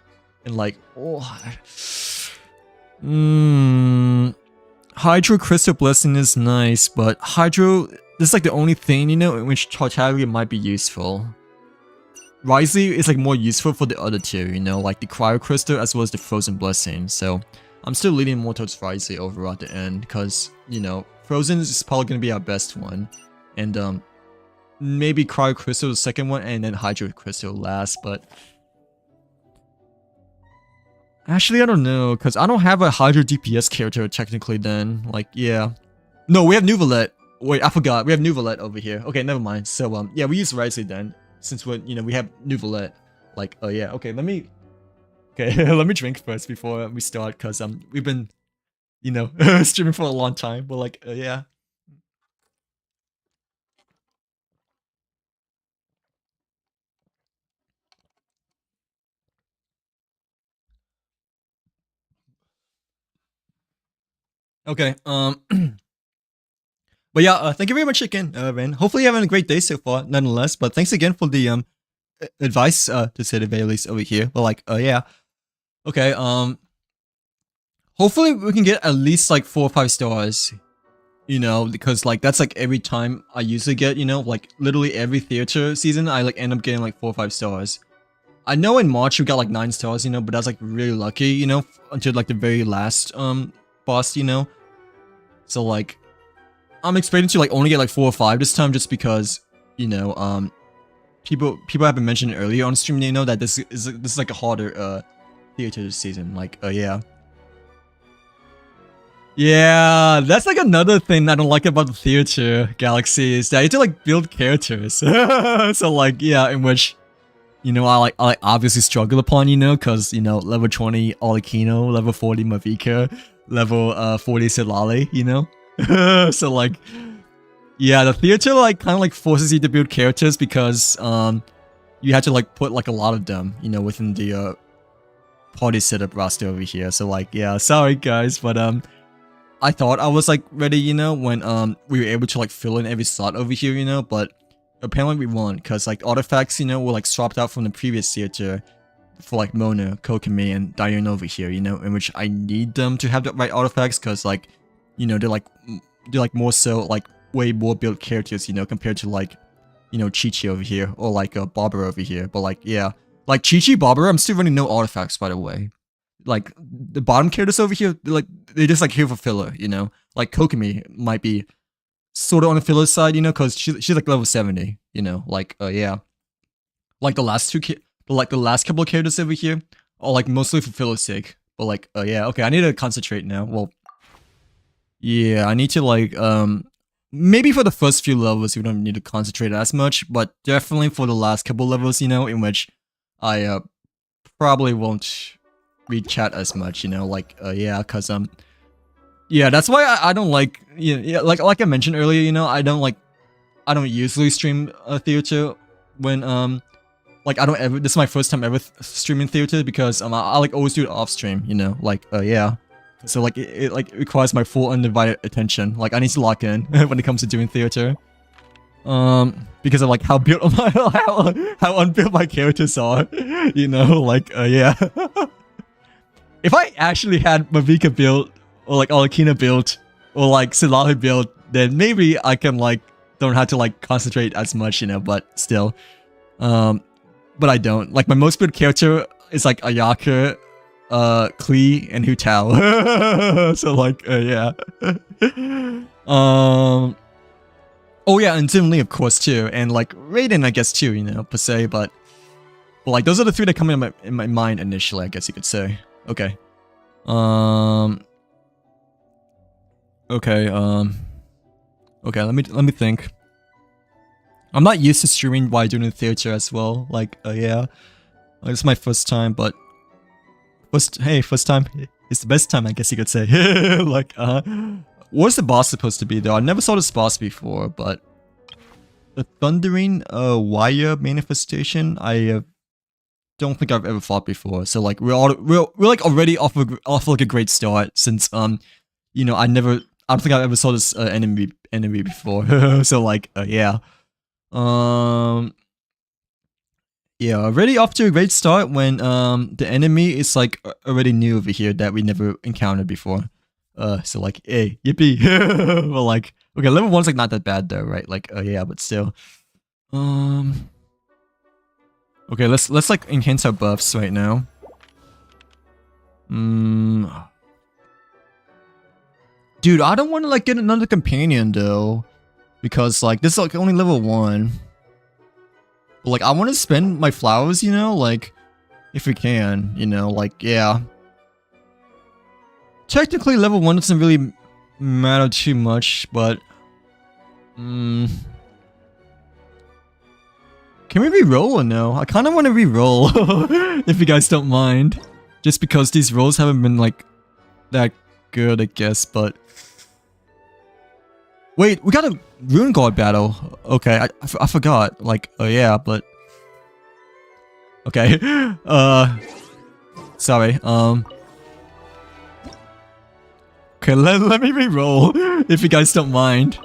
Speaker 1: and like, Hydro Crystal Blessing is nice, but Hydro, this is like the only thing, you know, in which Tartaglia might be useful. Risley is like more useful for the other two, you know, like the Cryo Crystal as well as the Frozen Blessing, so I'm still leaning more towards Risley overall at the end, because, you know, Frozen is probably going to be our best one, and maybe Cryo Crystal the second one, and then Hydro Crystal last, but actually I don't know, because I don't have a Hydro DPS character technically then, like, yeah. No, we have Nuvalet. Wait, I forgot, we have Nuvalet over here. Okay, never mind. So, yeah, we use Risley then, since we're, you know, we have Nuvalet. Like, oh yeah, okay, let me drink first before we start, because we've been, you know, streaming for a long time, but like, yeah. Okay, but yeah, thank you very much again, Ren. Hopefully you're having a great day so far, nonetheless, but thanks again for the advice, to say the very least over here. But like, yeah. Okay, hopefully we can get at least like 4 or 5 stars. You know, because like that's like every time I usually get, you know, like literally every theater season I like end up getting like 4 or 5 stars. I know in March we got like 9 stars, you know, but that's like really lucky, you know, until like the very last boss, you know. So like I'm expecting to like only get like 4 or 5 this time just because, you know, people have been mentioning earlier on stream, you know, that this is like a harder theater season. Like yeah. Yeah, that's like another thing I don't like about the theater galaxy is that you have to like build characters. So like yeah, in which, you know, I like obviously struggle upon, you know, cause you know, level 20 Alikino, level 40 Mavika, level 40 Silali, you know? So like yeah, the theater like kind of like forces you to build characters because you have to like put like a lot of them, you know, within the party setup roster over here. So like yeah, sorry guys, but I thought I was like ready, you know, when we were able to like fill in every slot over here, you know, but apparently we won't, because like artifacts, you know, were like swapped out from the previous theater for like Mona, Kokumi, and Diane over here, you know, in which I need them to have the right artifacts, because like, you know, they're like more so like way more built characters, you know, compared to like, you know, Chi-Chi over here, or like Barbara over here. But like yeah, like Chi-Chi, Barbara, I'm still running no artifacts, by the way. Like the bottom characters over here, they're just like here for filler, you know. Like Kokumi might be sort of on the filler side, you know, because she's like level 70, you know. Like yeah, like the last the last couple of characters over here are like mostly for filler's sake. But like yeah, okay, I need to concentrate now. Well, yeah, I need to like maybe for the first few levels we don't need to concentrate as much, but definitely for the last couple levels, you know, in which I probably won't read chat as much, you know, like yeah, because yeah, that's why I don't like, yeah, like I mentioned earlier, you know, I don't usually stream theater when like I don't ever, this is my first time ever streaming theater, because I like always do it off stream, you know, like yeah, so like it like requires my full undivided attention. Like I need to lock in when it comes to doing theater, because of like how built how unbuilt my characters are, you know, like yeah. If I actually had Mavika built, or like Alakina built, or like Silali built, then maybe I can like don't have to like concentrate as much, you know, but still. But I don't. Like my most built character is like Ayaka, Klee, and Hu Tao. So like yeah. Oh yeah, and Jin Lee of course too, and like Raiden I guess too, you know, per se, but like those are the 3 that come in my mind initially, I guess you could say. Okay. Okay, okay, let me think. I'm not used to streaming while doing the theater as well. Like, yeah. This is my first time, but first time is the best time, I guess you could say. Like, what's the boss supposed to be though? I never saw this boss before, but the Thundering Wire manifestation, I don't think I've ever fought before. So like we're like already off like a great start, since you know, I don't think I ever saw this enemy before. So like yeah. Yeah, already off to a great start when the enemy is like already new over here that we never encountered before. So like hey, yippee. Well like okay, level 1's like not that bad though, right? Like yeah, but still. Okay, let's like enhance our buffs right now. Dude, I don't want to like get another companion though, because like this is like only level 1. But, like I want to spend my flowers, you know, like if we can, you know, like yeah. Technically, level 1 doesn't really matter too much, but can we re-roll or no? I kind of want to re-roll, if you guys don't mind. Just because these rolls haven't been, like, that good, I guess, but... Wait, we got a Rune Guard battle. Okay, I forgot. Like, yeah, but... Okay, sorry, Okay, let me re-roll, if you guys don't mind.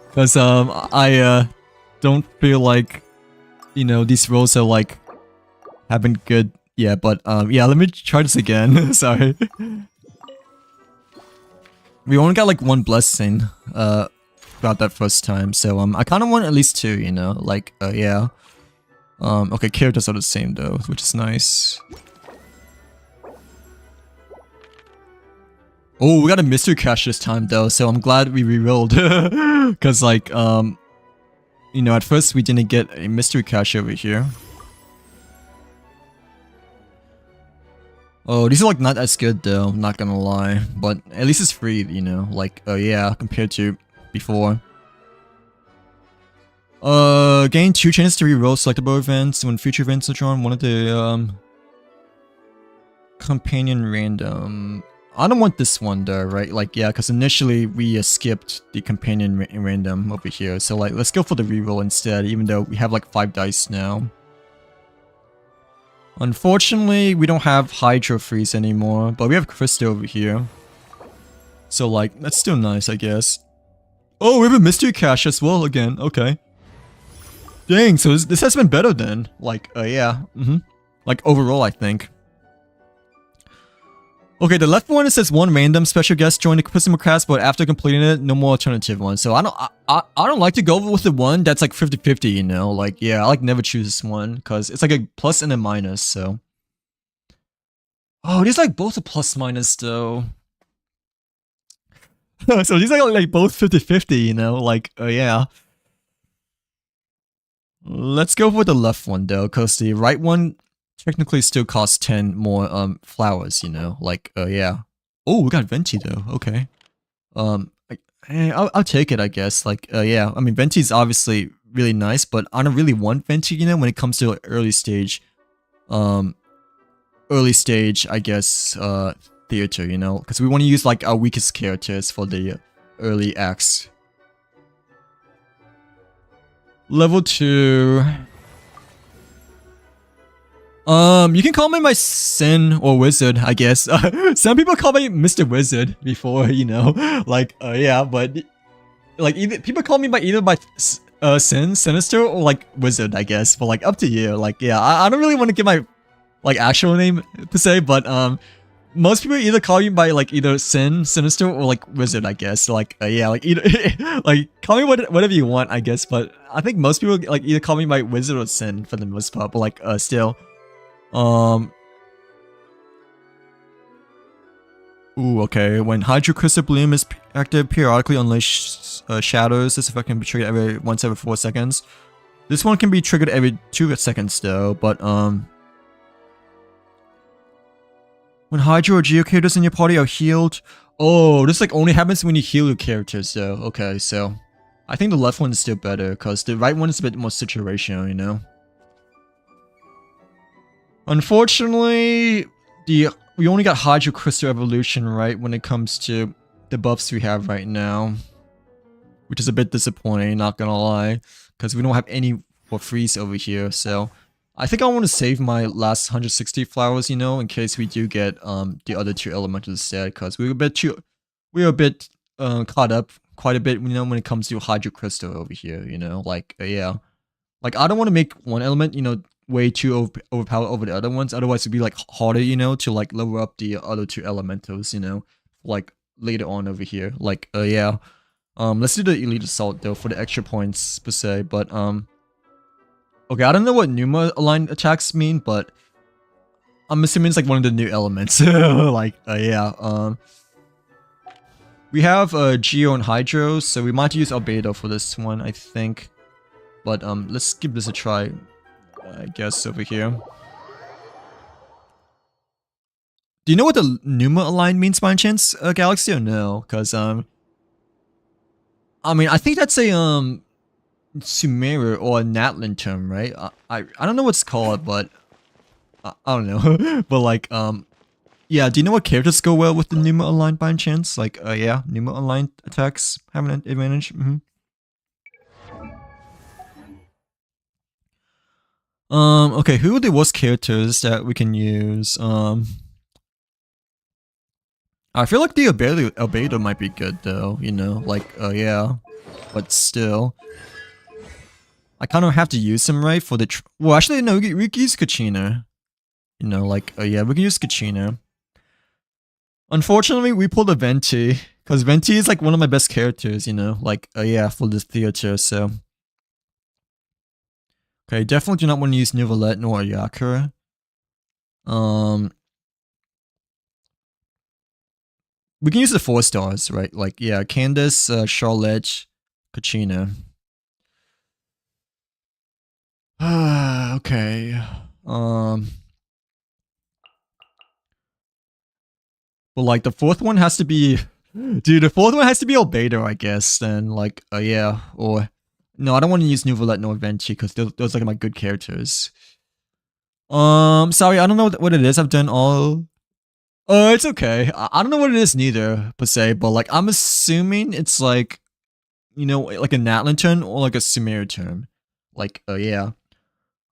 Speaker 1: Because, I, don't feel like... You know, these rolls are like haven't good. Yeah, but yeah, let me try this again. Sorry. We only got like one blessing, throughout that first time, so, I kinda want at least 2, you know, like, yeah. Okay, characters are the same though, which is nice. Oh, we got a mystery cache this time though, so I'm glad we rerolled. Cause like, you know, at first we didn't get a mystery cache over here. Oh, these are like not as good though, not gonna lie. But at least it's free, you know, like, yeah, compared to before. Gain 2 chances to reroll selectable events when future events are drawn. One of the, companion random. I don't want this one though, right? Like, yeah, because initially we skipped the companion random over here. So like, let's go for the reroll instead, even though we have like 5 dice now. Unfortunately, we don't have Hydro Freeze anymore, but we have Crystal over here. So like, that's still nice, I guess. Oh, we have a mystery cache as well again. Okay. Dang, so this has been better then. Like, yeah. Like, overall, I think. Okay, the left one, it says 1 random special guest join the customer class, but after completing it, no more alternative ones. So I don't like to go with the one that's like 50-50, you know? Like, yeah, I like never choose this one, because it's like a plus and a minus, so. Oh, these like both a plus minus though. So these are like both 50-50, you know? Like, yeah. Let's go with the left one though, because the right one technically still costs 10 more flowers, you know? Like, yeah. Oh, we got Venti though. Okay. I'll take it, I guess. Like, yeah. I mean, Venti's obviously really nice, but I don't really want Venti, you know, when it comes to early stage, I guess, theater, you know? Because we want to use like our weakest characters for the early acts. Level 2. You can call me my Sin or Wizard, I guess. Some people call me Mr. Wizard before, you know. Like, yeah, but like either people call me by either my Sin, Sinister, or like Wizard, I guess. But like up to you. Like, yeah, I don't really want to give my like actual name per se, but most people either call you by like either Sin, Sinister, or like Wizard, I guess. Like, yeah, like either like call me whatever you want, I guess. But I think most people like either call me by Wizard or Sin for the most part. But like, still. Ooh, okay. When Hydro Crystal Bloom is active, periodically unleash shadows. This effect can be triggered once every 4 seconds. This one can be triggered every 2 seconds though, but when Hydro or Geo characters in your party are healed. Oh, this like only happens when you heal your characters though. Okay, so I think the left one is still better, because the right one is a bit more situational, you know? Unfortunately, we only got Hydro Crystal Evolution, right, when it comes to the buffs we have right now. Which is a bit disappointing, not gonna lie. Because we don't have any for freeze over here, so. I think I want to save my last 160 flowers, you know, in case we do get the other 2 elementals instead. Because we were a bit caught up quite a bit, you know, when it comes to Hydro Crystal over here, you know. Like, yeah. Like, I don't want to make one element, you know, way too overpowered over the other ones. Otherwise, it'd be like harder, you know, to like level up the other 2 elementals, you know, like later on over here. Like, yeah. Let's do the Elite Assault though for the extra points per se. But okay, I don't know what Numa aligned attacks mean, but I'm assuming it's like one of the new elements. Like, yeah. We have Geo and Hydro, so we might use Albedo for this one, I think. But let's give this a try. I guess over here. Do you know what the Numa Align means by any chance, Galaxy, or no? Because I mean, I think that's a Sumeru or a Natlan term, right? I don't know what it's called, but I don't know. But like yeah, do you know what characters go well with the Numa Align by any chance? Like yeah, Numa Align attacks have an advantage. Okay, who are the worst characters that we can use? I feel like the Albedo might be good though, you know, like, yeah, but still. I kind of have to use him, right, for the, well, actually, no, we can use Kachina. You know, like, yeah, we can use Kachina. Unfortunately, we pulled a Venti because Venti is like one of my best characters, you know, like yeah, for this theater. So okay, definitely do not want to use Neuvillette nor Yakura. We can use the 4 stars, right? Like yeah, Candace, Charlotte, Kachina. Okay. But like the 4th one has to be, dude. The 4th one has to be Albedo, I guess. Then like, yeah, or no, I don't want to use Neuvillette nor Venti because those are like my good characters. Sorry, I don't know what it is. I've done all. Oh, it's okay. I don't know what it is neither per se, but like I'm assuming it's like, you know, like a Natlan turn or like a Sumeru turn. Like, yeah.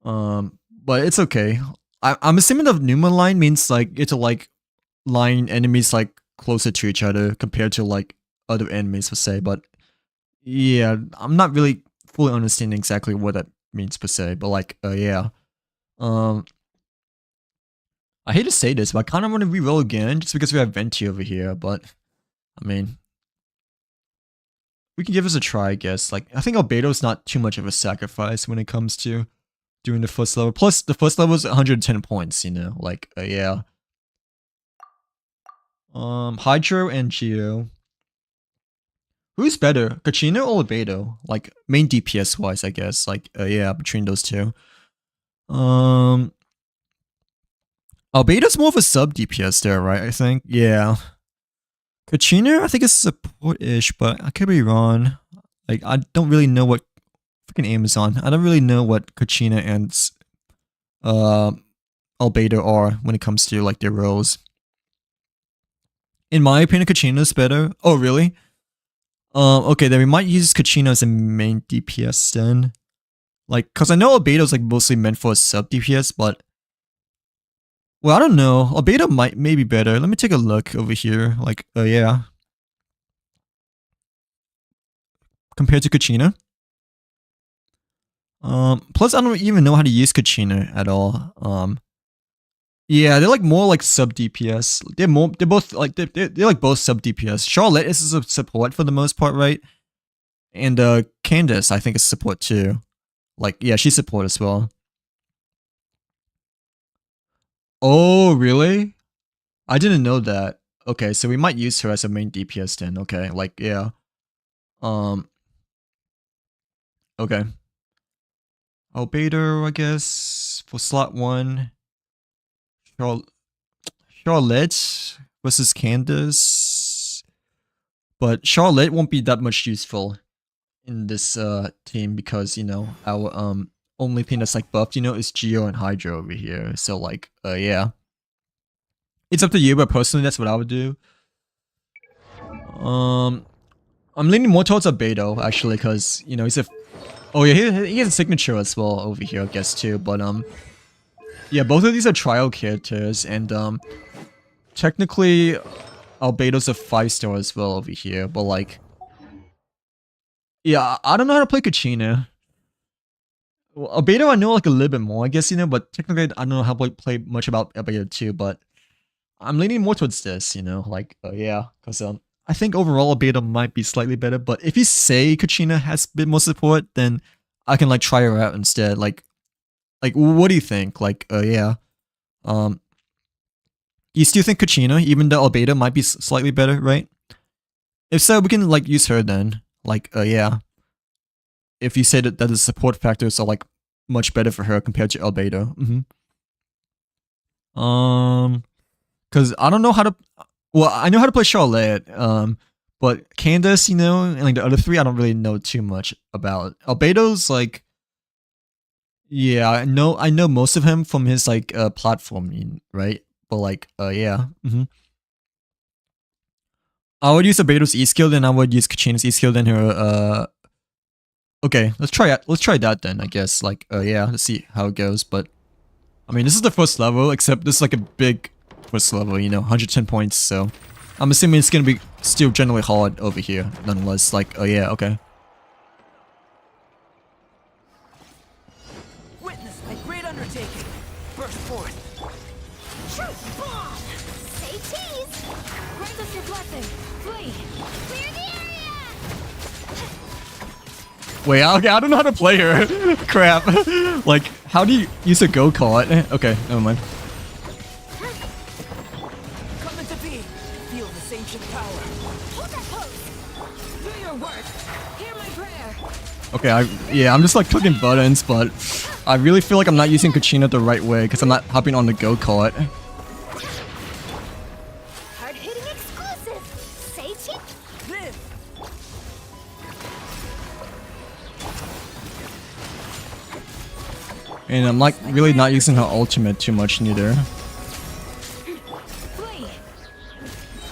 Speaker 1: But it's okay. I'm assuming the Numa line means like it's a like line enemies like closer to each other compared to like other enemies per se. But yeah, I'm not really fully understanding exactly what that means per se. But like, yeah. I hate to say this, but I kind of want to reroll again just because we have Venti over here. But I mean, we can give this a try, I guess. Like, I think Albedo's not too much of a sacrifice when it comes to doing the first level. Plus, the first level is 110 points, you know? Like, yeah. Hydro and Geo. Who's better, Kachina or Albedo? Like, main DPS wise, I guess. Like, yeah, between those two. Albedo's more of a sub DPS there, right? I think. Yeah. Kachina, I think it's support-ish, but I could be wrong. Like, I don't really know what freaking Amazon. I don't really know what Kachina and Albedo are when it comes to like their roles. In my opinion, Kachina's better. Oh, really? Okay, then we might use Kachina as a main DPS then. Like, cause I know Albedo's like mostly meant for a sub DPS, but well, I don't know. Albedo might maybe better. Let me take a look over here. Like, yeah. Compared to Kachina. Plus I don't even know how to use Kachina at all. Yeah, they're like more like sub DPS. They're both like they're like both sub DPS. Charlotte is a support for the most part, right? And Candace, I think, is support too. Like, yeah, she's support as well. Oh, really? I didn't know that. Okay, so we might use her as a main DPS then. Okay, like, yeah. Okay. Albedo, I guess, for slot 1. Charlotte versus Candace. But Charlotte won't be that much useful in this team because, you know, our only thing that's like buffed, you know, is Geo and Hydro over here. So like, yeah. It's up to you, but personally that's what I would do. I'm leaning more towards Albedo actually, because you know he's a. Oh yeah, he has a signature as well over here, I guess too. But yeah, both of these are trial characters, and technically, Albedo's a 5-star as well over here. But like, yeah, I don't know how to play Kachina. Well, Albedo I know like a little bit more, I guess, you know, but technically I don't know how to play much about Albedo too. But I'm leaning more towards this, you know, like yeah, because I think overall Albedo might be slightly better, but if you say Kachina has a bit more support, then I can like try her out instead. Like what do you think? Like, yeah. You still think Kachina, even though Albedo might be slightly better, right? If so, we can like use her then. Like, yeah. If you say that the support factors are like much better for her compared to Albedo. Because I don't know how to. Well, I know how to play Charlotte, but Candace, you know, and like the other 3, I don't really know too much about. Albedo's like, yeah, I know most of him from his like platforming, right? But like, yeah, I would use Albedo's E skill, then I would use Kachina's E skill, then her. Okay, let's try it. Let's try that then. I guess like, yeah, let's see how it goes. But I mean, this is the first level, except this is like a big first level, you know, 110 points, so I'm assuming it's gonna be still generally hard over here, nonetheless. Like, oh yeah, okay.
Speaker 3: Witness my great undertaking. Burst forth. Shoot! Say cheese. Grant us your blessing. Flee. Clear the area.
Speaker 1: Wait, okay, I don't know how to play her. Crap. Like, how do you use a go-kart? Okay, never mind.
Speaker 4: Come into being. Feel this ancient power.
Speaker 3: Hold that pose. Do your work. Hear my prayer.
Speaker 1: Okay, I'm just like clicking buttons, but I really feel like I'm not using Kachina the right way because I'm not hopping on the go-kart.
Speaker 3: Hard-hitting exclusive. Say cheese.
Speaker 4: Live.
Speaker 1: And I'm like really not using her ultimate too much neither.
Speaker 3: Flee.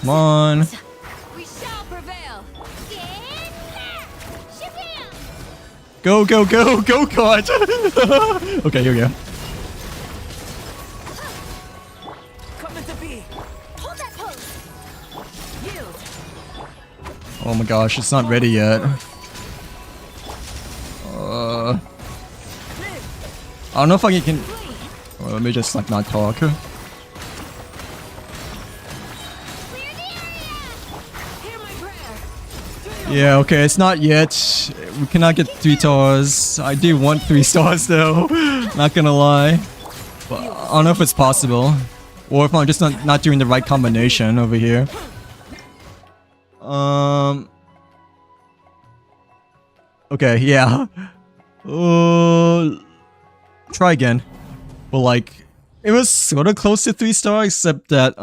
Speaker 1: Come on.
Speaker 3: We shall prevail. Ship
Speaker 1: Go, go, go, go-kart! Okay, here we go.
Speaker 4: Come into being.
Speaker 3: Hold that pose. Yield.
Speaker 1: Oh my gosh, it's not ready yet. I don't know if I can...
Speaker 3: Flee.
Speaker 1: let me just like not talk.
Speaker 3: Clear the area. Hear my prayer. Do your
Speaker 1: Yeah, okay, it's not yet. We cannot get 3 stars. I do want 3 stars though. Not gonna lie. But I don't know if it's possible. Or if I'm just not doing the right combination over here. Okay, yeah. Try again. But like, it was sort of close to 3 stars, except that,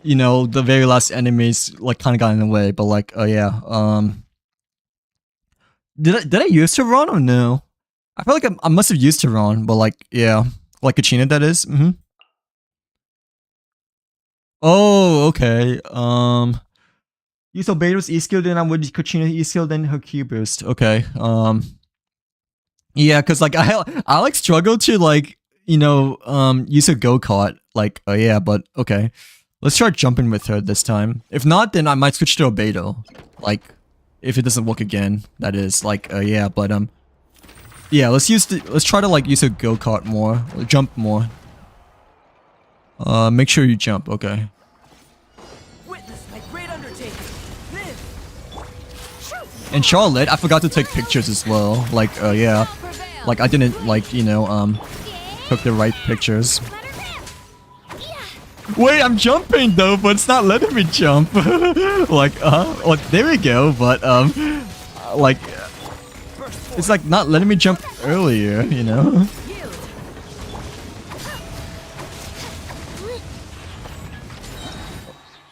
Speaker 1: you know, the very last enemies like kind of got in the way. But like, oh yeah, did I use Tehran or no? I feel like I must have used Tehran, but like, yeah, like Kachina that is. Oh, okay. Use Obeido's E skill, then I would use Kachina E skill, then her Q boost. Okay. Yeah, cause like I like struggle to like, you know, use a go-kart. Like, oh yeah, but okay. Let's try jumping with her this time. If not, then I might switch to Obeido. Like, if it doesn't work again, that is. Like, yeah, but yeah, let's try to like use a go-kart more, or jump more. Make sure you jump. Okay.
Speaker 4: Witness my great undertaking. Live.
Speaker 1: And Charlotte, I forgot to take pictures as well. Like, yeah,
Speaker 3: prevail.
Speaker 1: like I didn't like, you know, took the right pictures.
Speaker 3: Let her rip. Yeah.
Speaker 1: Wait, I'm jumping though, but it's not letting me jump. Like, well, there we go. But like, it's like not letting me jump earlier, you know.
Speaker 3: Yield.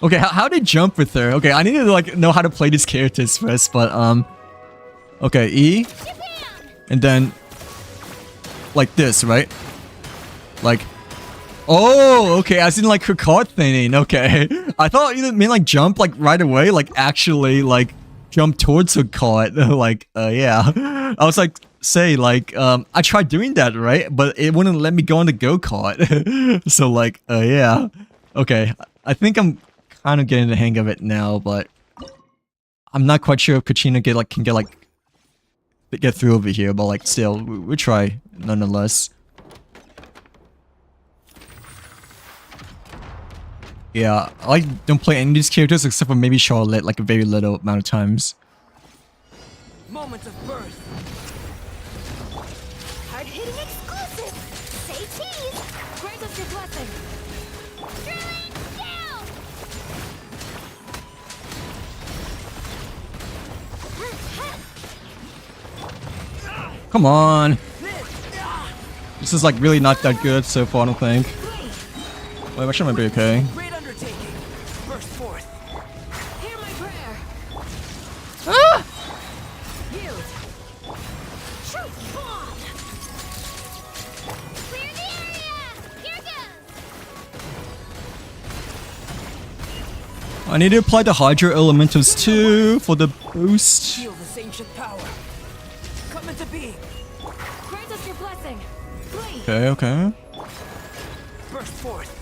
Speaker 1: Okay, how to jump with her? Okay, I need to like know how to play these characters first, but okay, E, and then like this, right? Like, oh, okay, as in like her card thingy. Okay, I thought you mean like jump like right away, like actually like jump towards her card. Like, yeah, I was like, say like I tried doing that, right? But it wouldn't let me go on the go kart. So like, yeah, okay, I think I'm kind of getting the hang of it now, but I'm not quite sure if Kachina can get through over here, but like still, we'll try nonetheless. Yeah, I like don't play any of these characters except for maybe Charlotte, like a very little amount of times.
Speaker 4: Moment of birth.
Speaker 3: Hard-hitting exclusive. Say cheese. Grant us your blessing. Druid down.
Speaker 1: Come on. This is like really not that good so far, I don't think. Wait, I should might be okay.
Speaker 4: Great undertaking. Burst forth.
Speaker 3: Hear my prayer.
Speaker 1: Ah!
Speaker 3: Yield. Truth bomb. Clear the area. Here goes.
Speaker 1: I need to apply the Hydro Elementals too for the boost.
Speaker 4: Feel this ancient power. Come into being.
Speaker 3: Grant us your blessing. Flee.
Speaker 1: Okay, okay.
Speaker 4: Burst forth.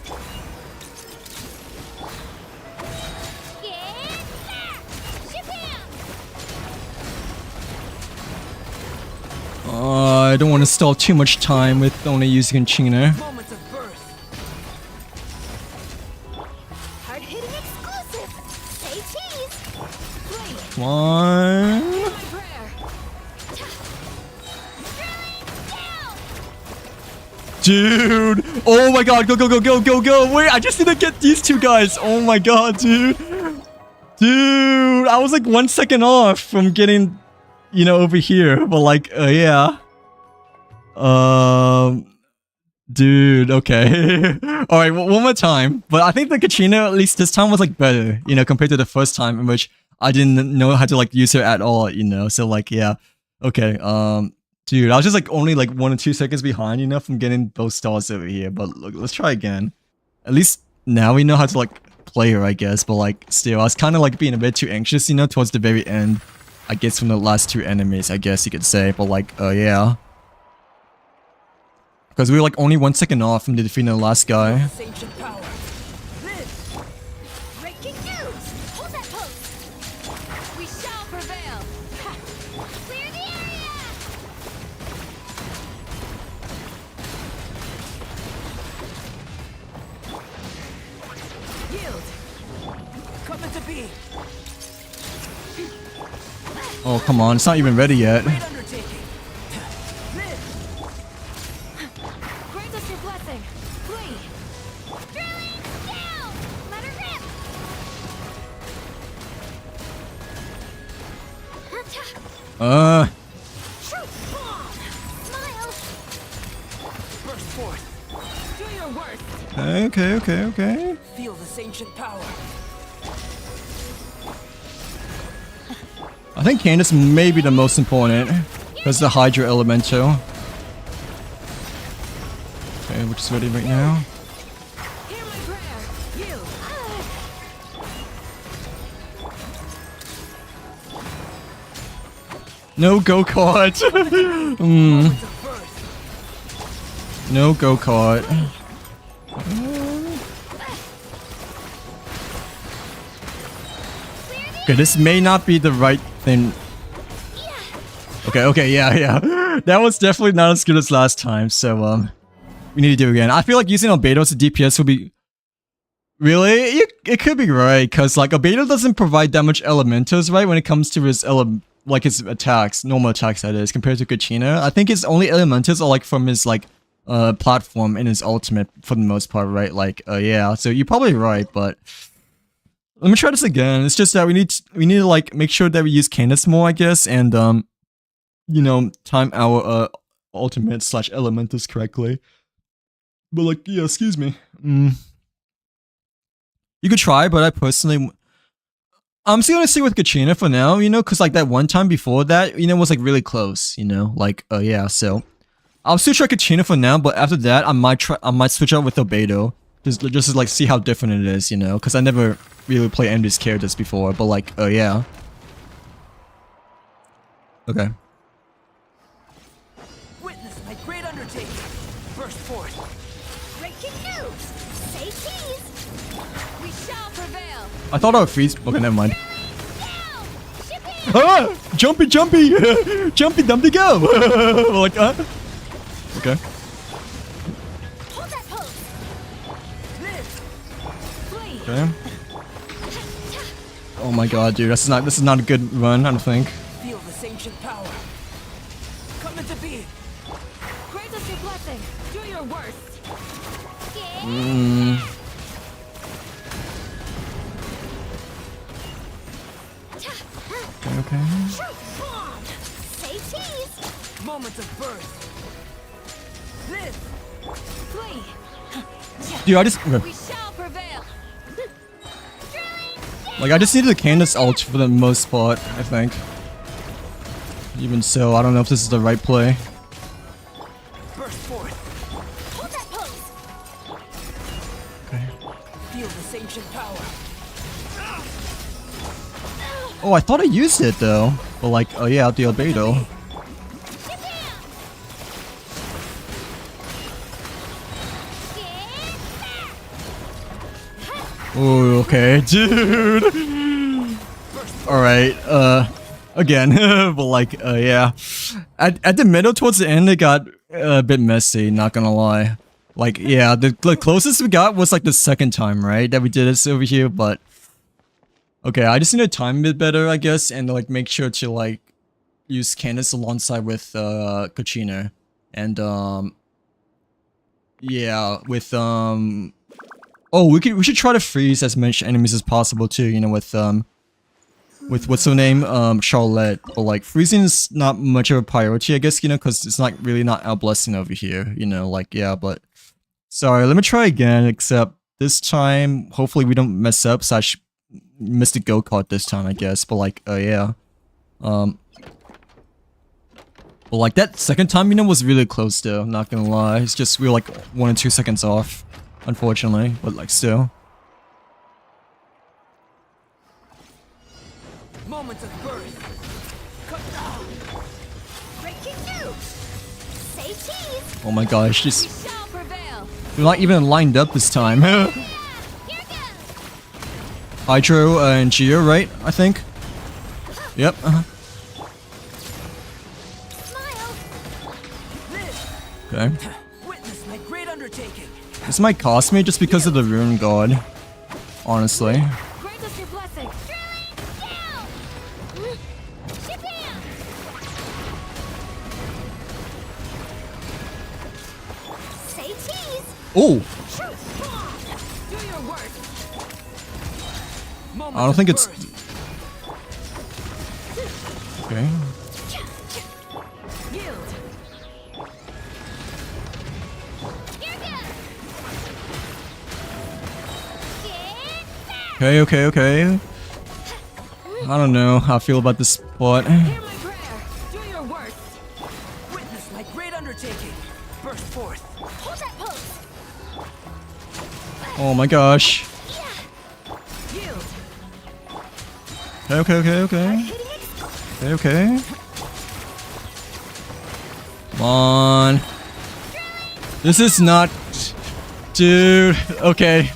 Speaker 1: I don't want to stall too much time with only using China.
Speaker 4: Moment of birth.
Speaker 1: Dude! Oh my god, go, go, go, go, go, go! Wait, I just need to get these two guys! Oh my god, dude! Dude! I was like 1 second off from getting, you know, over here. But like, yeah. Dude, okay. Alright, one more time. But I think the Kachina, at least this time, was like better, you know, compared to the first time in which I didn't know how to like use her at all, you know? So like, yeah. Okay, dude, I was just like only like 1 or 2 seconds behind, you know, from getting those stars over here. But look, let's try again. At least now we know how to like play her, I guess. But like, still, I was kind of like being a bit too anxious, you know, towards the very end. I guess from the last 2 enemies, I guess you could say. But like, yeah. Because we were like only 1 second off from defeating the last guy.
Speaker 4: This ancient power. Live.
Speaker 3: Breaking news! Hold that post! We shall prevail! Ha. Clear the area!
Speaker 4: Yield. Coming to be.
Speaker 1: Oh, come on. It's not even ready yet.
Speaker 4: Great undertaking. Live.
Speaker 3: Grant us your blessing! Flee! Drilling down! Let her rip! Truth bomb! Smile!
Speaker 4: Burst forth.
Speaker 3: Do your worst!
Speaker 1: Okay, okay, okay.
Speaker 4: Feel this ancient power.
Speaker 1: I think Candace may be the most important. Because the Hydra Elemental. Okay, we're just ready right now.
Speaker 3: Hear my prayer! You!
Speaker 1: No go-kart!
Speaker 4: Moments of birth.
Speaker 1: No go-kart. Okay, this may not be the right thing. Okay, okay, yeah, yeah. That was definitely not as good as last time, so, we need to do it again. I feel like using Albedo as a DPS would be... Really? It could be right, because, like, Albedo doesn't provide that much elementals, right, when it comes to his, like, his attacks, normal attacks, that is, compared to Kachina. I think his only elementals are, like, from his, like, platform and his ultimate, for the most part, right? Like, yeah, so you're probably right, but... Let me try this again. It's just that we need to like make sure that we use Candace more, I guess, and you know, time our ultimate / elementals correctly. But like, yeah, excuse me. You could try, but I personally, I'm still gonna stick with Kachina for now, you know, because like that one time before that, you know, was like really close, you know, like yeah. So I'll still try Kachina for now, but after that, I might switch out with Albedo. Just to like see how different it is, you know, because I never really played any of these characters before, but like, yeah. Okay.
Speaker 4: Witness my great undertaking. Burst forth.
Speaker 3: Breaking news! Say cheese! We shall prevail!
Speaker 1: I thought I would freeze. Okay, never mind.
Speaker 3: Down! Ship in!
Speaker 1: Ah! Jumpy, jumpy! Jumpy, dumpy, go! Like, okay.
Speaker 3: Hold that post!
Speaker 4: Live.
Speaker 3: Flee!
Speaker 1: Okay. Oh my god, dude, this is not a good run, I don't think.
Speaker 4: Feel this ancient power. Coming to be.
Speaker 3: Grant us your blessing! Do your worst!
Speaker 1: Okay, okay.
Speaker 3: Truth bomb! Say cheese!
Speaker 4: Moments of birth. Live.
Speaker 3: Flee!
Speaker 1: Dude, I just... Okay.
Speaker 3: We shall prevail!
Speaker 1: Like, I just needed the Candace ult for the most part, I think. Even so, I don't know if this is the right play.
Speaker 4: Burst forth.
Speaker 3: Hold that pose!
Speaker 1: Okay.
Speaker 4: Feel this ancient power.
Speaker 1: Oh, I thought I used it, though. But like, oh yeah, the Albedo. Oh, okay, dude. Alright, again, but like, yeah. At the middle towards the end, it got a bit messy, not gonna lie. Like, yeah, the closest we got was like the second time, right, that we did this over here, but... Okay, I just need to time it better, I guess, and like make sure to like use Candace alongside with Kachina. And yeah, with oh, we should try to freeze as many enemies as possible too, you know, with what's her name, Charlotte. But like freezing is not much of a priority, I guess, you know, because it's not really not our blessing over here, you know, like yeah, but sorry, let me try again, except this time hopefully we don't mess up slash miss the go-kart this time, I guess. But like yeah. But like that second time, you know, was really close though, not gonna lie. It's just we were like 1 or 2 seconds off, unfortunately, but like still.
Speaker 4: Moments of birth. Come down.
Speaker 3: Breaking news. Say cheese.
Speaker 1: Oh my gosh,
Speaker 3: We
Speaker 1: just
Speaker 3: shall prevail.
Speaker 1: we're not even lined up this time.
Speaker 3: Here goes.
Speaker 1: Hydro and Geo, right? I think. Yep.
Speaker 3: Smile.
Speaker 4: Live.
Speaker 1: Okay.
Speaker 4: Witness my great undertaking.
Speaker 1: This might cost me just because of the Rune God. Honestly.
Speaker 3: Grant us your blessing. Drilling down. Japan. Say cheese.
Speaker 1: Oh!
Speaker 3: Truth bomb.
Speaker 4: Do your work. Moments
Speaker 1: I don't
Speaker 4: of
Speaker 1: think it's...
Speaker 4: birth.
Speaker 1: Okay.
Speaker 4: Yield.
Speaker 3: Here goes. Get back.
Speaker 1: Okay, okay, okay. I don't know how I feel about this spot.
Speaker 4: Hear my prayer. Do your work. Witness my great undertaking. Burst forth.
Speaker 3: Hold that pose.
Speaker 1: Oh my gosh.
Speaker 4: Yield.
Speaker 1: Okay, okay, okay, okay.
Speaker 3: Hitting it.
Speaker 1: Okay, okay. Come on. This is not... Dude, okay.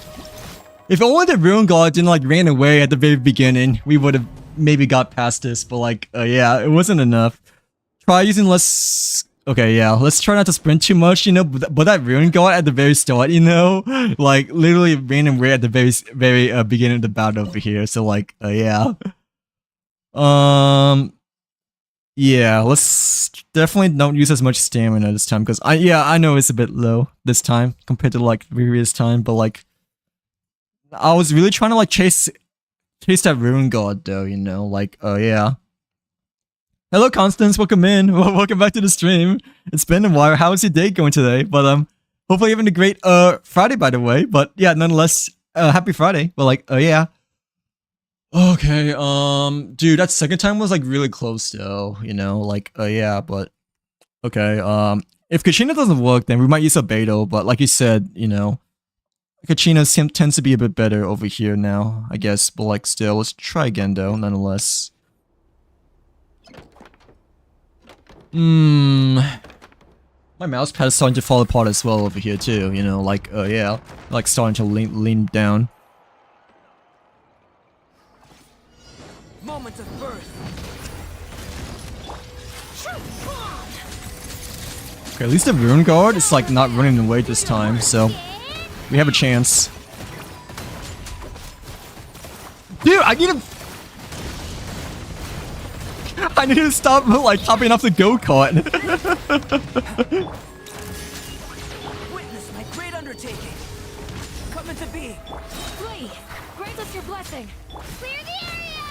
Speaker 1: If only the Rune God didn't like ran away at the very beginning, we would have maybe got past this, but like, yeah, it wasn't enough. Try using less... Okay, yeah, let's try not to sprint too much, you know, but that Rune God at the very start, you know, like, literally ran away at the very beginning of the battle over here, so like, yeah. Yeah, let's definitely don't use as much stamina this time, because I know it's a bit low this time, compared to like previous time, but like, I was really trying to like chase that Rune God though, you know, like, yeah. Hello Constance, welcome in, welcome back to the stream. It's been a while, how's your day going today? But hopefully you're having a great Friday by the way, but yeah, nonetheless, happy Friday, but like, yeah. Okay, dude, that second time was like really close though, you know, like, yeah, but okay, if Kachina doesn't work, then we might use a Beto, but like you said, you know, Kachina tends to be a bit better over here now, I guess, but like still, let's try again though, nonetheless. My mouse pad is starting to fall apart as well over here too, you know, like, yeah, like starting to lean down.
Speaker 4: Moments of birth.
Speaker 3: Truth bomb.
Speaker 1: Okay, at least the Rune Guard is like not running away this time, so we have a chance. Dude, I need to stop like hopping off the go-kart.
Speaker 4: Witness my great undertaking. Come into being.
Speaker 3: Flee. Grant us your blessing. Clear the area.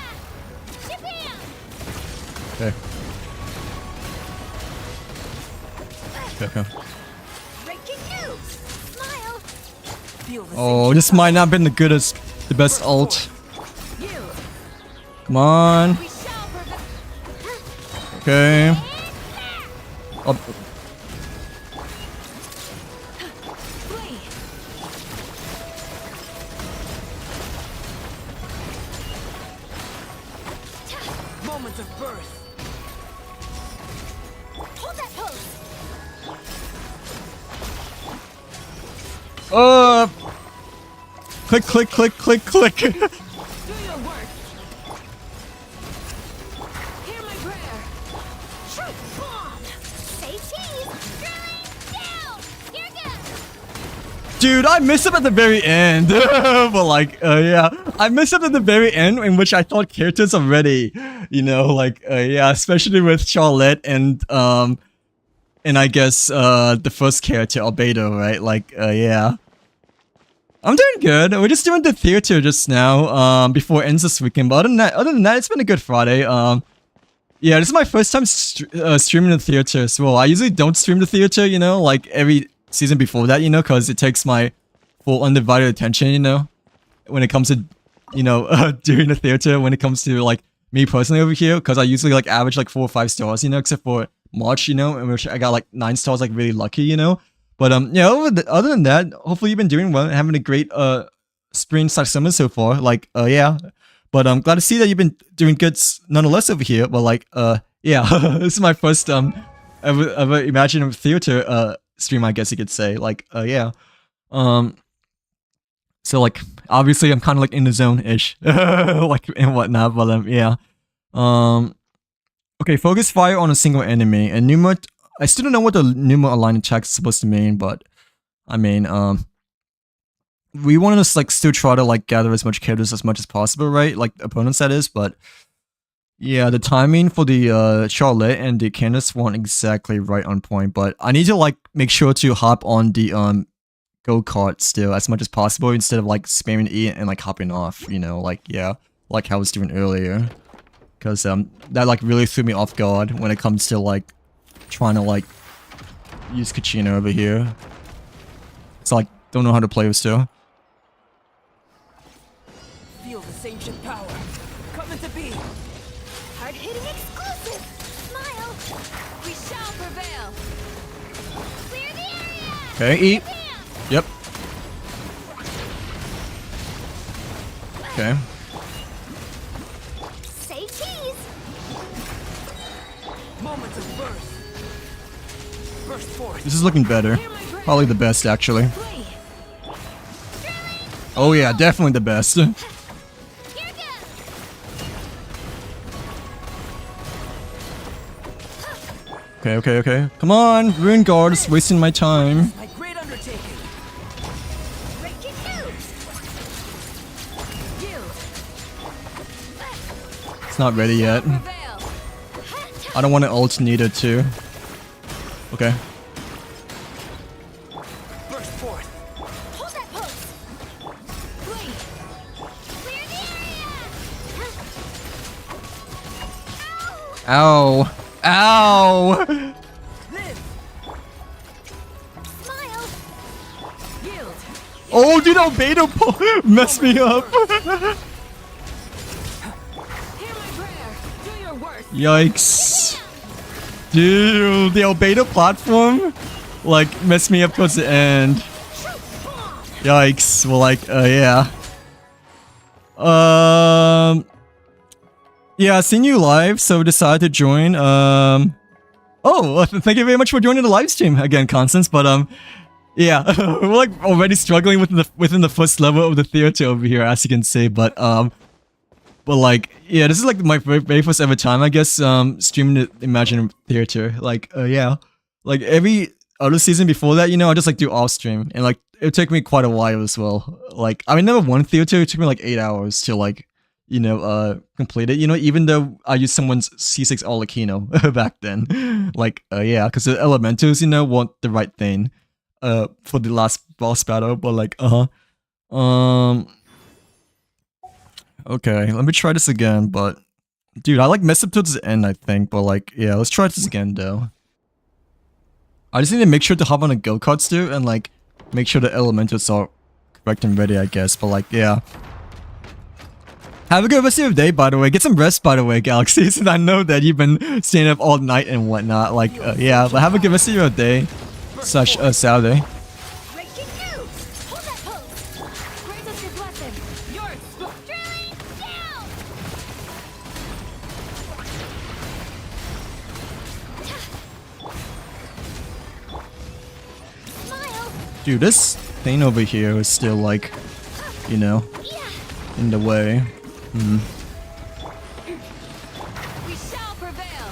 Speaker 3: Japan.
Speaker 1: Okay. Okay.
Speaker 3: Breaking news. Smile.
Speaker 4: Feel the
Speaker 1: Oh, this might not have been the best ult.
Speaker 4: yield.
Speaker 1: Come on.
Speaker 3: We shall prevail.
Speaker 1: Okay. Oh,
Speaker 3: Flee.
Speaker 4: Moments of birth.
Speaker 3: Hold that pose.
Speaker 1: click, click, click, click, click.
Speaker 4: Do your work.
Speaker 3: Hear my prayer. Truth bomb. Say cheese. Drilling down. Here goes.
Speaker 1: Dude, I messed up at the very end. But like, yeah. I messed up at the very end in which I thought characters are ready. You know, like, yeah, especially with Charlotte and, and I guess the first character, Albedo, right? Like, yeah. I'm doing good. We're just doing the theater just now, before it ends this weekend. But other than that, it's been a good Friday. Yeah, this is my first time streaming the theater as well. I usually don't stream the theater, you know, like every season before that, you know, because it takes my full undivided attention, you know, when it comes to, you know, doing the theater, when it comes to, like, me personally over here, because I usually, like, average, like, 4 or 5 stars, you know, except for March, you know, in which I got, like, 9 stars, like, really lucky, you know. But, yeah, other than that, hopefully you've been doing well and having a great, spring/summer so far. Like, yeah. But I'm glad to see that you've been doing good nonetheless over here. But like, yeah, this is my first ever Imaginarium theater stream, I guess you could say. Like, yeah. So like, obviously I'm kind of like in the zone-ish, like and whatnot. But yeah. Okay, focus fire on a single enemy. And Numa, I still don't know what the Numa aligned attack is supposed to mean, but I mean, we want to just like still try to like gather as much characters as much as possible, right? Like opponents that is, but yeah, the timing for the Charlotte and the Candace weren't exactly right on point, but I need to like make sure to hop on the go-kart still as much as possible instead of like spamming E and like hopping off, you know, like yeah, like how I was doing earlier. Cause that like really threw me off guard when it comes to like trying to like use Kachina over here. It's like don't know how to play with still.
Speaker 4: Feel this ancient power. Coming to be.
Speaker 3: Hard-hitting exclusive. Smile. We shall prevail. Clear the area.
Speaker 1: Okay, eat. Yep. Okay.
Speaker 3: Say cheese.
Speaker 4: Moment of burst. Burst forth.
Speaker 1: This is looking better. Probably the best, actually.
Speaker 4: Play.
Speaker 1: Oh yeah, definitely the best.
Speaker 3: Here goes.
Speaker 1: Okay. Come on, Rune Guard is wasting my time.
Speaker 4: My great undertaking.
Speaker 3: Breaking news.
Speaker 4: Yield.
Speaker 1: It's not ready yet.
Speaker 3: Prevail.
Speaker 1: I don't want to ult neither too. Okay.
Speaker 4: Burst forth.
Speaker 3: Hold that pose.
Speaker 4: Play.
Speaker 3: Clear the area.
Speaker 1: Ow. Ow.
Speaker 4: Live.
Speaker 3: Smile.
Speaker 4: Yield.
Speaker 1: Oh, dude, Albedo messed me up.
Speaker 4: Hear my prayer. Do your worst.
Speaker 1: Yikes. Dude, the Albedo platform, like, messed me up towards the end. Yikes. Well, like, yeah. Yeah, I seen you live, so decided to join. Oh, thank you very much for joining the live stream again, Constance. But yeah, we're like already struggling within the first level of the theater over here, as you can see. But like, yeah, this is like my very first ever time, I guess, streaming the Imaginarium theater. Like, yeah, like every other season before that, you know, I just like do off stream, and like it took me quite a while as well. Like, I mean, never one theater. It took me like 8 hours to like, you know, complete it, you know, even though I used someone's C6 Arlecchino back then. Like, yeah, because the elementals, you know, want the right thing for the last boss battle, but like, okay, let me try this again, but dude, I like messed up towards the end, I think, but like, yeah, let's try this again, though. I just need to make sure to hop on the go-karts, dude, and like, make sure the elementals are correct and ready, I guess, but like, yeah. Have a good rest of your day, by the way. Get some rest, by the way, Galaxy, since I know that you've been staying up all night and whatnot. Like, yeah, but have a good rest of your day. Slash, Saturday.
Speaker 3: Breaking news. Hold that pose.
Speaker 4: Grant us your blessing. Yours.
Speaker 3: Drilling down. Smile.
Speaker 1: Dude, this thing over here is still like, you know, in the way.
Speaker 4: We shall prevail.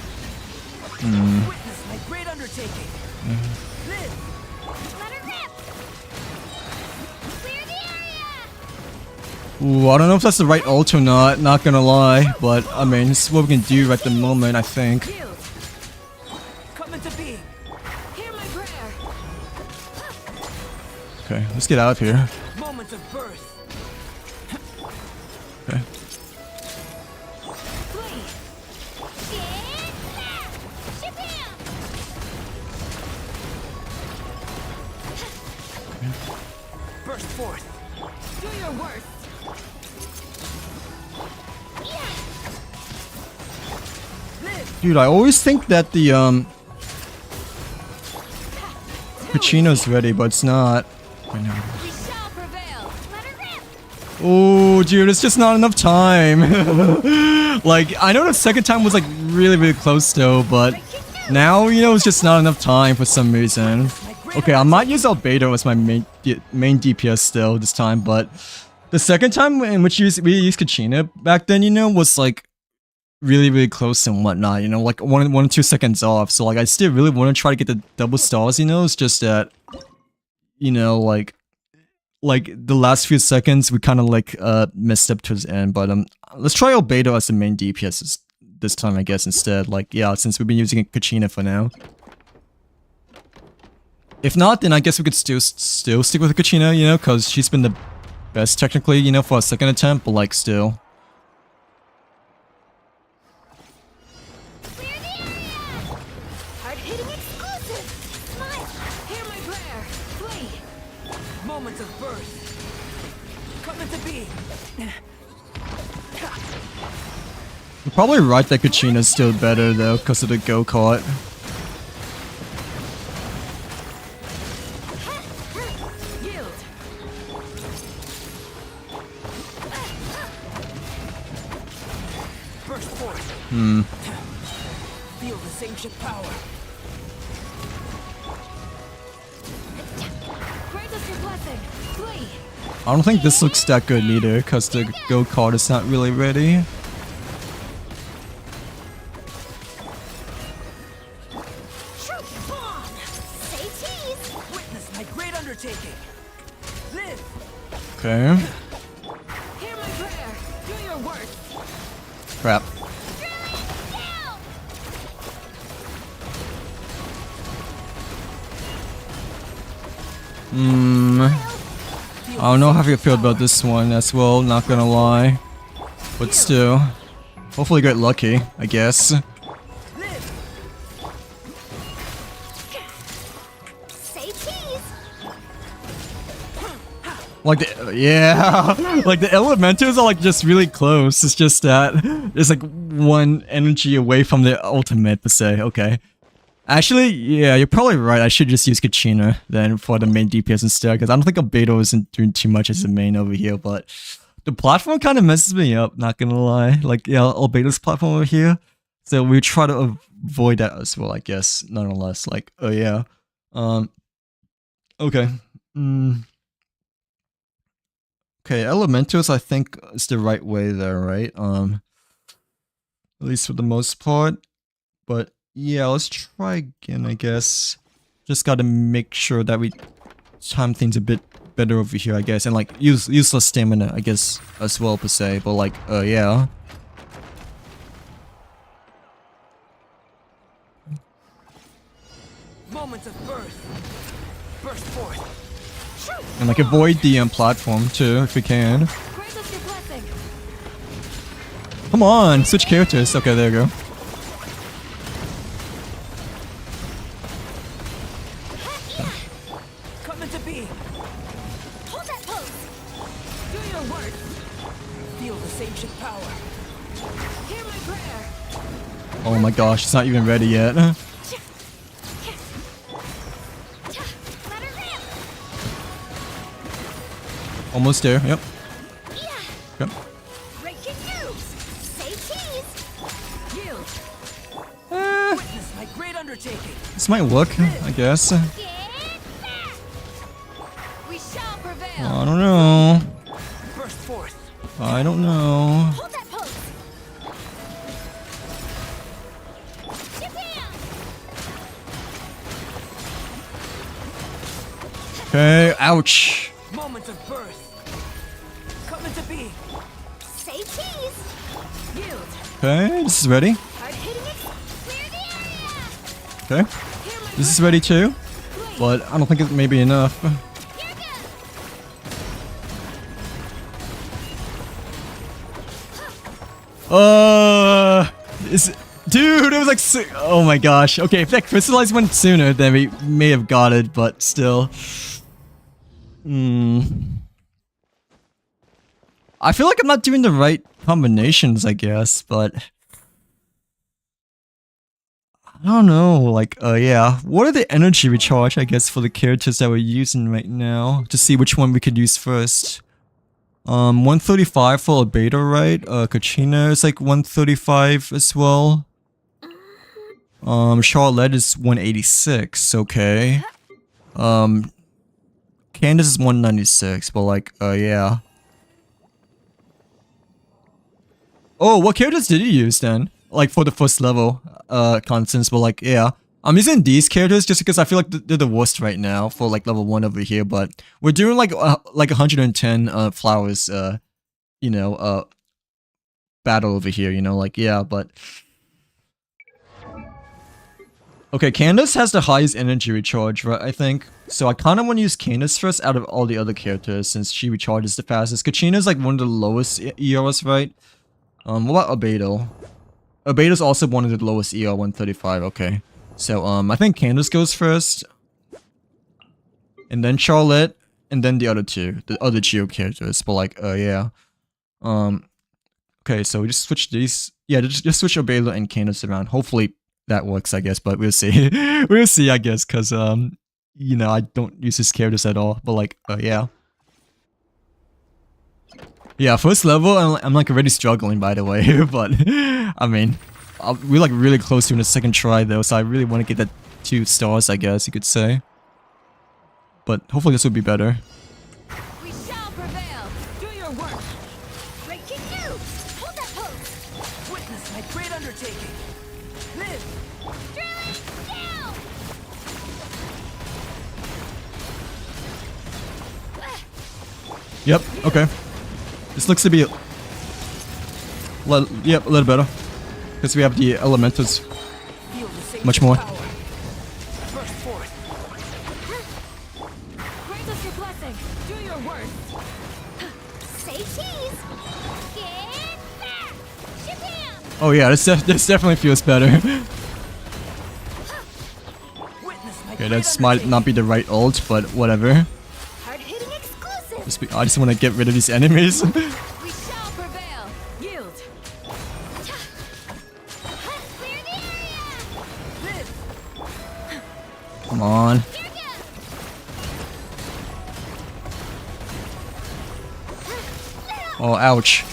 Speaker 4: Witness my great undertaking. Live.
Speaker 3: Let her rip. Clear the area.
Speaker 1: Ooh, I don't know if that's the right ult or not gonna lie. But, I mean, it's what we can do at the moment, I think.
Speaker 4: Yield. Coming to be. prayer.
Speaker 1: Okay, let's get out of here.
Speaker 4: Moments of birth.
Speaker 1: Okay.
Speaker 4: Flee.
Speaker 3: Get back! Shabam!
Speaker 4: Burst forth. Do your worst. Live.
Speaker 1: Dude, I always think that the Pacino's ready, but it's not. I know.
Speaker 4: We shall prevail.
Speaker 3: Let her rip!
Speaker 1: Oh, dude, it's just not enough time. Like, I know the second time was like really, really close though, but now, you know, it's just not enough time for some reason. Okay, I might use Albedo as my main DPS still this time, but the second time in which we used Kachina back then, you know, was like really, really close and whatnot, you know, like 1 or 2 seconds off. So like, I still really want to try to get the double stars, you know, it's just that, you know, like the last few seconds we kind of like messed up towards the end. But let's try Albedo as the main DPS this time, I guess, instead. Like, yeah, since we've been using Kachina for now. If not, then I guess we could still stick with Kachina, you know, because she's been the best technically, you know, for a second attempt, but like still.
Speaker 3: Clear the area! Hard-hitting exclusive! Smile!
Speaker 4: Hear my prayer. Flee. Moments of birth. Come into being.
Speaker 1: You're probably right that Kachina's still better though, because of the go-kart.
Speaker 4: Yield. Burst forth. Feel the sanctioned power.
Speaker 3: Grant us your blessing!
Speaker 4: Flee.
Speaker 1: I don't think this looks that good either, because the go-kart is not really ready.
Speaker 3: Truth bomb! Say cheese!
Speaker 4: Witness my great undertaking. Live.
Speaker 1: Okay.
Speaker 4: Hear my prayer. Do your worst.
Speaker 1: Crap.
Speaker 3: Drilling down!
Speaker 1: I don't know how you feel about this one as well, not gonna lie. But still. Hopefully get lucky, I guess.
Speaker 4: Live.
Speaker 3: Say cheese!
Speaker 1: Like the, yeah, like the elementals are like just really close. It's just that there's like one energy away from the ultimate per se. Okay. Actually, yeah, you're probably right. I should just use Kachina then for the main DPS instead, because I don't think Albedo isn't doing too much as the main over here, but the platform kind of messes me up, not gonna lie. Like, yeah, Albedo's platform over here. So we try to avoid that as well, I guess, nonetheless. Like, oh yeah. Okay. Okay, elementals I think is the right way there, right? At least for the most part. But yeah, let's try again, I guess. Just gotta make sure that we time things a bit better over here, I guess. And like, use less stamina, I guess, as well, per se. But like, yeah.
Speaker 4: Moments of birth. Burst forth.
Speaker 1: And like, avoid the platform too, if we can.
Speaker 3: Grant us your blessing!
Speaker 1: Come on, switch characters. Okay, there you go.
Speaker 4: Come into being.
Speaker 3: Hold that pose!
Speaker 4: Do your worst. Feel the sanctioned power. Hear my prayer.
Speaker 1: Oh my gosh, it's not even ready yet.
Speaker 3: Let her rip!
Speaker 1: Almost there, yep.
Speaker 3: Yeah!
Speaker 1: Yep.
Speaker 3: Breaking news! Say cheese!
Speaker 4: Yield. Witness my great undertaking.
Speaker 1: This might work, I guess.
Speaker 3: Get back!
Speaker 4: We shall prevail.
Speaker 1: I don't know.
Speaker 4: Burst forth.
Speaker 1: I don't know.
Speaker 3: Hold that pose! Japan!
Speaker 1: Okay, ouch.
Speaker 4: Moments of birth. Come into being.
Speaker 3: Say cheese!
Speaker 4: Yield.
Speaker 1: Okay, this is ready.
Speaker 3: Hard hitting it! Clear the area!
Speaker 1: Okay,
Speaker 4: Hear my
Speaker 1: this is ready too. but I don't think it may be enough. Dude, it was like oh my gosh. Okay, if that crystallized went sooner, then we may have got it, but still. I feel like I'm not doing the right combinations, I guess, but I don't know, like, yeah. What are the energy recharge, I guess, for the characters that we're using right now? To see which one we could use first. 135 for a beta, right? Kachina is like 135 as well. Charlotte is 186, okay. Candace is 196, but like, yeah. Oh, what characters did you use then? Like for the first level, Constance, but like, yeah. I'm using these characters just because I feel like they're the worst right now for like level 1 over here, but we're doing like 110 flowers, you know, battle over here, you know, like, yeah, but... Okay, Candace has the highest energy recharge, right, I think. So I kind of want to use Candace first out of all the other characters since she recharges the fastest. Kachina's like one of the lowest ERs, right? What about Abedo? Abedo's also one of the lowest ER, 135, okay. So, I think Candace goes first. And then Charlotte. And then the other Geo characters. But like, yeah. Okay, so we just switch these. Yeah, just switch Abedo and Candace around. Hopefully that works, I guess, but we'll see. We'll see, I guess, because, you know, I don't use his characters at all. But like, yeah. Yeah, first level, I'm like already struggling, by the way, but, I mean, we're like really close to in the second try though, so I really want to get that 2 stars, I guess you could say. But hopefully this will be better.
Speaker 4: We shall prevail. Do your work.
Speaker 3: Great can do. Hold that pose.
Speaker 4: Witness my great undertaking. Live.
Speaker 3: Drilling down.
Speaker 1: Yep, okay. This looks to be yep, a little better. Because we have the elementals
Speaker 4: Feel the same
Speaker 1: much more.
Speaker 4: power. Burst forth.
Speaker 3: Grant us your blessing. Do your worst. Say cheese. Get back. Shabam.
Speaker 1: Oh yeah, this definitely feels better.
Speaker 4: Witness my
Speaker 1: Okay,
Speaker 4: great
Speaker 1: that might not be the right ult, but whatever.
Speaker 3: Hard-hitting exclusive.
Speaker 1: I just want to get rid of these enemies.
Speaker 4: We shall prevail. Yield.
Speaker 3: Clear the area.
Speaker 4: Live.
Speaker 1: Come on.
Speaker 3: Here goes.
Speaker 1: Oh, ouch.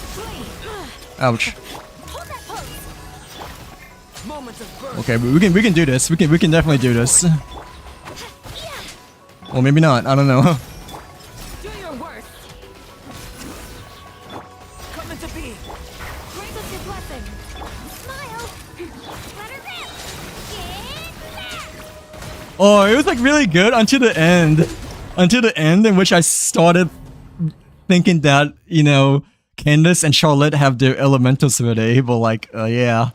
Speaker 1: Ouch.
Speaker 3: Hold that pose.
Speaker 4: Moments of birth.
Speaker 1: Okay, we can do this. We can definitely do this. Well, maybe not. I don't know.
Speaker 4: Do your worst. Come into being.
Speaker 3: Grant us your blessing. Smile. Let her rip. Get back.
Speaker 1: Oh, it was like really good until the end. Until the end in which I started thinking that, you know, Candace and Charlotte have their elementals already, but like, yeah.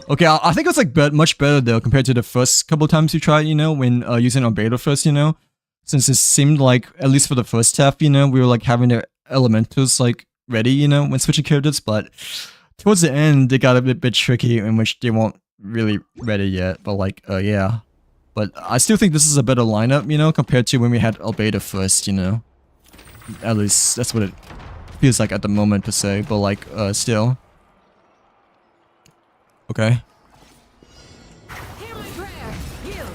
Speaker 1: Okay, I think it's like much better though compared to the first couple times you tried, you know, when using our beta first, you know. Since it seemed like, at least for the first half, you know, we were like having the elementals like ready, you know, when switching characters, but towards the end, they got a bit tricky in which they weren't really ready yet, but like, yeah. But I still think this is a better lineup, you know, compared to when we had Albedo first, you know. At least, that's what it feels like at the moment per se, but like, still. Okay.
Speaker 4: Hear my prayer. Yield.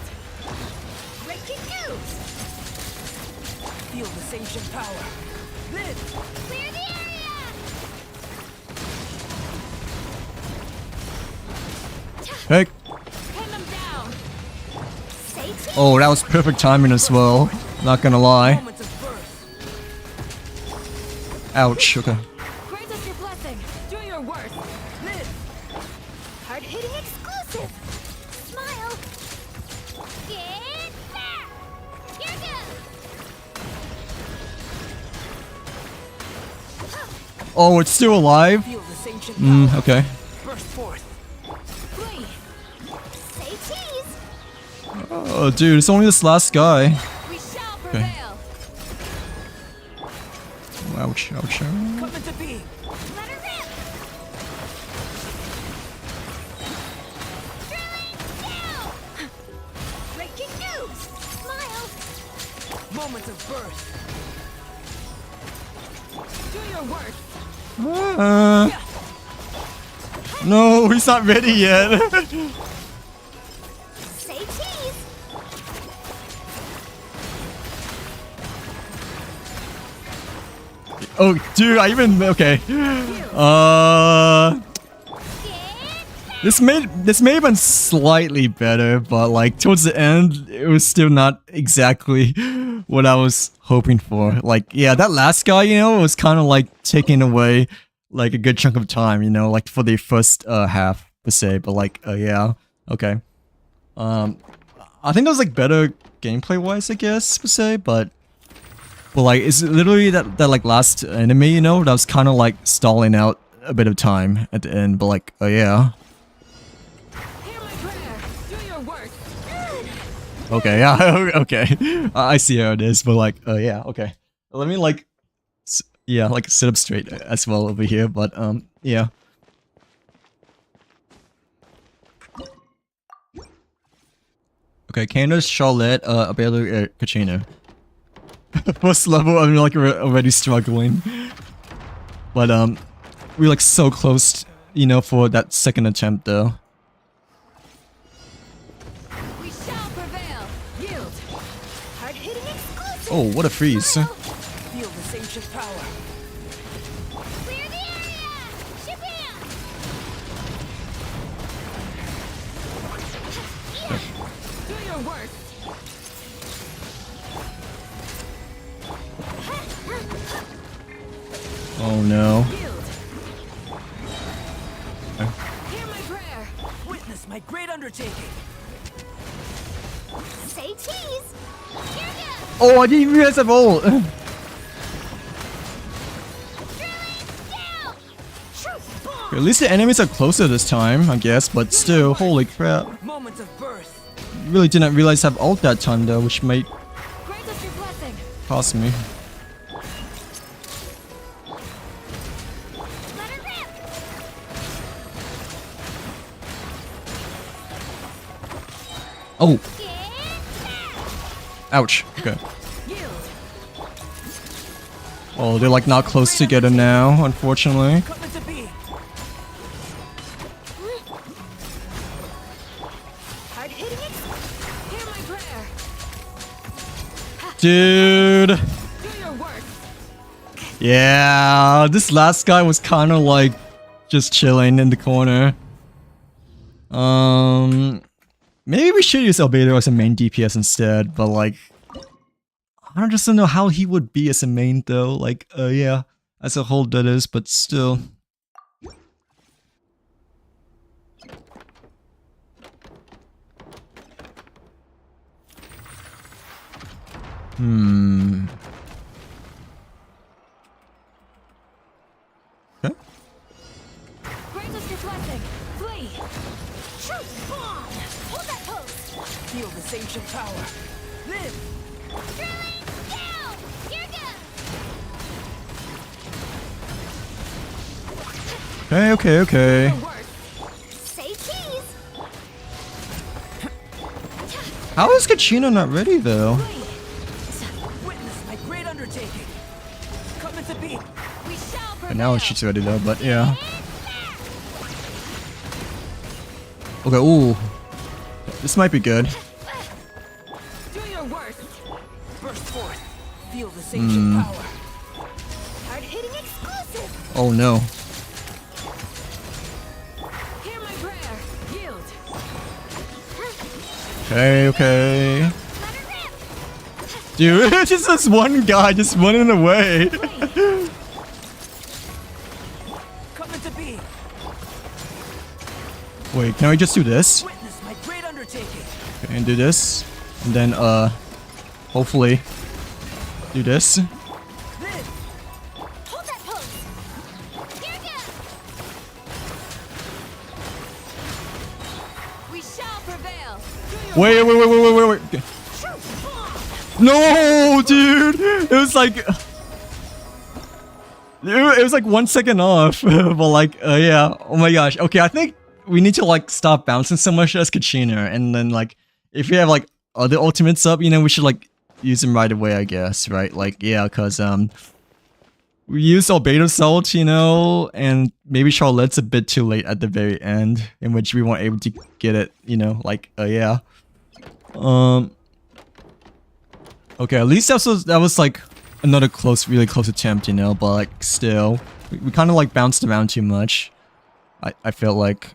Speaker 3: Breaking news.
Speaker 4: Feel this ancient power. Live.
Speaker 3: Clear the area.
Speaker 1: Hey.
Speaker 4: Pin them down.
Speaker 3: Say cheese.
Speaker 1: Oh, that was perfect timing as well. Not gonna lie.
Speaker 4: Moments of birth.
Speaker 1: Ouch, okay.
Speaker 4: Grant us your blessing. Do your worst. Live.
Speaker 3: Hard-hitting exclusive. Smile. Get back. Here goes.
Speaker 1: Oh, it's still alive?
Speaker 4: Feel this ancient power.
Speaker 1: Okay.
Speaker 4: Burst forth. Flee.
Speaker 3: Say cheese.
Speaker 1: Oh, dude, it's only this last guy.
Speaker 3: We shall
Speaker 1: Okay.
Speaker 3: prevail.
Speaker 1: Ouch, ouch, ouch.
Speaker 4: Coming to be.
Speaker 3: Let her rip. Drilling down. Breaking news. Smile.
Speaker 4: Moment of birth. Do your worst.
Speaker 1: No, he's not ready yet.
Speaker 3: Say cheese.
Speaker 1: Oh, dude, I even okay. This may have been slightly better, but like towards the end, it was still not exactly what I was hoping for. Like, yeah, that last guy, you know, was kind of like taking away like a good chunk of time, you know, like for the first half per se. But like, yeah, okay. I think it was like better gameplay wise, I guess per se, but like it's literally that like last enemy, you know, that was kind of like stalling out a bit of time at the end. But like, yeah.
Speaker 4: Hear my prayer. Do your worst.
Speaker 1: Okay, yeah, okay. I see how it is, but like, yeah, okay. Let me like, yeah, like sit up straight as well over here, but yeah. Okay, Candace, Charlotte, Abelu, Kachina. First level, I'm like already struggling. But we're like so close, you know, for that second attempt though.
Speaker 3: We shall prevail. Yield. Hard-hitting exclusive.
Speaker 1: Oh, what a freeze.
Speaker 4: Feel this ancient power.
Speaker 3: Clear the area. Shabam.
Speaker 4: Do your worst.
Speaker 1: Oh no.
Speaker 4: Yield. Hear my prayer. Witness my great undertaking.
Speaker 3: Say cheese. Here goes.
Speaker 1: Oh, I didn't realize at all.
Speaker 3: Drilling down. Truth bomb.
Speaker 1: At least the enemies are closer this time, I guess, but still, holy crap.
Speaker 4: Moment of birth.
Speaker 1: Really didn't realize I have ult that time though, which might
Speaker 3: Grant us your blessing.
Speaker 1: cost me.
Speaker 3: Let her rip.
Speaker 1: Oh,
Speaker 3: Get back.
Speaker 1: ouch. Okay.
Speaker 4: Yield.
Speaker 1: Oh, they're like not close together now, unfortunately.
Speaker 4: Coming to be.
Speaker 3: Hard-hitting it.
Speaker 4: Hear my prayer.
Speaker 1: Dude.
Speaker 4: Do your worst.
Speaker 1: Yeah, this last guy was kind of like just chilling in the corner. Maybe we should use Albedo as a main DPS instead, but like, I just don't know how he would be as a main though. Like, yeah, as a whole that is, but still. Okay.
Speaker 3: Grant us your blessing. Flee. Truth bomb. Hold that post.
Speaker 4: Feel this ancient power. Live.
Speaker 3: Drilling down. Here goes.
Speaker 1: Okay.
Speaker 4: Your worst.
Speaker 3: Say cheese.
Speaker 1: How is Kachina not ready though?
Speaker 4: Witness my great undertaking. Coming to be.
Speaker 3: We shall prevail.
Speaker 1: And now she's ready though, but yeah. Okay, ooh. This might be good.
Speaker 4: Do your worst. Burst forth. Feel this ancient power.
Speaker 3: Hard-hitting exclusive.
Speaker 1: Oh no.
Speaker 4: Hear my prayer. Yield.
Speaker 1: Okay.
Speaker 3: Let her rip.
Speaker 1: Dude, it's just this one guy just running away.
Speaker 4: Coming to be.
Speaker 1: Wait, can I just do this?
Speaker 4: Witness my great undertaking.
Speaker 1: Okay, and do this. And then, hopefully, do this.
Speaker 4: Live.
Speaker 3: Hold that post. Here goes. We
Speaker 1: Wait. No, dude. It was like... It was like 1 second off. But like, yeah. Oh my gosh. Okay, I think we need to like stop bouncing so much as Kachina. And then like, if we have like other ultimates up, you know, we should like use them right away, I guess, right? Like, yeah, because we used Albedo Salt, you know, and maybe Charlotte's a bit too late at the very end, in which we weren't able to get it, you know, like, yeah. Okay, at least that was like another really close attempt, you know, but like still, we kind of like bounced around too much. I felt like.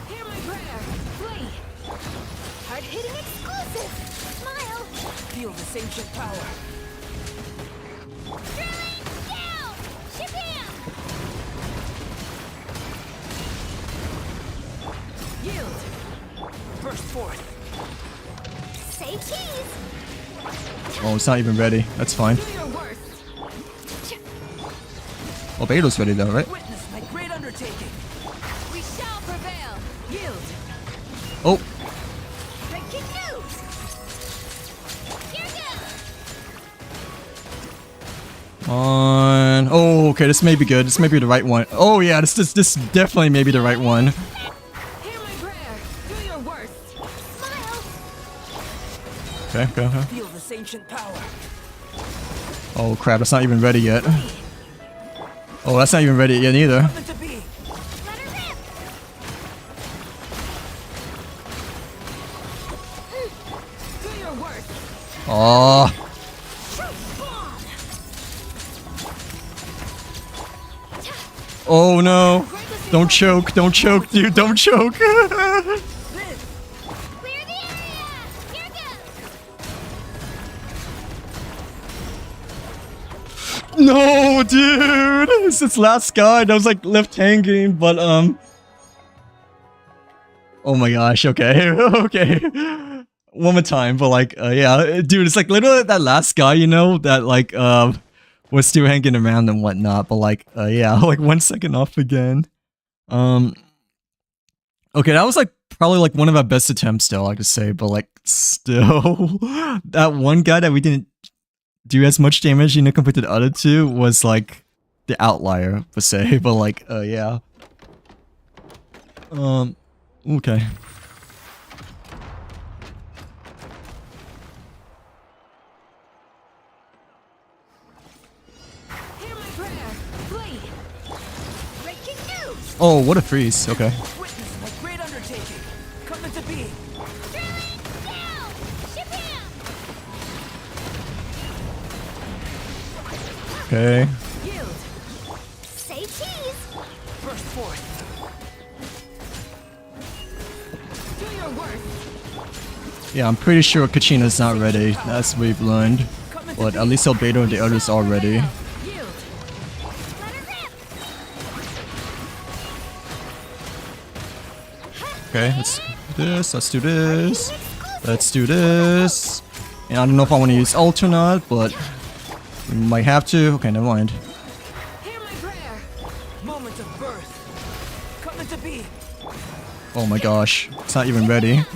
Speaker 3: Hear my prayer. Flee. Hard-hitting exclusive. Smile.
Speaker 4: Feel this ancient power.
Speaker 3: Drilling down. Shabam.
Speaker 4: Yield. Burst forth.
Speaker 3: Say cheese.
Speaker 1: Oh, it's not even ready. That's fine.
Speaker 3: Do your worst.
Speaker 1: Albedo's ready though, right?
Speaker 4: Witness my great undertaking.
Speaker 3: We shall prevail.
Speaker 4: Yield.
Speaker 1: Oh,
Speaker 3: Breaking news. Here goes.
Speaker 1: on. Oh, okay. This may be good. This may be the right one. Oh yeah, this definitely may be the right one.
Speaker 3: Hear my prayer. Do your worst. Smile.
Speaker 1: Okay, go.
Speaker 4: Feel this ancient power.
Speaker 1: Oh crap, that's not even ready yet. Oh, that's not even ready yet either.
Speaker 4: Meant to be.
Speaker 3: Let her rip. Do your worst.
Speaker 1: Oh, oh no. Don't choke, dude, don't choke.
Speaker 3: Clear the area. Here goes.
Speaker 1: No, dude. It's this last guy that was like left hanging, but oh my gosh, okay. Okay. One more time, but like yeah, dude, it's like literally that last guy, you know, that like was still hanging around and whatnot, but like yeah, like 1 second off again. Okay, that was like probably like one of our best attempts still, I could say, but like still that one guy that we didn't do as much damage, you know, compared to the other two was like the outlier per se, but like yeah. Okay.
Speaker 3: Hear my prayer. Flee. Breaking news.
Speaker 1: Oh, what a freeze. Okay.
Speaker 4: Witness my great undertaking. Coming to be.
Speaker 3: Drilling down. Shabam.
Speaker 1: Okay.
Speaker 4: Yield.
Speaker 3: Say cheese.
Speaker 4: Burst forth.
Speaker 3: Do your worst.
Speaker 1: Yeah, I'm pretty sure Kachina's not ready, as we've learned.
Speaker 4: Coming to
Speaker 1: But
Speaker 4: be.
Speaker 1: at least Albedo and the others are ready.
Speaker 4: Yield.
Speaker 3: Let her rip.
Speaker 1: Okay, let's do this, let's do this. Let's do this. And I don't know if I want to use ult or not, but we might have to. Okay, never mind.
Speaker 3: Hear my prayer.
Speaker 4: Moment of birth. Coming to be.
Speaker 1: Oh my gosh, it's not even ready.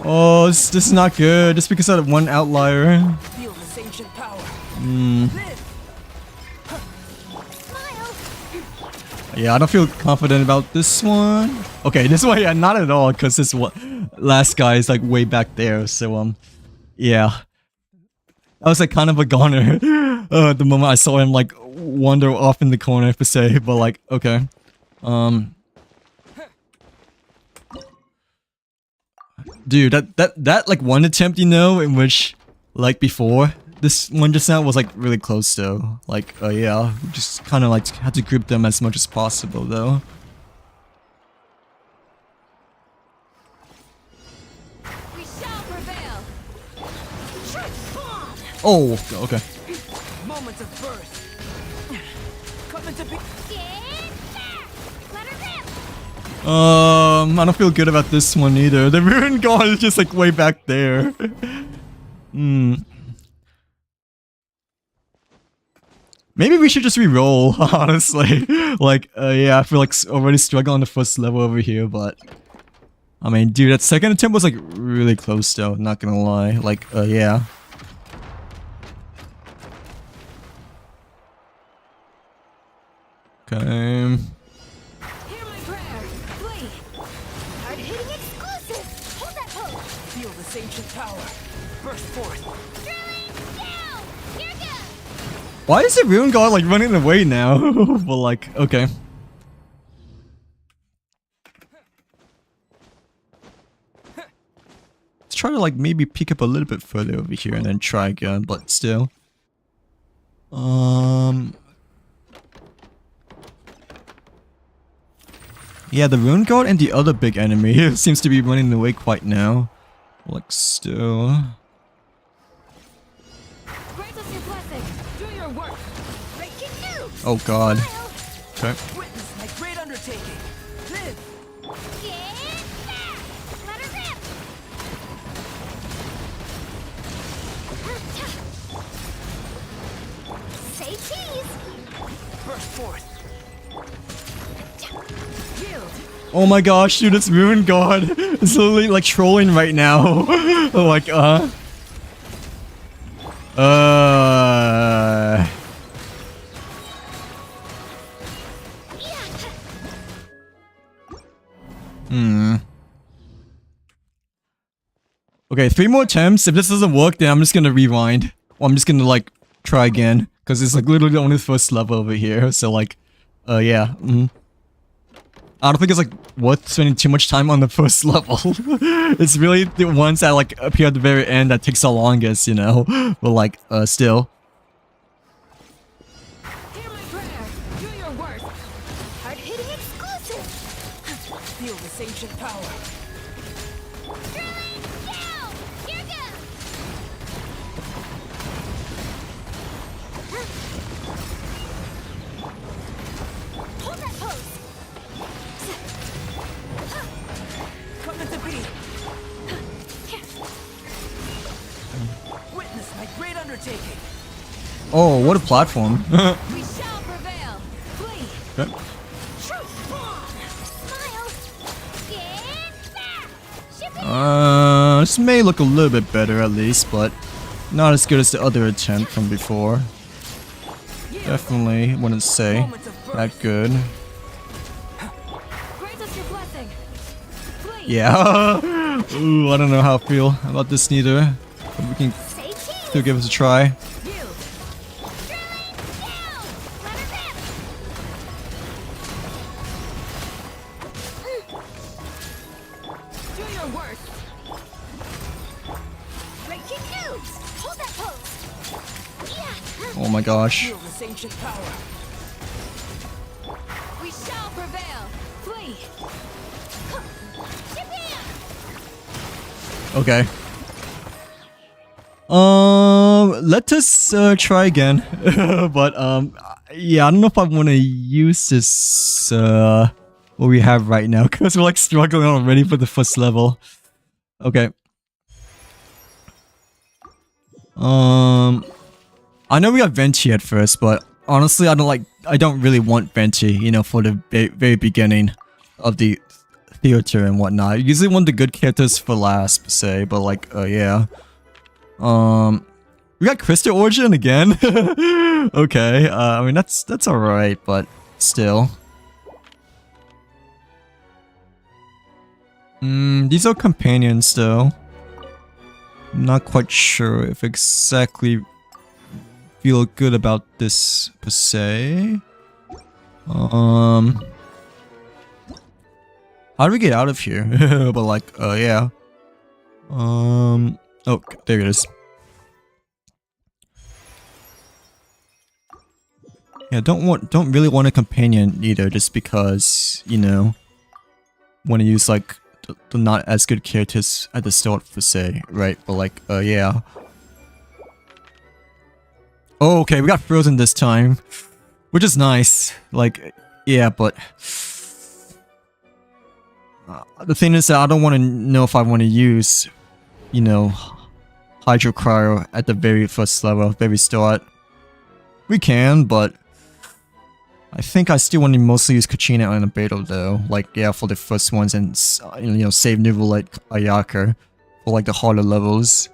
Speaker 1: Oh, this is not good. Just because of that one outlier.
Speaker 4: Feel this ancient power.
Speaker 1: Hmm.
Speaker 4: Live.
Speaker 3: Smile.
Speaker 1: Yeah, I don't feel confident about this one. Okay, this one, yeah, not at all, because this one, last guy is like way back there. So yeah, that was like kind of a goner. The moment I saw him like wander off in the corner per se, but like okay, dude, that like one attempt, you know, in which like before this one just now was like really close though. Like yeah, just kind of like had to grip them as much as possible though.
Speaker 3: We shall prevail. Transform.
Speaker 1: Oh, okay.
Speaker 4: Moment of birth. Coming to be.
Speaker 3: Get back. Let her rip.
Speaker 1: I don't feel good about this one either. The ruined god is just like way back there. Maybe we should just re-roll, honestly. Like, yeah, I feel like already struggling on the first level over here, but... I mean, dude, that second attempt was like really close though, not gonna lie. Like, yeah. Okay.
Speaker 3: Hear my prayer. Flee. Hard hitting exclusive. Hold that pose.
Speaker 4: Feel this ancient power. Burst forth.
Speaker 3: Drilling down. Here goes.
Speaker 1: Why is the Rune God like running away now? Well, like, okay. Let's try to like maybe peek up a little bit further over here and then try again, but still. Yeah, the Rune God and the other big enemy seems to be running away quite now. Like, still.
Speaker 3: Grant us your blessing. Do your work. Breaking news.
Speaker 1: Oh god.
Speaker 3: Smile.
Speaker 1: Okay.
Speaker 4: Witness my great undertaking. Live.
Speaker 3: Get back. Let her rip. Say cheese.
Speaker 4: Burst forth.
Speaker 3: Yield.
Speaker 1: Oh my gosh, dude, this Rune God is literally like trolling right now. Like, Okay, 3 more attempts. If this doesn't work, then I'm just gonna rewind. Or I'm just gonna like try again. Cause it's like literally only the first level over here. So like, yeah. I don't think it's like worth spending too much time on the first level. It's really the ones that like appear at the very end that takes the longest, you know? But like, still.
Speaker 3: Hear my prayer. Do your worst. Hard hitting exclusive.
Speaker 4: Feel this ancient power.
Speaker 3: Drilling down. Here goes. Hold that pose.
Speaker 4: Come to be. Witness my great undertaking.
Speaker 1: Oh, what a platform.
Speaker 3: We shall prevail. Flee.
Speaker 1: Okay.
Speaker 3: Truth bomb. Smile. Get back. Ship it.
Speaker 1: This may look a little bit better at least, but not as good as the other attempt from before. Definitely wouldn't say
Speaker 4: Moments of
Speaker 1: that
Speaker 4: burst.
Speaker 1: good.
Speaker 3: Grant us your blessing. Flee.
Speaker 1: Yeah. Ooh, I don't know how I feel about this neither. But we can
Speaker 3: Say cheese.
Speaker 1: still give it a try.
Speaker 3: Yield. Drilling down. Let her rip. Do your worst. Breaking news. Hold that pose. Yeah.
Speaker 1: Oh my gosh.
Speaker 4: Feel this ancient power.
Speaker 3: We shall prevail. Flee. Japan.
Speaker 1: Okay. Let us try again. But yeah, I don't know if I want to use this what we have right now because we're like struggling already for the first level. Okay. I know we got Venti at first, but honestly, I don't really want Venti, you know, for the very beginning of the theater and whatnot. I usually want the good characters for last, per se, but like, yeah. We got Crystal Origin again. Okay, I mean that's alright, but still. These are companions though. I'm not quite sure if exactly feel good about this per se. How do we get out of here? But like, yeah. Oh, there it is. Yeah, don't really want a companion either, just because, you know, want to use like the not as good characters at the start per se, right? But like, yeah. Oh, okay, we got frozen this time, which is nice. Like, yeah, but the thing is that I don't want to know if I want to use, you know, Hydro Cryo at the very first level, very start. We can, but I think I still want to mostly use Kachina and Abeto though. Like, yeah, for the first ones and, you know, save Nuvolite Ayaka for like the harder levels.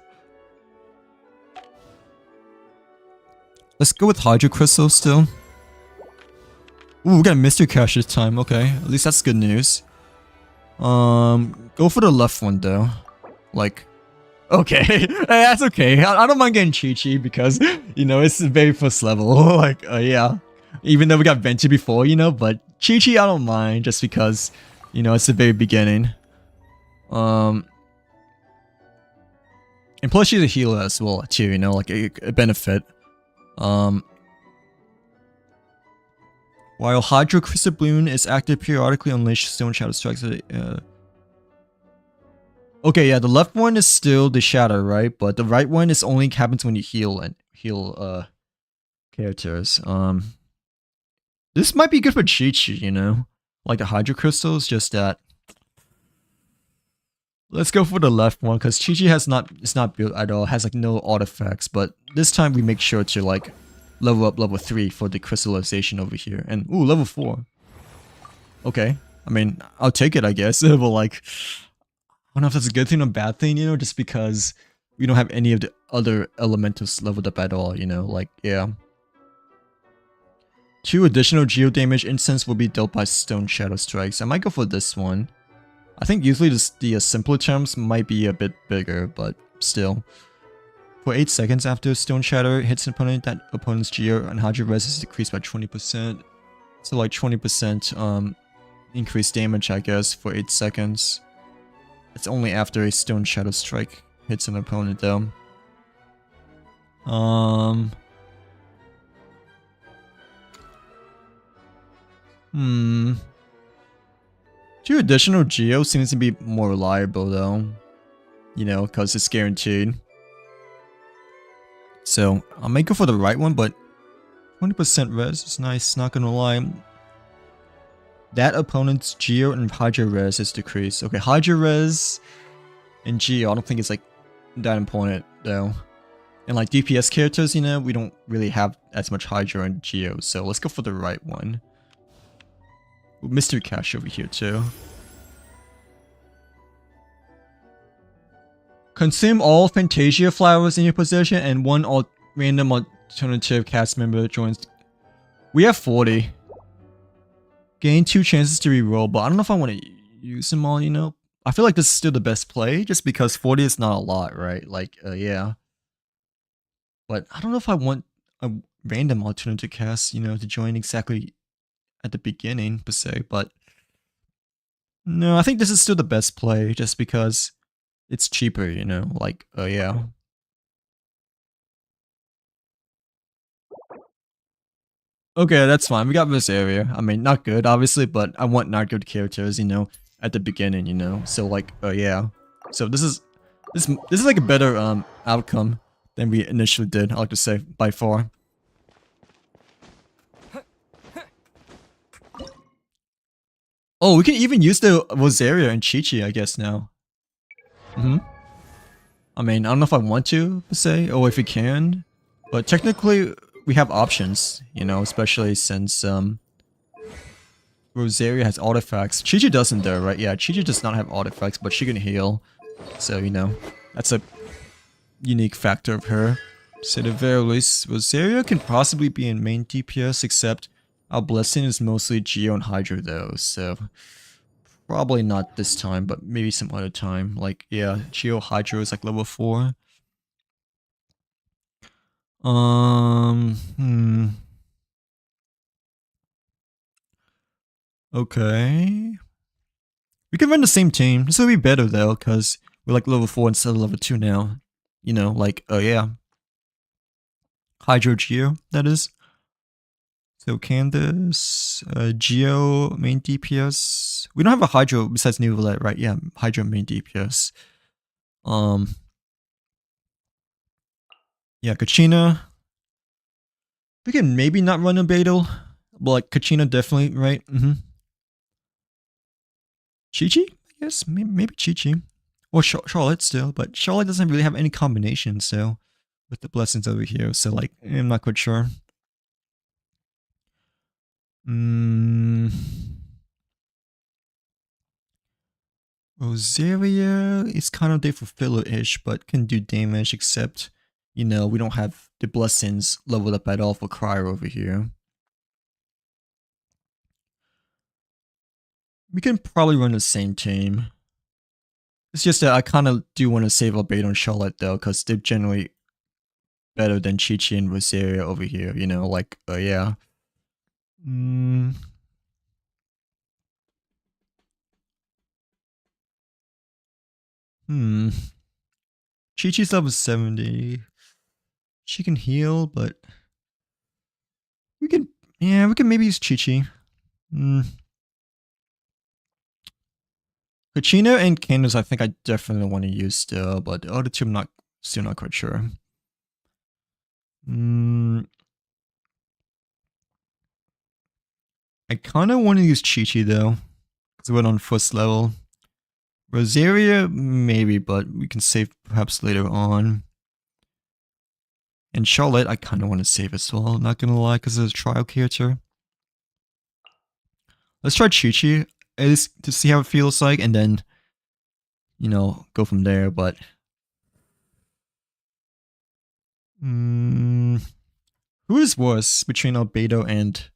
Speaker 1: Let's go with Hydro Crystal still. Ooh, we got a Mystery Cache this time. Okay, at least that's good news. Go for the left one though. Like, okay, hey, that's okay. I don't mind getting Chi-Chi because, you know, it's the very first level. Like, yeah. Even though we got Venti before, you know, but Chi-Chi I don't mind just because, you know, it's the very beginning. And plus she's a healer as well too, you know, like a benefit. While Hydro Crystal Bloom is active periodically, unleash Stone Shadow strikes. Okay, yeah, the left one is still the shadow, right? But the right one is only happens when you heal characters. This might be good for Chi-Chi, you know? Like the Hydro Crystals, just that. Let's go for the left one, because Chi-Chi has it's not built at all, has like no artifacts, but this time we make sure to like level up level 3 for the crystallization over here. And ooh, level 4. Okay. I mean, I'll take it, I guess. But like, I don't know if that's a good thing or a bad thing, you know, just because we don't have any of the other elementals leveled up at all, you know, like, yeah. 2 additional geo damage instants will be dealt by Stone Shadow Strikes. I might go for this one. I think usually the simpler terms might be a bit bigger, but still. For 8 seconds after Stone Shadow hits an opponent, that opponent's geo and Hydro Res is decreased by 20%. So like 20% increased damage, I guess, for 8 seconds. It's only after a Stone Shadow Strike hits an opponent though. 2 additional Geo seems to be more reliable though. You know, because it's guaranteed. So, I may go for the right one, but 20% res is nice, not gonna lie. That opponent's Geo and Hydro Res is decreased. Okay, Hydro Res and Geo, I don't think it's like that important though. And like DPS characters, you know, we don't really have as much Hydro and Geo, so let's go for the right one. Mystery Cache over here too. Consume all Fantasia flowers in your possession and one random alternative cast member joins. We have 40. Gain 2 chances to reroll, but I don't know if I want to use them all, you know? I feel like this is still the best play, just because 40 is not a lot, right? Like, yeah. But I don't know if I want a random alternative cast, you know, to join exactly at the beginning, per se, but no, I think this is still the best play, just because it's cheaper, you know, like, yeah. Okay, that's fine, we got this area. I mean, not good, obviously, but I want not good characters, you know, at the beginning, you know, so like, yeah. So this is like a better, outcome than we initially did, I like to say, by far. Oh, we can even use the Rosaria and Chi-Chi, I guess, now. I mean, I don't know if I want to, per se, or if we can. But technically, we have options, you know, especially since, Rosaria has artifacts. Chi-Chi doesn't though, right? Yeah, Chi-Chi does not have artifacts, but she can heal. So, you know, that's a unique factor of her. So at the very least, Rosaria can possibly be in main DPS, except our blessing is mostly Geo and Hydro though, so probably not this time, but maybe some other time. Like, yeah, Geo Hydro is like level 4. Okay. We can run the same team. This will be better though, because we're like level 4 instead of level 2 now. You know, like, yeah. Hydro Geo, that is. So Candace, Geo, main DPS. We don't have a Hydro besides Nuvolite, right? Yeah, Hydro main DPS. Yeah, Kachina. We can maybe not run a Beidou, but like Kachina definitely, right? Chi-Chi? Yes, maybe Chi-Chi. Or Charlotte still, but Charlotte doesn't really have any combinations, so with the blessings over here, so like I'm not quite sure. Rosaria is kind of there for filler-ish, but can do damage, except, you know, we don't have the blessings leveled up at all for Cryer over here. We can probably run the same team. It's just that I kind of do want to save Albedo and Charlotte though, because they're generally better than Chi-Chi and Rosaria over here, you know, like, yeah. Chi-Chi's level 70. She can heal, but we can maybe use Chi-Chi. Kachina and Candace I think I definitely want to use still, but the other two I'm still not quite sure. I kind of want to use Chi-Chi though, because we're on first level. Rosaria, maybe, but we can save perhaps later on. And Charlotte, I kind of want to save as well, not gonna lie, because it's a trial character. Let's try Chi-Chi, at least to see how it feels like, and then, you know, go from there, but... who is worse between Albedo and...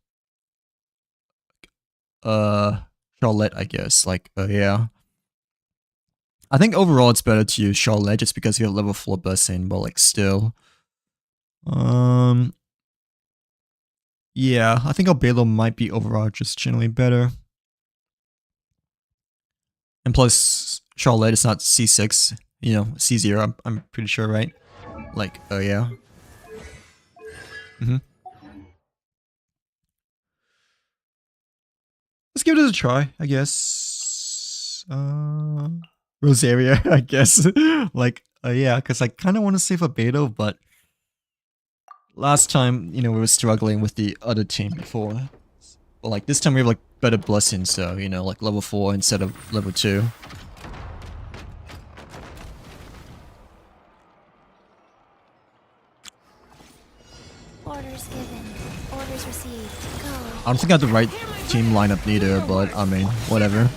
Speaker 1: Charlotte, I guess, like, yeah. I think overall it's better to use Charlotte just because you have level 4 blessing, but like still. Yeah, I think Albedo might be overall just generally better. And plus, Charlotte is not C6, you know, C0, I'm pretty sure, right? Like, yeah. Let's give this a try, I guess. Rosaria, I guess. Like, yeah, because I kind of want to save Albedo, but last time, you know, we were struggling with the other team before. But like, this time we have like better blessings, so, you know, like level 4 instead of level 2.
Speaker 3: Orders given. Orders received. Go.
Speaker 1: I don't think I have the right team lineup neither, but I mean, whatever.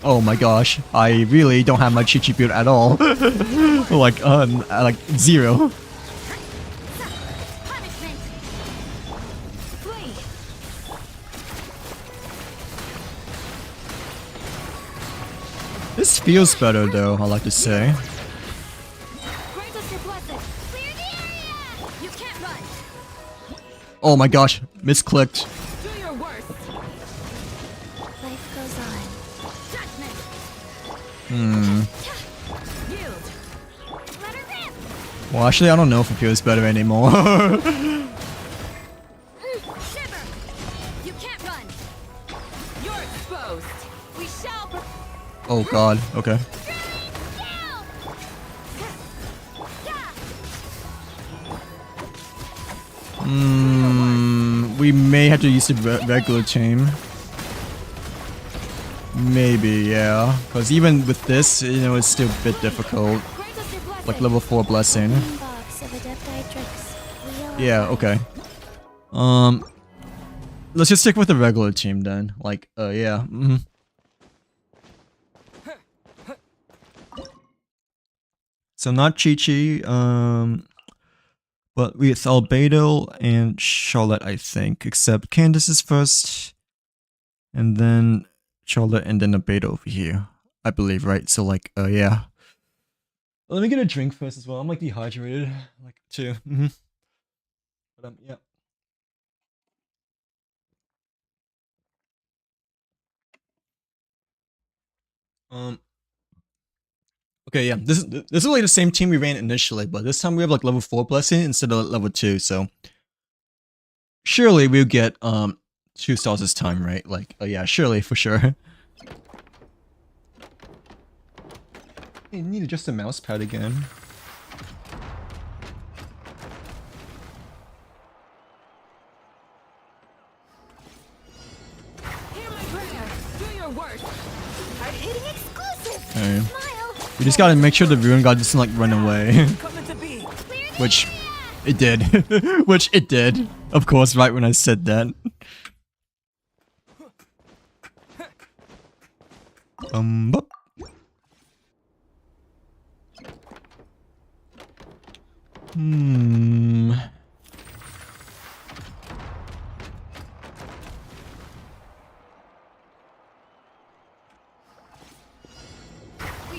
Speaker 1: Oh my gosh, I really don't have my Chi-Chi build at all. like 0. This feels better though, I like to say. Oh my gosh, misclicked. Well, actually, I don't know if it feels better anymore. Oh god, okay. We may have to use the regular team. Maybe, yeah. Because even with this, you know, it's still a bit difficult. Like level 4 blessing. Yeah, okay. Let's just stick with the regular team then. Like, yeah. So not Chi-Chi, but with Albedo and Charlotte, I think. Except Candace is first, and then Charlotte, and then Albedo over here. I believe, right? So like, yeah. Let me get a drink first as well. I'm like dehydrated, like too. But yeah. Okay, yeah. This is like the same team we ran initially, but this time we have like level 4 blessing instead of level 2. So surely we'll get 2 stars this time, right? Like, yeah, surely for sure. I need to adjust the mouse pad again.
Speaker 3: worst. Hard-hitting exclusive.
Speaker 1: Okay.
Speaker 3: Smile.
Speaker 1: We just gotta make sure the Ruin God doesn't like run away.
Speaker 4: Coming to be.
Speaker 3: Clear the
Speaker 1: Which
Speaker 3: area.
Speaker 1: it did. Which it did. Of course, right when I said that. Bup.
Speaker 3: We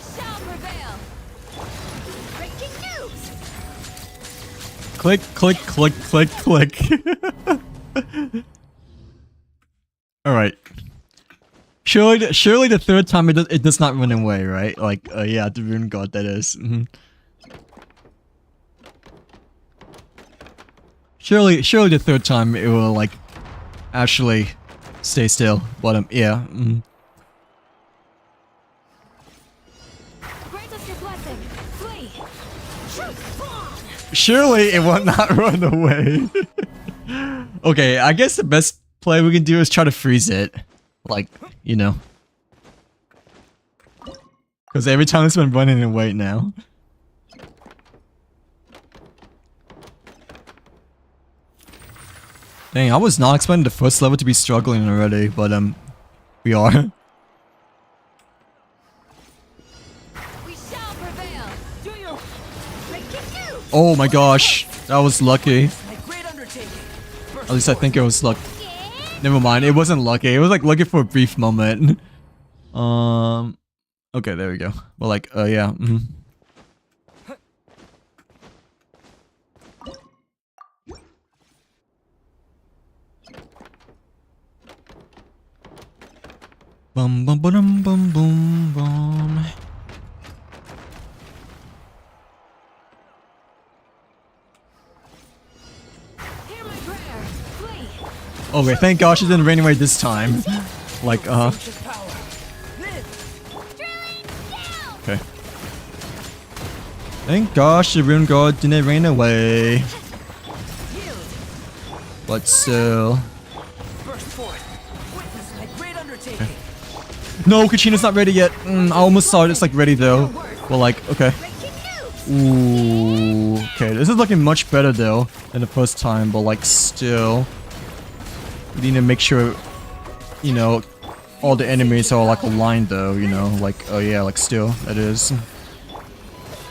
Speaker 3: shall prevail. Breaking news.
Speaker 1: Click, click, click, click, click. Alright. Surely the third time it does not run away, right? Like, yeah, the Rune God, that is. Surely the third time it will, like, actually stay still. But, yeah.
Speaker 3: Grant us your blessing. Flee. Truth bomb.
Speaker 1: Surely it will not run away. Okay, I guess the best play we can do is try to freeze it. Like, you know. Because every time it's been running away now. Dang, I was not expecting the first level to be struggling already, but we are.
Speaker 3: We shall prevail. Do your breaking news.
Speaker 1: Oh my gosh, that was lucky.
Speaker 4: A great undertaking.
Speaker 1: At least I think it was luck.
Speaker 3: Yeah.
Speaker 1: Never mind, it wasn't lucky. It was like lucky for a brief moment. Okay, there we go. But like, yeah. Bum bum bum bum bum bum.
Speaker 3: Hear my prayer. Flee.
Speaker 1: Okay, thank gosh it didn't rain away this time. Like,
Speaker 4: Just power. Live.
Speaker 3: Drilling down.
Speaker 1: okay. Thank gosh the Rune God didn't rain away.
Speaker 4: Yield.
Speaker 1: But still.
Speaker 4: Burst forth. Witness my great undertaking.
Speaker 1: No, Kachina's not ready yet. I almost saw it, it's like ready though. Well, like, okay.
Speaker 3: Breaking news.
Speaker 1: Ooh, okay, this is looking much better though than the first time, but like still, we need to make sure, you know, all the enemies are like aligned though, you know, like, oh yeah, like still, that is.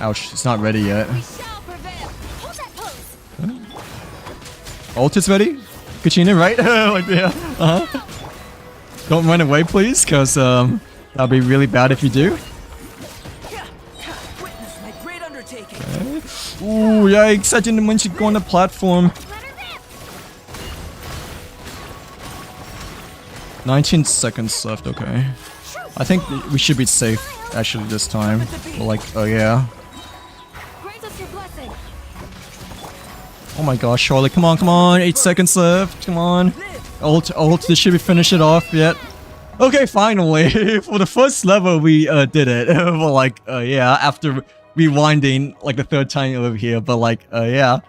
Speaker 1: Ouch, it's not ready yet.
Speaker 3: We shall prevail. Hold that pose.
Speaker 1: Ult is ready? Kachina, right? Like, yeah, Don't run away, please, because, that'll be really bad if you do.
Speaker 4: Witness my great undertaking.
Speaker 1: Ooh, yikes, I didn't want you to go on the platform.
Speaker 3: Let her rip.
Speaker 1: 19 seconds left, okay. I think we should be safe, actually, this time. But like, oh yeah.
Speaker 3: Grant us your blessing.
Speaker 1: Oh my gosh, Charlotte, come on, 8 seconds left, come on. Ult, this should be finish it off yet. Okay, finally, for the first level we did it. But like, yeah, after rewinding like the third time over here, but like, yeah.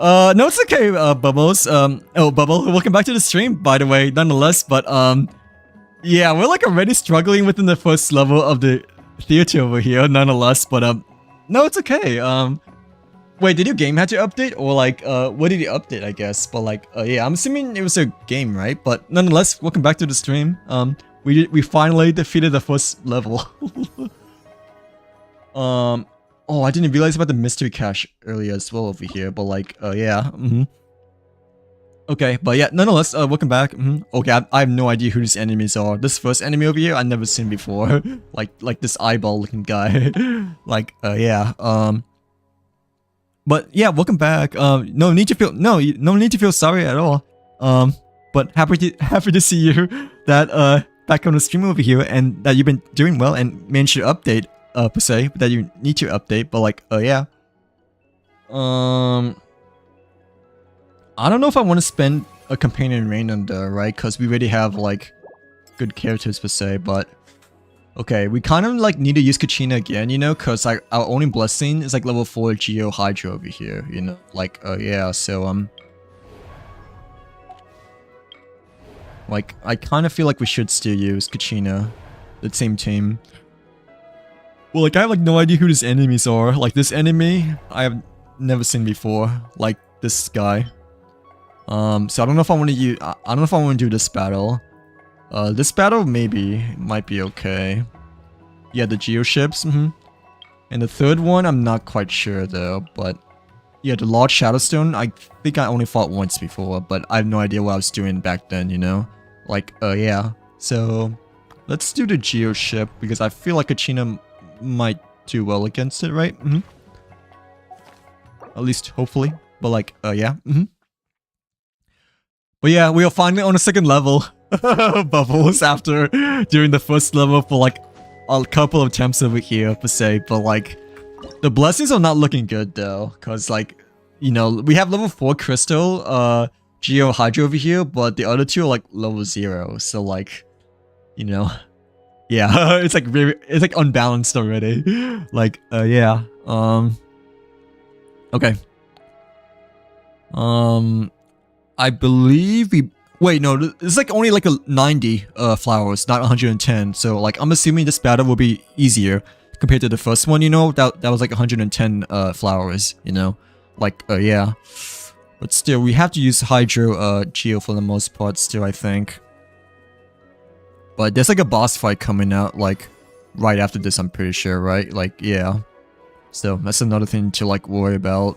Speaker 1: No, it's okay, Bubbles. Oh, Bubble, welcome back to the stream, by the way, nonetheless, but yeah, we're like already struggling within the first level of the theater over here, nonetheless, but no, it's okay. Wait, did your game have to update? Or like, what did you update, I guess? But like, yeah, I'm assuming it was a game, right? But nonetheless, welcome back to the stream. We finally defeated the first level. Oh, I didn't realize about the mystery cache earlier as well over here, but like, yeah, Okay, but yeah, nonetheless, welcome back. Okay, I have no idea who these enemies are. This first enemy over here, I've never seen before. like this eyeball-looking guy. Like, yeah, But yeah, welcome back. No need to feel sorry at all. But happy to see you that back on the stream over here and that you've been doing well and managed to update per se that you need to update. But like, yeah. I don't know if I want to spend a companion reign on there, right? Because we already have like good characters per se, but. Okay, we kind of like need to use Kachina again, you know, because like our only blessing is like level 4 Geo Hydra over here, you know, like, yeah, so, Like, I kind of feel like we should still use Kachina, the same team. Well, like, I have like no idea who these enemies are. Like, this enemy, I have never seen before. Like, this guy. So I don't know if I want to use. I don't know if I want to do this battle. This battle maybe might be okay. Yeah, the geoships. And the third one, I'm not quite sure though. But yeah, the large Shadowstone. I think I only fought once before, but I have no idea what I was doing back then. You know, like yeah. So let's do the geoship because I feel like Kachina might do well against it, right? At least hopefully. But like yeah. But yeah, we are finally on a second level. Bubbles after doing the first level for like a couple of attempts over here per se. But like, the blessings are not looking good though. Cause like, you know, we have level 4 crystal, Geo Hydro over here. But the other two are like level 0. So like, you know, yeah, it's like unbalanced already. Like, yeah. Okay. I believe we... Wait, no, it's like only like a 90 flowers, not 110. So like, I'm assuming this battle will be easier compared to the first one, you know? That was like 110 flowers, you know? Like, yeah. But still, we have to use Hydro Geo for the most part still, I think. But there's like a boss fight coming out, like, right after this, I'm pretty sure, right? Like, yeah. So, that's another thing to like worry about.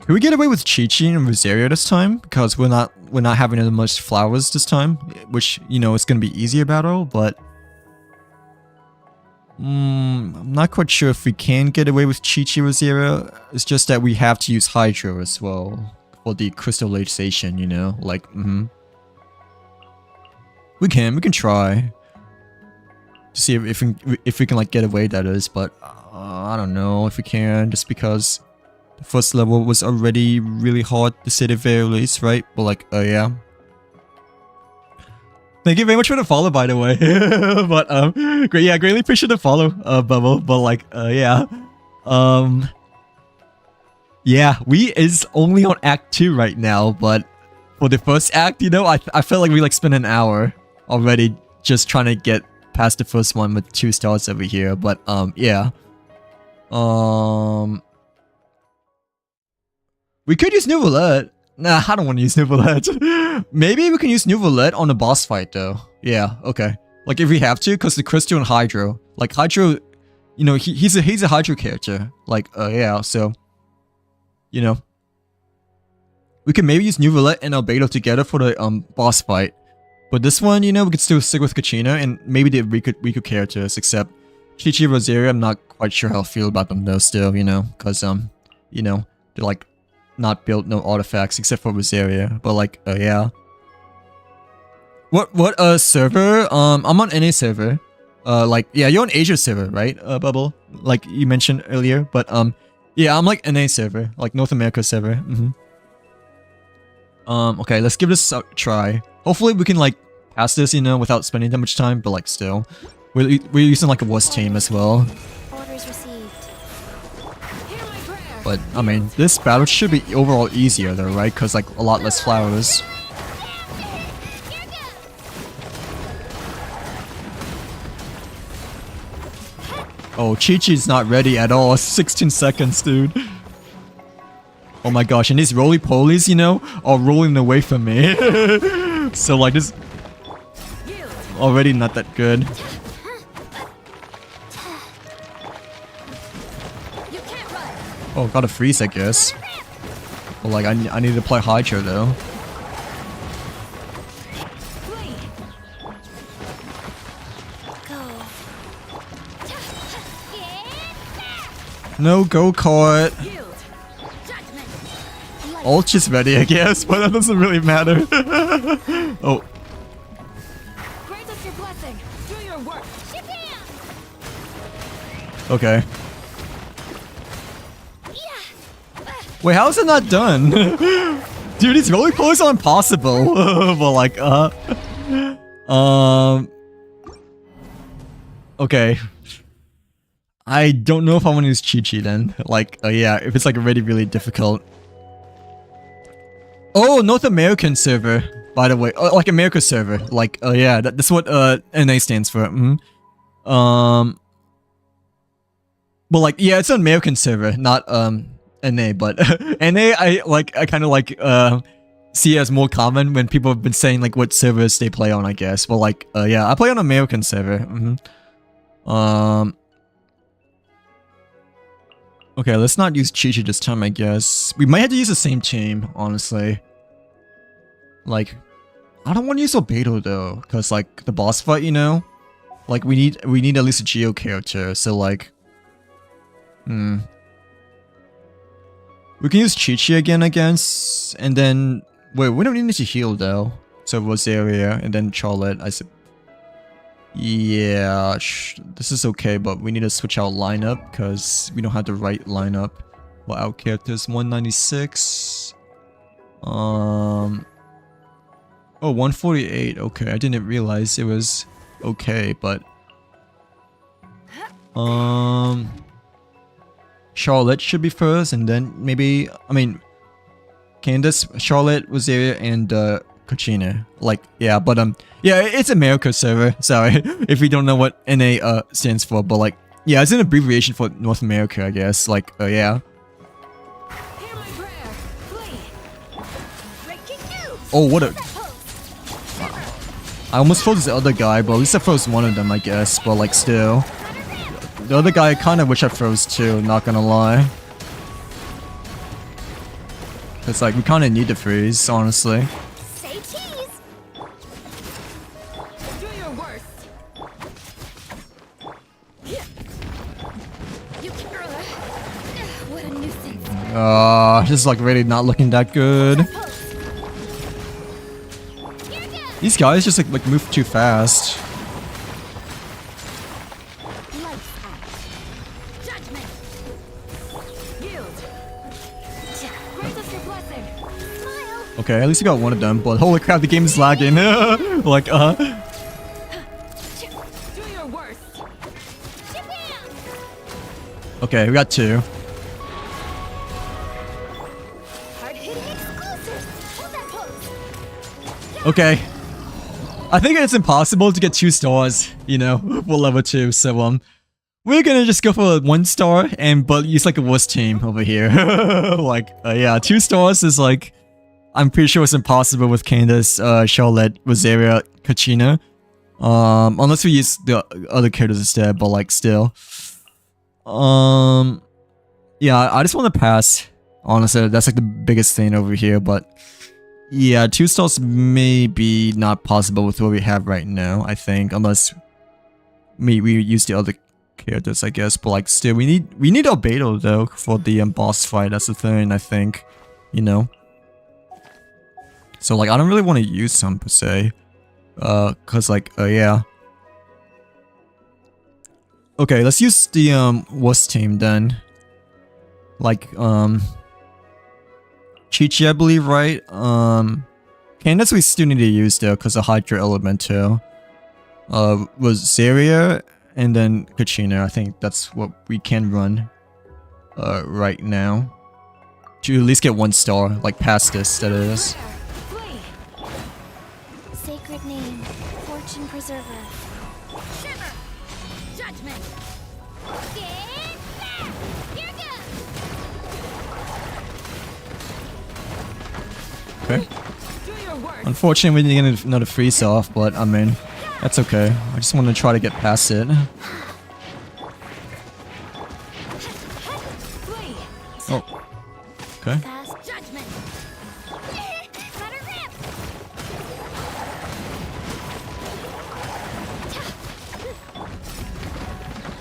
Speaker 1: Can we get away with Chi-Chi and Rosaria this time? Because we're not having as much flowers this time, which, you know, it's gonna be easier battle, but I'm not quite sure if we can get away with Chi-Chi Rosaria. It's just that we have to use Hydro as well for the crystallization, you know, like we can try to see if we can like get away, that is, but I don't know if we can, just because the first level was already really hard to say the very least, right? But like, yeah. Thank you very much for the follow, by the way. But great, yeah, greatly appreciate the follow, Bubble. But like, yeah, yeah, we is only on Act 2 right now. But for the first act, you know, I felt like we like spent an hour already just trying to get past the first one with 2 stars over here. But yeah, we could use New Roulette. Nah, I don't want to use New Roulette. Maybe we can use New Roulette on the boss fight though. Yeah, okay. Like if we have to, because the Crystal and Hydro. Like Hydro, you know, he's a Hydro character. Like, yeah, so, you know. We can maybe use New Roulette and Albedo together for the boss fight. But this one, you know, we could still stick with Kachina and maybe the weaker characters, except Chi-Chi Rosaria, I'm not quite sure how I feel about them though still, you know, because, you know, they're like, not built no artifacts except for Rosaria, but like yeah. What server? I'm on NA server. Like yeah, you're on Asia server, right? Bubble, like you mentioned earlier, but yeah, I'm like NA server, like North America server. Okay, let's give this a try. Hopefully we can like pass this, you know, without spending that much time, but like still, we're using like a worst team as well.
Speaker 3: Orders received.
Speaker 1: But, I mean, this battle should be overall easier though, right? Because, like, a lot less flowers. Oh, Chi-Chi's not ready at all. 16 seconds, dude. Oh my gosh, and these roly-polies, you know, are rolling away from me. So, like, this... already not that good. Oh, got a freeze, I guess. Well, like, I need to play Hydro, though. No go-kart. Ult is ready, I guess, but that doesn't really matter. Oh. Okay. Wait, how is it not done? Dude, these roller coasters are impossible. But like, okay. I don't know if I want to use Chi-Chi then. Like, yeah, if it's like already really difficult. Oh, North American server, by the way. Like America server. Like, yeah, that's what NA stands for. Well, like, yeah, it's an American server, not NA, but NA I kind of like see as more common when people have been saying like what servers they play on, I guess. Well, like, yeah, I play on American server. Okay, let's not use Chi-Chi this time, I guess. We might have to use the same team, honestly. Like, I don't want to use Albedo though, because like the boss fight, you know? Like we need at least a Geo character, so like we can use Chi-Chi again, I guess. And then wait, we don't need to heal though. So Rosaria and then Charlotte, I said. Yeah, this is okay, but we need to switch our lineup because we don't have the right lineup. Well, our characters 196. Oh, 148. Okay, I didn't realize it was okay, but Charlotte should be first, and then maybe Candace, Charlotte, Rosaria, and Kachina. Like, yeah, but yeah, it's America server. Sorry if we don't know what NA stands for, but like, yeah, it's an abbreviation for North America, I guess. Like, yeah.
Speaker 3: Hear my prayer. Flee. Breaking news.
Speaker 1: Oh, what a!
Speaker 3: Pose.
Speaker 1: I almost froze the other guy, but at least I froze one of them, I guess. But like, still, the other guy I kind of wish I froze too. Not gonna lie. It's like we kind of need to freeze, honestly.
Speaker 3: Say cheese.
Speaker 4: Do your worst.
Speaker 3: You can. What a nuisance.
Speaker 1: This is like really not looking that good.
Speaker 3: Pose. Here goes.
Speaker 1: These guys just like move too fast.
Speaker 3: Lights out. Judgment.
Speaker 4: Yield.
Speaker 3: Grant us your blessing. Smile.
Speaker 1: Okay, at least we got one of them, but holy crap, the game is lagging. Like,
Speaker 4: Do your worst.
Speaker 3: Japan.
Speaker 1: okay, we got two.
Speaker 3: Hard hitting exclusive. Hold that pose.
Speaker 1: Okay. I think it's impossible to get 2 stars, you know, for level 2, so, we're gonna just go for 1 star, but use, like, a worse team over here. Like, yeah, 2 stars is, like, I'm pretty sure it's impossible with Candace, Charlotte, Rosaria, Kachina. Unless we use the other characters instead, but, like, still. Yeah, I just want to pass, honestly, that's, like, the biggest thing over here, but... Yeah, 2 stars may be not possible with what we have right now, I think, unless we use the other characters, I guess. But like, still, we need Albedo though for the boss fight. That's the thing, I think, you know. So like, I don't really want to use some per se, cause like, yeah. Okay, let's use the worst team then. Like, Chi-Chi, I believe, right? Candace we still need to use though, because of Hydra Elemental. Was Zaria and then Kachina. I think that's what we can run right now. To at least get 1 star, like past this, that is.
Speaker 3: Flee. Sacred name. Fortune preserver. Shiver. Judgment. Get back. Here goes.
Speaker 1: Okay.
Speaker 4: Do your worst.
Speaker 1: Unfortunately, we didn't get another freeze off, but I mean, that's okay. I just want to try to get past it.
Speaker 4: Flee.
Speaker 1: Oh. Okay.
Speaker 3: Fast judgment. Let her rip.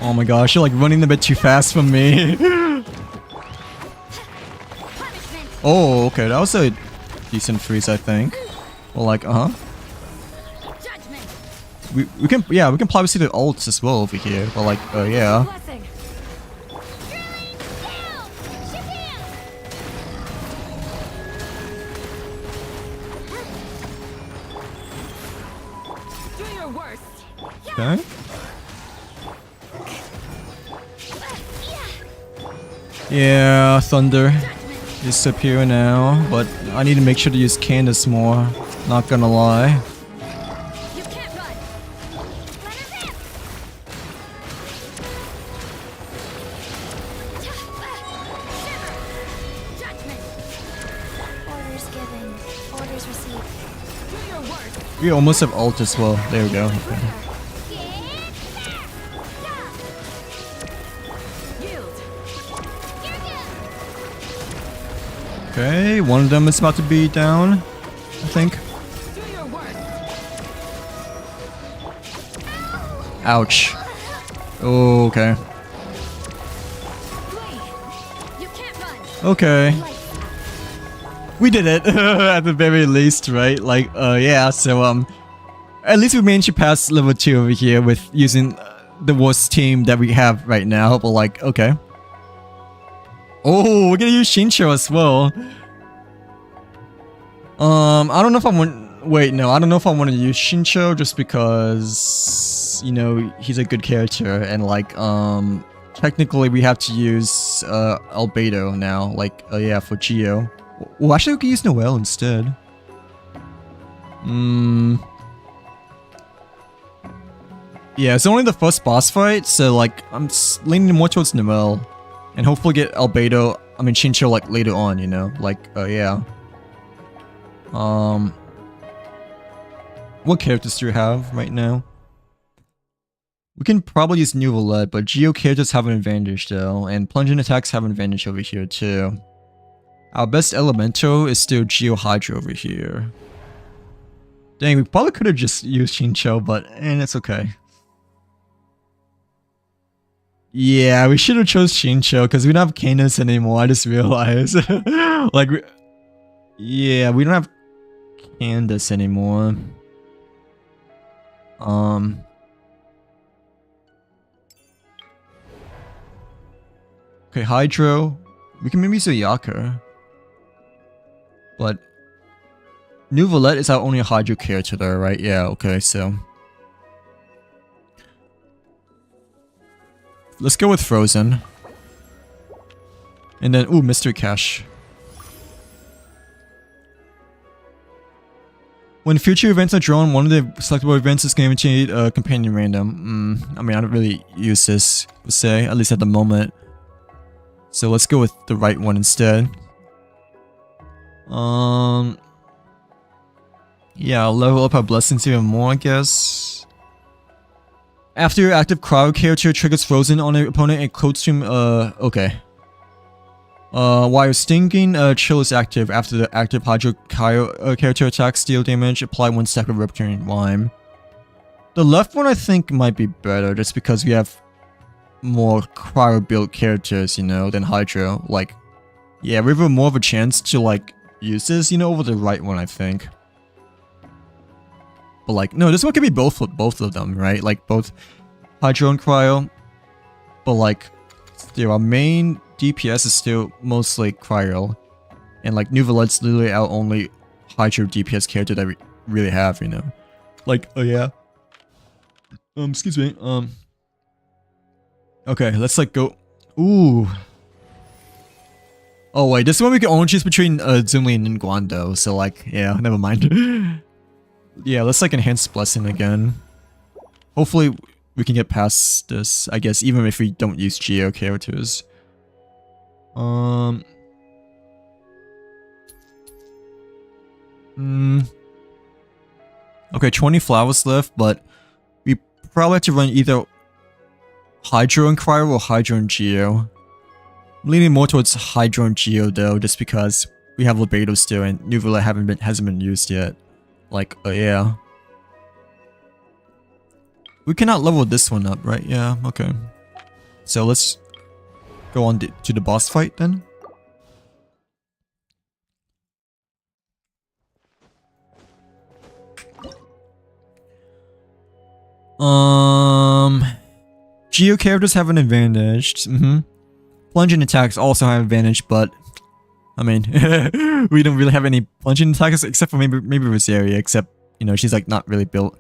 Speaker 1: Oh my gosh, you're like running a bit too fast for me.
Speaker 3: Punishment.
Speaker 1: Oh, okay, that was a decent freeze, I think. Well, like,
Speaker 3: Judgment.
Speaker 1: we can probably see the ults as well over here. But like, yeah.
Speaker 4: Blessing.
Speaker 3: Drilling down. Japan.
Speaker 4: Do your worst.
Speaker 1: Okay. Yeah, Thunder. disappear now, but I need to make sure to use Candace more. Not gonna lie.
Speaker 3: You can't run. Let her rip. Shiver. Judgment. Orders given. Orders received.
Speaker 4: Do your worst.
Speaker 1: We almost have ult as well. There we go. Okay.
Speaker 4: Yield.
Speaker 1: Okay, one of them is about to be down, I think.
Speaker 4: Do your worst.
Speaker 1: Ouch. Oh, okay.
Speaker 4: Flee.
Speaker 3: You can't run.
Speaker 1: Okay. We did it at the very least, right? Like, yeah. So, at least we managed to pass level 2 over here with using the worst team that we have right now. But like, okay. Oh, we're gonna use Shincho as well. I don't know if I want. Wait, no, I don't know if I want to use Shincho just because, you know, he's a good character and like, technically we have to use Albedo now. Like, yeah, for Geo. Well, actually, we could use Noelle instead. Yeah, it's only the first boss fight, so like, I'm leaning more towards Noelle. And hopefully get Albedo, I mean Shincho, like later on, you know? Like, yeah. What characters do you have right now? We can probably use New Roulette, but Geo characters have an advantage though, and plunging attacks have an advantage over here too. Our best elemental is still Geo Hydra over here. Dang, we probably could have just used Shincho, but it's okay. Yeah, we should have chose Shincho because we don't have Candace anymore. I just realized. Like, yeah, we don't have Candace anymore. Okay, Hydro. We can maybe use a Yaka. But New Valette is our only Hydro character there, right? Yeah, okay, so. Let's go with Frozen. And then, ooh, Mystery Cache. When future events are drawn, one of the selectable events is guaranteed a companion random. I mean, I don't really use this, per se, at least at the moment. So let's go with the right one instead. Yeah, I'll level up our blessings even more, I guess. After your active cryo character triggers Frozen on an opponent, it coats him, okay. While your Stinging Chill is active, after the active Hydro cryo character attacks deal damage, apply 1 stack of Reptilian Lime. The left one I think might be better, just because we have more cryo build characters, you know, than Hydro. Like, yeah, we have more of a chance to, like, use this, you know, over the right one, I think. But like, no, this one could be both of them, right? Like both Hydro and Cryo. But like, still, our main DPS is still mostly Cryo. And like, New Valette's literally our only Hydro DPS character that we really have, you know? Like, oh yeah. Excuse me, okay, let's like go... Ooh. Oh wait, this one we can only choose between Zumli and Guando, so like, yeah, never mind. Yeah, let's like enhance Blessing again. Hopefully we can get past this, I guess, even if we don't use Geo characters. Okay, 20 flowers left, but we probably have to run either Hydro and Cryo or Hydro and Geo. I'm leaning more towards Hydro and Geo though, just because we have Libido still and New Valette hasn't been used yet. Like, yeah. We cannot level this one up, right? Yeah, okay. So let's go on to the boss fight then. Geo characters have an advantage. Plunging attacks also have an advantage, but I mean, we don't really have any plunging attacks except for maybe Rosaria, except, you know, she's like not really built.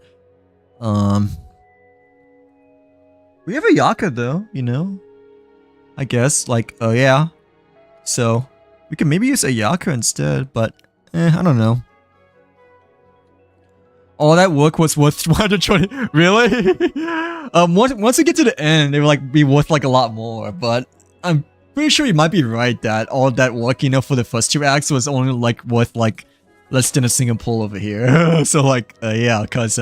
Speaker 1: We have a Yaka though, you know? I guess, like, yeah. So, We could maybe use Ayaka instead, but I don't know. All that work was worth 120. Really? Once we get to the end, it will like be worth like a lot more. But I'm pretty sure you might be right that all that work, you know, for the first 2 acts was only like worth like less than a single pull over here. So like, yeah, cause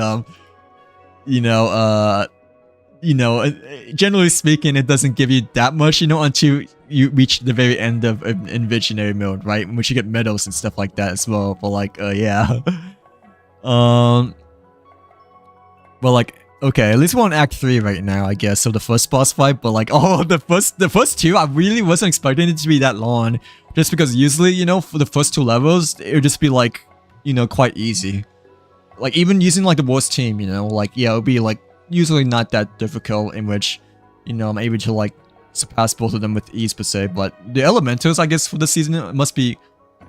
Speaker 1: generally speaking, it doesn't give you that much, you know, until you reach the very end of Imaginary mode, right? In which you get medals and stuff like that as well. But like, yeah. Well, like, okay, at least we're on Act 3 right now, I guess. So the first boss fight, but like, oh, the first 2, I really wasn't expecting it to be that long. Just because usually, you know, for the first 2 levels, it would just be like, you know, quite easy. Like, even using like the worst team, you know, like, yeah, it would be like usually not that difficult, in which, you know, I'm able to like surpass both of them with ease per se. But the elementals, I guess, for the season must be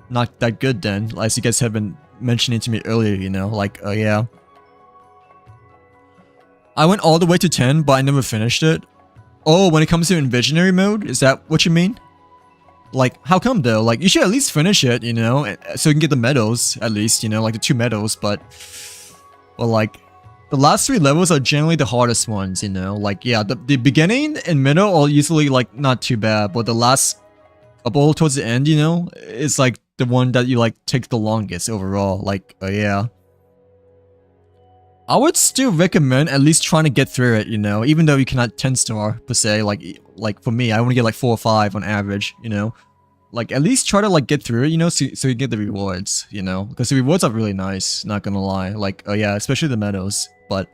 Speaker 1: not that good then, as you guys have been mentioning to me earlier, you know, like, yeah. I went all the way to 10, but I never finished it. Oh, when it comes to Imaginary mode, is that what you mean? Like, how come though? Like, you should at least finish it, you know, so you can get the medals, at least, you know, like the 2 medals, but... Well, like, the last 3 levels are generally the hardest ones, you know, like, yeah, the beginning and middle are usually, like, not too bad, but the last couple towards the end, you know, is, like, the one that you, like, take the longest overall, like, yeah. I would still recommend at least trying to get through it, you know, even though you cannot 10-star, per se, like, for me, I only get, like, 4 or 5 on average, you know. Like, at least try to, like, get through it, you know, so you get the rewards, you know, because the rewards are really nice, not gonna lie, like, yeah, especially the medals, but,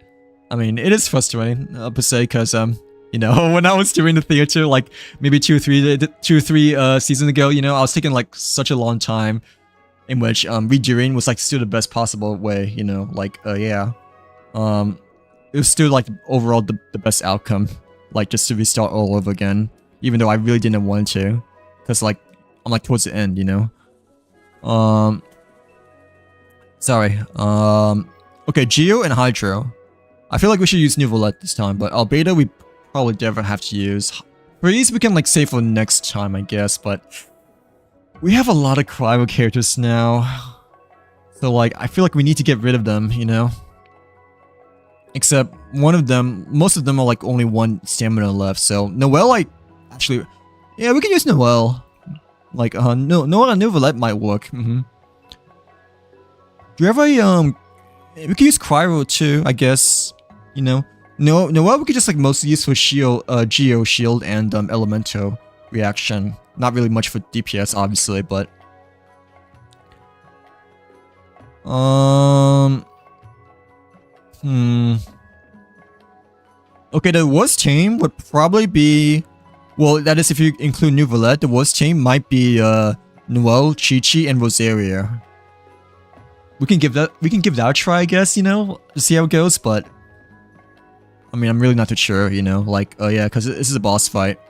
Speaker 1: I mean, it is frustrating, per se, because, you know, when I was doing the theater, like, maybe 2 or 3 seasons ago, you know, I was taking, like, such a long time, in which, redoing was, like, still the best possible way, you know, like, yeah, it was still, like, overall the best outcome, like, just to restart all over again, even though I really didn't want to, because, like, I'm like towards the end, you know. Sorry. Okay, Geo and Hydro. I feel like we should use New Roulette this time, but Albedo we probably never have to use. Freeze we can like save for next time, I guess, but we have a lot of cryo characters now. So like, I feel like we need to get rid of them, you know. Except one of them, most of them are like only 1 stamina left. So Noelle, like, actually, yeah, we can use Noelle. Like, no, New Roulette might work. Do you have a, we could use Cryo too, I guess. You know, Noelle we could just like mostly use for shield, Geo shield and Elemental reaction. Not really much for DPS, obviously, but okay, the worst team would probably be. Well, that is if you include New Roulette, the worst team might be Noelle, Chi-Chi, and Rosaria. We can give that a try, I guess, you know, to see how it goes, but I mean, I'm really not too sure, you know, like, yeah, because this is a boss fight.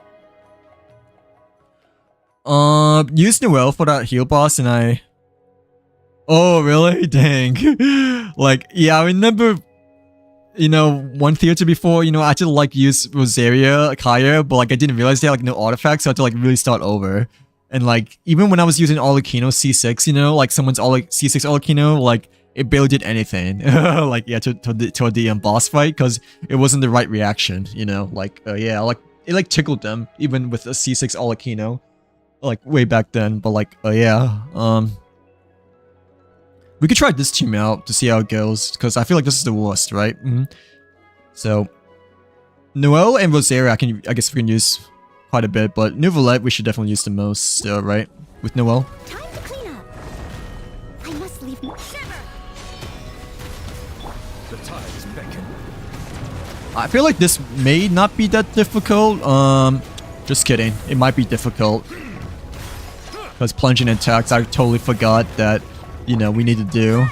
Speaker 1: Use Noelle for that heal boss, and I... Oh, really? Dang. Like, yeah, I remember... You know, one theater before, you know, I had to like use Rosaria, Kaya, but like I didn't realize they had like no artifacts, so I had to like really start over. And like, even when I was using Olakino C6, you know, like someone's C6 Olakino, like it barely did anything. Like, yeah, toward the boss fight, because it wasn't the right reaction, you know, like, yeah, like, it like tickled them, even with a C6 Olakino, like way back then, but like, yeah, we could try this team out to see how it goes, because I feel like this is the worst, right? So, Noelle and Rosaria, I guess we can use quite a bit, but New Roulette we should definitely use the most still, right? With Noelle.
Speaker 3: Time to clean up. I must leave. Shiver.
Speaker 5: The tides beckon.
Speaker 1: I feel like this may not be that difficult. Just kidding. It might be difficult. Because plunging attacks, I totally forgot that, you know, we need to do.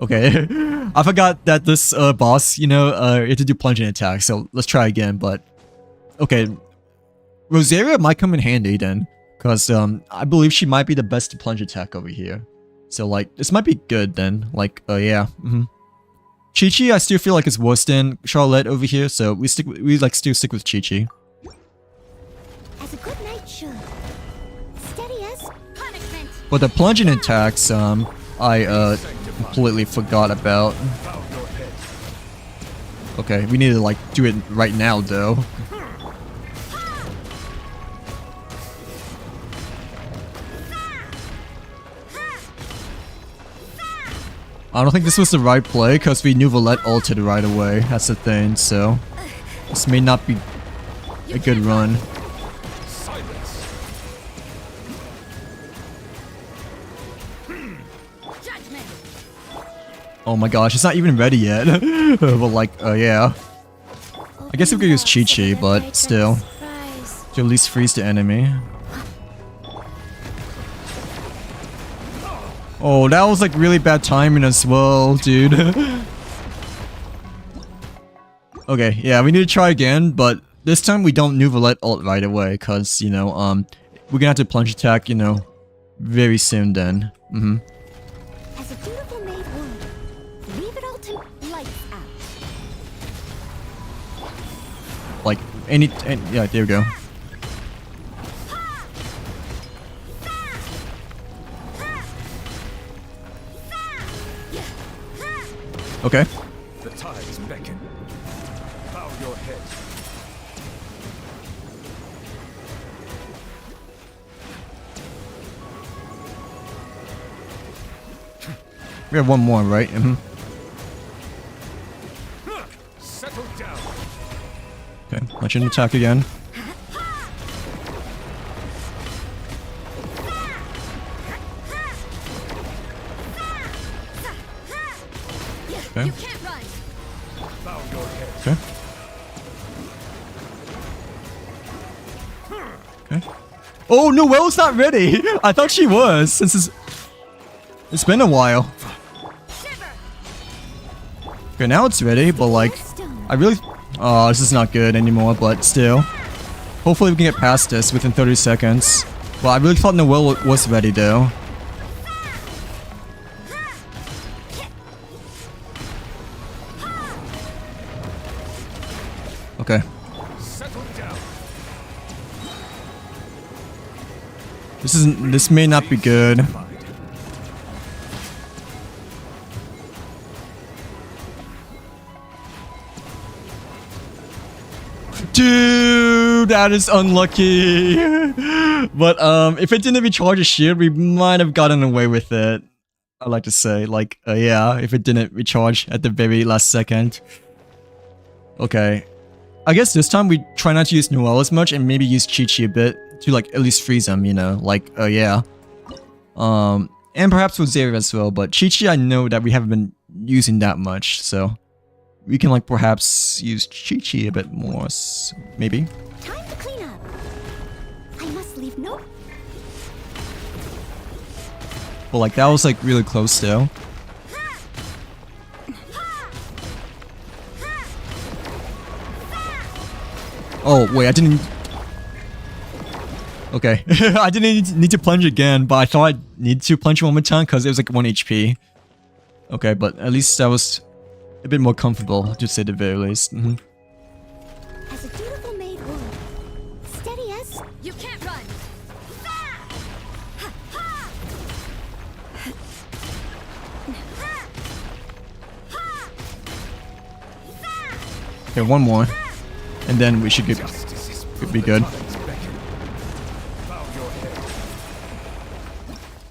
Speaker 1: Okay. I forgot that this boss, you know, you have to do plunging attacks, so let's try again, but... Okay. Rosaria might come in handy then, because I believe she might be the best plunge attack over here. So like, this might be good then, like, yeah. Chi-Chi I still feel like is worse than Charlotte over here, so we still stick with Chi-Chi.
Speaker 3: As a good knight should. Steady as punishment.
Speaker 1: But the plunging attacks, I completely forgot about. Okay, we need to like do it right now though. I don't think this was the right play because we knew Valette ulted right away. That's the thing, so this may not be a good run. Oh my gosh, it's not even ready yet. But like, yeah. I guess we could use Chi-Chi, but still. To at least freeze the enemy. Oh, that was like really bad timing as well, dude. Okay, yeah, we need to try again, but this time we don't new Valette ult right away, because, you know, we're gonna have to plunge attack, you know, very soon then.
Speaker 3: As a dutiful maid would, leave it all to lights out.
Speaker 1: Like, yeah, there we go. Okay.
Speaker 5: The tides beckon. Bow your head.
Speaker 1: We have one more, right?
Speaker 5: Settle down.
Speaker 1: Okay, launch an attack again. Okay.
Speaker 3: You can't run.
Speaker 5: Bow your head.
Speaker 1: Okay. Okay. Oh, Noelle's not ready! I thought she was, since it's been a while.
Speaker 3: Shiver.
Speaker 1: Okay, now it's ready, but like, I really... Oh, this is not good anymore, but still. Hopefully we can get past this within 30 seconds. Well, I really thought Noelle was ready though. Okay.
Speaker 5: Settle down.
Speaker 1: This may not be good. Dude, that is unlucky. But if it didn't recharge a shield, we might have gotten away with it. I like to say, like, yeah, if it didn't recharge at the very last second. Okay. I guess this time we try not to use Noelle as much and maybe use Chi-Chi a bit to like at least freeze him, you know, like, yeah. And perhaps with Xavier as well, but Chi-Chi I know that we haven't been using that much, so we can like perhaps use Chi-Chi a bit more, maybe.
Speaker 3: Time to clean up. I must leave no.
Speaker 1: But like that was like really close still. Oh wait, I didn't. Okay, I didn't need to plunge again, but I thought I needed to plunge one more time because it was like 1 HP. Okay, but at least that was a bit more comfortable, to say the very least.
Speaker 3: As a dutiful maid would, steady as you can't run.
Speaker 1: Okay, one more, and then we should could be good.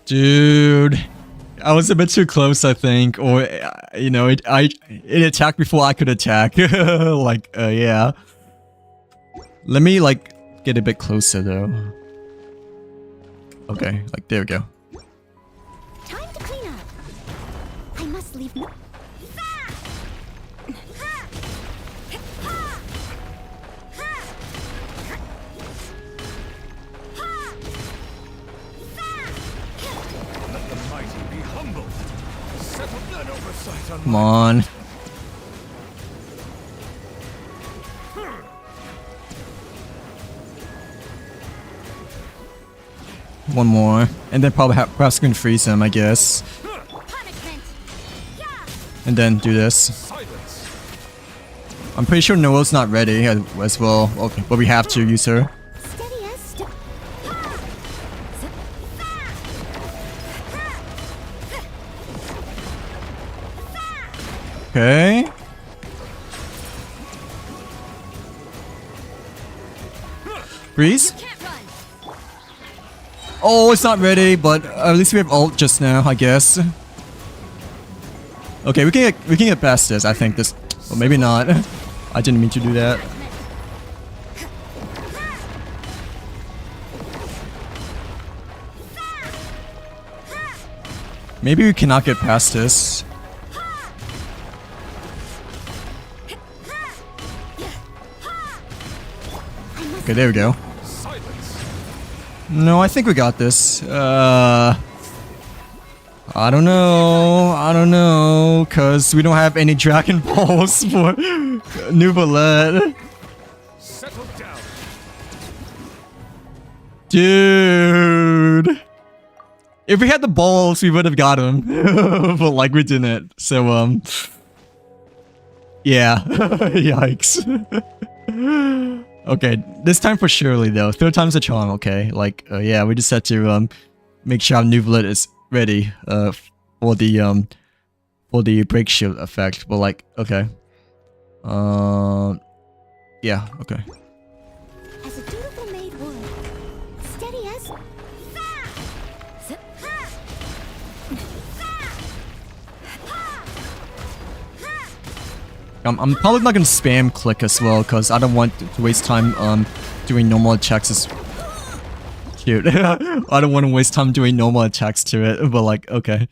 Speaker 1: Dude, I was a bit too close, I think, or you know, it attacked before I could attack. Like, yeah. Let me like get a bit closer though. Okay, like there we go.
Speaker 3: Time to clean up. I must leave no.
Speaker 1: Come on. One more, and then probably perhaps we can freeze him, I guess. And then do this. I'm pretty sure Noelle's not ready as well. Okay, but we have to use her.
Speaker 3: Steady as
Speaker 1: Okay. Freeze.
Speaker 3: Can't run.
Speaker 1: Oh, it's not ready, but at least we have ult just now, I guess. Okay, we can get past this. I think this, or maybe not. I didn't mean to do that. Maybe we cannot get past this. Okay, there we go.
Speaker 5: Silence.
Speaker 1: No, I think we got this. I don't know, cause we don't have any Dragon Balls for Nuvalet.
Speaker 5: Settle down.
Speaker 1: Dude. If we had the balls, we would have got him. But like we didn't. So yeah. Yikes. Okay, this time for surely though. Third time's a charm, okay? Like yeah, we just had to make sure our Nuvalet is ready for the break shield effect. But like, okay. Yeah, okay.
Speaker 3: As a dutiful maid would. Steady as.
Speaker 1: I'm probably not gonna spam click as well, cause I don't want to waste time doing normal attacks. Cute. I don't want to waste time doing normal attacks to it, but like, okay.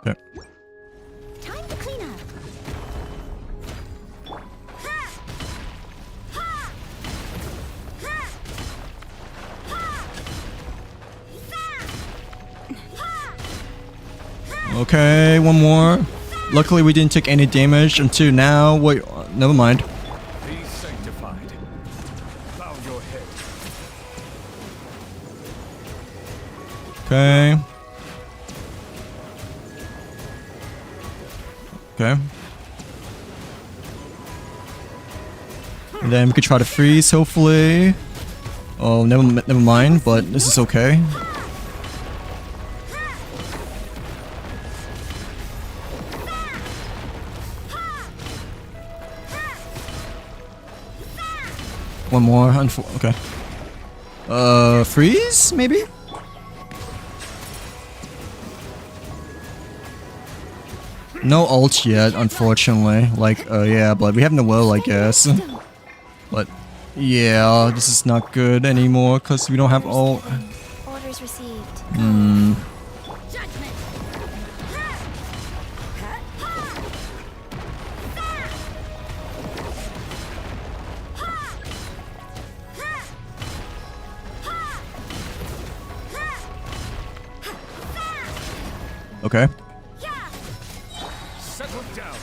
Speaker 1: Okay.
Speaker 3: Time to clean up.
Speaker 1: Okay, one more. Luckily we didn't take any damage until now. Wait, never mind.
Speaker 5: Be sanctified. Bow your head.
Speaker 1: Okay. Okay. And then we could try to freeze, hopefully. Oh, never mind, but this is okay. One more, okay. Freeze, maybe? No ult yet, unfortunately. Like, yeah, but we have Noel, I guess. But, yeah, this is not good anymore, because we don't have ult.
Speaker 3: Orders received. Judgment.
Speaker 1: Okay.
Speaker 5: Settle down.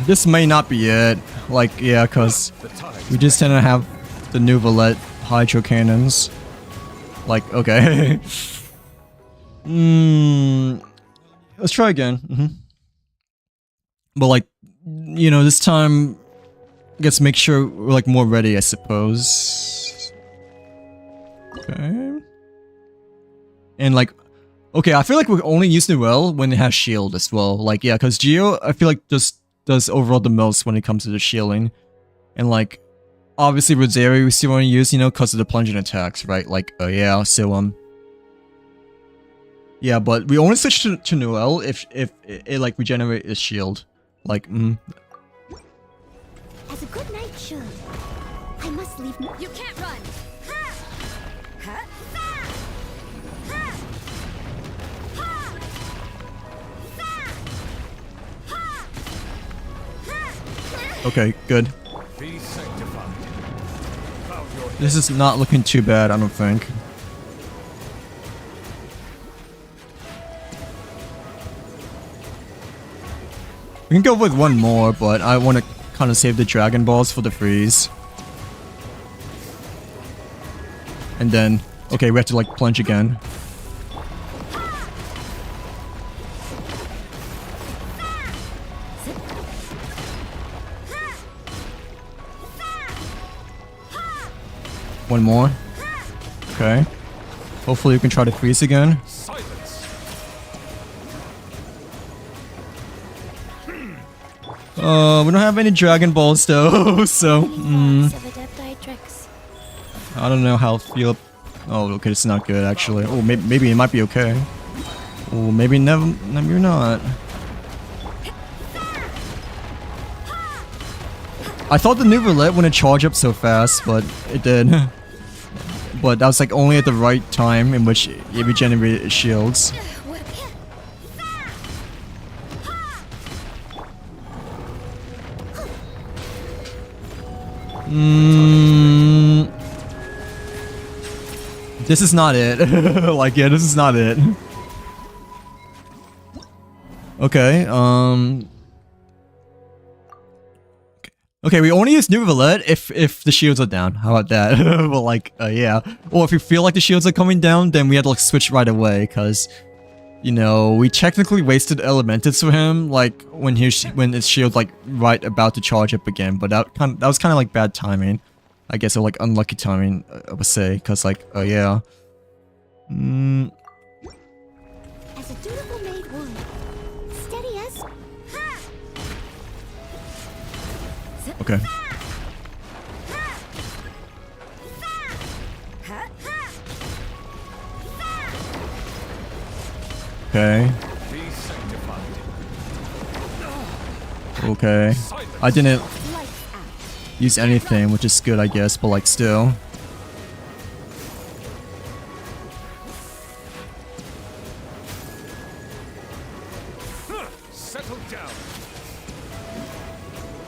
Speaker 1: This may not be it. Like, yeah, because
Speaker 5: The tide.
Speaker 1: we just didn't have the Nuvalet Hydro Cannons. Like, okay. Let's try again. But like, you know, this time, I guess make sure we're like more ready, I suppose. Okay. And like, okay, I feel like we only use Noelle when it has shield as well. Like, yeah, because Geo, I feel like just does overall the most when it comes to the shielding. And like, obviously Rosario we still want to use, you know, because of the plunging attacks, right? Like, yeah, so, yeah, but we only switch to Noelle if it like regenerate its shield. Like,
Speaker 3: As a good knight should. I must leave. You can't run.
Speaker 1: okay, good.
Speaker 5: Be sanctified. Bow your head.
Speaker 1: This is not looking too bad, I don't think. We can go with one more, but I want to kind of save the Dragon Balls for the freeze. And then, okay, we have to like plunge again. One more. Okay. Hopefully we can try to freeze again.
Speaker 5: Silence.
Speaker 1: We don't have any Dragon Balls though, so
Speaker 3: Of adept eye tricks.
Speaker 1: I don't know how I feel. Oh, okay, it's not good actually. Oh, maybe it might be okay. Oh, maybe never. Maybe not. I thought the new roulette wouldn't charge up so fast, but it did. But that was like only at the right time in which it regenerated its shields. This is not it. Like, yeah, this is not it. Okay, okay, we only use new roulette if the shields are down. How about that? But like, yeah. Or if you feel like the shields are coming down, then we had to like switch right away, because, you know, we technically wasted Elementals for him, like when his shield's like right about to charge up again. But that was kind of like bad timing, I guess, or like unlucky timing, I would say, because like, yeah.
Speaker 3: As a dutiful maid would. Steady as.
Speaker 1: Okay. Okay.
Speaker 5: Be sanctified.
Speaker 1: Okay. I didn't
Speaker 3: Lights out.
Speaker 1: use anything, which is good, I guess, but like still.
Speaker 5: Settle down.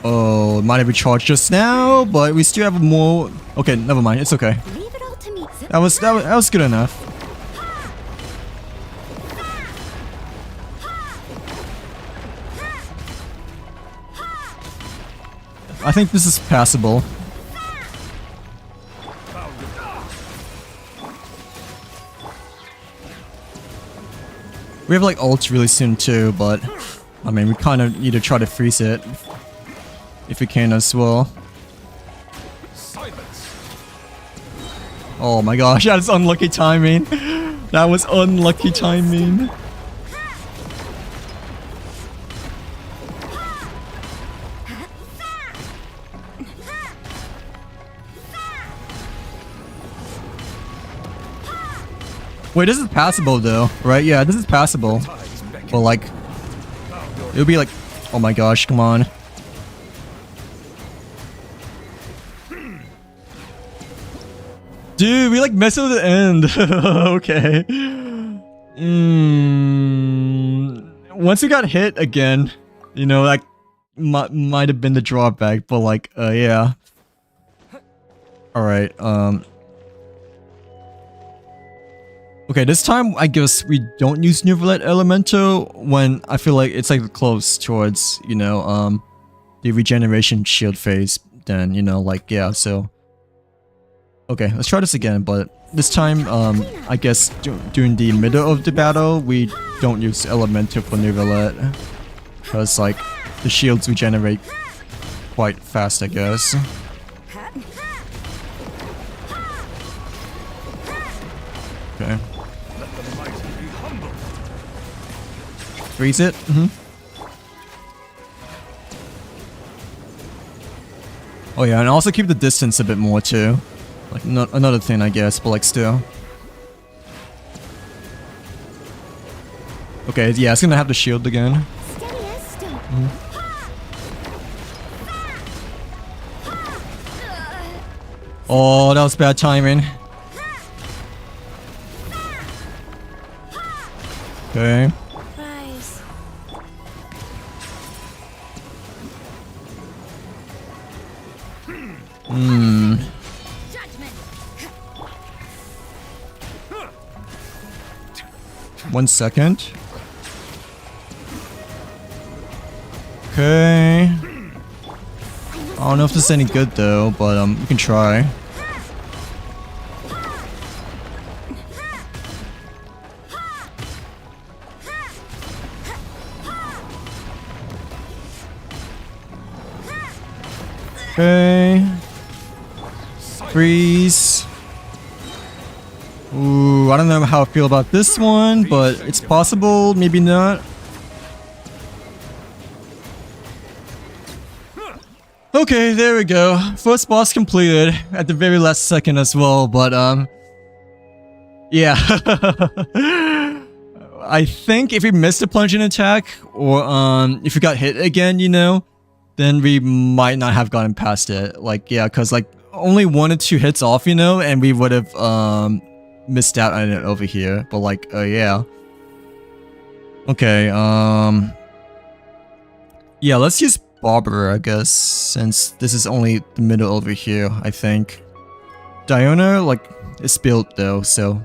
Speaker 1: Oh, it might have recharged just now, but we still have more. Okay, never mind. It's okay.
Speaker 3: Leave it all to me.
Speaker 1: That was good enough. I think this is passable. We have like ults really soon too, but I mean, we kind of need to try to freeze it if we can as well.
Speaker 5: Silence.
Speaker 1: Oh my gosh, that's unlucky timing. That was unlucky timing. Wait, this is passable though, right? Yeah, this is passable.
Speaker 5: Tides beckon.
Speaker 1: But like, it would be like, oh my gosh, come on. Dude, we like messed with the end. Okay. Once we got hit again, you know, that might have been the drawback, but like, yeah. Alright, okay, this time I guess we don't use Nuvolet Elemental when I feel like it's like close towards, you know, the regeneration shield phase. Then, you know, like, yeah, so. Okay, let's try this again, but this time, I guess during the middle of the battle, we don't use Elemental for Nuvolet. Because, like, the shields regenerate quite fast, I guess. Okay.
Speaker 5: Let the mighty be humble.
Speaker 1: Freeze it. Oh yeah, and also keep the distance a bit more too. Like another thing, I guess, but like still. Okay, yeah, it's gonna have the shield again.
Speaker 3: Steady as stone.
Speaker 1: Oh, that was bad timing. Okay.
Speaker 3: Rise.
Speaker 4: Judgment.
Speaker 1: 1 second. Okay. I don't know if this is any good though, but we can try. Okay. Freeze. Ooh, I don't know how I feel about this one, but it's possible, maybe not. Okay, there we go. First boss completed at the very last second as well, but yeah. I think if we missed a plunging attack, or if we got hit again, you know, then we might not have gotten past it. Like, yeah, because like only 1 or 2 hits off, you know, and we would have missed out on it over here. But like, yeah. Okay, yeah, let's use Barbara, I guess, since this is only the middle over here, I think. Diona, like, is built though, so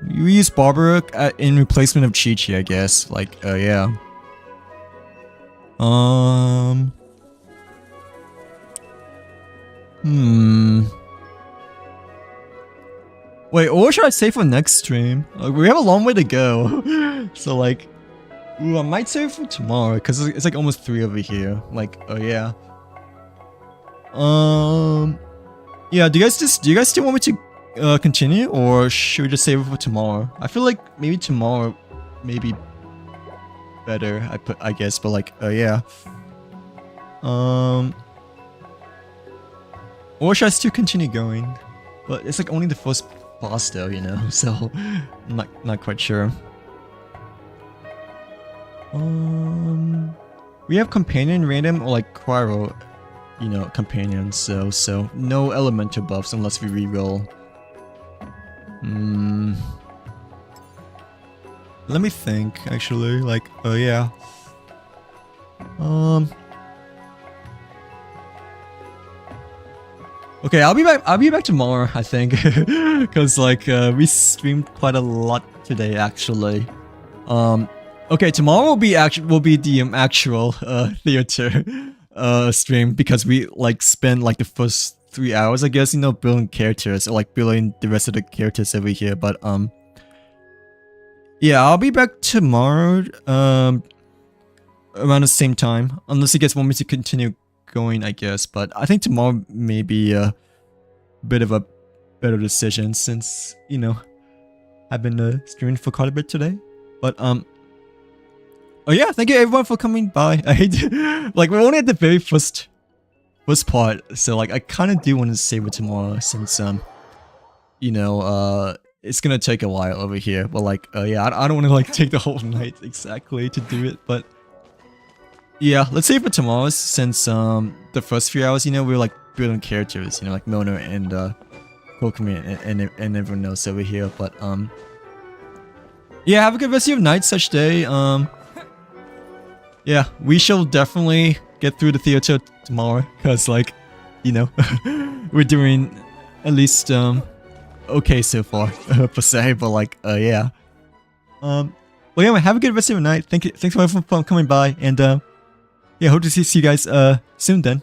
Speaker 1: we use Barbara in replacement of Chi-Chi, I guess. Like, yeah. Wait, or should I save for next stream? Like, we have a long way to go. So like, ooh, I might save for tomorrow because it's like almost 3 over here. Like, yeah. Yeah. Do you guys still want me to continue, or should we just save it for tomorrow? I feel like maybe tomorrow, maybe better. I guess, but like, yeah. Or should I still continue going? But it's like only the first boss though, you know. So I'm not quite sure. We have companion random or like Quiro, you know, companions. So no elemental buffs unless we reroll. Let me think. Actually, like, yeah. Okay, I'll be back tomorrow, I think, because like we streamed quite a lot today, actually. Okay, tomorrow will be the actual theater stream, because we like spent like the first 3 hours, I guess, you know, building characters, or like building the rest of the characters over here. But yeah, I'll be back tomorrow around the same time, unless you guys want me to continue going, I guess. But I think tomorrow may be a bit of a better decision, since, you know, I've been streaming for quite a bit today. But oh yeah, thank you everyone for coming by. I hate like, we're only at the very first part, so like I kind of do want to save it tomorrow, since you know, it's gonna take a while over here. But like, yeah, I don't want to like take the whole night exactly to do it, but yeah, let's save it for tomorrow, since the first few hours, you know, we were like building characters, you know, like Mona and Pokemon and everyone else over here. But yeah, have a good rest of your night, such day. Yeah, we shall definitely get through the theater tomorrow, because like, you know, we're doing at least okay so far, per se. But like, yeah. Well, anyway, have a good rest of your night. Thanks for coming by, and yeah, hope to see you guys soon then.